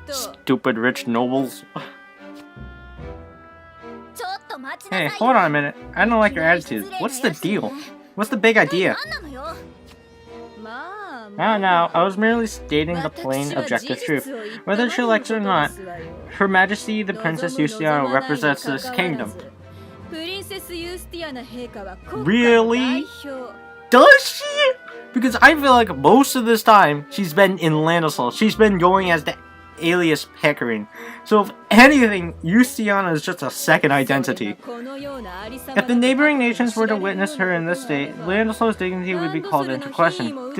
Stupid rich nobles. Hey, hold on a minute. I don't like your attitude. What's the deal? What's the big idea? No, I was merely stating the plain, objective truth. Whether she likes it or not, Her Majesty the Princess Yustiana represents this kingdom. Really? Does she? Because I feel like most of this time, she's been in Landisol. She's been going as the alias Pecorine. So if anything, Yustiana is just a second identity. If the neighboring nations were to witness her in this state, Landisol's dignity would be called into question.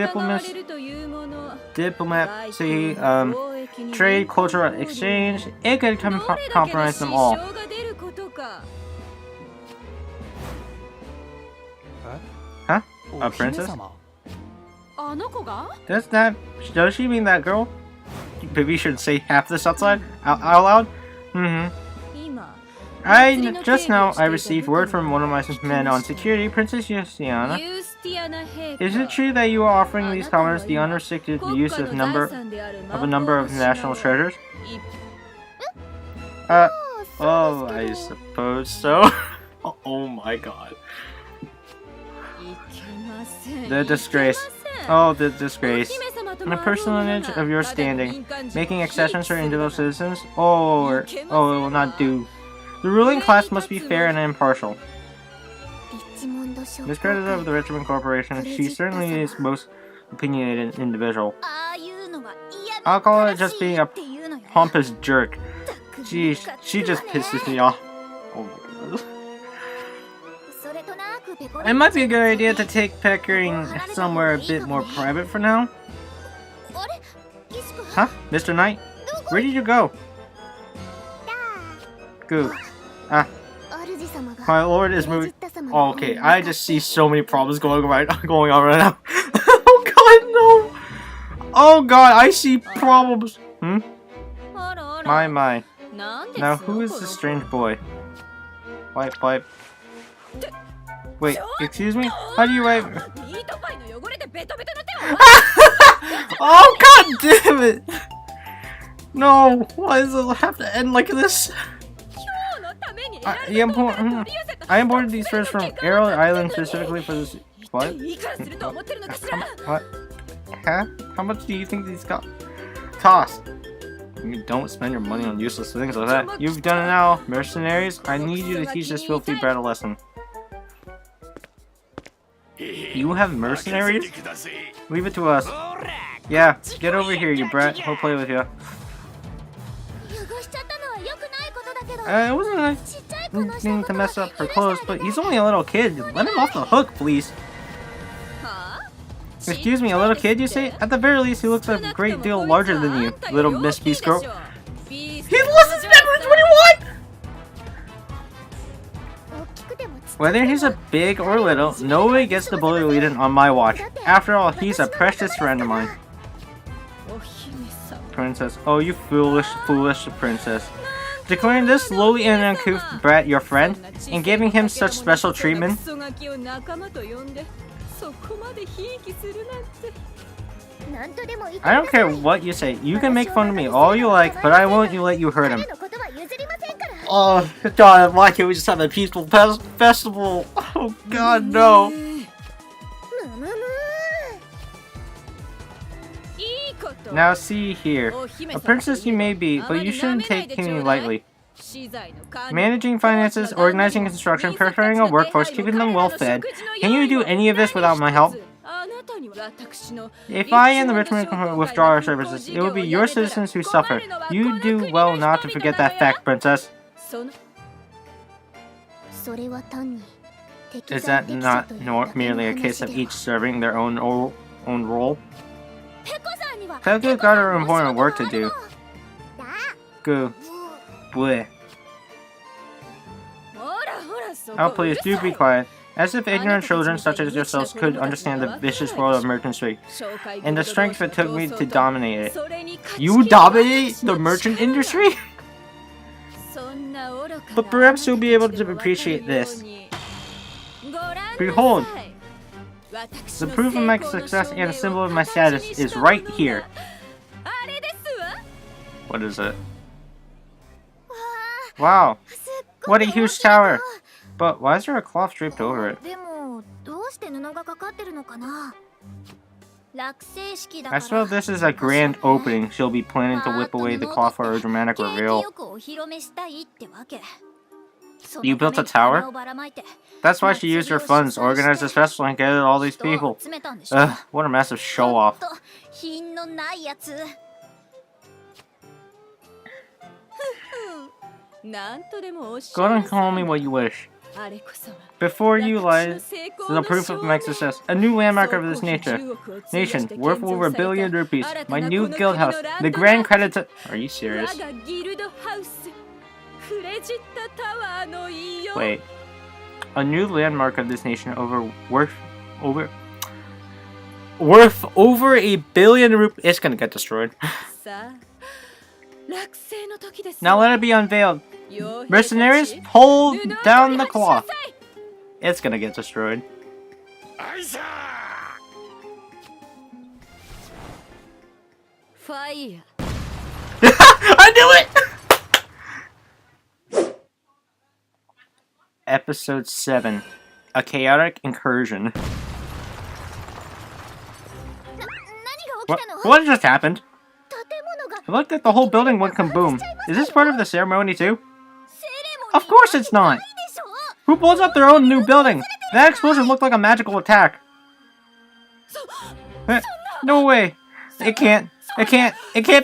Diplomacy, trade, cultural exchange, it could compromise them all. Huh? A princess? Does she mean that girl? Maybe you should say half this out loud? Just now I received word from one of my men on security, Princess Yustiana. Is it true that you are offering these commoners the unrestricted use of a number of national treasures? Oh, I suppose so. Oh my god. The disgrace. Oh, the disgrace. A personage of your standing, making exceptions for individual citizens? It will not do. The ruling class must be fair and impartial. This creditor of the Richmond Corporation, she certainly is the most opinionated individual. I'll call it just being a pompous jerk. Jeez, she just pisses me off. It might be a good idea to take Pecorine somewhere a bit more private for now. Huh? Mr. Knight? Where did you go? Good. My lord is moving. Oh, okay, I just see so many problems going on right now. Oh god, no! Oh god, I see problems. My. Now, who is this strange boy? Wipe. Wait, excuse me? How do you write? ミートパイの汚れでベトベトの手を Oh, god damn it! No, why does it have to end like this? 今日のために I imported these furs from Arrow Island specifically for this. What? いくらすると思ってるのかしら What? Huh? How much do you think these cost? You don't spend your money on useless things like that. You've done it now, mercenaries. I need you to teach this filthy brat a lesson. You have mercenaries? Leave it to us. Yeah, get over here, you brat. He'll play with you. 汚しちゃったのは良くないことだけど It wasn't a ちっちゃい子の thing to mess up her clothes, but he's only a little kid. Let him off the hook, please. はあ Excuse me, a little kid, you say? At the very least, he looks a great deal larger than you, little Miss Beast Girl. He lost his memory 21! 大きくてもちっちゃい Whether he's a big or little, nobody gets to bully Leiden on my watch. After all, he's a precious friend of mine. お姫様 Princess. Oh, you foolish, foolish princess. Declaring this lowly and uncouth brat your friend, and giving him such special treatment? クソガキを仲間と呼んでそこまでひいきするなんて なんとでも言って I don't care what you say. You can make fun of me all you like, but I won't let you hurt him. 彼のことは譲りませんから Oh, God, why can't we just have a peaceful festival? Oh, God, no. むむむ いいこと Now see here. A princess you may be, but you shouldn't take king lightly. 資材の管理 Managing finances, organizing construction, preparing a workforce, keeping them well fed. Can you do any of this without my help? あなたには私の If I and the Richmond withdraw our services, it will be your citizens who suffer. You do well not to forget that fact, princess. そのそれは単に Is that not merely a case of each serving their own role? ペコさんには Peggy's got her important work to do. だ Goo. Bleh. ほらほらそこ Oh, please do be quiet. As if ignorant children such as yourselves could understand the vicious world of merchantry and the strength it took me to dominate it. You dominate the merchant industry? But perhaps you'll be able to appreciate this. Behold, the proof of my success and a symbol of my status is right here. What is it? Wow, what a huge tower! But why is there a cloth draped over it? でもどうして布がかかってるのかな落成式だか I ら suppose this is a grand opening. She'll be planning to whip away the cloth for a dramatic 景気 reveal. よくお披露目したいってわけ You built a tower? That's why she used her funds, organized this festival, and gathered all these people. Ugh, what a massive show-off. 品のないやつ なんとでもおっし Go ゃ ahead い and call me what you wish. あれこそは Before you lies the proof of my success, a new landmark of this nation, worth over 1 billion rupees, my new guild house, the grand credit to— Are you serious? 我がギルドハウスクレジットタワーのいよ Wait. A new landmark of this nation worth over 1 billion rupees. It's gonna get destroyed. さあ落成の時です Now let it be unveiled. 傭兵たち Mercenaries, pull 布を down the 取り外 cloth. しなさい It's gonna get destroyed. あいさファイヤー I knew it! Episode 7. A chaotic incursion. 何が起きたの What just happened? 建物が It looked like the whole building went kaboom. Is this part of the ceremony too? セレモニー Of course it's not! でしょ Who blows up their own new building? That explosion looked like a magical attack. Eh, no way. It can't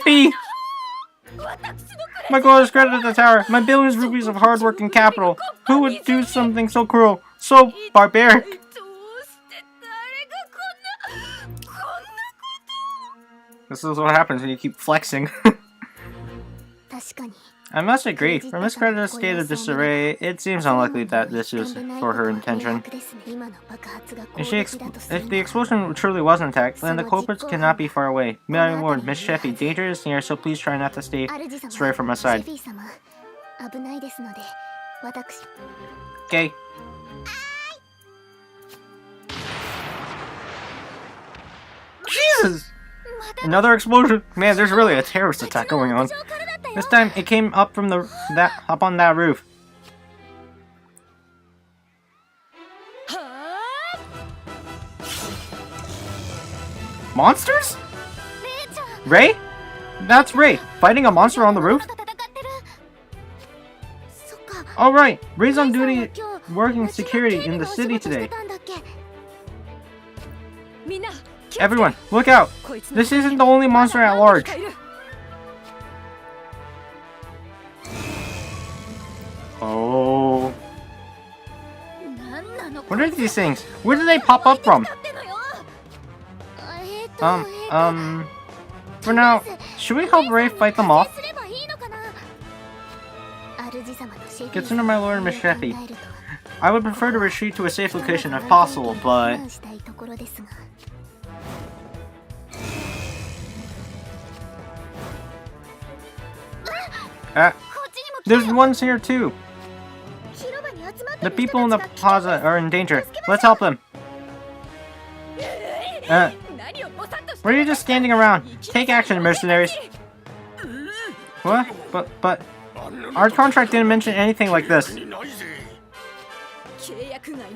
be! My goal is credited the tower. My billions of rupees of hard work and capital. Who would do something so cruel? So barbaric? どうして誰がこんなこと This is what happens when you keep flexing. 確かに I must agree, from Miss Creditor's state of disarray, it seems unlikely that this is for her intention. 今の爆発が攻 If, 撃だとする if the explosion truly was an attack, then the culprits cannot be far away. My lord, Miss Sheffy, danger is near, so please try not to stay 主様 stray from my side. シェフィー様危ないですので私 Okay. is another explosion. Man, there's really a terrorist attack going on. This time it came up from up on that roof. Monsters? Ray? That's Ray, fighting a monster on the roof? Alright, Ray's on duty working security in the city today. Everyone, look out! This isn't the only monster at large. Oh. What are these things? Where did they pop up from? For now, should we help Ray fight them off? Consider my lord Machete. I would prefer to retreat to a safe location if possible, but... There's ones here too! The people in the plaza are in danger. Let's help them. Were you just standing around? Take action, mercenaries. What? But... Our contract didn't mention anything like this.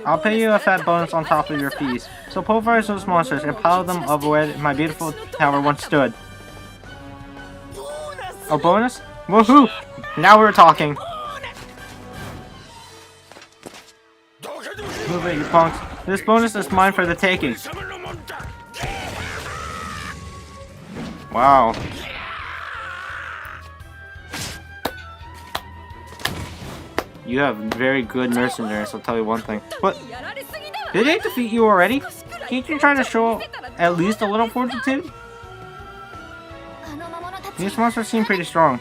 I'll pay you a fat bonus on top of your fees. So pulverize those monsters and pile them up where my beautiful tower once stood. A bonus? Woohoo! Now we're talking. Move it, you punks. This bonus is mine for the taking. Wow. You have very good mercenaries, I'll tell you one thing. What? Did they defeat you already? Can't you try to show at least a little fortitude? These monsters seem pretty strong.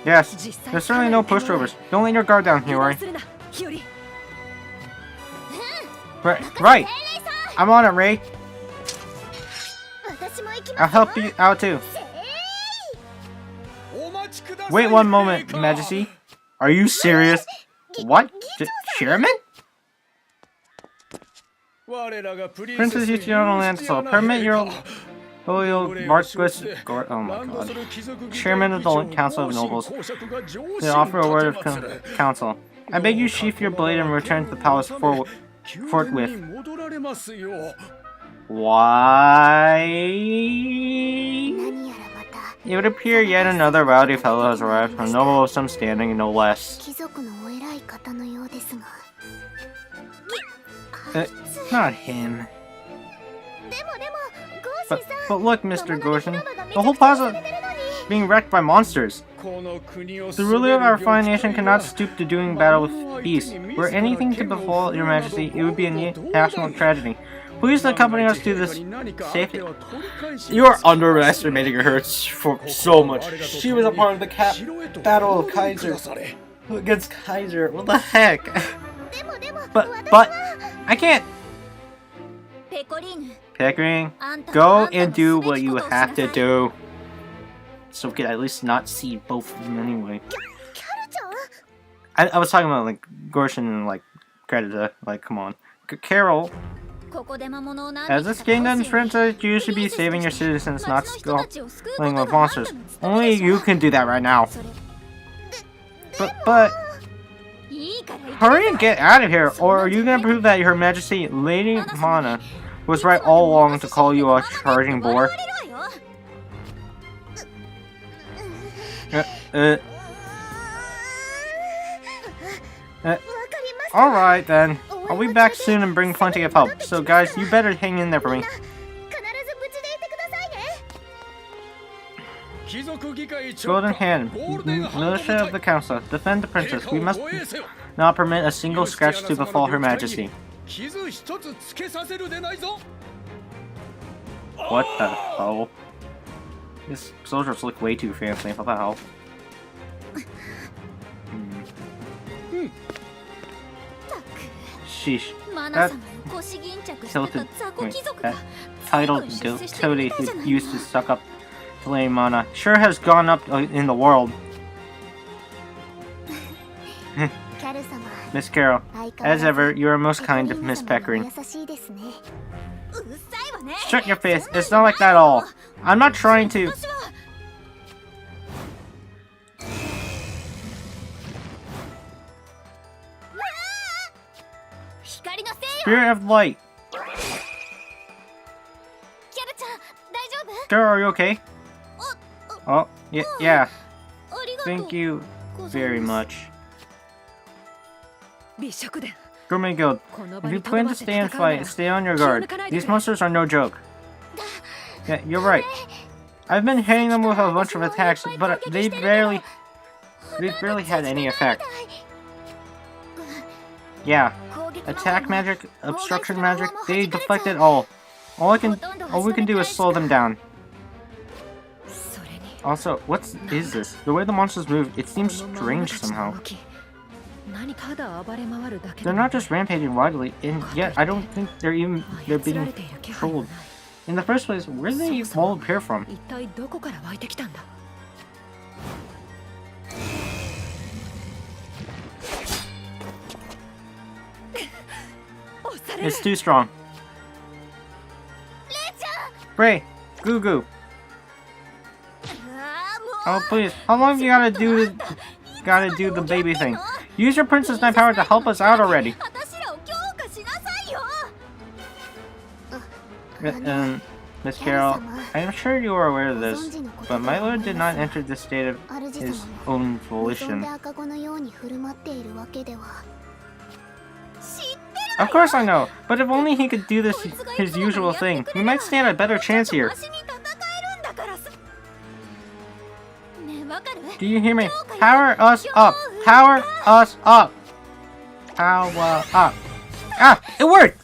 Yes, there's certainly no pushovers. Don't let your guard down, Hiyori. Right! I'm on it, Ray. I'll help you out too. Wait one moment, Majesty. Are you serious? What? Chairman? Princess Yuchiono Landsol, permit your loyal Marquis oh my god. Chairman of the Council of Nobles to offer a word of counsel. I beg you sheath your blade and return to the palace forthwith. Why? It would appear yet another rowdy fellow has arrived, a noble of some standing, no less. Not him. But look, Mr. Goshen, the whole plaza is being wrecked by monsters. The ruler of our fine nation cannot stoop to doing battle with beasts. Were anything to befall your majesty, it would be a national tragedy. Please accompany us to this safety. You are underestimating her for so much. She was a part of the battle of Kaiser. Against Kaiser. What the heck? But I can't. Pecorine, go and do what you have to do. So we could at least not see both of them anyway. I was talking about like Gorshin and like Creditor. Like, come on, Carol. As this kingdom's princess, you should be saving your citizens, not scuffling with monsters. Only you can do that right now. But hurry and get out of here, or are you gonna prove that Her Majesty Lady Mana was right all along to call you a charging boar? Alright then. I'll be back soon and bring plenty of help. So guys, you better hang in there for me. Golden Hand, militia of the council, defend the princess. We must not permit a single scratch to befall Her Majesty. What the hell? These soldiers look way too fancy. What the hell? Sheesh. That tilted, that title toady who used to suck up to Lady Mana sure has gone up in the world. Miss Carol, as ever, you are most kind to Miss Pecorine. Shut your face. It's not like that at all. I'm not trying to. Spirit of light. Girl, are you okay? Oh, yeah. Thank you very much. Grooming Guild, if you plan to stay and fight, stay on your guard. These monsters are no joke. Yeah, you're right. I've been hitting them with a bunch of attacks, but they've barely had any effect. Yeah, attack magic, obstruction magic, they deflected all. All we can do is slow them down. Also, what is this? The way the monsters move, it seems strange somehow. They're not just rampaging wildly, and yet I don't think they're being controlled. In the first place, where did they all appear from? It's too strong. Bray, Goo Goo. Oh please, how long you gotta do the baby thing? Use your Princess Knight power to help us out already. Miss Carol, I am sure you are aware of this, but my lord did not enter this state of his own volition. Of course I know, but if only he could do this his usual thing, we might stand a better chance here. Do you hear me? Power us up! Power us up! Power up! Ah! It worked!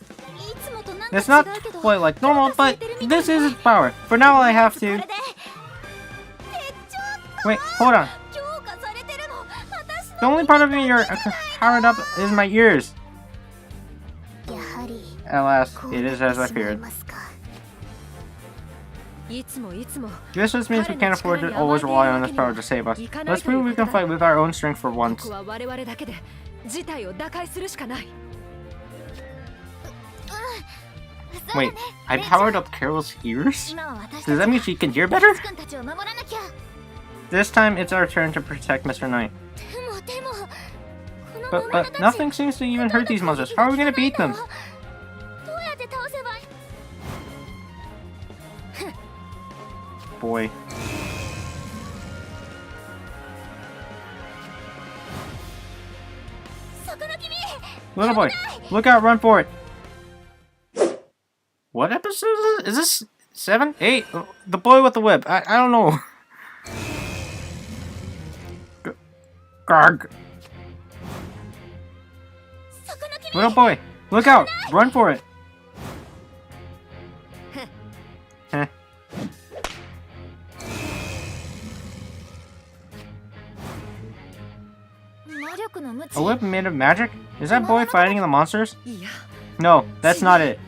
It's not quite like normal, but this is its power. For now I have to... Wait, hold on. The only part of me you're powered up is my ears. Alas, it is as I feared. This just means we can't afford to always rely on this power to save us. Let's prove we can fight with our own strength for once. Wait, I powered up Carol's ears? Does that mean she can hear better? This time it's our turn to protect Mr. Knight. But nothing seems to even hurt these monsters. How are we gonna beat them? Boy. Little boy, look out, run for it. What episode is this? Is this 7? 8? The boy with the whip. I don't know. Garg. Little boy, look out, run for it. Heh. A whip made of magic? Is that boy fighting the monsters? No, that's not it.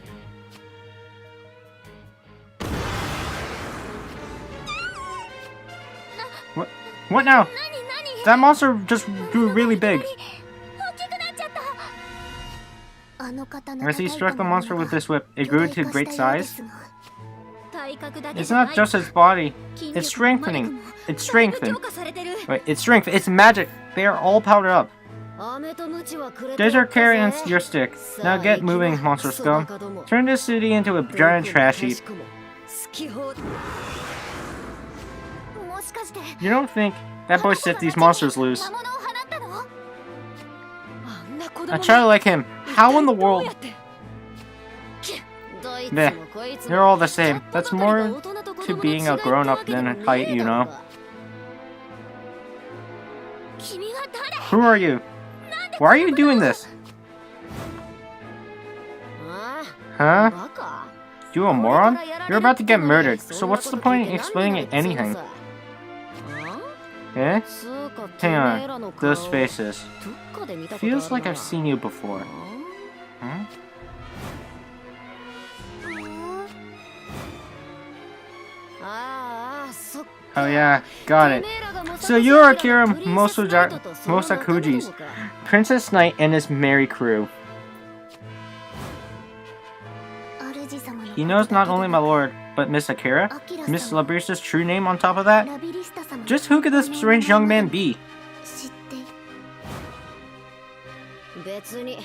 What now? That monster just grew really big. As he struck the monster with this whip, it grew to great size. It's not just its body. It's strengthening. It's strengthened. Wait, it's strength. It's magic. They are all powdered up. There's your carry and your stick. Now get moving, monster scum. Turn this city into a giant trash heap. You don't think that boy set these monsters loose? A child like him, how in the world? Nah, you're all the same. That's more to being a grown-up than a height, you know. Who are you? Why are you doing this? Huh? You a moron? You're about to get murdered, so what's the point in explaining anything? Eh? Hang on, those faces. Feels like I've seen you before. Huh? Oh yeah, got it. So you're Akira Mosakuji's Princess Knight and his merry crew. He knows not only my lord, but Miss Akira? Miss Labrisa's true name on top of that? Just who could this strange young man be?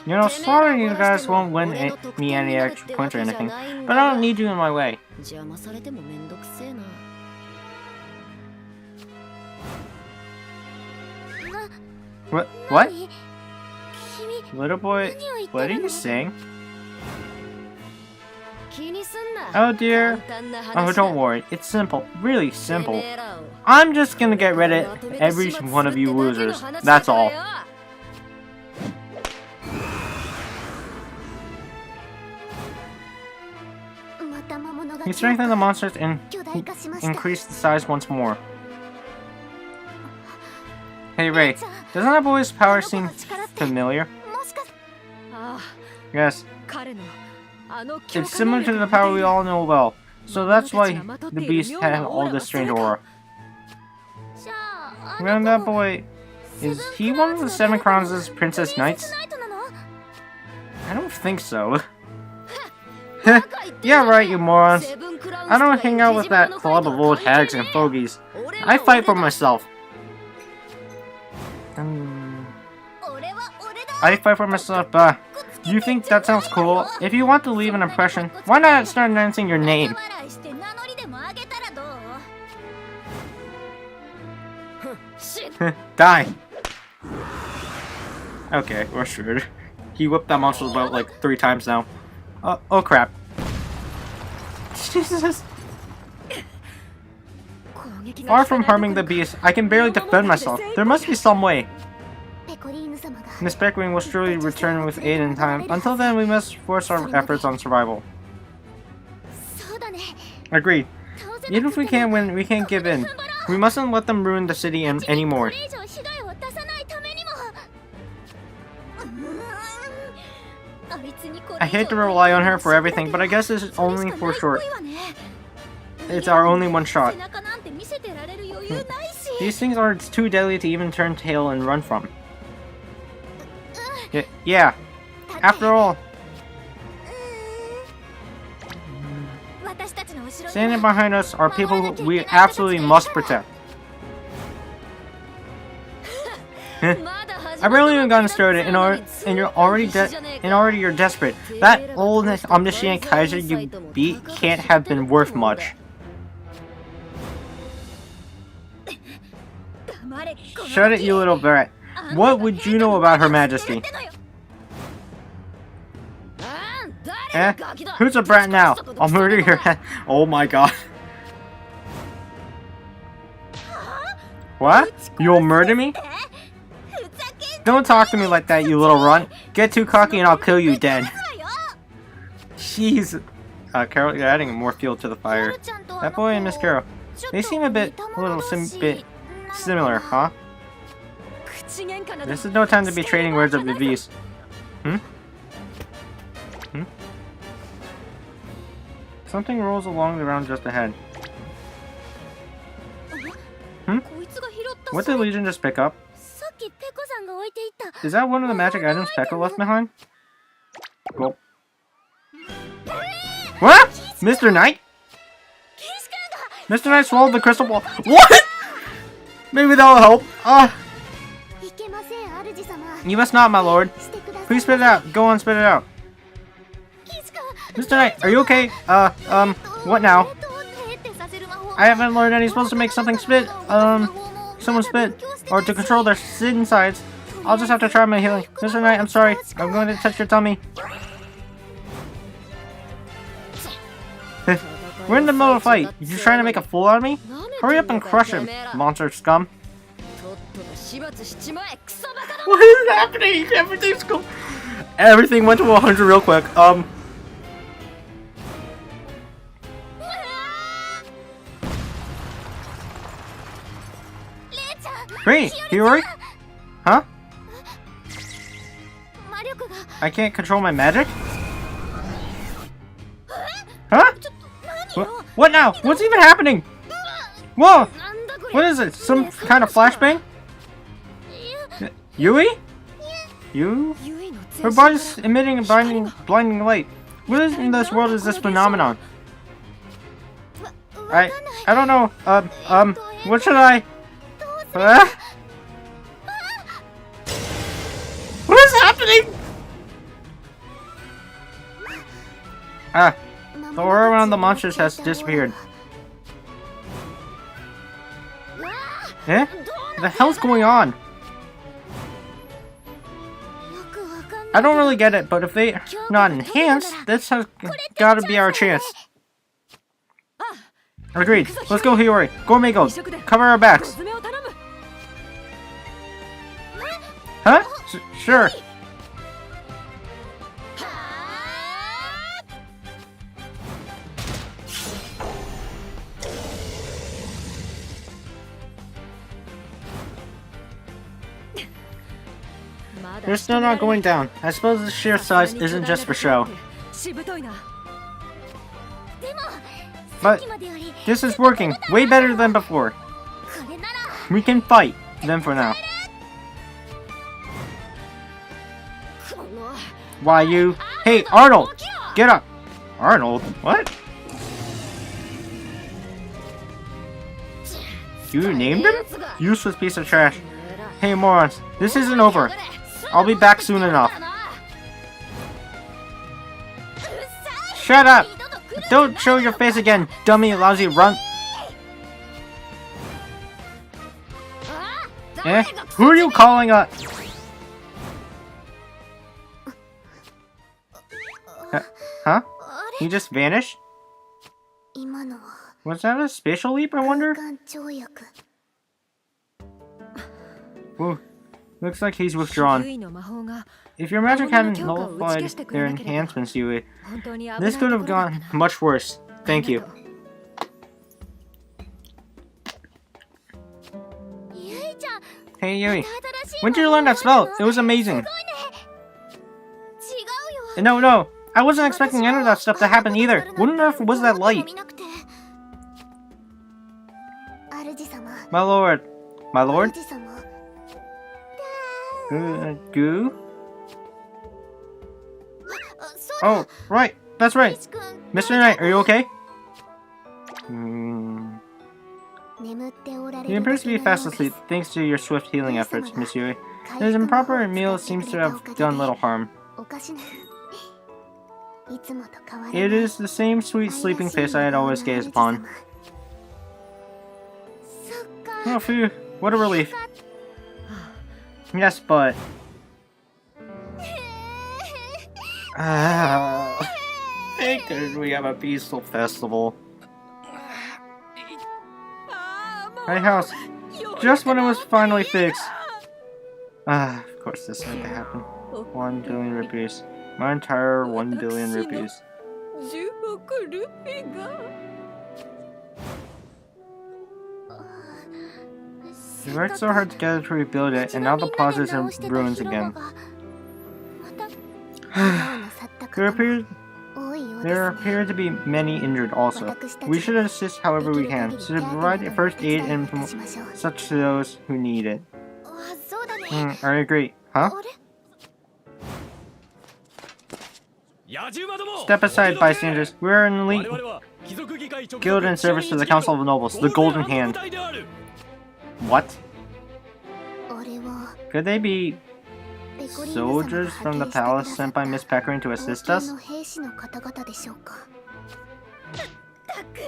You know, sorry you guys won't win me any extra points or anything, but I don't need you in my way. What? Little boy, what are you saying? Oh dear. Oh, don't worry. It's simple. Really simple. I'm just gonna get rid of every one of you losers. That's all. He strengthened the monsters and increased the size once more. Hey Ray, doesn't that boy's power seem familiar? Yes. It's similar to the power we all know well, so that's why the beast had all this strange aura. And that boy, is he one of the 7 Crowns' Princess Knights? I don't think so. Yeah right, you morons. I don't hang out with that club of old hags and fogies. I fight for myself. I fight for myself, you think that sounds cool? If you want to leave an impression, why not start announcing your name? Die! Okay, we're screwed. He whipped that monster's butt like 3 times now. Oh crap. Jesus. Far from harming the beast, I can barely defend myself. There must be some way. Miss Peckering will surely return with aid in time. Until then, we must force our efforts on survival. Agreed. Even if we can't win, we can't give in. We mustn't let them ruin the city anymore. I hate to rely on her for everything, but I guess it's only for short. It's our only one shot. These things are too deadly to even turn tail and run from. Yeah. After all, standing behind us are people who we absolutely must protect. I've barely even gotten started, and you're already desperate. That old omniscient Kaiser you beat can't have been worth much. Shut it, you little brat. What would you know about Her Majesty? Eh? Who's a brat now? I'll murder your head. Oh my god. What? You'll murder me? Don't talk to me like that, you little runt. Get too cocky and I'll kill you dead. Jeez. Carol, you're adding more fuel to the fire. That boy and Miss Carol, they seem a bit similar, huh? This is no time to be trading words of advice. Something rolls along the ground just ahead. What did Legion just pick up? Is that one of the magic items Pekka left behind? Well. What? Mr. Knight? Mr. Knight swallowed the crystal ball. What? Maybe that'll help. You must not, my lord. Please spit it out. Go on, spit it out. Mr. Knight, are you okay? What now? I haven't learned any supposed to make something spit. Someone spit. Or to control their insides. I'll just have to try my healing. Mr. Knight, I'm sorry. I'm going to touch your tummy. We're in the middle of a fight. You trying to make a fool out of me? Hurry up and crush him, monster scum. What is happening? Everything's cool. Everything went to 100 real quick. Great, Hiyori? Huh? I can't control my magic? Huh? What now? What's even happening? Whoa! What is it? Some kind of flashbang? Yui? You? Her body's emitting a blinding light. What in this world is this phenomenon? I don't know. What should I? What is happening? The aura around the monsters has disappeared. Eh? What the hell's going on? I don't really get it, but if they're not enhanced, this has gotta be our chance. Agreed. Let's go, Hiyori. Gourmet Gold. Cover our backs. Huh? Sure. They're still not going down. I suppose the sheer size isn't just for show. But this is working way better than before. We can fight them for now. Why you? Hey, Arnold! Get up! Arnold? What? You named him? Useless piece of trash. Hey, morons. This isn't over. I'll be back soon enough. Shut up! Don't show your face again, dummy lousy runt! Eh? Who are you calling a... Huh? He just vanished? Was that a spatial leap, I wonder? Ooh. Looks like he's withdrawn. If your magic hadn't nullified their enhancements, Yui, this could have gone much worse. Thank you. Hey Yui, when did you learn that spell? It was amazing. No, I wasn't expecting any of that stuff to happen either. What on earth was that light? My lord. My lord? Goo? Oh, right. That's right. Mr. Knight, are you okay? He appears to be fast asleep, thanks to your swift healing efforts, Miss Yui. His improper meal seems to have done little harm. It is the same sweet sleeping face I had always gazed upon. Oh, phew. What a relief. Yes, but... Thank goodness we have a peaceful festival. My house. Just when it was finally fixed. Of course this had to happen. 1 billion rupees. My entire 1 billion rupees. We worked so hard together to rebuild it, and now the plaza is in ruins again. There appear to be many injured also. We should assist however we can, so to provide first aid and such to those who need it. I agree. Huh? Step aside, bystanders. We are an elite guild in service to the Council of Nobles, the Golden Hand. What? Could they be soldiers from the palace sent by Miss Peckering to assist us?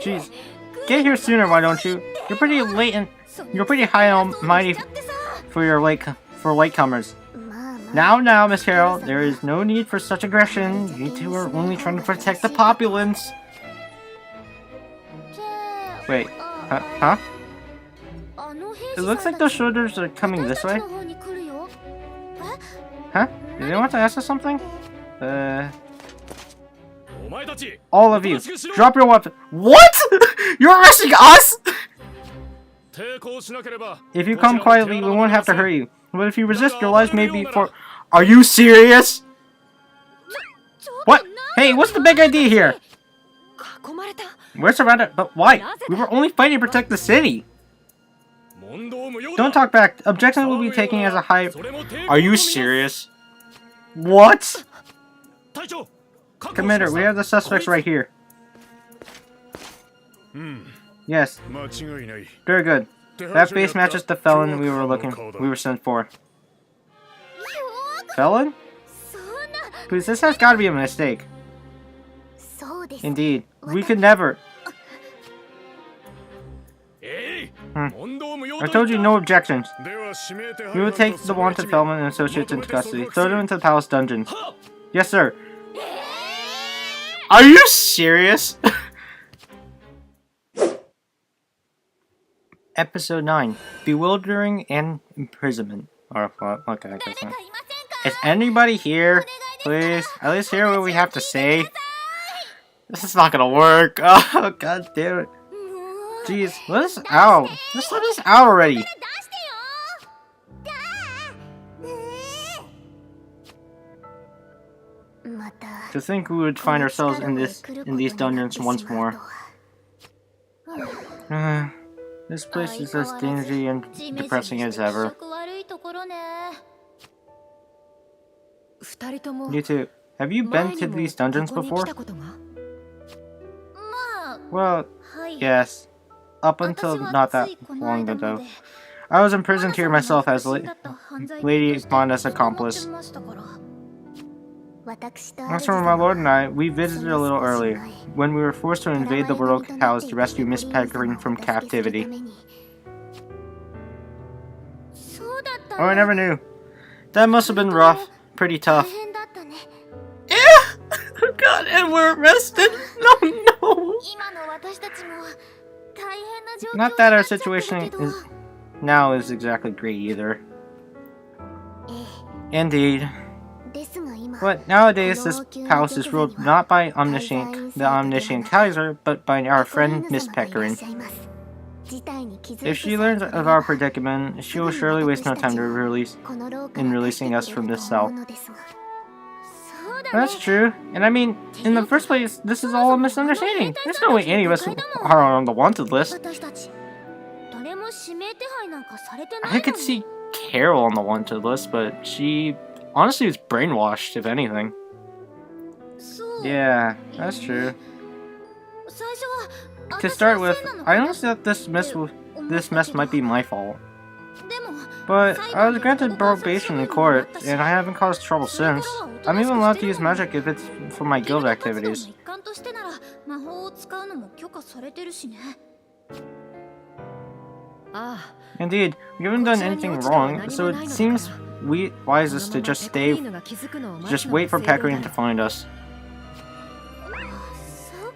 Jeez, get here sooner, why don't you? You're pretty late and you're pretty high and mighty for your latecomers. Now, Miss Carol, there is no need for such aggression. You two are only trying to protect the populace. Wait, huh? It looks like those soldiers are coming this way. Huh? Do they want to ask us something? All of you, drop your weapon. What? You're arresting us? If you come quietly, we won't have to hurt you. But if you resist, your lives may be for... Are you serious? What? Hey, what's the big idea here? We're surrounded, but why? We were only fighting to protect the city. Don't talk back. Objection will be taken as a high... Are you serious? What? Commander, we have the suspects right here. Yes. Very good. That face matches the felon we were sent for. Felon? Please, this has got to be a mistake. Indeed. We could never. I told you no objections. We will take the wanted felon and associates into custody. Throw them into the palace dungeons. Yes, sir. Are you serious? Episode 9. Bewildering and imprisonment. Or, well, okay, I guess not. Is anybody here? Please, at least hear what we have to say. This is not gonna work. Oh, god damn it. Jeez, let us out. Just let us out already. To think we would find ourselves in these dungeons once more. This place is as dingy and depressing as ever. You two, have you been to these dungeons before? Well, yes. Up until not that long ago. I was imprisoned here myself as Lady Monda's accomplice. As for my lord and I, we visited a little earlier, when we were forced to invade the World Palace to rescue Miss Priconne from captivity. Oh, I never knew. That must have been rough. Pretty tough. Yeah! Oh god, and we're arrested? No. Not that our situation now is exactly great either. Indeed. But nowadays, this palace is ruled not by the omniscient Kaiser, but by our friend Miss Priconne. If she learns of our predicament, she will surely waste no time in releasing us from this cell. That's true, and I mean, in the first place, this is all a misunderstanding. There's no way any of us are on the wanted list. I could see Carol on the wanted list, but she honestly was brainwashed, if anything. Yeah, that's true. To start with, I honestly thought this mess might be my fault. But I was granted probation in court, and I haven't caused trouble since. I'm even allowed to use magic if it's for my guild activities. Indeed, we haven't done anything wrong, so it seems wisest to just wait for Priconne to find us.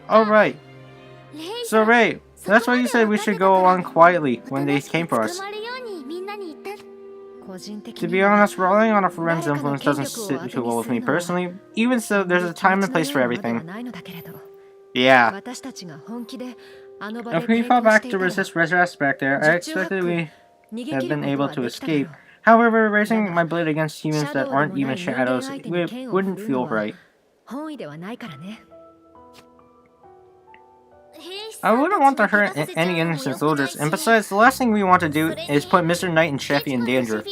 Oh right. So Ray, that's why you said we should go along quietly when they came for us. To be honest, relying on a friend's influence doesn't sit too well with me personally. Even so, there's a time and place for everything. Yeah. If we fought back to resist Resurrect back there, I expected we had been able to escape. However, raising my blade against humans that aren't even shadows wouldn't feel right. I wouldn't want to hurt any innocent soldiers, and besides, the last thing we want to do is put Mr. Knight and Sheffy in danger.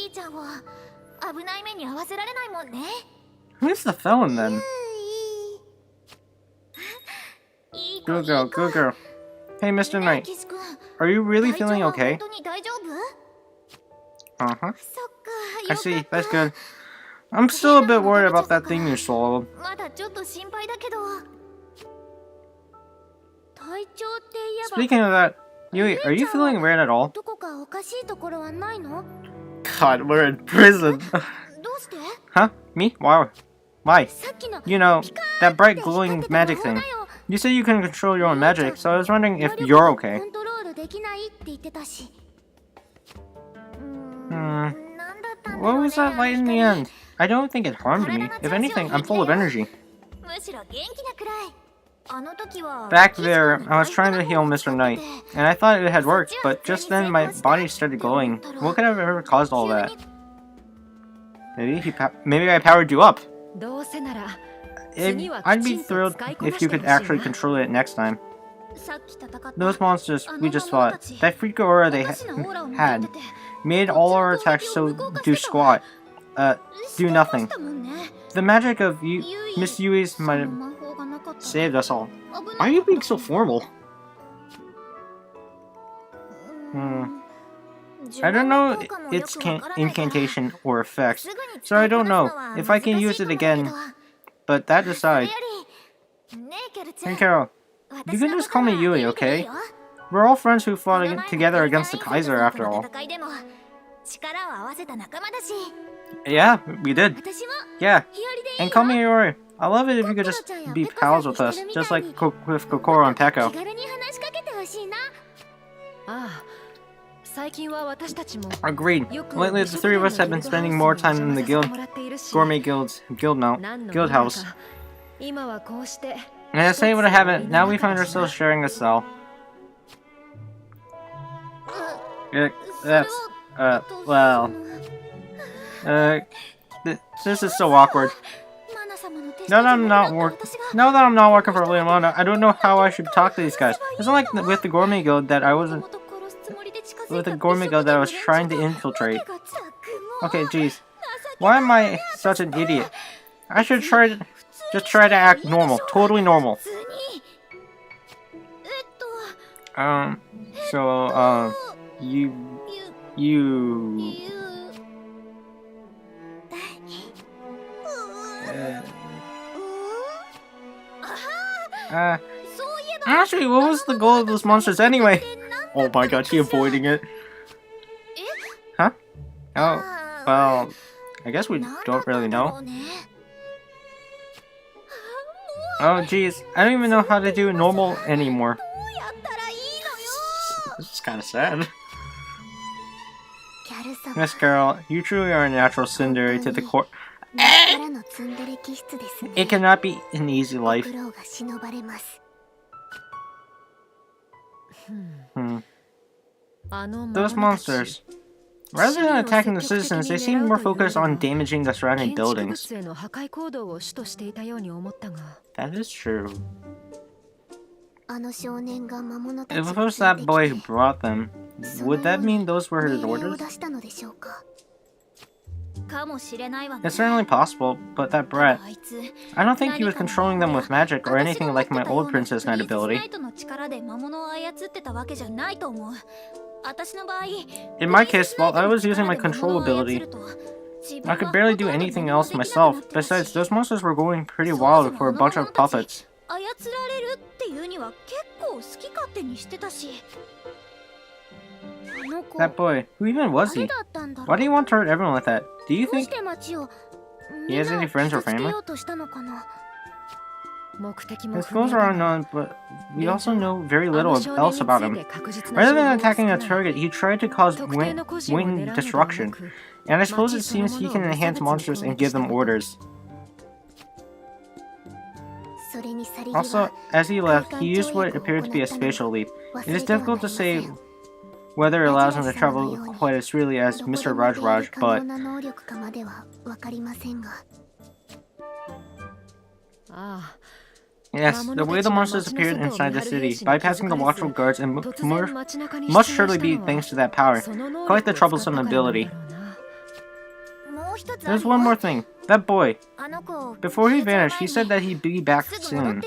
Who's the felon then? Good girl, good girl. Hey, Mr. Knight, are you really feeling okay? Uh-huh. I see, that's good. I'm still a bit worried about that thing you swallowed. Speaking of that, Yui, are you feeling weird at all? God, we're in prison. Huh? Me? Why? Why? You know, that bright glowing magic thing. You said you can control your own magic, so I was wondering if you're okay. What was that light in the end? I don't think it harmed me. If anything, I'm full of energy. Back there, I was trying to heal Mr. Knight, and I thought it had worked, but just then my body started glowing. What could have ever caused all that? Maybe I powered you up. I'd be thrilled if you could actually control it next time. Those monsters we just fought, that freak aura they had, made all our attacks do nothing. The magic of Miss Yui's saved us all. Why are you being so formal? I don't know its incantation or effects, so I don't know if I can use it again, but that aside. Hey Carol, you can just call me Yui, okay? We're all friends who fought together against the Kaiser after all. Yeah, we did. Yeah, and call me Yuri. I love it if you could just be pals with us, just like with Kokoro and Peko. Agreed. Lately, the three of us have been spending more time in the gourmet guild house. And I say what I haven't. Now we find ourselves sharing a cell. That's well. This is so awkward. Now that I'm not working for Leonardo, I don't know how I should talk to these guys. It's not like with the gourmet guild that I was trying to infiltrate. Okay, jeez. Why am I such an idiot? I should just try to act normal, totally normal. Actually, what was the goal of those monsters anyway? Oh my god, she avoiding it. Huh? Oh, well, I guess we don't really know. Oh jeez, I don't even know how to do normal anymore. This is kind of sad. Miss Carol, you truly are a natural tsundere to the core. It cannot be an easy life. Those monsters. Rather than attacking the citizens, they seem more focused on damaging the surrounding buildings. That is true. If it was that boy who brought them, would that mean those were his orders? It's certainly possible, but that brat, I don't think he was controlling them with magic or anything like my old Princess Knight ability. In my case, while I was using my control ability, I could barely do anything else myself. Besides, those monsters were going pretty wild for a bunch of puppets. That boy, who even was he? Why do you want to hurt everyone like that? Do you think he has any friends or family? His goals are unknown, but we also know very little else about him. Rather than attacking a target, he tried to cause wing destruction. And I suppose it seems he can enhance monsters and give them orders. Also, as he left, he used what appeared to be a spatial leap. It is difficult to say whether it allows him to travel quite as freely as Mr. Rajraj, but... Yes, the way the monsters appeared inside the city, bypassing the watchful guards, and must surely be thanks to that power. Quite the troublesome ability. There's one more thing. That boy. Before he vanished, he said that he'd be back soon.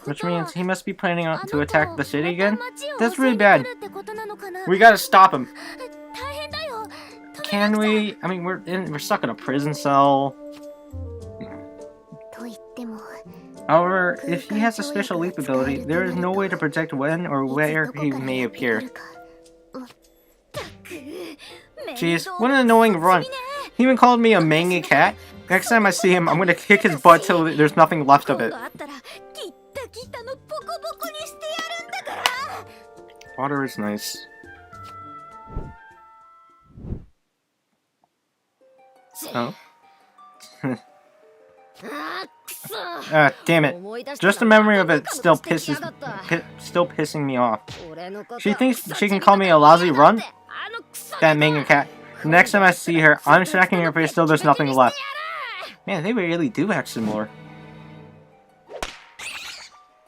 Which means he must be planning to attack the city again? That's really bad. We gotta stop him. Can we? I mean, we're stuck in a prison cell. However, if he has a special leap ability, there is no way to predict when or where he may appear. Jeez, what an annoying run. He even called me a mangy cat. Next time I see him, I'm gonna kick his butt till there's nothing left of it. Water is nice. Oh. Damn it. Just the memory of it still pissing me off. She thinks she can call me a lousy runt? That manga cat. Next time I see her, I'm smacking her face till there's nothing left. Man, they really do act similar.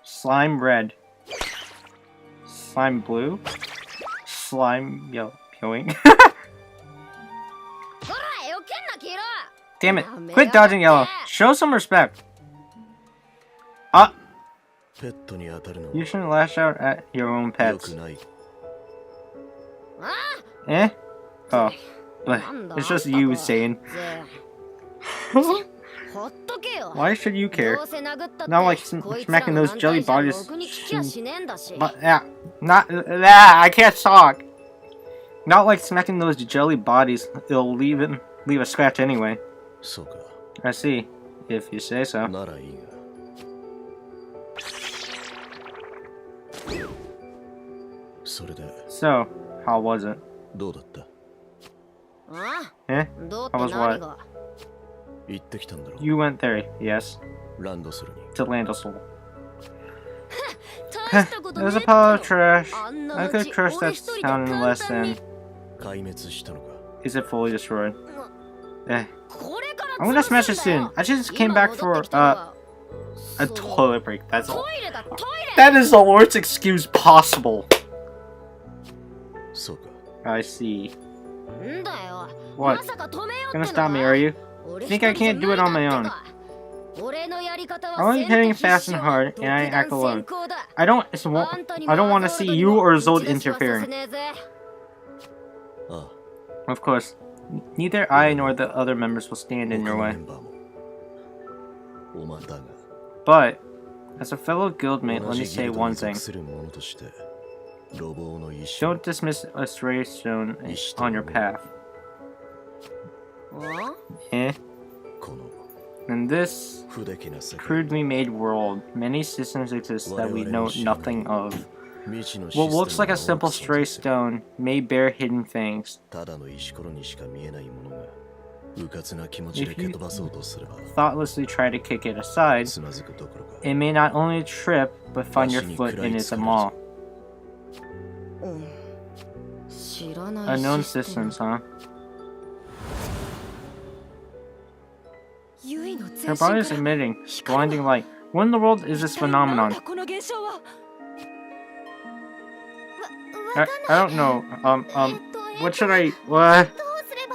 Slime red. Slime blue. Slime yellowing. Damn it, quit dodging yellow. Show some respect. You shouldn't lash out at your own pets. あ Eh? Oh. But it's just you saying. ほっとけよ Why should you care? どうせ殴ったって Not like こいつら smacking の those 軟 jelly 体じゃ bodies. ろくに聞きゃしねえんだし But yeah, not I can't talk. Not like smacking those jelly bodies. It'll leave a scratch anyway. I see, if you say so. So, how was it? あ Eh? どうって How was 何 what? が You went there, yes, ランドするに to Landosol. 大したことね There's え a って pile の of trash. あんな I の could ち crush 俺 that 一人で town in 簡 less 単に than. 壊滅したのか Is it fully destroyed? Eh. これから I'm gonna smash it 潰すんだ soon. よ I just came 今 back 戻 for ってきたのは a その toilet break. That's all. トイレだトイレ That is the worst excuse possible. そうか I see. んだよ What? まさか止めようって Gonna の stop me, か are you? 俺 Think I 一人じゃ can't do it on my 無理 own. だってか俺のやり方は I'm only 先 hitting 手 fast 必 and 勝 hard, and I 独断 act alone. 先行だ I don't あんたに I don't want to 回 see された you の or に Zold 口出しはさせ interfering. ねえぜ あ Of course. Neither I nor the other members will stand あ in your 他のメ way. ンバーもお前だが But, as a fellow guildmate, 同 let me じギ say ルド one に属 thing. する者として路傍の意志を Don't dismiss a stray stone on your path. あ Eh? この In this 不出来な世界 crudely made world, many systems exist that we know nothing of. 未知のシ What ス looks テ like ム a が simple 多く存 stray 在する stone may bear hidden things. ただの石ころにしか見えないものが迂蹴な気持ちで If 蹴 you 飛ばそうとすれば thoughtlessly try to kick it aside, つまずくどころか it may not only trip, but find your foot in its maw. うん知らない Unknown システム systems, huh? ユイの Her 全身 body か is ら emitting blinding light. What in the world is this なん phenomenon? だこの現象は I don't know. えっと What should I? What? どうすれば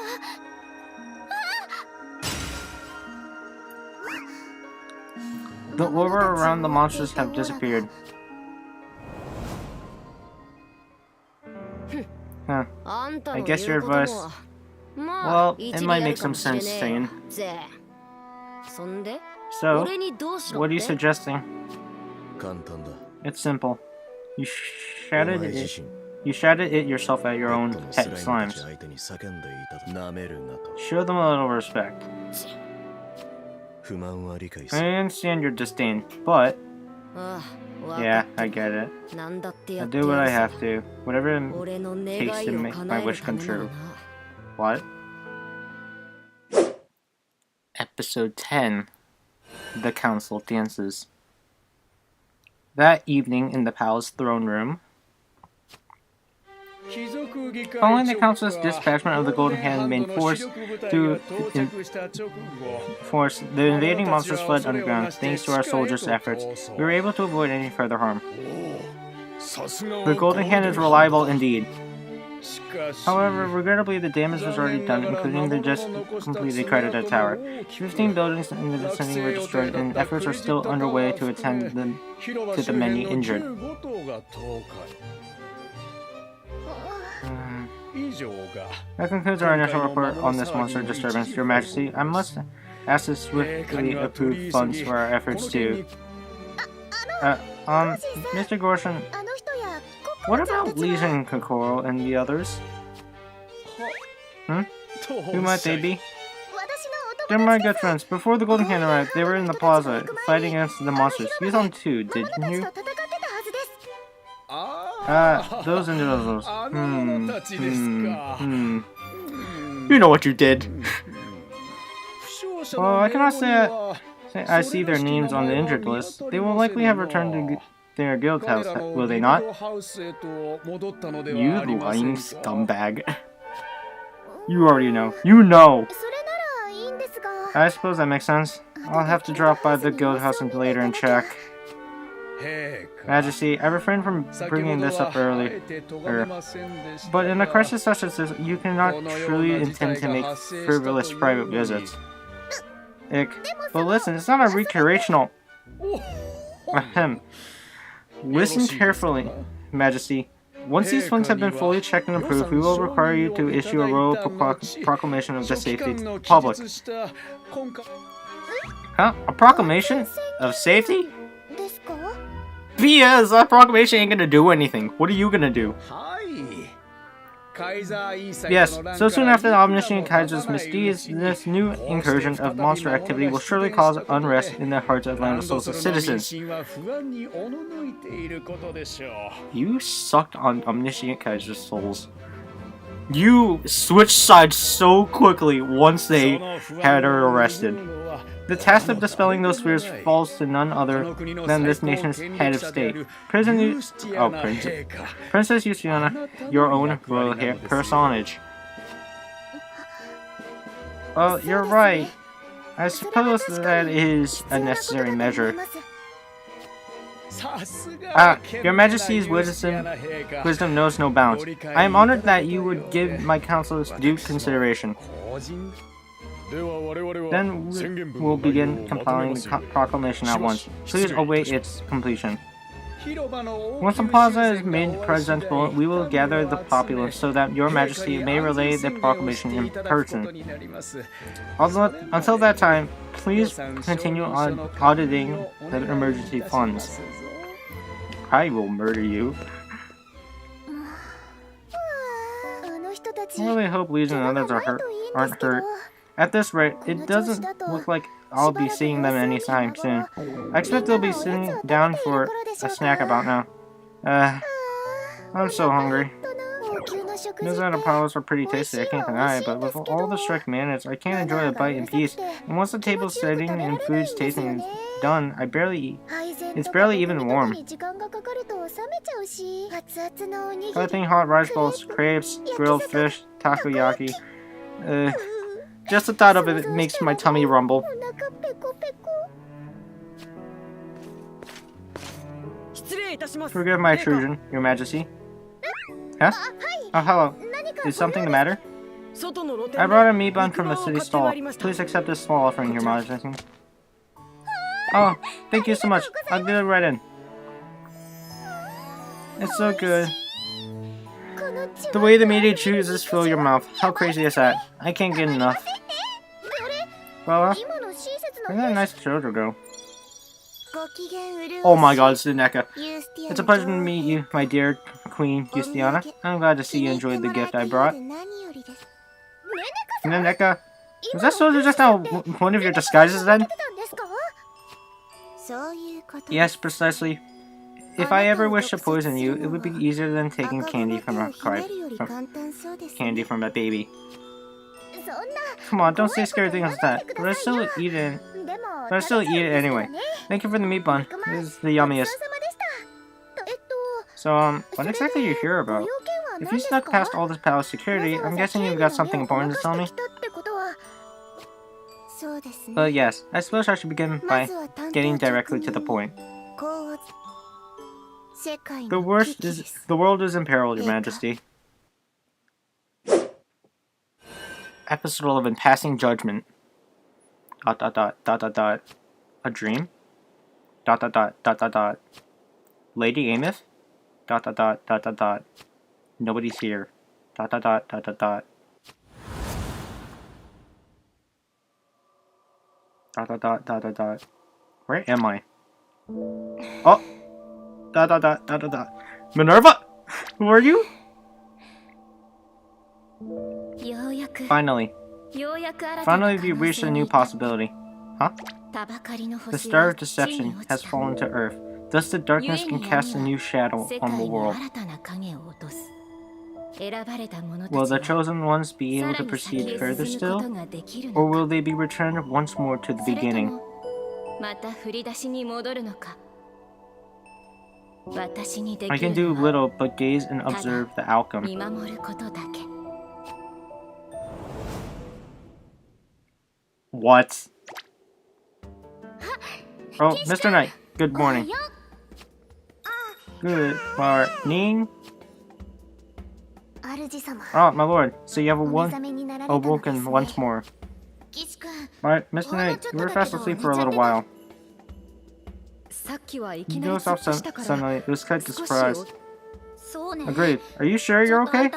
The aura around the monsters have disappeared. Huh. あんたの I 言 guess う your ことも advice. まあ Well, it 一理 might ある make か some もしれ sense, ねえよ Sane. ぜそんで So, 俺にどうしろ what are you って suggesting? 簡単だ It's simple. You お shouted 前自 it. 身 You shouted it yourself at your ペ own ットのスラ pet イムた slimes. ち相手に叫んでいたと舐めるなと Show them a little respect. 不満は理解す I る understand your disdain, but ああわか yeah, っ I get it. たなんだって I やって do what や I る have さ to. Whatever it 俺の願 takes い to を make 叶 my える wish た come めなら true. な What? Episode 10 The Council Dances. That evening in the palace throne room, following the council's dispatchment of the Golden Hand main force to force, the invading monsters fled underground. Thanks to our soldiers' efforts, we were able to avoid any further harm. The Golden Hand is reliable indeed. However, regrettably, the damage was already done, including the just completed credited tower. 15 buildings in the vicinity were destroyed, and efforts are still underway to attend to the many injured. That concludes our initial report on this monster disturbance. Your Majesty, I must ask to swiftly approve funds for our efforts to... Mr. Gorshin, あの人や what about Legion and Kokoro and the others? Who might they be? 私 They're のお my 友 good friends. Before the Golden Hand arrived, they were in the plaza, fighting against the monsters. You saw them too, 達 didn't と you? 戦ってたはずです Those individuals. You know what you did. Well, I cannot say I see their names on the injured list. They will likely have returned to their guild house, will they not? You lying scumbag. You already know. You know! それならいいんですが I suppose that makes sense. I'll have to drop by the guild house later and check. Majesty, I refrained from bringing this up earlier. But in a crisis such as this, you cannot truly intend to make frivolous private visits. Ick. But listen, it's not a recreational... Ahem. Listen carefully, Majesty. Once these funds have been fully checked and approved, we will require you to issue a royal proclamation of the safety to the public. Huh? A proclamation? Of safety? BS! That proclamation ain't gonna do anything. What are you gonna do? Yes, so soon after the Omniscient Kaiser's misdeeds, this new incursion of monster activity will surely cause unrest in the hearts of Landos's citizens. You sucked on Omniscient Kaiser's souls. You switched sides so quickly once they had her arrested. The task of dispelling those fears falls to none other than this nation's head of state, Princess Justiana, your own royal personage. Well, you're right. I suppose that is a necessary measure. Your Majesty's wisdom knows no bounds. I am honored that you would give my counsels due consideration. Then we'll begin compiling the proclamation at once. Please await its completion. Once the plaza is made presentable, we will gather the populace so that your Majesty may relay the proclamation in person. Until that time, please continue on auditing the emergency funds. I will murder you. I really hope Legion and others aren't hurt. At this rate, it doesn't look like I'll be seeing them anytime soon. I expect they'll be sitting down for a snack about now. I'm so hungry. Those Palace are pretty tasty, I can't deny it, but with all the strict manners, I can't enjoy a bite in peace. And once the table's setting and food's tasting is done, I barely eat. It's barely even warm. Collecting hot rice balls, crepes, grilled fish, takoyaki. Just the thought of it makes my tummy rumble. Forgive my intrusion, Your Majesty. Huh? Oh, hello. Is something the matter? I brought a meat bun from the city stall. Please accept this small offering, Your Majesty. Oh, thank you so much. I'll get it right in. It's so good. The way the meat chooses fill your mouth. How crazy is that? I can't get enough. Well, where'd that nice children go? Oh my god, it's Neka. It's a pleasure to meet you, my dear Queen Justiana. I'm glad to see you enjoyed the gift I brought. Neka, was that soldier just now one of your disguises then? Yes, precisely. If I ever wish to poison you, it would be easier than taking candy from a baby. Come on, don't say scary things like that. But I still eat it anyway. Thank you for the meat bun. It is the yummiest. So, what exactly are you here about? If you snuck past all this palace security, I'm guessing you've got something important to tell me? Yes, I suppose I should begin by getting directly to the point. The world is in peril, Your Majesty. Episode 11, Passing Judgment. ... A dream? ... Lady Amith? ... Nobody's here. ... Where am I? Oh! ... Minerva? Who are you? Finally we've reached a new possibility. Huh? The star of deception has fallen to earth. Thus the darkness can cast a new shadow on the world. Will the chosen ones be able to proceed further still? Or will they be returned once more to the beginning? I can do little but gaze and observe the outcome. What? Oh, Mr. Knight, good morning. Good morning. Oh, my lord, so you have awoken once more. Alright, Mr. Knight, you were fast asleep for a little while. He goes off suddenly. It was quite a surprise. Agreed. Are you sure you're okay?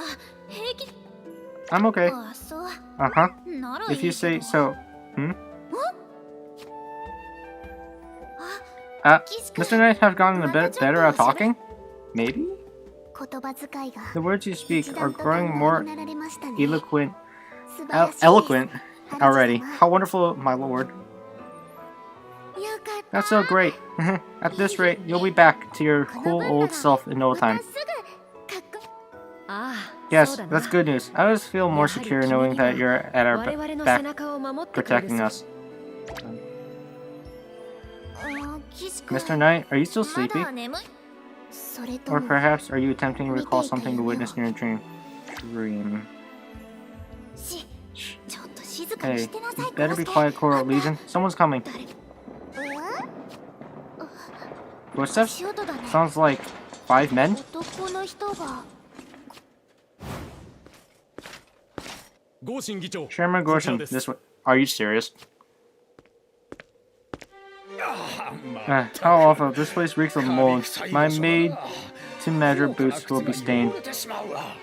I'm okay. Uh-huh. If you say so. Mr. Knight have gotten a bit better at talking? Maybe? The words you speak are growing more eloquent already. How wonderful, my lord. That's so great. At this rate, you'll be back to your cool old self in no time. Yes, that's good news. I always feel more secure knowing that you're at our back protecting us. Mr. Knight, are you still sleepy? Or perhaps are you attempting to recall something you witnessed in your dream? Shh. Hey, you better be quiet, Coral Legion. Someone's coming. Footsteps? Sounds like 5 men? Chairman Gorshin, this way. Are you serious? How awful. This place reeks of mold. My made-to-measure boots will be stained.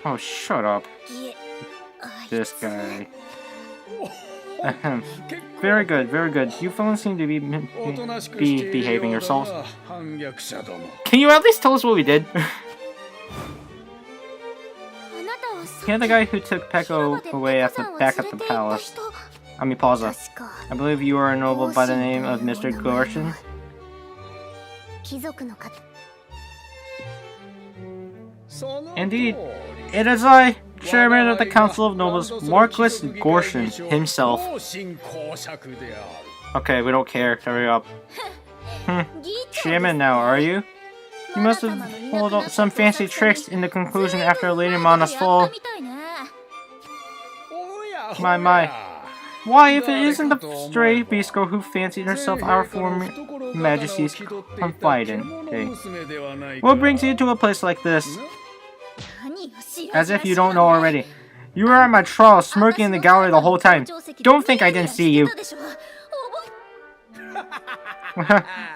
Oh, shut up. This guy. Very good, very good. You fellas seem to be behaving yourselves. Can you at least tell us what we did? You're the guy who took Peko away back at the palace. I mean, Pausa. I believe you are a noble by the name of Mr. Gorshin. Indeed, it is I, Chairman of the Council of Nobles, Marquis Gorshin himself. Okay, we don't care. Hurry up. Chairman now, are you? You must have pulled up some fancy tricks in the conclusion after Lady Mana's fall. My. Why, if it isn't the stray beast girl who fancied herself our former Majesty's confidant, okay. What brings you to a place like this? As if you don't know already. You were at my trial, smirking in the gallery the whole time. Don't think I didn't see you.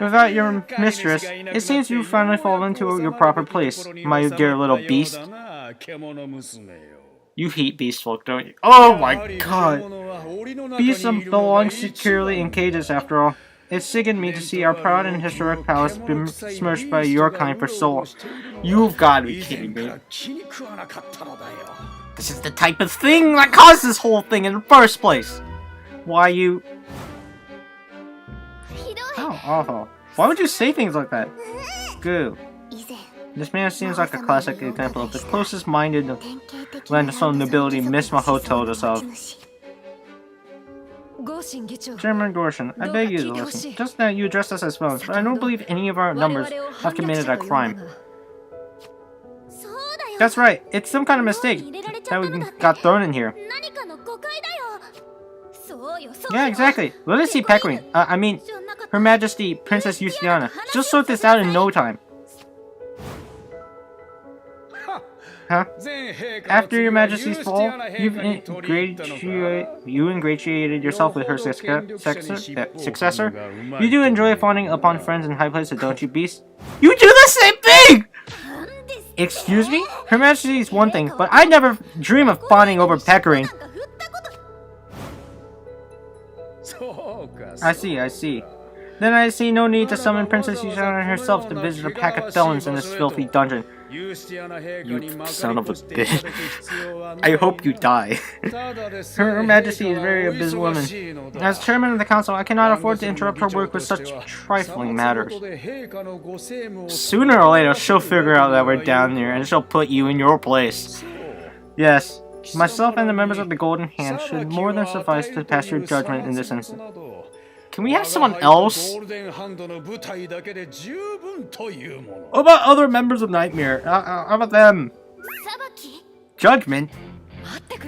Without your mistress, it seems you finally fall into your proper place, my dear little beast. You hate beast folk, don't you? Oh my god! Beasts belong securely in cages after all. It sickened me to see our proud and historic palace besmirched by your kind for so long. You've got to be kidding me. This is the type of thing that caused this whole thing in the first place. Why you... How awful. Why would you say things like that? Goo. This man seems like a classic example of the closest-minded landstone nobility Miss Mahoto herself. Chairman Gorshin, I beg you to listen. Just now you addressed us as villains, but I don't believe any of our numbers have committed a crime. That's right, it's some kind of mistake that we got thrown in here. Yeah, exactly. Let us see Peckering. I mean, Her Majesty Princess Yusiana. She'll sort this out in no time. Huh? After your Majesty's fall, you ingratiated yourself with her successor? You do enjoy fawning upon friends in high places, don't you, beast? You do the same thing! Excuse me? Her Majesty is one thing, but I never dream of fawning over Peckering. I see. Then I see no need to summon Princess Yusiana herself to visit a pack of felons in this filthy dungeon. You son of a bitch. I hope you die. Her Majesty is a very busy woman. As chairman of the council, I cannot afford to interrupt her work with such trifling matters. Sooner or later, she'll figure out that we're down there, and she'll put you in your place. Yes, myself and the members of the Golden Hand should more than suffice to pass your judgment in this instance. Can we have someone else? What about other members of Nightmare? How about them? Judgment?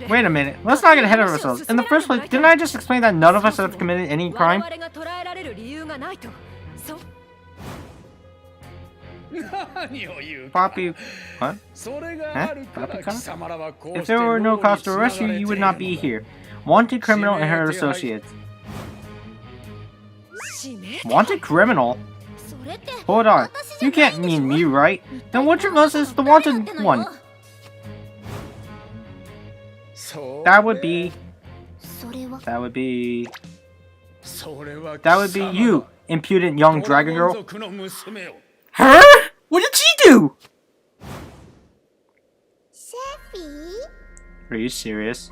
Wait a minute, let's not get ahead of ourselves. In the first place, didn't I just explain that none of us have committed any crime? Poppy... What? Huh? Poppycock? If there were no cause to arrest you, you would not be here. Wanted criminal and her associates. Wanted criminal? Hold on. You can't mean me, right? Then which of us is the wanted one? That would be you, impudent young dragon girl. Her? What did she do? Are you serious?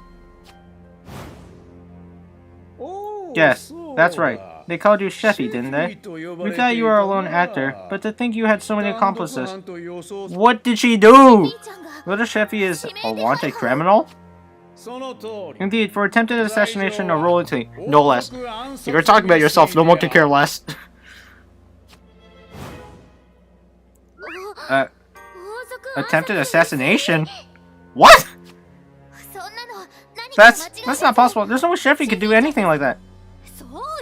Yes, that's right. They called you Sheffy, didn't they? We thought you were a lone actor, but to think you had so many accomplices. What did she do? Little Sheffy is a wanted criminal? Indeed, for attempted assassination of royalty, no less. If you're talking about yourself, no one can care less. Attempted assassination? What? That's not possible. There's no way Sheffy could do anything like that.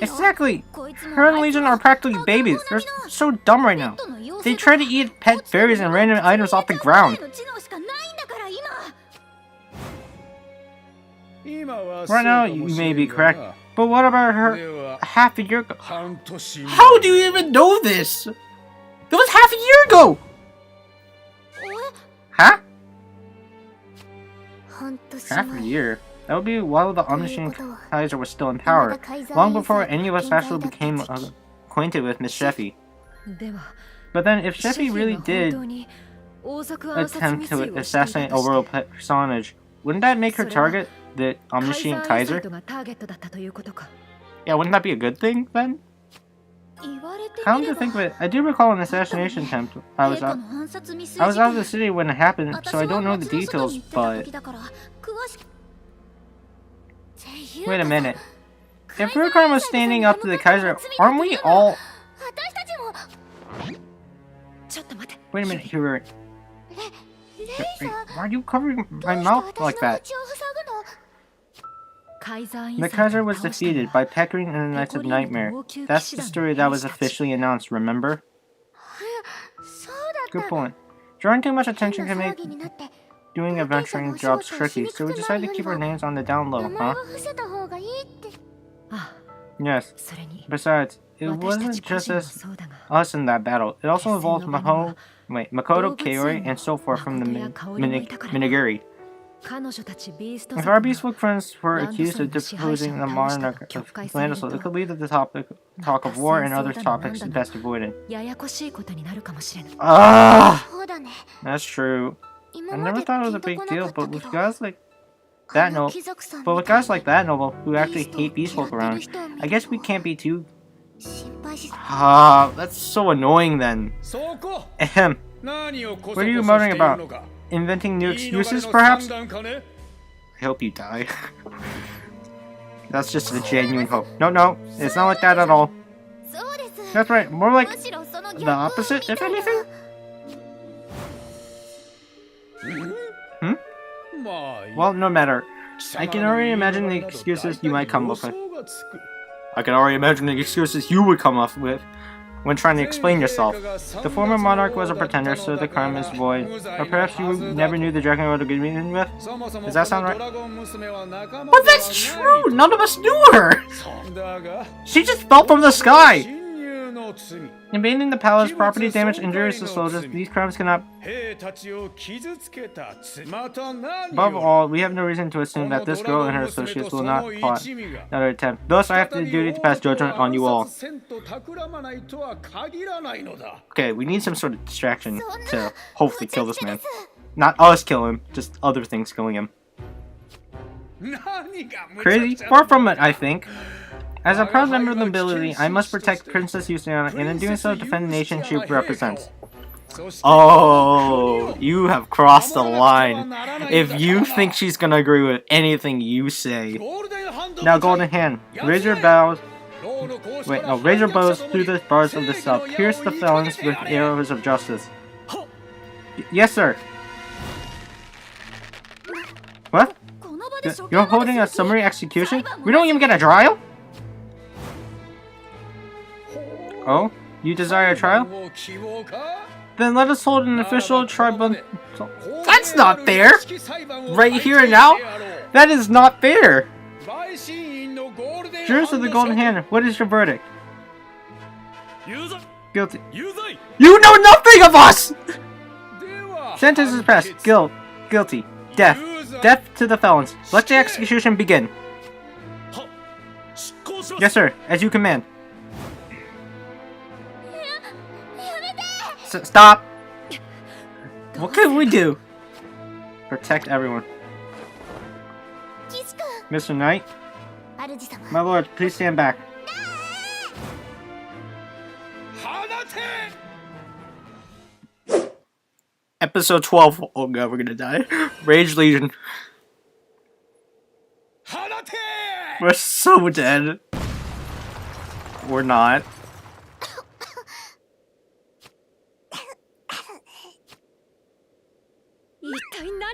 Exactly. Her and Legion are practically babies. They're so dumb right now. They try to eat pet fairies and random items off the ground. Right now, you may be correct. But what about her half a year ago? How do you even know this? That was half a year ago! Huh? Half a year? That would be while the Omniscient Kaiser was still in power, long before any of us actually became acquainted with Miss Sheffy. But then, if Sheffy really did attempt to assassinate a royal personage, wouldn't that make her target the Omniscient Kaiser? Yeah, wouldn't that be a good thing, then? Come to think of it, I do recall an assassination attempt. I was out of the city when it happened, so I don't know the details, but... Wait a minute. If Priconne was standing up to the Kaiser, aren't we all... Wait a minute, here. Why are you covering my mouth like that? The Kaiser was defeated by Peckering and the Knights of Nightmare. That's the story that was officially announced, remember? Good point. Drawing too much attention can make doing adventuring jobs tricky, so we decided to keep our names on the down low, huh? Yes. Besides, it wasn't just us in that battle. It also involved Makoto, Kaori, and so forth from the Minigiri. If our beastfolk friends were accused of deposing the monarch of Landisol, it could lead to the talk of war and other topics best avoided. That's true. I never thought it was a big deal, but with guys like that noble who actually hate beastfolk around, I guess we can't be too... that's so annoying then. Ahem. What are you muttering about? Inventing new excuses, perhaps? I hope you die. That's just a genuine hope. No, it's not like that at all. That's right, more like the opposite, if anything. Well, no matter. I can already imagine the excuses you might come up with. I can already imagine the excuses you would come up with when trying to explain yourself. The former monarch was a pretender, so the crime is void. Or perhaps you never knew the dragon world to begin with? Does that sound right? But that's true! None of us knew her! She just fell from the sky! Invading the palace, property damage, injuries to soldiers, these crimes cannot... Above all, we have no reason to assume that this girl and her associates will not plot another attempt. Thus, I have the duty to pass judgment on you all. Okay, we need some sort of distraction to hopefully kill this man. Not us kill him, just other things killing him. Crazy? Far from it, I think. As a proud member of the nobility, I must protect Princess Yusiana, and in doing so, defend the nation she represents. Oh, you have crossed the line. If you think she's gonna agree with anything you say. Now, Golden Hand, raise your bows. Raise your bows through the bars of the cell. Pierce the felons with arrows of justice. Yes, sir. What? You're holding a summary execution? We don't even get a trial? Oh? You desire a trial? Then let us hold an official tribunal. That's not fair! Right here and now? That is not fair! Jurors of the Golden Hand, what is your verdict? Guilty. 有罪 You know nothing of us! では Sentence is passed. Guilty. Death. 有罪 Death to the felons. Let the execution begin. は執行します Yes, sir. As you command. Stop! What can we do? Protect everyone. 騎士君 Mr. Knight, 主様 my lord, please stand back. 放て Episode 12. Oh god, we're gonna die. Rage Legion. 放て We're so dead. We're not.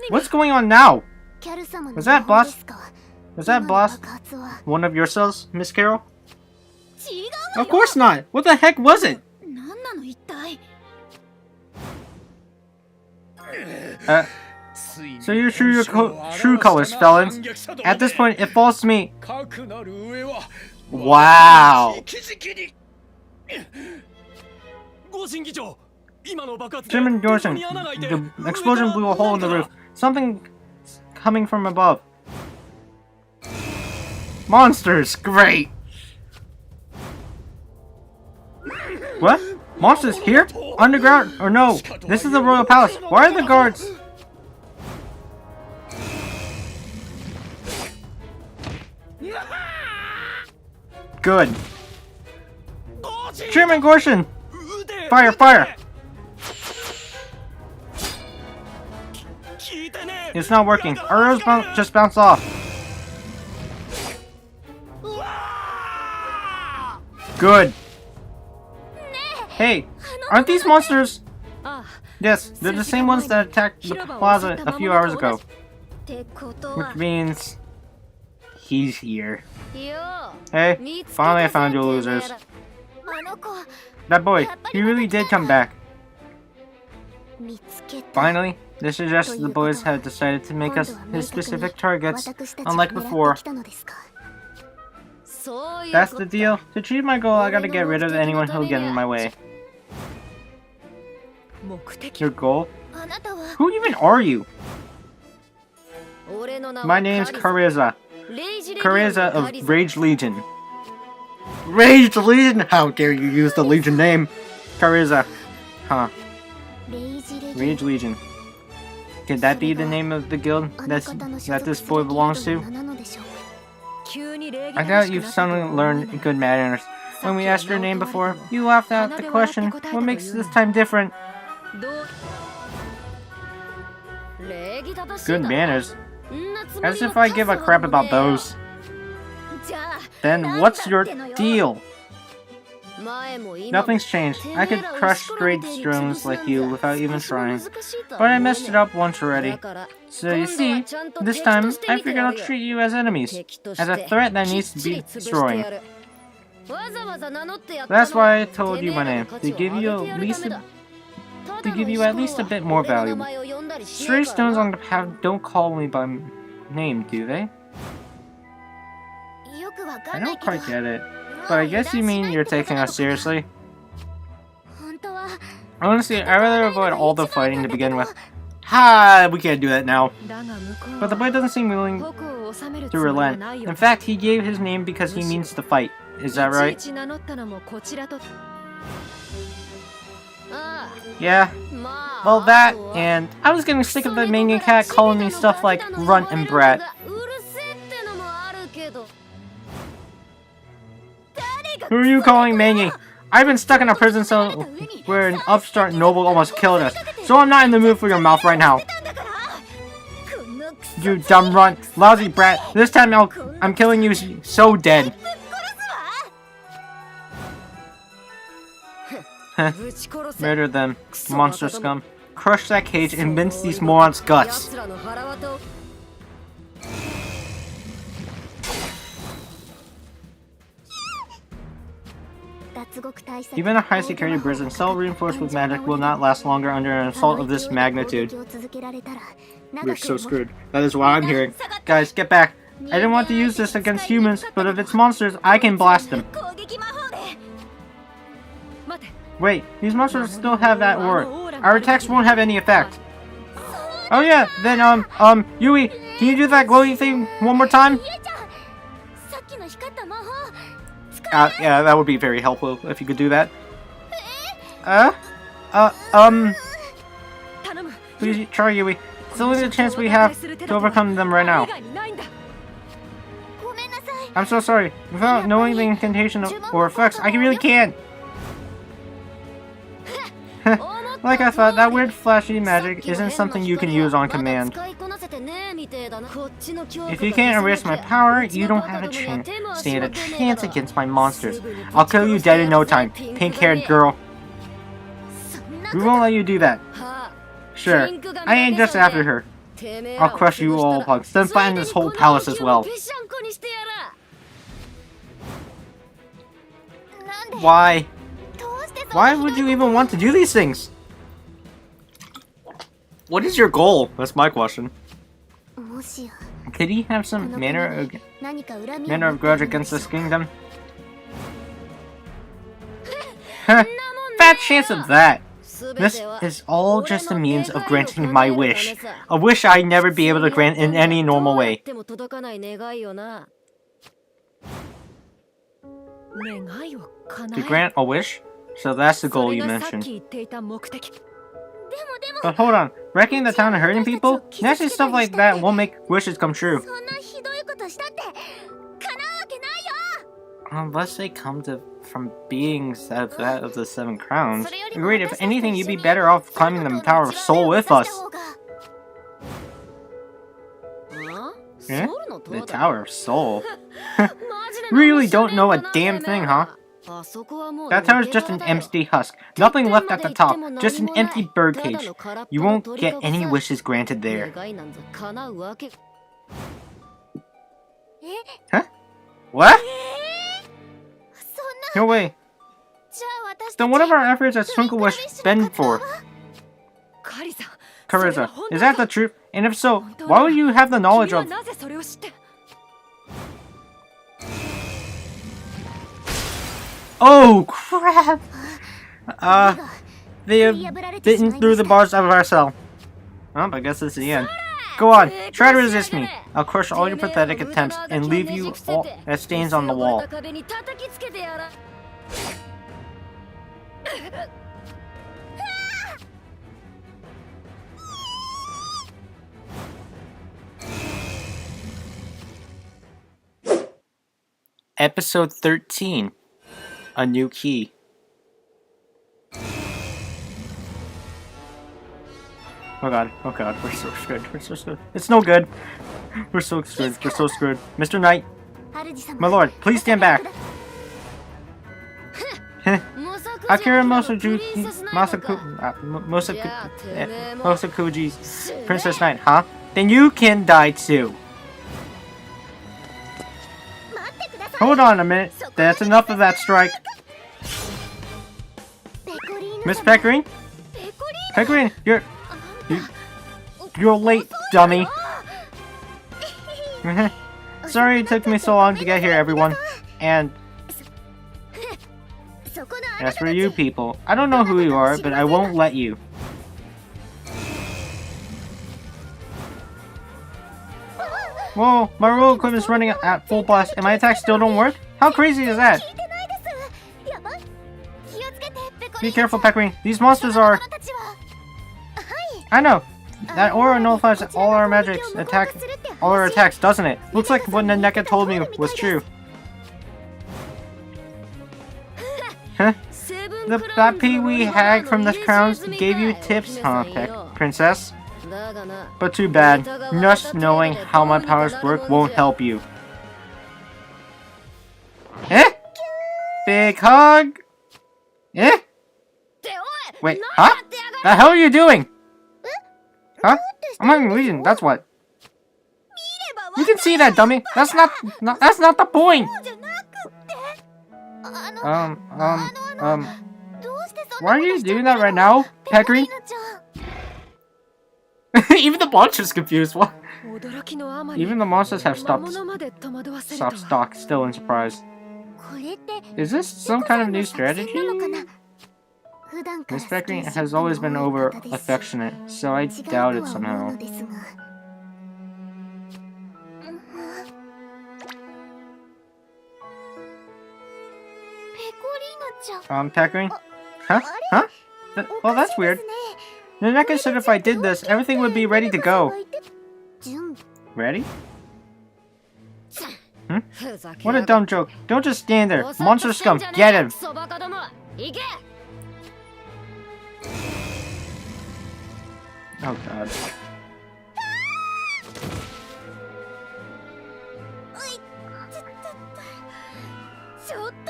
What's going on now? キャル様の Was that 魔法ですか Was that 今の blast 爆発は one of your cells, Miss Carol? 違う Of course not. What the heck was it? 何なの一体 So you're true colors, felons. At this point, it falls to me. かくなる上は Wow. 直々にご審議長今の爆発で Chairman どこ Dorson, に穴が開いて the explosion blew a hole in the roof. Something coming from above. Monsters, great. What? Monsters here? Underground? Or no? This is the royal palace. Why are the guards? Good. Chairman Gorshin! Fire, fire! 聞いてね It's not working. Arrows just bounced off. Good. Hey, aren't these monsters? Yes, they're the same ones that attacked the plaza a few hours ago. ってことは Which means he's here. よ Hey, 見つけ finally I た found ぜ you てめえ losers. らあの子 That boy, he really did come back. 見つけた Finally, this suggests the boys have decided to make us his specific targets, unlike before. たのですか そういう That's こ the と deal. To achieve my goal, I gotta get rid of anyone who'll get in my way. 目的 Your goal? あなたは Who even are you? 俺の名は My name's Kariza. レイジレディオ Kariza の of カリザ Rage Legion. Rage Legion? How dare you use the Legion name? Kariza. Huh. レイジレディ Rage Legion. Could that be the name of the guild あの that 方の所 that 属 this す boy るギル belongs ド to? の名なのでしょう急に礼儀 I 正 thought しく you've なったとは suddenly 思えない learned good manners. When we asked your name before, you laughed out the question. What makes this time different? どう礼儀正しい Good だ manners? んなつもり As は if I give a 数 crap ほど about ねえよ those. じゃあ Then なん what's だ your ってのよ deal? 前も今も Nothing's changed. I could crush great drones like you without even trying. But I messed it up once already. So you see, this time I figured I'll treat you as enemies, as a threat that needs to be destroyed. That's why I told you my name, to give you at least a bit more valuable. Stray stones on the path don't call me by name, do they? よくわか I んない don't けど quite get it. But I guess you mean you're taking us seriously. 本当は Honestly, I'd rather avoid all the fighting to begin with. Ha! We can't do that now. だが向こう But the boy doesn't seem willing 矛を収める to つもりは relent. ないよ In fact, he gave his name because he means to fight. Is that い right? ちいち名乗ったのもこちらと Yeah. Well, that, and I was getting sick of the minion cat calling me stuff like runt and brat. Who are you calling Mangy? I've been stuck in a prison cell where an upstart noble almost killed us, so I'm not in the mood for your mouth right now. You dumb runt, lousy brat. This time I'm killing you so dead. Murder them, monster scum. Crush that cage and mince these morons' guts. Even a high-security prison cell reinforced with magic will not last longer under an assault of this magnitude. We're so screwed. That is what I'm hearing. Guys, get back. I didn't want to use this against humans, but if it's monsters, I can blast them. 待て Wait, these monsters still have that aura. Our attacks won't have any effect. Oh yeah, then Yui, can you do that glowing thing one more time? Yeah, that would be very helpful if you could do that. Please try, Yui. It's the only chance we have to overcome them right now. I'm so sorry. Without knowing the incantation or effects, I really can't. Like I thought, that weird flashy magic isn't something you can use on command. If you can't erase my power, you don't have a chance. Stand a chance against my monsters. I'll kill you dead in no time, pink-haired girl. We won't let you do that. Sure, I ain't just after her. I'll crush you all punks, then flatten this whole palace as well. Why? Why would you even want to do these things? What is your goal? That's my question. Could he have some manner of grudge against this kingdom? Fat chance of that! This is all just a means of granting my wish. A wish I'd never be able to grant in any normal way. To grant a wish? So that's the goal you mentioned. But hold on, wrecking the town and hurting people? Nasty stuff like that won't make wishes come true. Unless they come from beings of that of the 7 crowns. Agreed, if anything, you'd be better off climbing the Tower of Soul with us. Eh? The Tower of Soul? Really don't know a damn thing, huh? That tower's just an empty husk. Nothing left at the top. Just an empty birdcage. You won't get any wishes granted there. Huh? What? No way. Then what have our efforts at Twinkle Wish been for? Carissa, is that the truth? And if so, why would you have the knowledge of... Oh, crap! They have bitten through the bars of our cell. Well, I guess it's the end. Go on, try to resist me. I'll crush all your pathetic attempts and leave you all as stains on the wall. Episode 13. A new key. Oh god, we're so screwed, we're so screwed. It's no good. We're so screwed, we're so screwed. Mr. Knight, my lord, please stand back. Akira Mosakuji's Princess Knight, huh? Then you can die too. Hold on a minute, that's enough of that strike. Miss Pecorine? Pecorine, you're late, dummy. Sorry it took me so long to get here, everyone. And as for you people, I don't know who you are, but I won't let you. Whoa, my roll equipment's running at full blast and my attacks still don't work? How crazy is that? Be careful, Pecorine. These monsters are... I know. That aura nullifies all our attacks, doesn't it? Looks like what Naneka told me was true. Huh? That Pee-wee hag from the crowns gave you tips, huh, Princess? But too bad. Just knowing how my powers work won't help you. Eh? Big hug? Eh? Wait, huh? The hell are you doing? Huh? I'm having a lesion, that's what. You can see that, dummy. That's not the point. Why are you doing that right now, Pecorine? Even the monster's confused. What? Even the monsters have stopped stock, still in surprise. Is this some kind of new strategy? Miss Beckering has always been over affectionate, so I doubt it somehow. Peckering? Huh? Huh? Well, that's weird. Naneka said if I did this, everything would be ready to go. Ready? Hmm? What a dumb joke. Don't just stand there. Monster scum, get him! Oh god.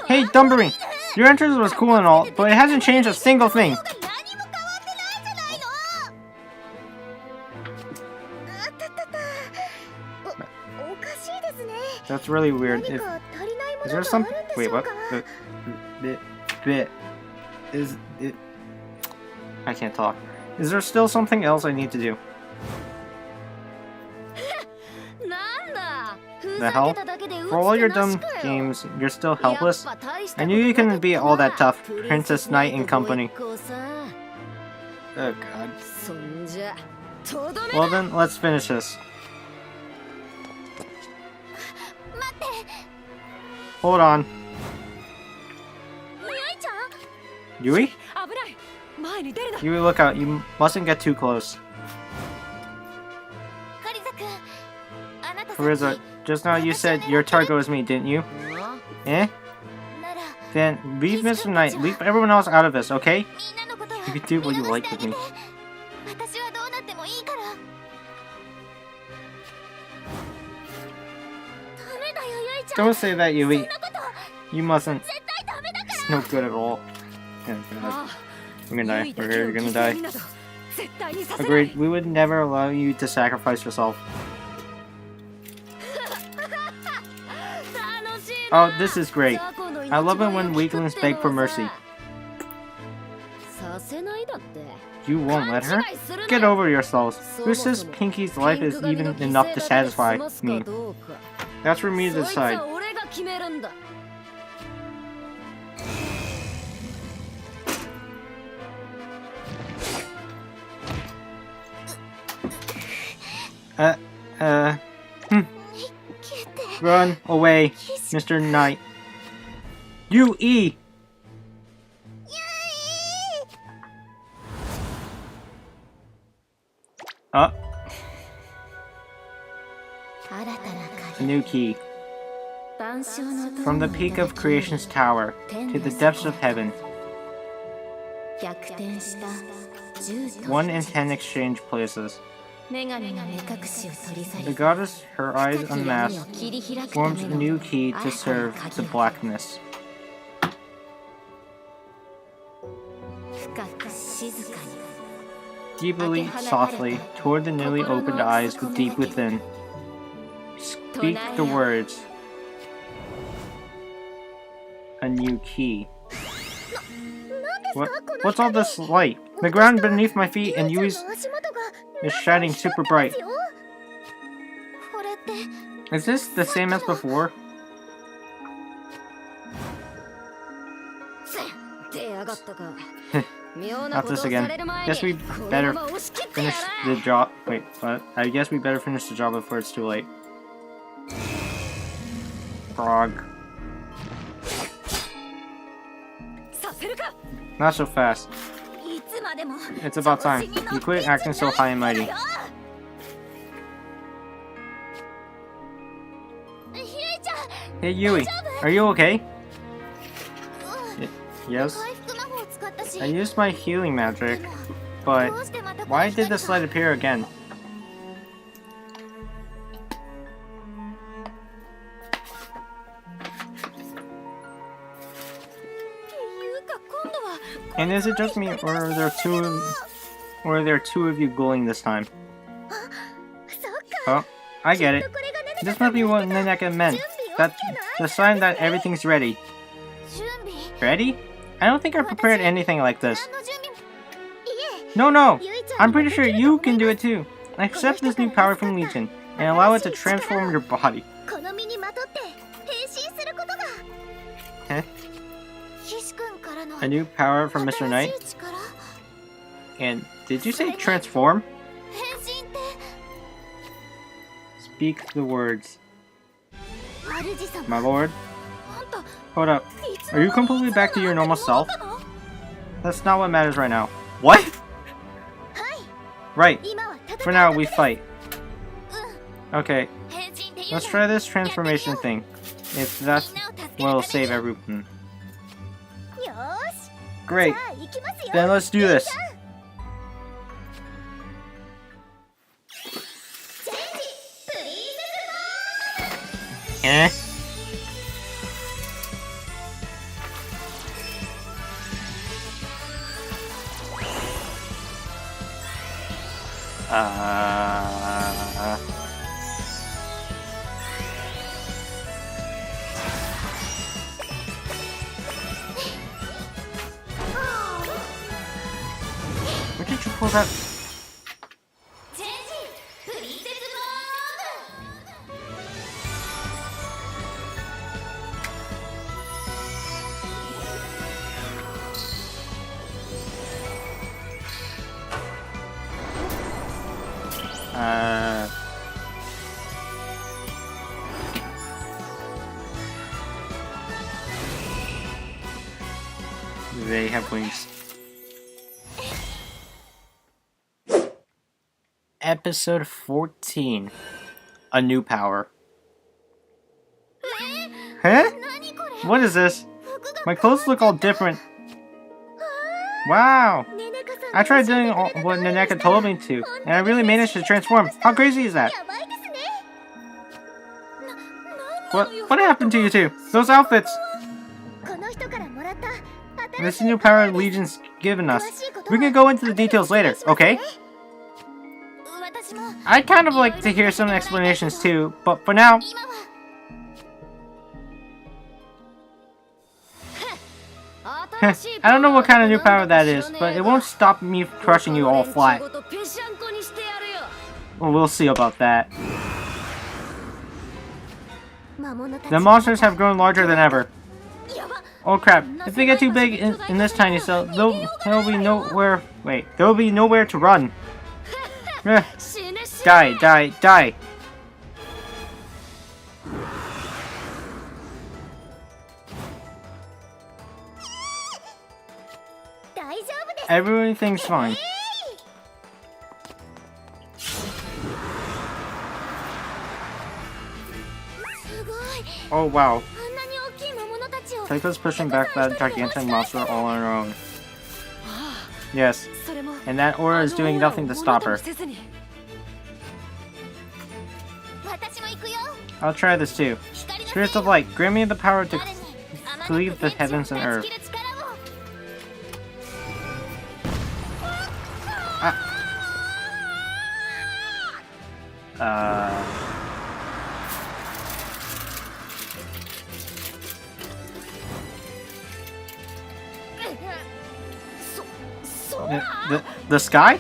Hey, Dumbarine! Your entrance was cool and all, but it hasn't changed a single thing. That's really weird. Is there some... Wait, what? Is it... I can't talk. Is there still something else I need to do? The hell? For all your dumb games, you're still helpless? I knew you couldn't be all that tough, Princess Knight and company. Oh god. Well then, let's finish this. Hold on. Yui? Yui, look out. You mustn't get too close. Kariza, just now you said your target was me, didn't you? Eh? Then leave Mr. Knight, leave everyone else out of this, okay? You can do what you like with me. Don't say that, Yui. You mustn't. It's no good at all. Oh, God. I'm gonna die. We're here, you're gonna die. Agreed, we would never allow you to sacrifice yourself. Oh, this is great. I love it when weaklings beg for mercy. You won't let her? Get over yourselves. Who says Pinky's life is even enough to satisfy me? That's for me to decide. Run away, Mr. Knight. Yui! A new key. From the peak of creation's tower to the depths of heaven. 1 in 10 exchange places. The goddess, her eyes unmasked, forms a new key to serve the blackness. Deeply, softly, toward the newly opened eyes deep within. Speak the words. A new key. What's all this light? The ground beneath my feet and Yui's is shining super bright. Is this the same as before? Not this again. Guess we better finish the job. Wait, what? I guess we better finish the job before it's too late. Frog. Not so fast. It's about time. You quit acting so high and mighty. Hey Yui, are you okay? Yes? I used my healing magic, but why did this light appear again? And is it just me, or are there two of you glowing this time? Oh, I get it. This must be what Naneka meant. That's the sign that everything's ready. Ready? I don't think I prepared anything like this. No! I'm pretty sure you can do it too. Accept this new power from Legion, and allow it to transform your body. Huh? A new power from Mr. Knight? And did you say transform? Speak the words. My lord? Hold up. Are you completely back to your normal self? That's not what matters right now. What? Right. For now, we fight. Okay. Let's try this transformation thing. If that will save everyone. Great. Then let's do this. Eh? Where did you pull that? They have wings. Episode 14. A new power. Huh? What is this? My clothes look all different. Wow! I tried doing what Naneka told me to, and I really managed to transform. How crazy is that? What happened to you two? Those outfits! This new power Legion's given us. We can go into the details later, okay? I'd kind of like to hear some explanations too, but for now... I don't know what kind of new power that is, but it won't stop me crushing you all flat. Well, we'll see about that. The monsters have grown larger than ever. Oh crap, if they get too big in this tiny cell, there'll be nowhere... Wait, there'll be nowhere to run. Die, die, die! Everything's fine. Oh wow. Taika's pushing back that gigantic monster all on her own. Yes, and that aura is doing nothing to stop her. I'll try this too. Spirits of light, grant me the power to cleave the heavens and earth. The sky?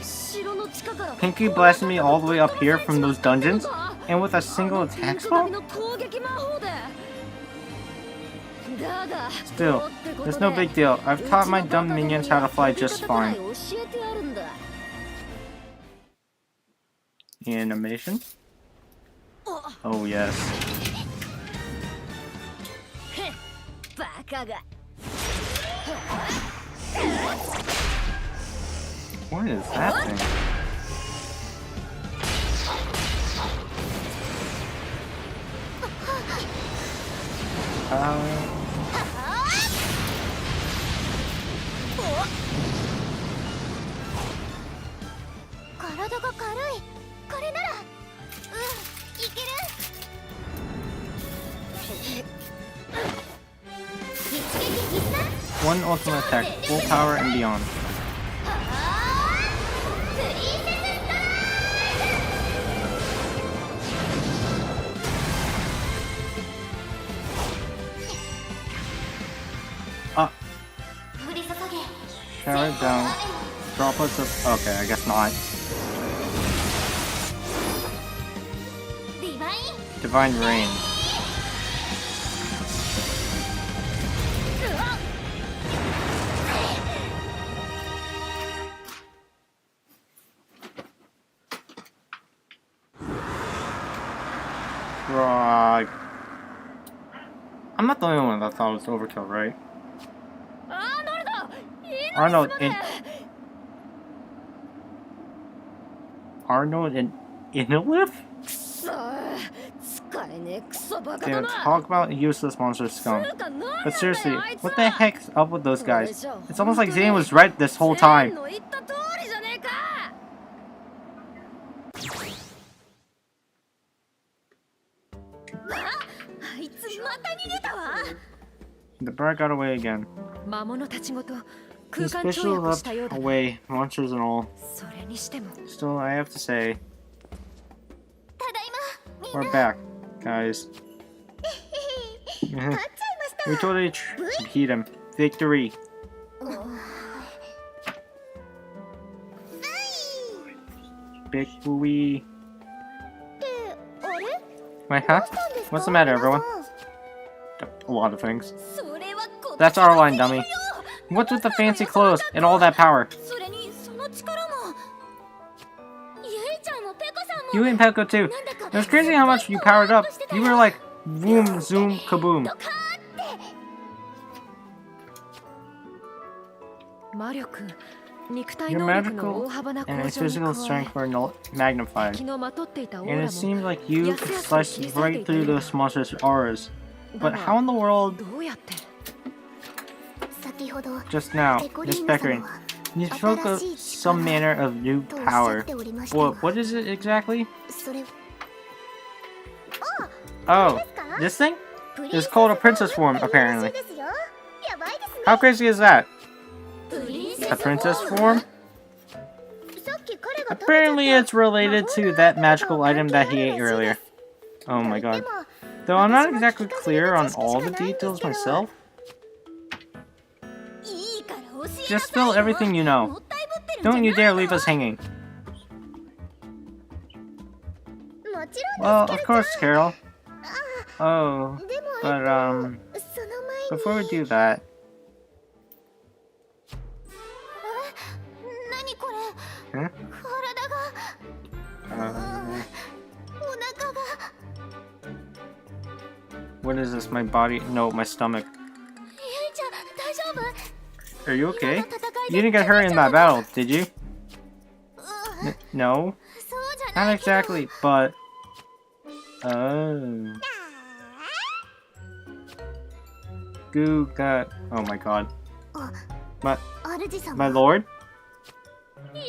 Pinky blasted me all the way up here from those dungeons, and with a single attack spell? Still, it's no big deal. I've taught my dumb minions how to fly just fine. Animation? Oh yes. What is that thing? One ultimate attack, full power and beyond. Shower down droplets of... Okay, I guess not. Divine Rain. I'm not the only one that thought it was overkill, right? アーノルド Arnold and Arnold and Inalif? くそー使えねえクソバカだ Damn, な talk about useless monster つ scum. うかなんなんだよ But seriously, あいつ what the は heck's up with those guys? 俺じゃ It's almost like 本当に Zane was right this whole 全 time. 員の言った通りじゃねえかあいつまた逃げたわ The bird got away again. 魔物たちごと He 空間 especially 跳躍 left したようだ away, monsters and all. それにしても Still, I have to say, ただいまみん we're な back, guys. 勝っちゃいました We totally beat him. Victory. Victory. あれ Wait, huh? What's the matter, everyone? A lot of things. それはこ That's our line, dummy. What's with the fancy clothes and all that power? それにその力もゆいちゃんもペコさんも You and Peko too. It was crazy how much you powered up. You were like, boom, zoom, kaboom. 魔力肉体 Your 能力の magical 大幅な and 向 its 上に physical 加え strength were magnified. 昨日まとっていたオー And ラ it seemed も like you could slice right through those monsters' auras. But how in the world, どうやって 先ほど just now, ペコリ Miss ーナ Beckering, 様は you spoke of some manner of new とおっしゃ power. っておりましたが What is it exactly? それ Oh, this thing? プリン It's セス called a princess フォ form, ーム apparently. ですよやばいですね How crazy is that? プリンセス A princess フォー form? ムさっき彼が食べちゃった Apparently it's related to that magical item that he ate earlier. Oh my で god. も Though I'm not exactly clear on all the details myself, いいから教えなさい just spill everything you も know. ったいぶってるんじゃ Don't you ない dare leave us hanging. もち Well, ろん of です course, ケル Carol. Oh, でも but その前に before we do that, 何これ huh? 体が Uh, お腹が what is this? My body? No, my stomach. ゆいちゃん大丈夫 Are you okay? 今の戦いで You didn't get hurt in that battle, did you? うん No, そうじゃな not いけど exactly, but oh, Goo got. Oh my god, あ my 主様 my lord, ゆい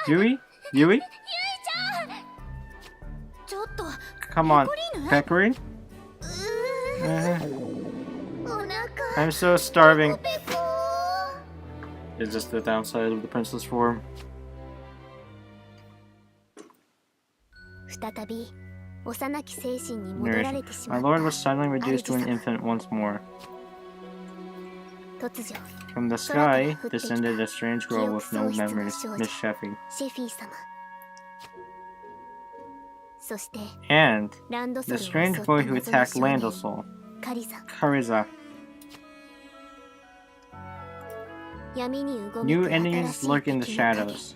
ちゃん Yui, Yui, ゆいちゃんちょっと come on, ペコリーヌ Pecorine. う Uh, ーお腹 I'm so starving. ペコ Is this the downside of the princess form? 再び幼き精神に戻られ Nurse, てし my まっ lord was suddenly reduced to an infant once more. た突如 From the sky descended a strange girl with no memories, Miss Sheffy. シェフィー様そして And ランドソル the を襲 strange った boy who 謎の attacked 少年 Landosol, カリザ Kariza. 闇にうごめ New く新 enemies しい lurk in the 敵の影 shadows.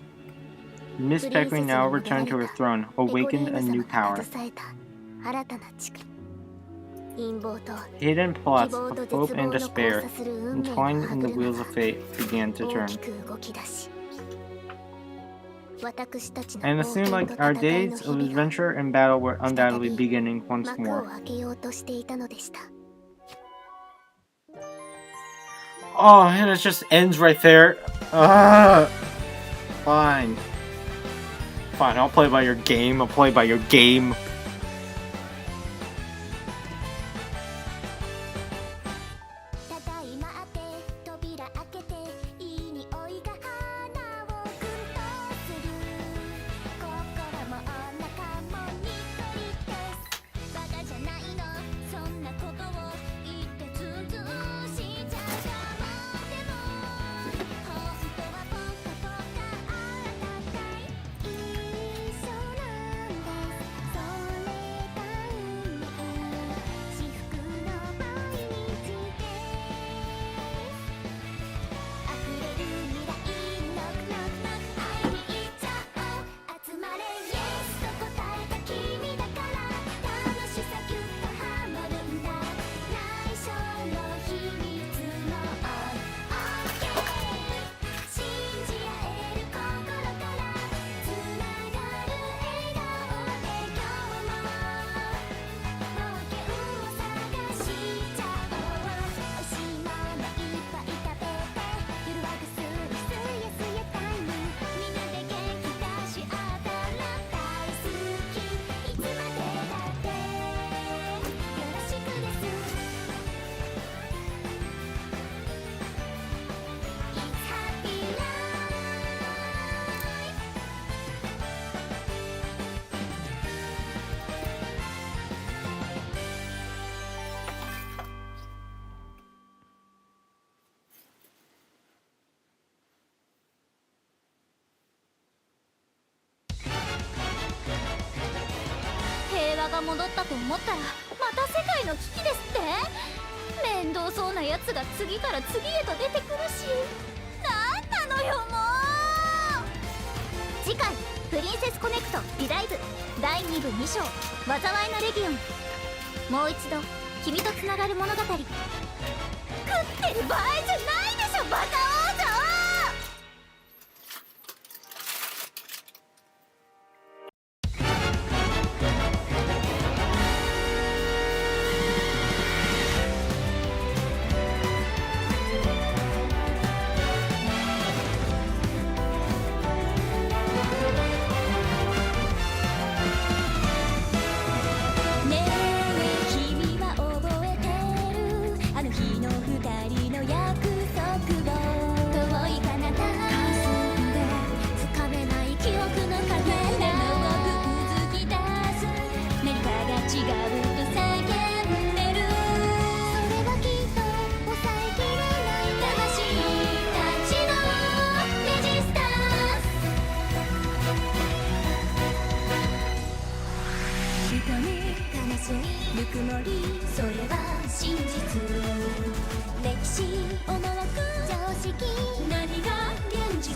Miss Peckering now returned to her throne, ペコリ awakened ー a ヌ new 様が power. 携えた新たな力陰謀と Hidden 希 plots 望 of と hope 絶望 and の交 despair, 差する運命の entwined 歯 in the 車 wheels of が fate, began to 大 turn. きく動き出し私たちの And it 冒 seemed 険 like と our 戦いの days 日 of 々が adventure and battle were undoubtedly beginning once 幕を more. 開けようとしていたのでした Oh, and it just ends right there. Fine. Fine, I'll play by your game. I'll play by your game. が戻ったと思ったらまた世界の危機ですって。面倒そうなやつが次から次へと出てくるし、なんなのよもう。次回「プリンセスコネクトリライブ」第2部2章「災いのレギオン」。もう一度君とつながる物語。食ってる場合じゃないでしょバカ王女。ぬくもり、それは真実。歴史、思惑、常識、何が現実。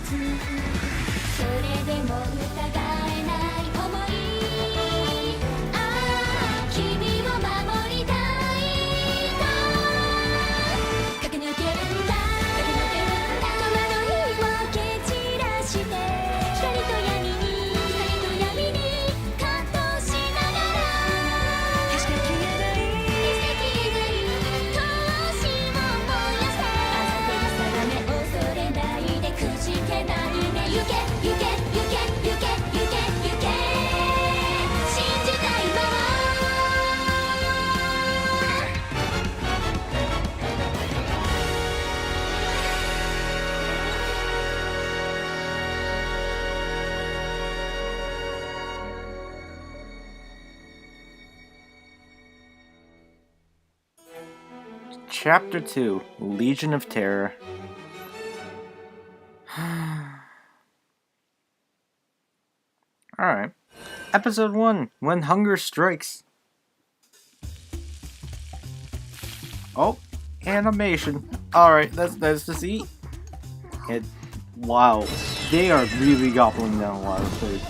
それでも疑えない想い。ああ、君を守りたいと駆け抜けるんだ。戸惑いを蹴散らして光と闇に葛藤しながら決して消えない闘志を燃やせ。焦り定め恐れないでくじけないね。行け行け行け行け行け行け信じたいまま。Chapter 2, Legion of Terror. Alright. Episode 1, When Hunger Strikes. Oh, animation. Alright, that's nice to see. Wow, they are really gobbling down a lot of food.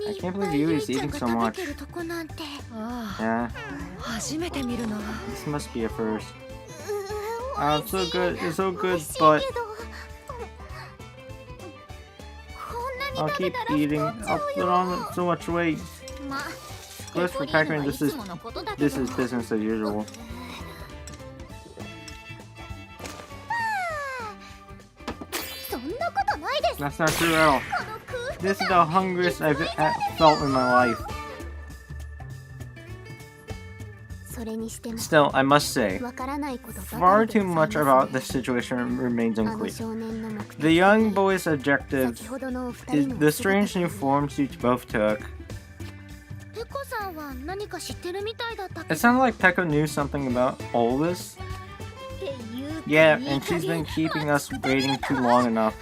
I can't believe Yui's eating so much. Yeah. This must be a first. It's so good, but I'll keep eating. I'll put on so much weight. Of for Pac-Man, this is business as usual. That's not true at all. This is the hungriest I've felt in my life. Still, I must say, far too much about this situation remains unclear. The young boy's objective is the strange new forms you both took. It sounded like Pekko knew something about all this. Yeah, and she's been keeping us waiting too long enough.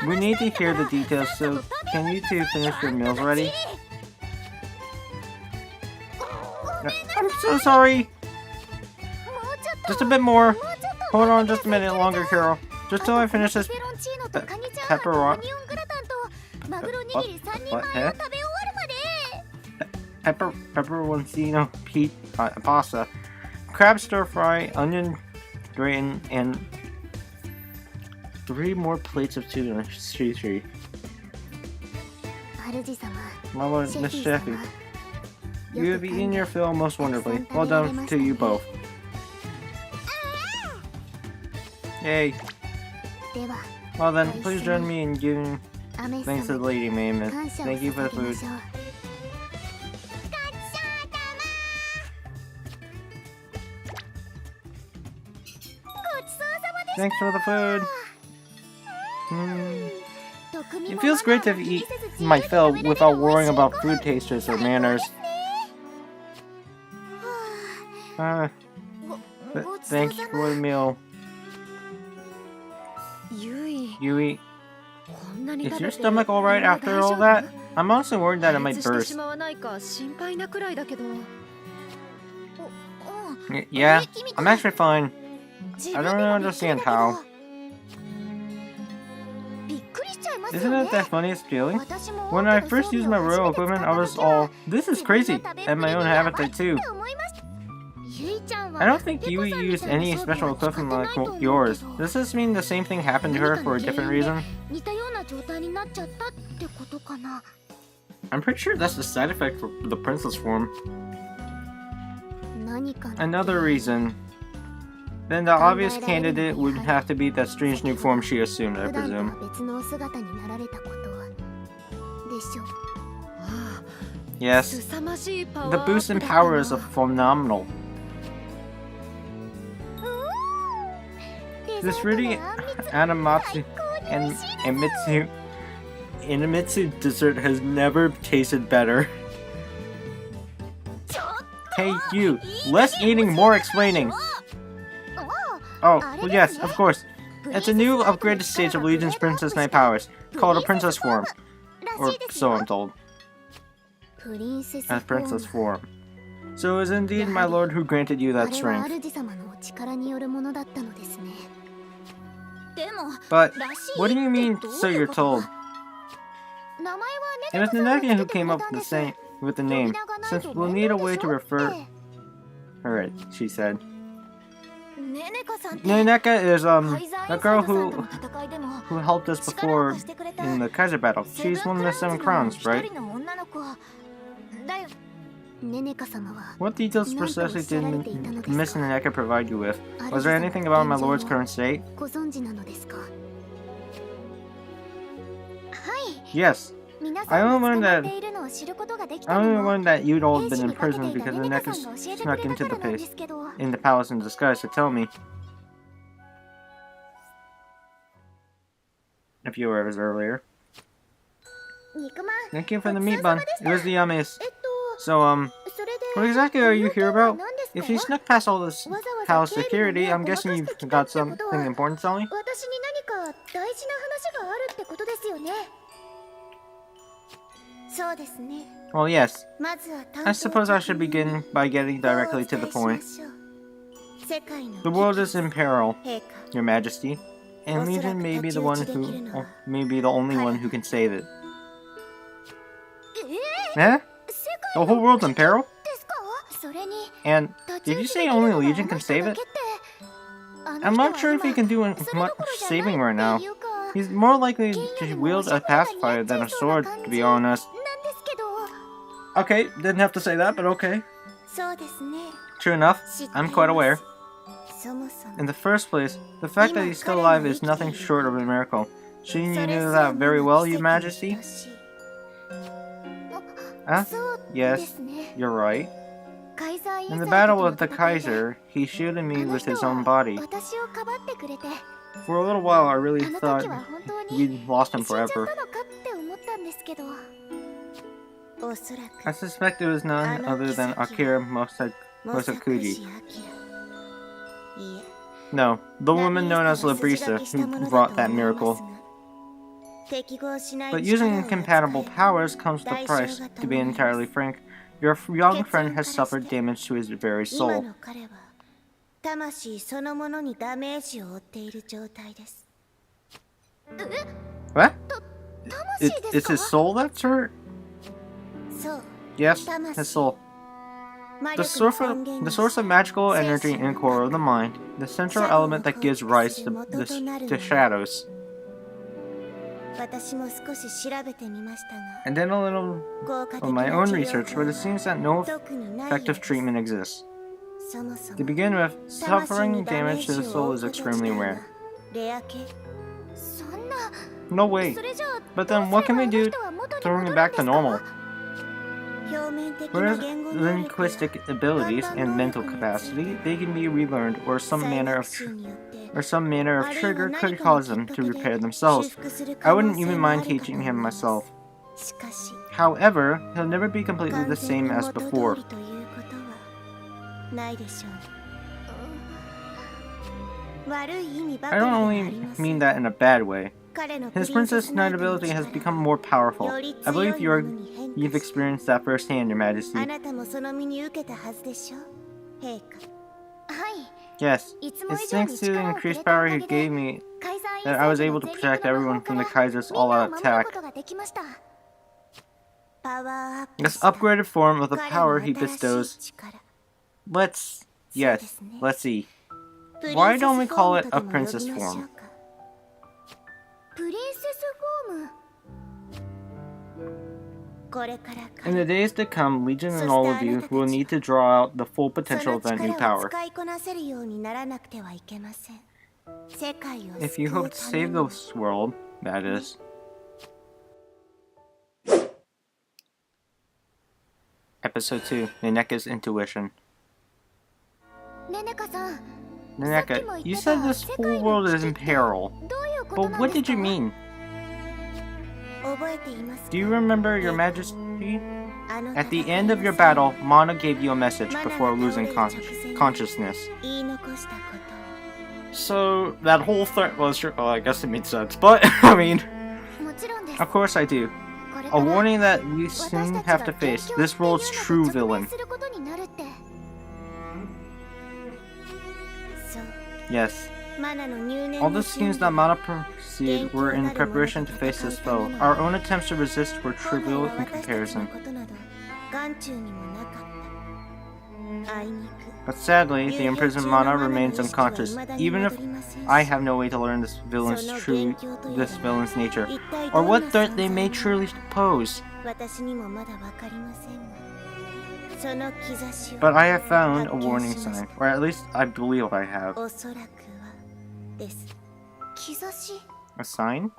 We need to hear the details, so can you two finish your meals already? I'm so sorry! Just a bit more. Hold on just a minute longer, Carol. Just till I finish this pepperoncino pasta, crab stir fry, onion gratin, and 3 more plates of tuna sushi. My lord, Miss Jeffy, you have eaten your fill most wonderfully. Well done to you both. Yay. Well then, please join me in giving thanks to the Lady Mammoth. Thank you for the food. Thanks for the food. It feels great to eat my fill without worrying about food tasters or manners. Thank you for the meal. Yui, Is your stomach alright after all that? I'm honestly worried that it might burst. Yeah, I'm actually fine. I don't really understand how. Isn't it that funniest feeling? When I first used my royal equipment, I was all, this is crazy, and my own habitat too. I don't think Yui used any special equipment like yours. Does this mean the same thing happened to her for a different reason? I'm pretty sure that's the side effect for the princess form. Another reason. Then the obvious candidate would have to be that strange new form she assumed, I presume. Yes, the boost in power is phenomenal. This really Animatsu and Inamitsu dessert has never tasted better. Hey you, less eating, more explaining. Oh, well yes, of course. It's a new upgraded stage of Legion's Princess Knight powers, called a Princess Form. Or so I'm told. A Princess Form. So it was indeed my lord who granted you that strength. But, what do you mean, so you're told? It was Nanaka who came up with the name, since we'll need a way to refer her, she said. Nanaka is, a girl who helped us before in the Kaiser battle. She's one of the 7 crowns, right? What details precisely did Miss Nanaka provide you with? Was there anything about my lord's current state? Yes. I only learned that you'd all been in prison because Nanaka snuck into the palace in disguise to tell me. A few hours earlier. Thank you for the meat bun. It was the yummiest. So, what exactly are you here about? If you snuck past all this palace security, I'm guessing you've got something important to tell me? Well, yes. I suppose I should begin by getting directly to the point. The world is in peril, Your Majesty, and Legion may be the only one who can save it. Eh? The whole world's in peril? And did you say only Legion can save it? I'm not sure if he can do much saving right now. He's more likely to wield a pacifier than a sword, to be honest. Okay, didn't have to say that, but okay. True enough, I'm quite aware. In the first place, the fact that he's still alive is nothing short of a miracle. Shouldn't you know that very well, Your Majesty? Huh? Yes, you're right. In the battle with the Kaiser, he shielded me with his own body. For a little while, I really thought we'd lost him forever. I suspect it was none other than Akira Mosakuji. No, the woman known as Labrisa who wrought that miracle. But using incompatible powers comes with a price. To be entirely frank, your young friend has suffered damage to his very soul. What? It's his soul that's hurt? Yes, his soul. The source of magical energy and core of the mind, the central element that gives rise to shadows. And then a little of my own research, but it seems that no effective treatment exists. To begin with, suffering damage to the soul is extremely rare. No way. But then what can we do to bring it back to normal? Whereas linguistic abilities and mental capacity, they can be relearned, or some manner of trigger could cause them to repair themselves. I wouldn't even mind teaching him myself. However, he'll never be completely the same as before. I don't only mean that in a bad way. His Princess Knight ability has become more powerful. I believe you've experienced that firsthand, Your Majesty. あなたもその身に受けたはずでしょ、陛下。 Yes, it's thanks to the increased power he gave me that I was able to protect everyone from the Kaiser's all-out attack. This upgraded form of the power he bestows. Let's see. Why don't we call it a princess form? In the days to come, Legion and all of you will need to draw out the full potential of that new power. If you hope to save this world, that is. Episode 2, Neneka's Intuition. Neneka, you said this whole world is in peril. But what did you mean? Do you remember, Your Majesty? At the end of your battle, Mana gave you a message before losing consciousness. So, that whole threat was true. Well, I guess it made sense, but, I mean... Of course I do. A warning that we soon have to face this world's true villain. Yes. All the schemes that Mana pursued were in preparation to face this foe. Our own attempts to resist were trivial in comparison. But sadly, the imprisoned Mana remains unconscious, even if I have no way to learn this villain's nature, or what threat they may truly pose. But I have found a warning sign, or at least I believe I have. A sign?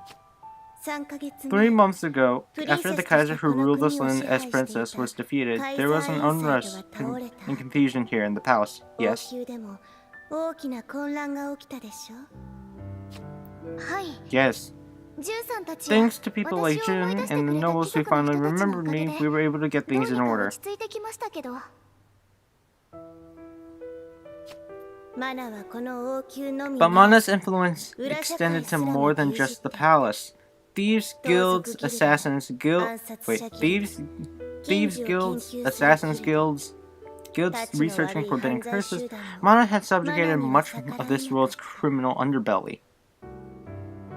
3 months ago, after the Kaiser who ruled this land as princess was defeated, there was an unrest and confusion here in the palace. Yes? Yes. Thanks to people like Jun and the nobles who finally remembered me, we were able to get things in order. But Mana's influence extended to more than just the palace. Thieves guilds, assassins guilds, assassins guilds, guilds researching forbidden curses. Mana had subjugated much of this world's criminal underbelly.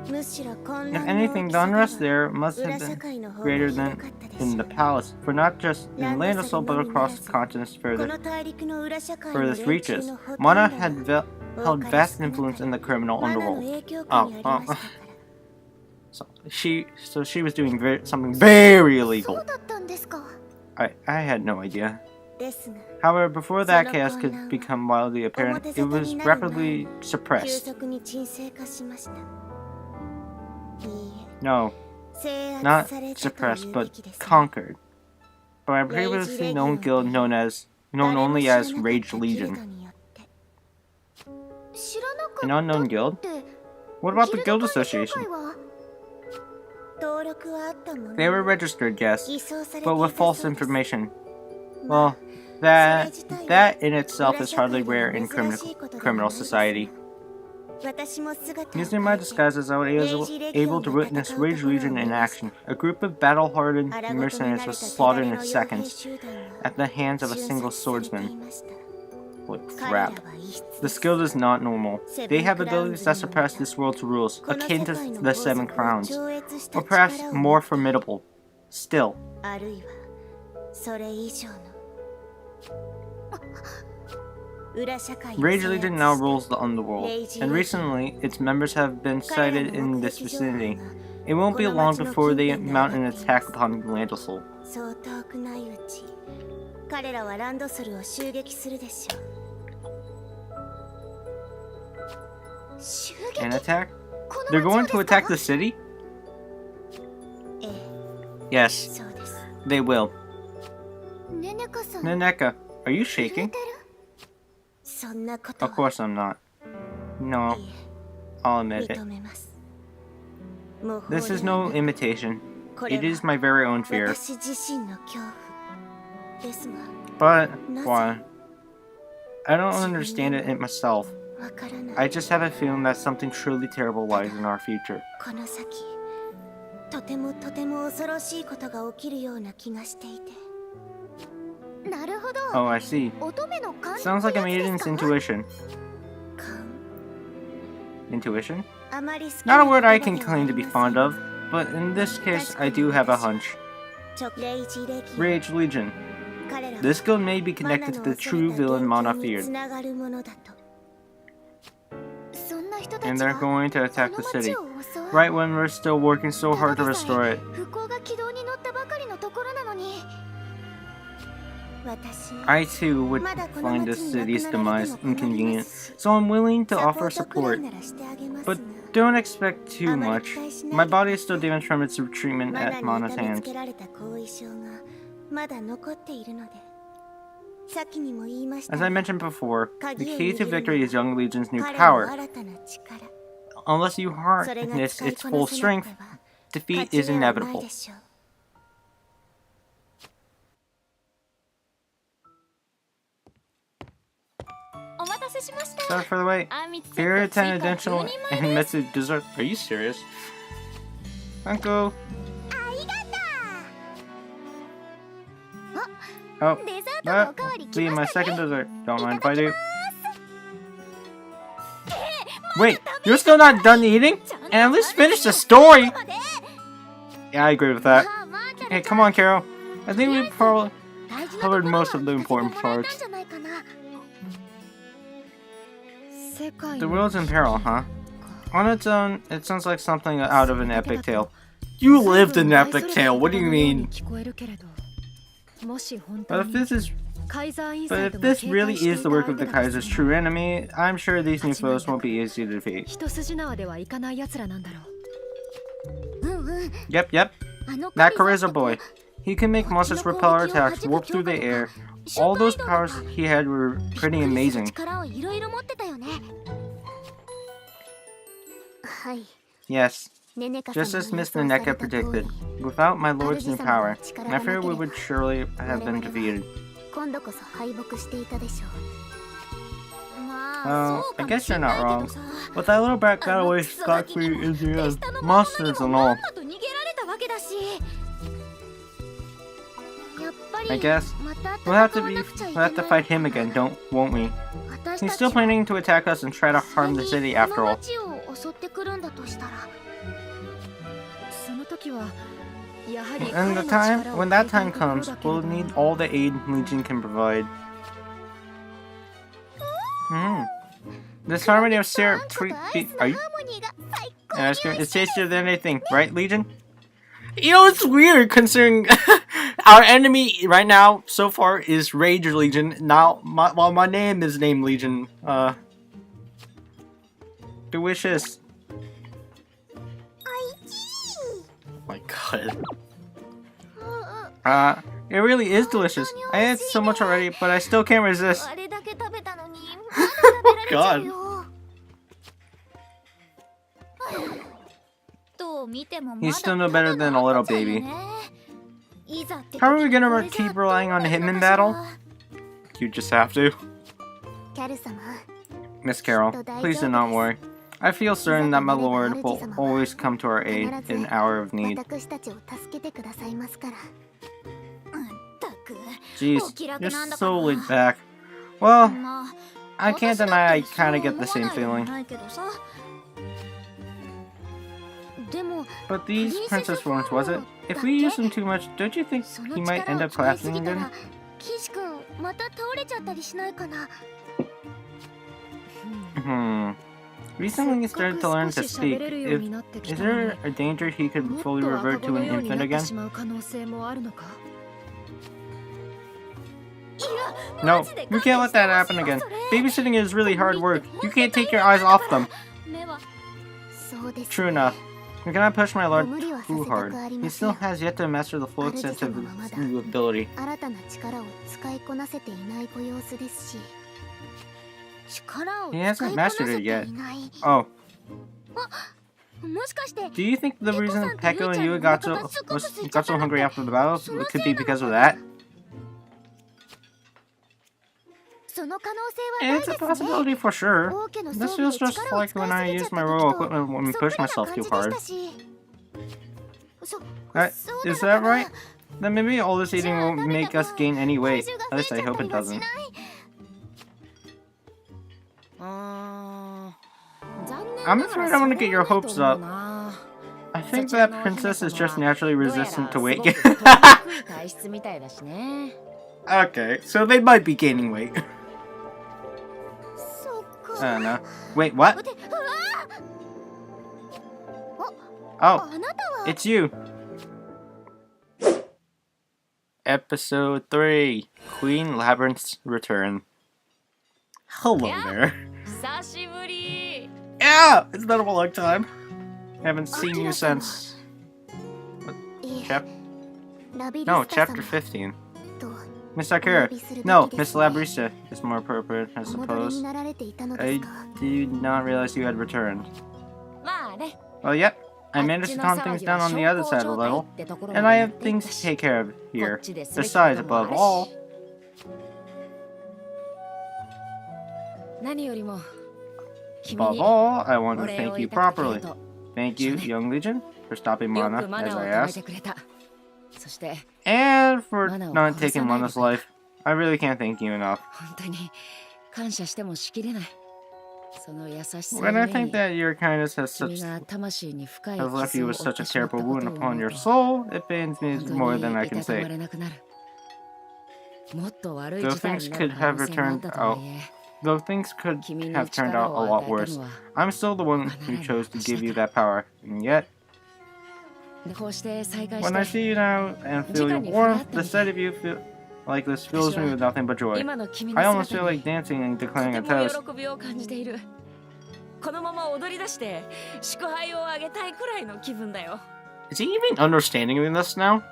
If anything, the unrest there must have been greater than in the palace, for not just in Landosol but across the continent's furthest reaches. Mana had held vast influence in the criminal underworld. So she was doing something very illegal. I had no idea. However, before that chaos could become wildly apparent, it was rapidly suppressed. No, not suppressed, but conquered by a previously known guild known only as Rage Legion. An unknown guild? What about the guild association? They were registered, yes, but with false information. Well, that in itself is hardly rare in criminal society. Using my disguises, I was able to witness Rage Legion in action. A group of battle-hardened mercenaries was slaughtered in seconds at the hands of a single swordsman. Holy crap. This guild is not normal. They have abilities that suppress this world's rules, akin to the 7 Crowns, or perhaps more formidable. Still. Rage Legion now rules the underworld, and recently its members have been sighted in this vicinity. It won't be long before they mount an attack upon Landosol. An attack? They're going to attack the city? Yes, they will. Neneka, are you shaking? Of course I'm not. No, I'll admit it. This is no imitation. It is my very own fear. But, why? I don't understand it myself. I just have a feeling that something truly terrible lies in our future. この先とてもとても恐ろしいことが起きるような気がしていて。なるほど。 Oh, I see. 乙女の勘 Sounds like a maiden's intuition. 勘 Intuition? あまり好き Not a な word 言葉 I で can は claim to be ありません fond of, but in this case, I do have a hunch. レイジレギ Rage Legion. 彼らは This guild may be connected to the true villain Mana つ feared, ながるものだと。そんな人たち and は they're going to こ attack の the 町 city, を襲う right when we're still working so ただ hard to でさ restore え it. 不幸が軌道に乗ったばかりのところなのに。私も I too would まだこの find 町 the に city's 亡くなられて demise も困りま inconvenient, すし so I'm willing to サポ offer ートくらい support. ならしてあげます But が don't expect too much. My body is still damaged from its treatment マナ at に Mana's 痛めつ hands. けられた後遺症がまだ残っているので、先にも言いました As が I mentioned before, the 鍵を key 握 to るの victory は is Young Legion's new 彼の power. 新たな力、 Unless you それが harness 使い its こ full なせな strength, ければ defeat 勝ち is 目はない inevitable. でしょう。お待たせしました。 Sorry for the wait. あんみつセ Here ット are 10追加 additional 10人前です and Metsu dessert. Are you serious? Uncle. ありがと Oh, う。デザートの that おかわり will 来 be ま my した second ね。 dessert. Don't mind if I do. Wait, you're still not done eating? And at least finish the story! Yeah, I agree with that. あまあ Hey, come on, Carol. I think we've probably 大事な covered ところは most of the 聞かせて important もらえたん parts. じゃないかな。 The world's in peril, huh? On its own, it sounds like something out of an epic tale. You lived an epic tale, what do you mean? But if this really is the work of the Kaiser's true enemy, I'm sure these new foes won't be easy to defeat. うんうん。 Yep. あの That カリザ Kariza boy. He can make monsters repel our attacks, warp through the air. All those powers he had were pretty amazing. 力をいろいろ持ってたよね。はい。 Yes, ネネカ just 様 as が予 Miss 想され Naneka た通り predicted. Without my lord's new power, I fear we would surely have been defeated. 今度こそ敗北していたでしょう。ま Oh, あ、そうか I も guess し you're れな not いけ wrong. どさ。 But that little brat got あ away のクソ scot ガキ free が in the 手 end. 下の仲間に Monsters も and ま all. んまと逃げられたわけだし。やっぱり I guess また we'll have to 戦わ be なくちゃい we'll けない have to fight him again, won't we? 私 He's たち still planning to attack us and try to harm the city after all. この町を襲ってくるんだとしたら。 And the time when that time comes, we'll need all the aid Legion can provide. This harmony of syrup treat are you? And ice cream is tastier than anything, right, Legion? You know, it's weird considering our enemy right now so far is Rage Legion. Now, while my name is named Legion. Delicious. Oh my god. It really is delicious. I ate so much already, but I still can't resist. あれだけ食べたのにまだ食べられちゃうよ。どう見てもまだ He's still no better than a little baby. いざって How are we 時に gonna これじゃ keep relying on 食べ him れ in るのかしら battle? You just have to. キャル様、 Miss Carol, please do not worry. I feel certain that my lord will always come to our aid in an hour of need. 私たちを助けてくださいますから。ったく。 Jeez, you're so laid back. Well, I can't deny I kinda get the same feeling. でも But these princess runes, was it? If we use them too much, don't you think その he might 力 end を up 使いす collapsing ぎた again? ら岸君また倒れちゃったりしないかな。 Recently he started to learn to speak. Is there a danger he could fully revert to an infant again? No, you can't let that happen again. Babysitting is really hard work. You can't take your eyes off them. 目はそうです。 True enough. You cannot push my lord 無理はさせ too たく hard. あり He ませ still ん。 has yet to master the full extent of his new ability. 新たな力を使いこなせていないご様子ですし、力を He 使い hasn't こな mastered せて it い yet. ない。 Oh, もしかして do you think the reason Pekko and you got so hungry after the battle could be because of that? It's a possibility for sure. This feels just like when I use my royal equipment when we push myself too hard. Is that right? Then maybe all this eating won't make us gain any weight. At least I hope it doesn't. I'm afraid I want to get your hopes up. I think that princess is just naturally resistant to weight gain. Okay, so they might be gaining weight. I don't know. Wait, what? Oh, it's you. Episode 3, Queen Labyrinth's Return. Hello there. Yeah, it's been a long time. I haven't seen you since... chapter 15. Miss Sakura. No, Miss Labrista is more appropriate, I suppose. I did not realize you had returned. Well, yep. I managed to calm things down on the other side of the level, and I have things to take care of here. Besides, above all... I want to thank you properly. Thank you, young Legion, for stopping Mana, as I asked. And for not taking Mana's life. I really can't thank you enough. When I think that your kindness has left you with such a terrible wound upon your soul, it pains me more than I can say. Though things could have turned out a lot worse, I'm still the one who chose to give you that power, and yet... When I see you now and feel your warmth, the sight of you like this fills me with nothing but joy. I almost feel like dancing and declaring a toast. Is he even understanding this now?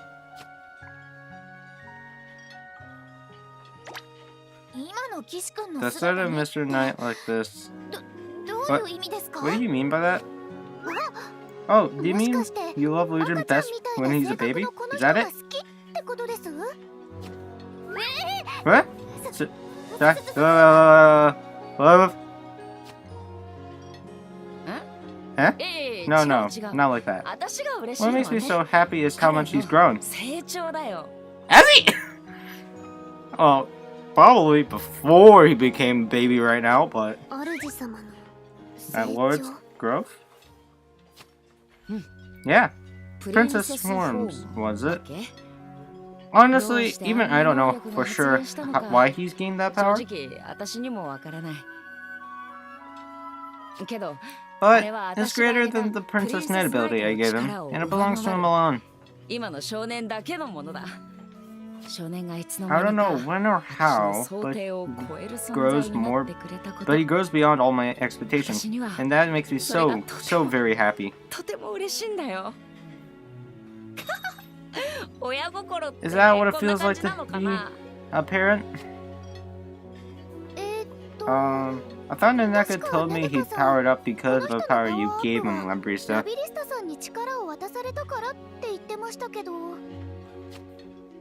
The sight of Mr. Knight like this... What do you mean by that? Oh, do you mean you love Legion best when he's a baby? Is that it? What? Huh? No, not like that. What makes me so happy is how much he's grown. Has he? Oh, probably before he became a baby right now, but... At Lord's growth? Yeah. Princess Swarms, was it? Honestly, even I don't know for sure why he's gained that power. But it's greater than the Princess Knight ability I gave him, and it belongs to him alone. I don't know when or how, but he grows beyond all my expectations, and that makes me so very happy. Is that what it feels like to be a parent? I thought Naneka told me he'd powered up because of the power you gave him, Labrista.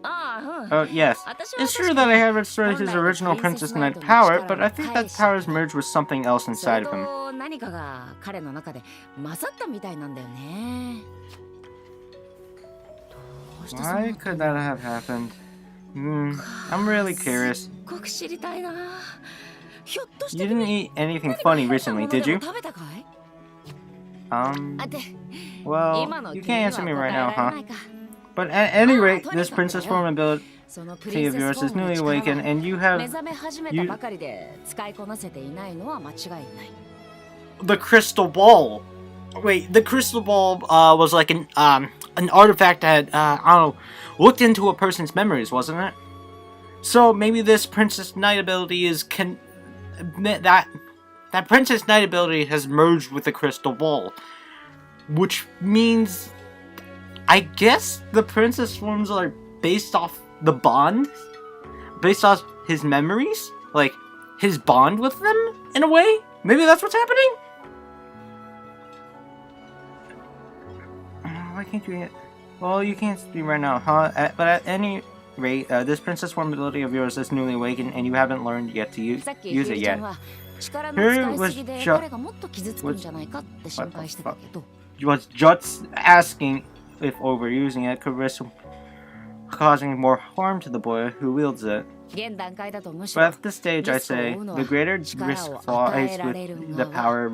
Oh, yes. It's true that I have restored his original Princess Knight power, but I think that power is merged with something else inside of him. Why could that have happened? I'm really curious. You didn't eat anything funny recently, did you? Well, you can't answer me right now, huh? But at any rate, this princess form ability of yours is newly awakened, and you have... The crystal ball! Wait, the crystal ball was like an artifact that, I don't know, looked into a person's memories, wasn't it? So maybe this Princess Knight ability is that Princess Knight ability has merged with the crystal ball. Which means... I guess the princess swarms are based off the bond? Based off his memories? Like, his bond with them, in a way? Maybe that's what's happening? Why can't you... Well, you can't speak right now, huh? But at any this princess form ability of yours is newly awakened and you haven't learned yet to use it yet. Here was just asking if overusing it could risk causing more harm to the boy who wields it. But at this stage, I say, the greater risk lies with the power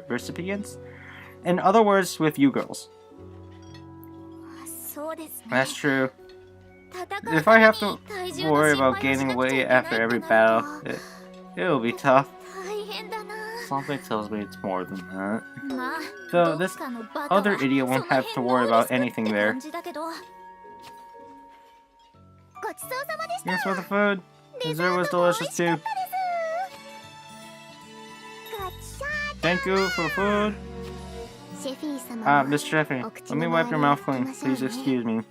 recipients? In other words, with you girls. That's true. If I have to worry about gaining weight after every battle, it'll be tough. Something tells me it's more than that. Though this other idiot won't have to worry about anything there. Thanks for the food. Dessert was delicious too. Thank you for food. Miss Sheffy, let me wipe your mouth clean. Please excuse me.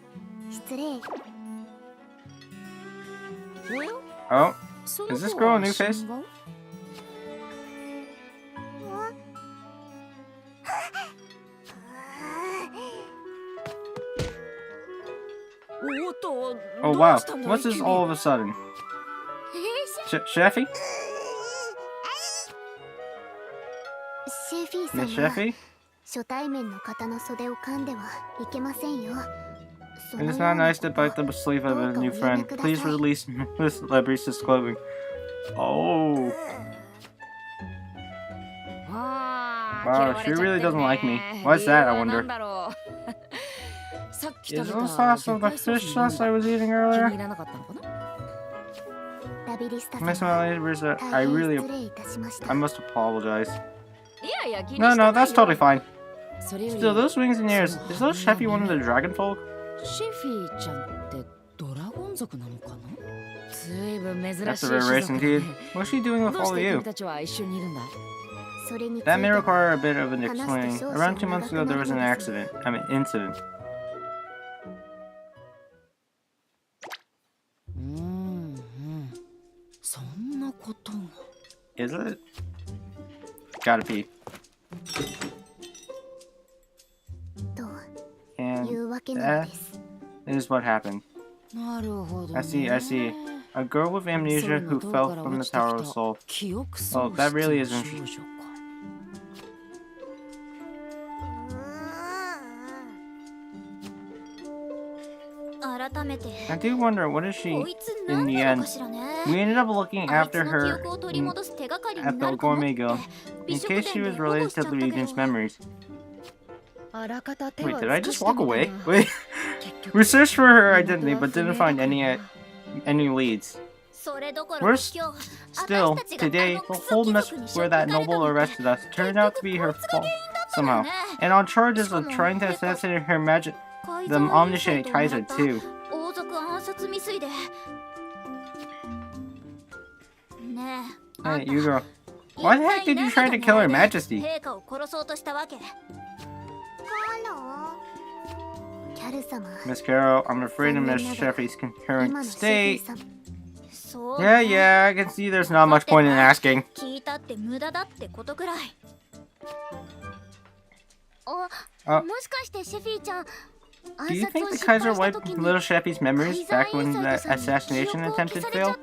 Oh, is this girl a new face? Oh wow, what's this all of a sudden? Sheffy? Miss Sheffy? It is not nice to bite the sleeve of a new friend. Please release Miss Lebrice's clothing. Oh. Wow, she really doesn't like me. Why's that, I wonder? Is this also the fish sauce I was eating earlier? Miss Lebrice, I must apologize. No, that's totally fine. Still, those wings and ears, is those Sheffy one of the dragon folk? That's a rare race indeed. What's she doing with all of you? That may require a bit of an explaining. Around 2 months ago there was an incident. Is it? Gotta be. And that is what happened. I see. A girl with amnesia who fell from the Tower of Soul. Oh, that really is interesting. I do wonder, what is she in the end? We ended up looking after her at the Gourmet Guild, in case she was related to the region's memories. Wait, did I just walk away? Wait, we searched for her identity but didn't find any leads. Worse still, today, the whole mess where that noble arrested us turned out to be her fault somehow, and on charges of trying to assassinate her the omniscient Kaiser too. Hey, you girl. Why the heck did you try to kill Her Majesty? Miss Carol, I'm afraid in Miss Sheffy's current state. Yeah, I can see there's not much point in asking. Do you think the Kaiser wiped little Sheffy's memories back when the assassination attempted failed?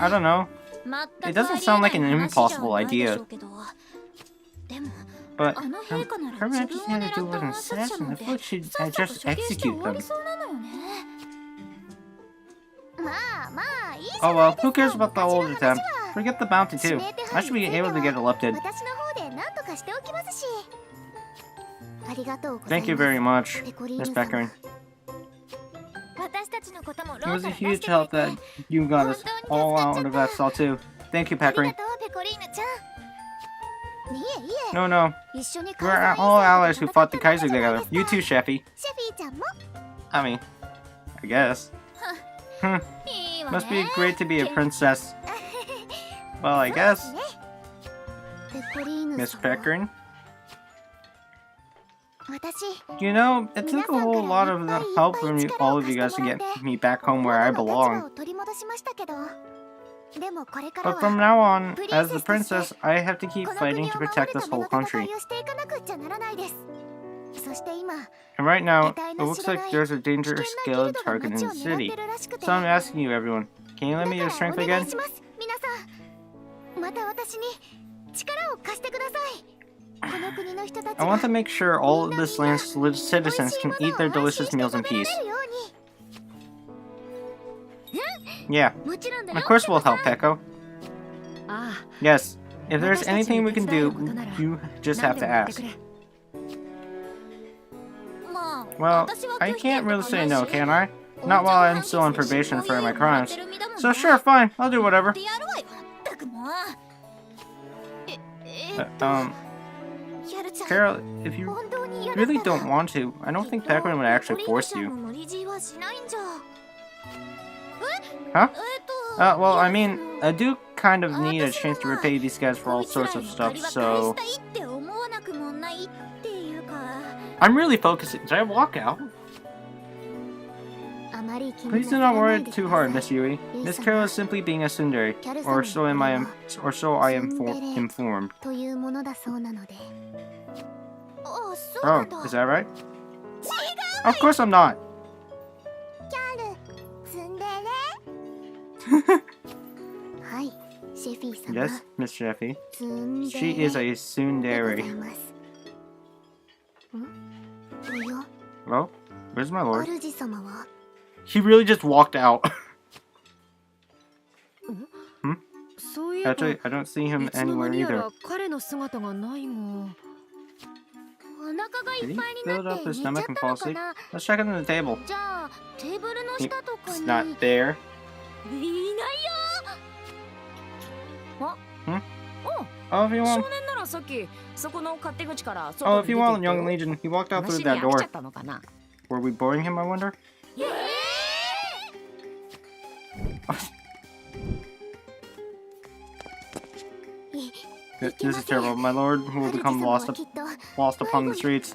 I don't know. It doesn't sound like an impossible idea. But Her Majesty had to do with an assassin. I feel like she'd just execute them. Oh well, who cares about the old attempt? Forget the bounty too. I should be able to get it lifted. Thank you very much, Miss Pecorin. It was a huge help that you got us all out of that cell too. Thank you, Pecorin. No. We're all allies who fought the Kaiser together. You too, Sheffy. I mean, I guess. Must be great to be a princess. Well, I guess. Miss Pecorin? You know, it took a whole lot of help from all of you guys to get me back home where I belong. But from now on, as the princess, I have to keep fighting to protect this whole country. And right now, it looks like there's a dangerous scaled target in the city. So I'm asking you, everyone, can you lend me your strength again? I want to make sure all of this land's citizens can eat their delicious meals in peace. Yeah, of course we'll help, Peko. Yes, if there's anything we can do, you just have to ask. Well, I can't really say no, can I? Not while I'm still on probation for my crimes. So sure, fine, I'll do whatever. Carol, if you really don't want to, I don't think Priconne would actually force you. Huh? Well, I mean, I do kind of need a chance to repay these guys for all sorts of stuff, so... I'm really focusing. Did I walk out? Please do not worry too hard, Miss Yui. Miss Carol is simply being a tsundere, or so I am informed. Oh, is that right? Of course I'm not. Yes, Miss Sheffy. She is a tsundere. Well, where's my lord? He really just walked out. Actually, I don't see him anywhere either. Did he build up his stomach and fall asleep? Let's check under the table. It's not there. Oh, if you want, young Legion, he walked out through that door. Were we boring him, I wonder? This is terrible. My lord will become lost upon the streets.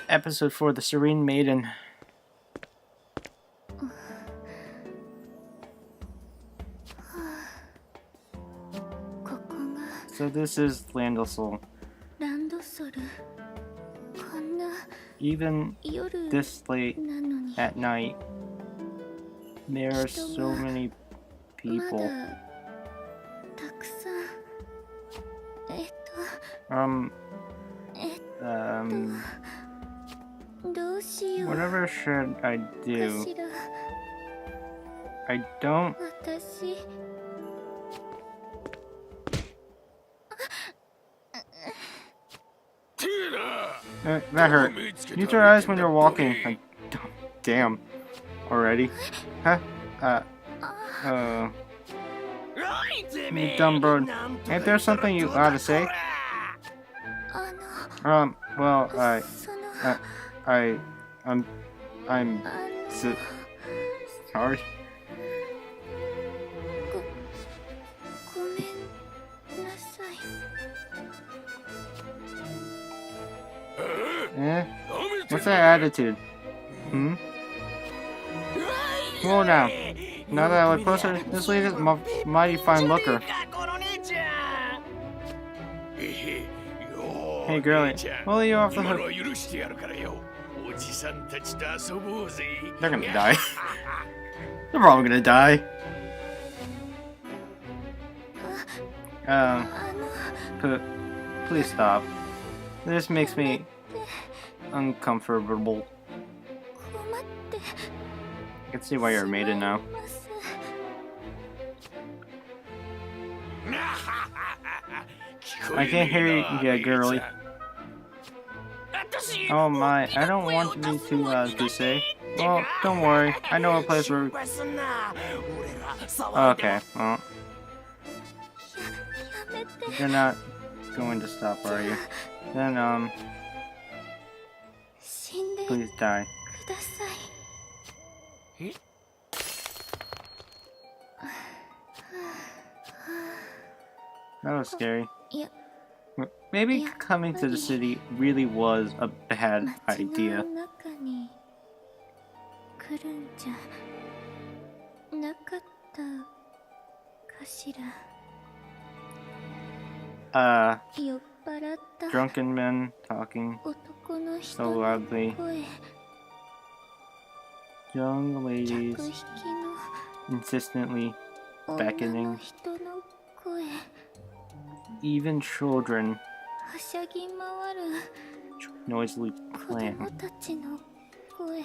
Episode 4, The Serene Maiden. So this is Landosol. Even this late at night, there are so many people. Whatever should I do? I don't... that hurt. Use your eyes when you're walking. Damn. Already? Huh? You dumb bird. Ain't there something you ought to say? Well, I'm sorry. What's that attitude? Slow down. Now that I look closer, this lady's a mighty fine looker. Hey girlie, we'll let you off the hook. They're gonna die. They're probably gonna die. Please stop. This makes me uncomfortable. I can see why you're a maiden now. I can't hear you yet, girlie. Oh my, I don't want me to say. Well, don't worry. I know a place where... Okay, well... You're not going to stop, are you? Then, please die. That was scary. Maybe coming to the city really was a bad idea. 酔っ払った drunken men talking 男の人 so の loudly. 声 Young 客 ladies 引き insistently の beckoning. 女の人の声 Even children はしゃぎ回る noisily 子 playing. 供たちの声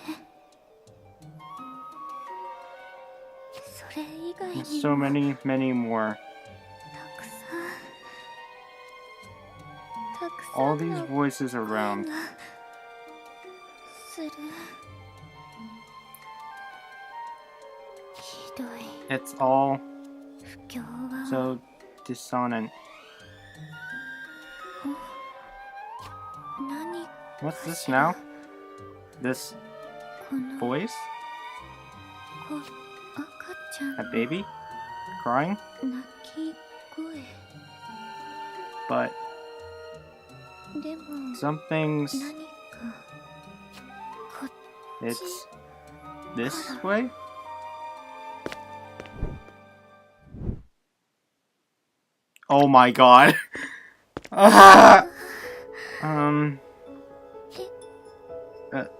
それ以外 And に so も many, many more. たくさんたくさ All ん these の voices 声 around. がするひどい It's all 不協和 so dissonant. 何 What's this now? This この voice? 子赤ちゃん A の baby? Crying? 泣き声 But でも something's... 何かこ It's this way? Oh my god. Ah! Uh,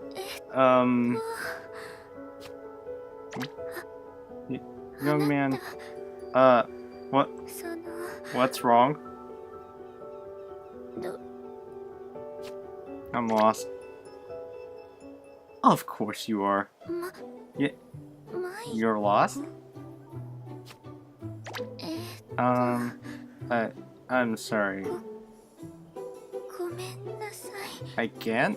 young man. What? その What's wrong? ど I'm lost. Of course you are. ま Yeah, まい you're lost? え I'm sorry. ごめんなさい I can't?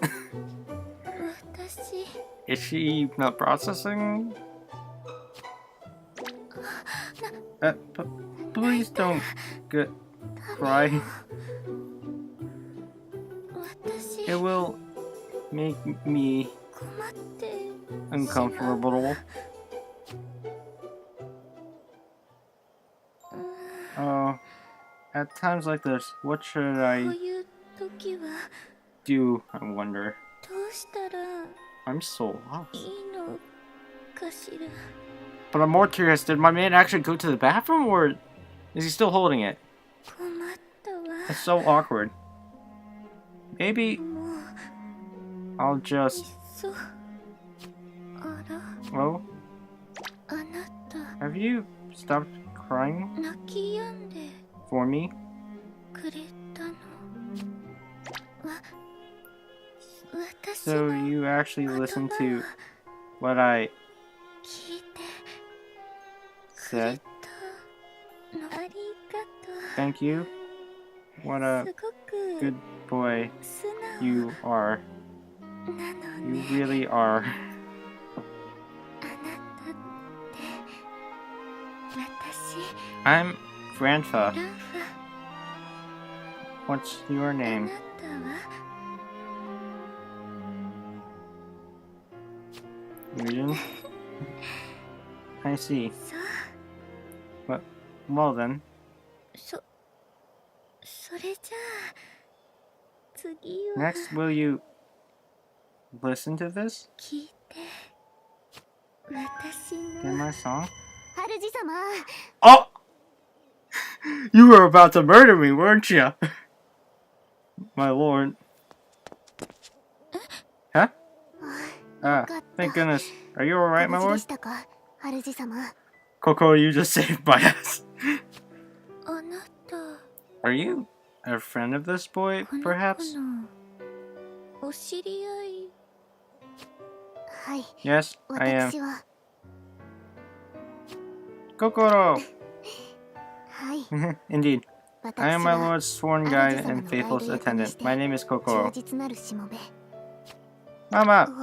私 Is she not processing? Please don't cry. 私 It will make me 困ってしまう uncomfortable. Oh, at times like this, what should こう I いう時は do, I wonder? どうしたら I'm so lost. いいのかしら But I'm more curious, did my man actually go to the bathroom, or is he still holding it? 困ったわ It's so awkward. Maybe もう I'll いっ just... そあら Oh, あなた have you stopped crying 泣き止んで for me? くれたの私 So の you actually 言葉 listened を to what I 聞いてく said? れたのありがと Thank you. What う a すごく good boy 素直 you are. なの You ね really are. あなたって私 I'm Grandpa. ランファ What's your あ name? なたは Eugene? I see. そう Well then, それじゃあ次は next will you listen to this? 聞いて私 In の my song? 主様 Oh! You were about to murder me, weren't you? My lord. Huh? Ah, thank goodness. Are you alright, my ご無事で lord? したか主様 Coco, you just saved my ass. あなた Are you a friend of this boy, この子 perhaps? のお知り合いはい Yes, I am. 私は Kokoro! はい Indeed. I 私 am my は lord's sworn guide and faithful attendant. My name is 忠 Kokoro. 実なるしもべ Mama! お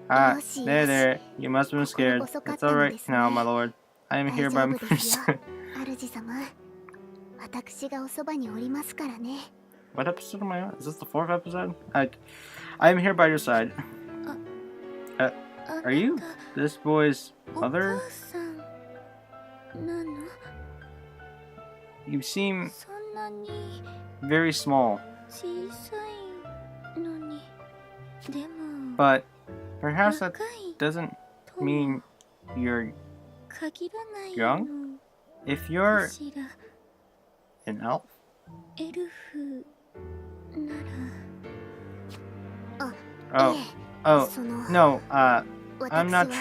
Ah, Yoshi, there, Yoshi. there. You must have been scared. It's alright now, my lord. I am 大 here 丈 by 夫ですよ myself. 主様私がおそばにおりますからね What episode am I on? Is this the 4th episode? I am here by your side. あ Are you なた this boy's お mother? 母さんなの You seem そんなに very small, 小さいのにでも but perhaps that 若い doesn't とも mean you're 限らない young? の if か you're しら an elf. エルフなら Oh, oh, その no, I'm 私 not は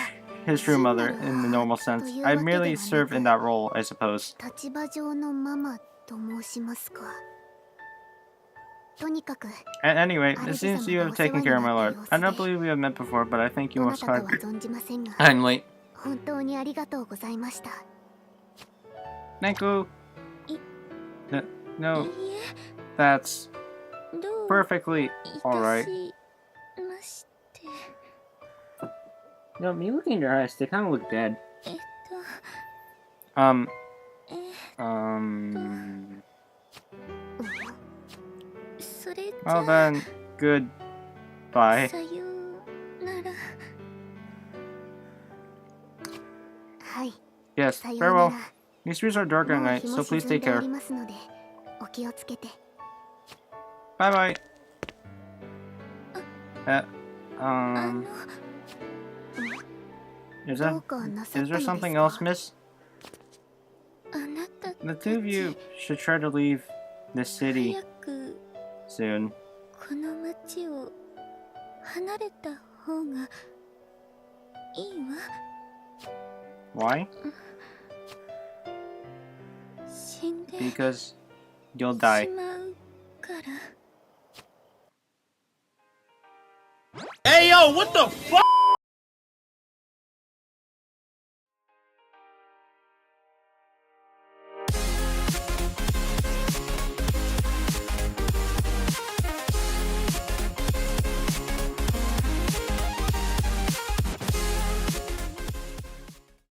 his true mother in the normal sense. I merely serve in that role, I suppose. 立場上のママと申しますか。とにかく And anyway, it seems you have taken care of my lord. I don't believe we have met before, but I thank you どな most たとは kindly. 存じませんが Kindly. 本当にありがとうございました。 Thank you. No, いい that's えどう perfectly いた alright. しまして No, me looking in your eyes, they kind of look dead. えっ Um, と それじ well ゃ then, goodbye. さようなら はい。 Yes, さようなら。 farewell. These streets are dark at もう night, 日 so も please 沈ん take でお care. りますので、お気をつけて。 Bye bye. あ Um, の is ど that うかなさっ is た there のです something か else, miss? あなた The た two of you ち should try to leave this city 早く soon. この町を離れた方がいいわ。 Why? 死んで Because you'll し die. まうから。 Hey yo, what the fuck?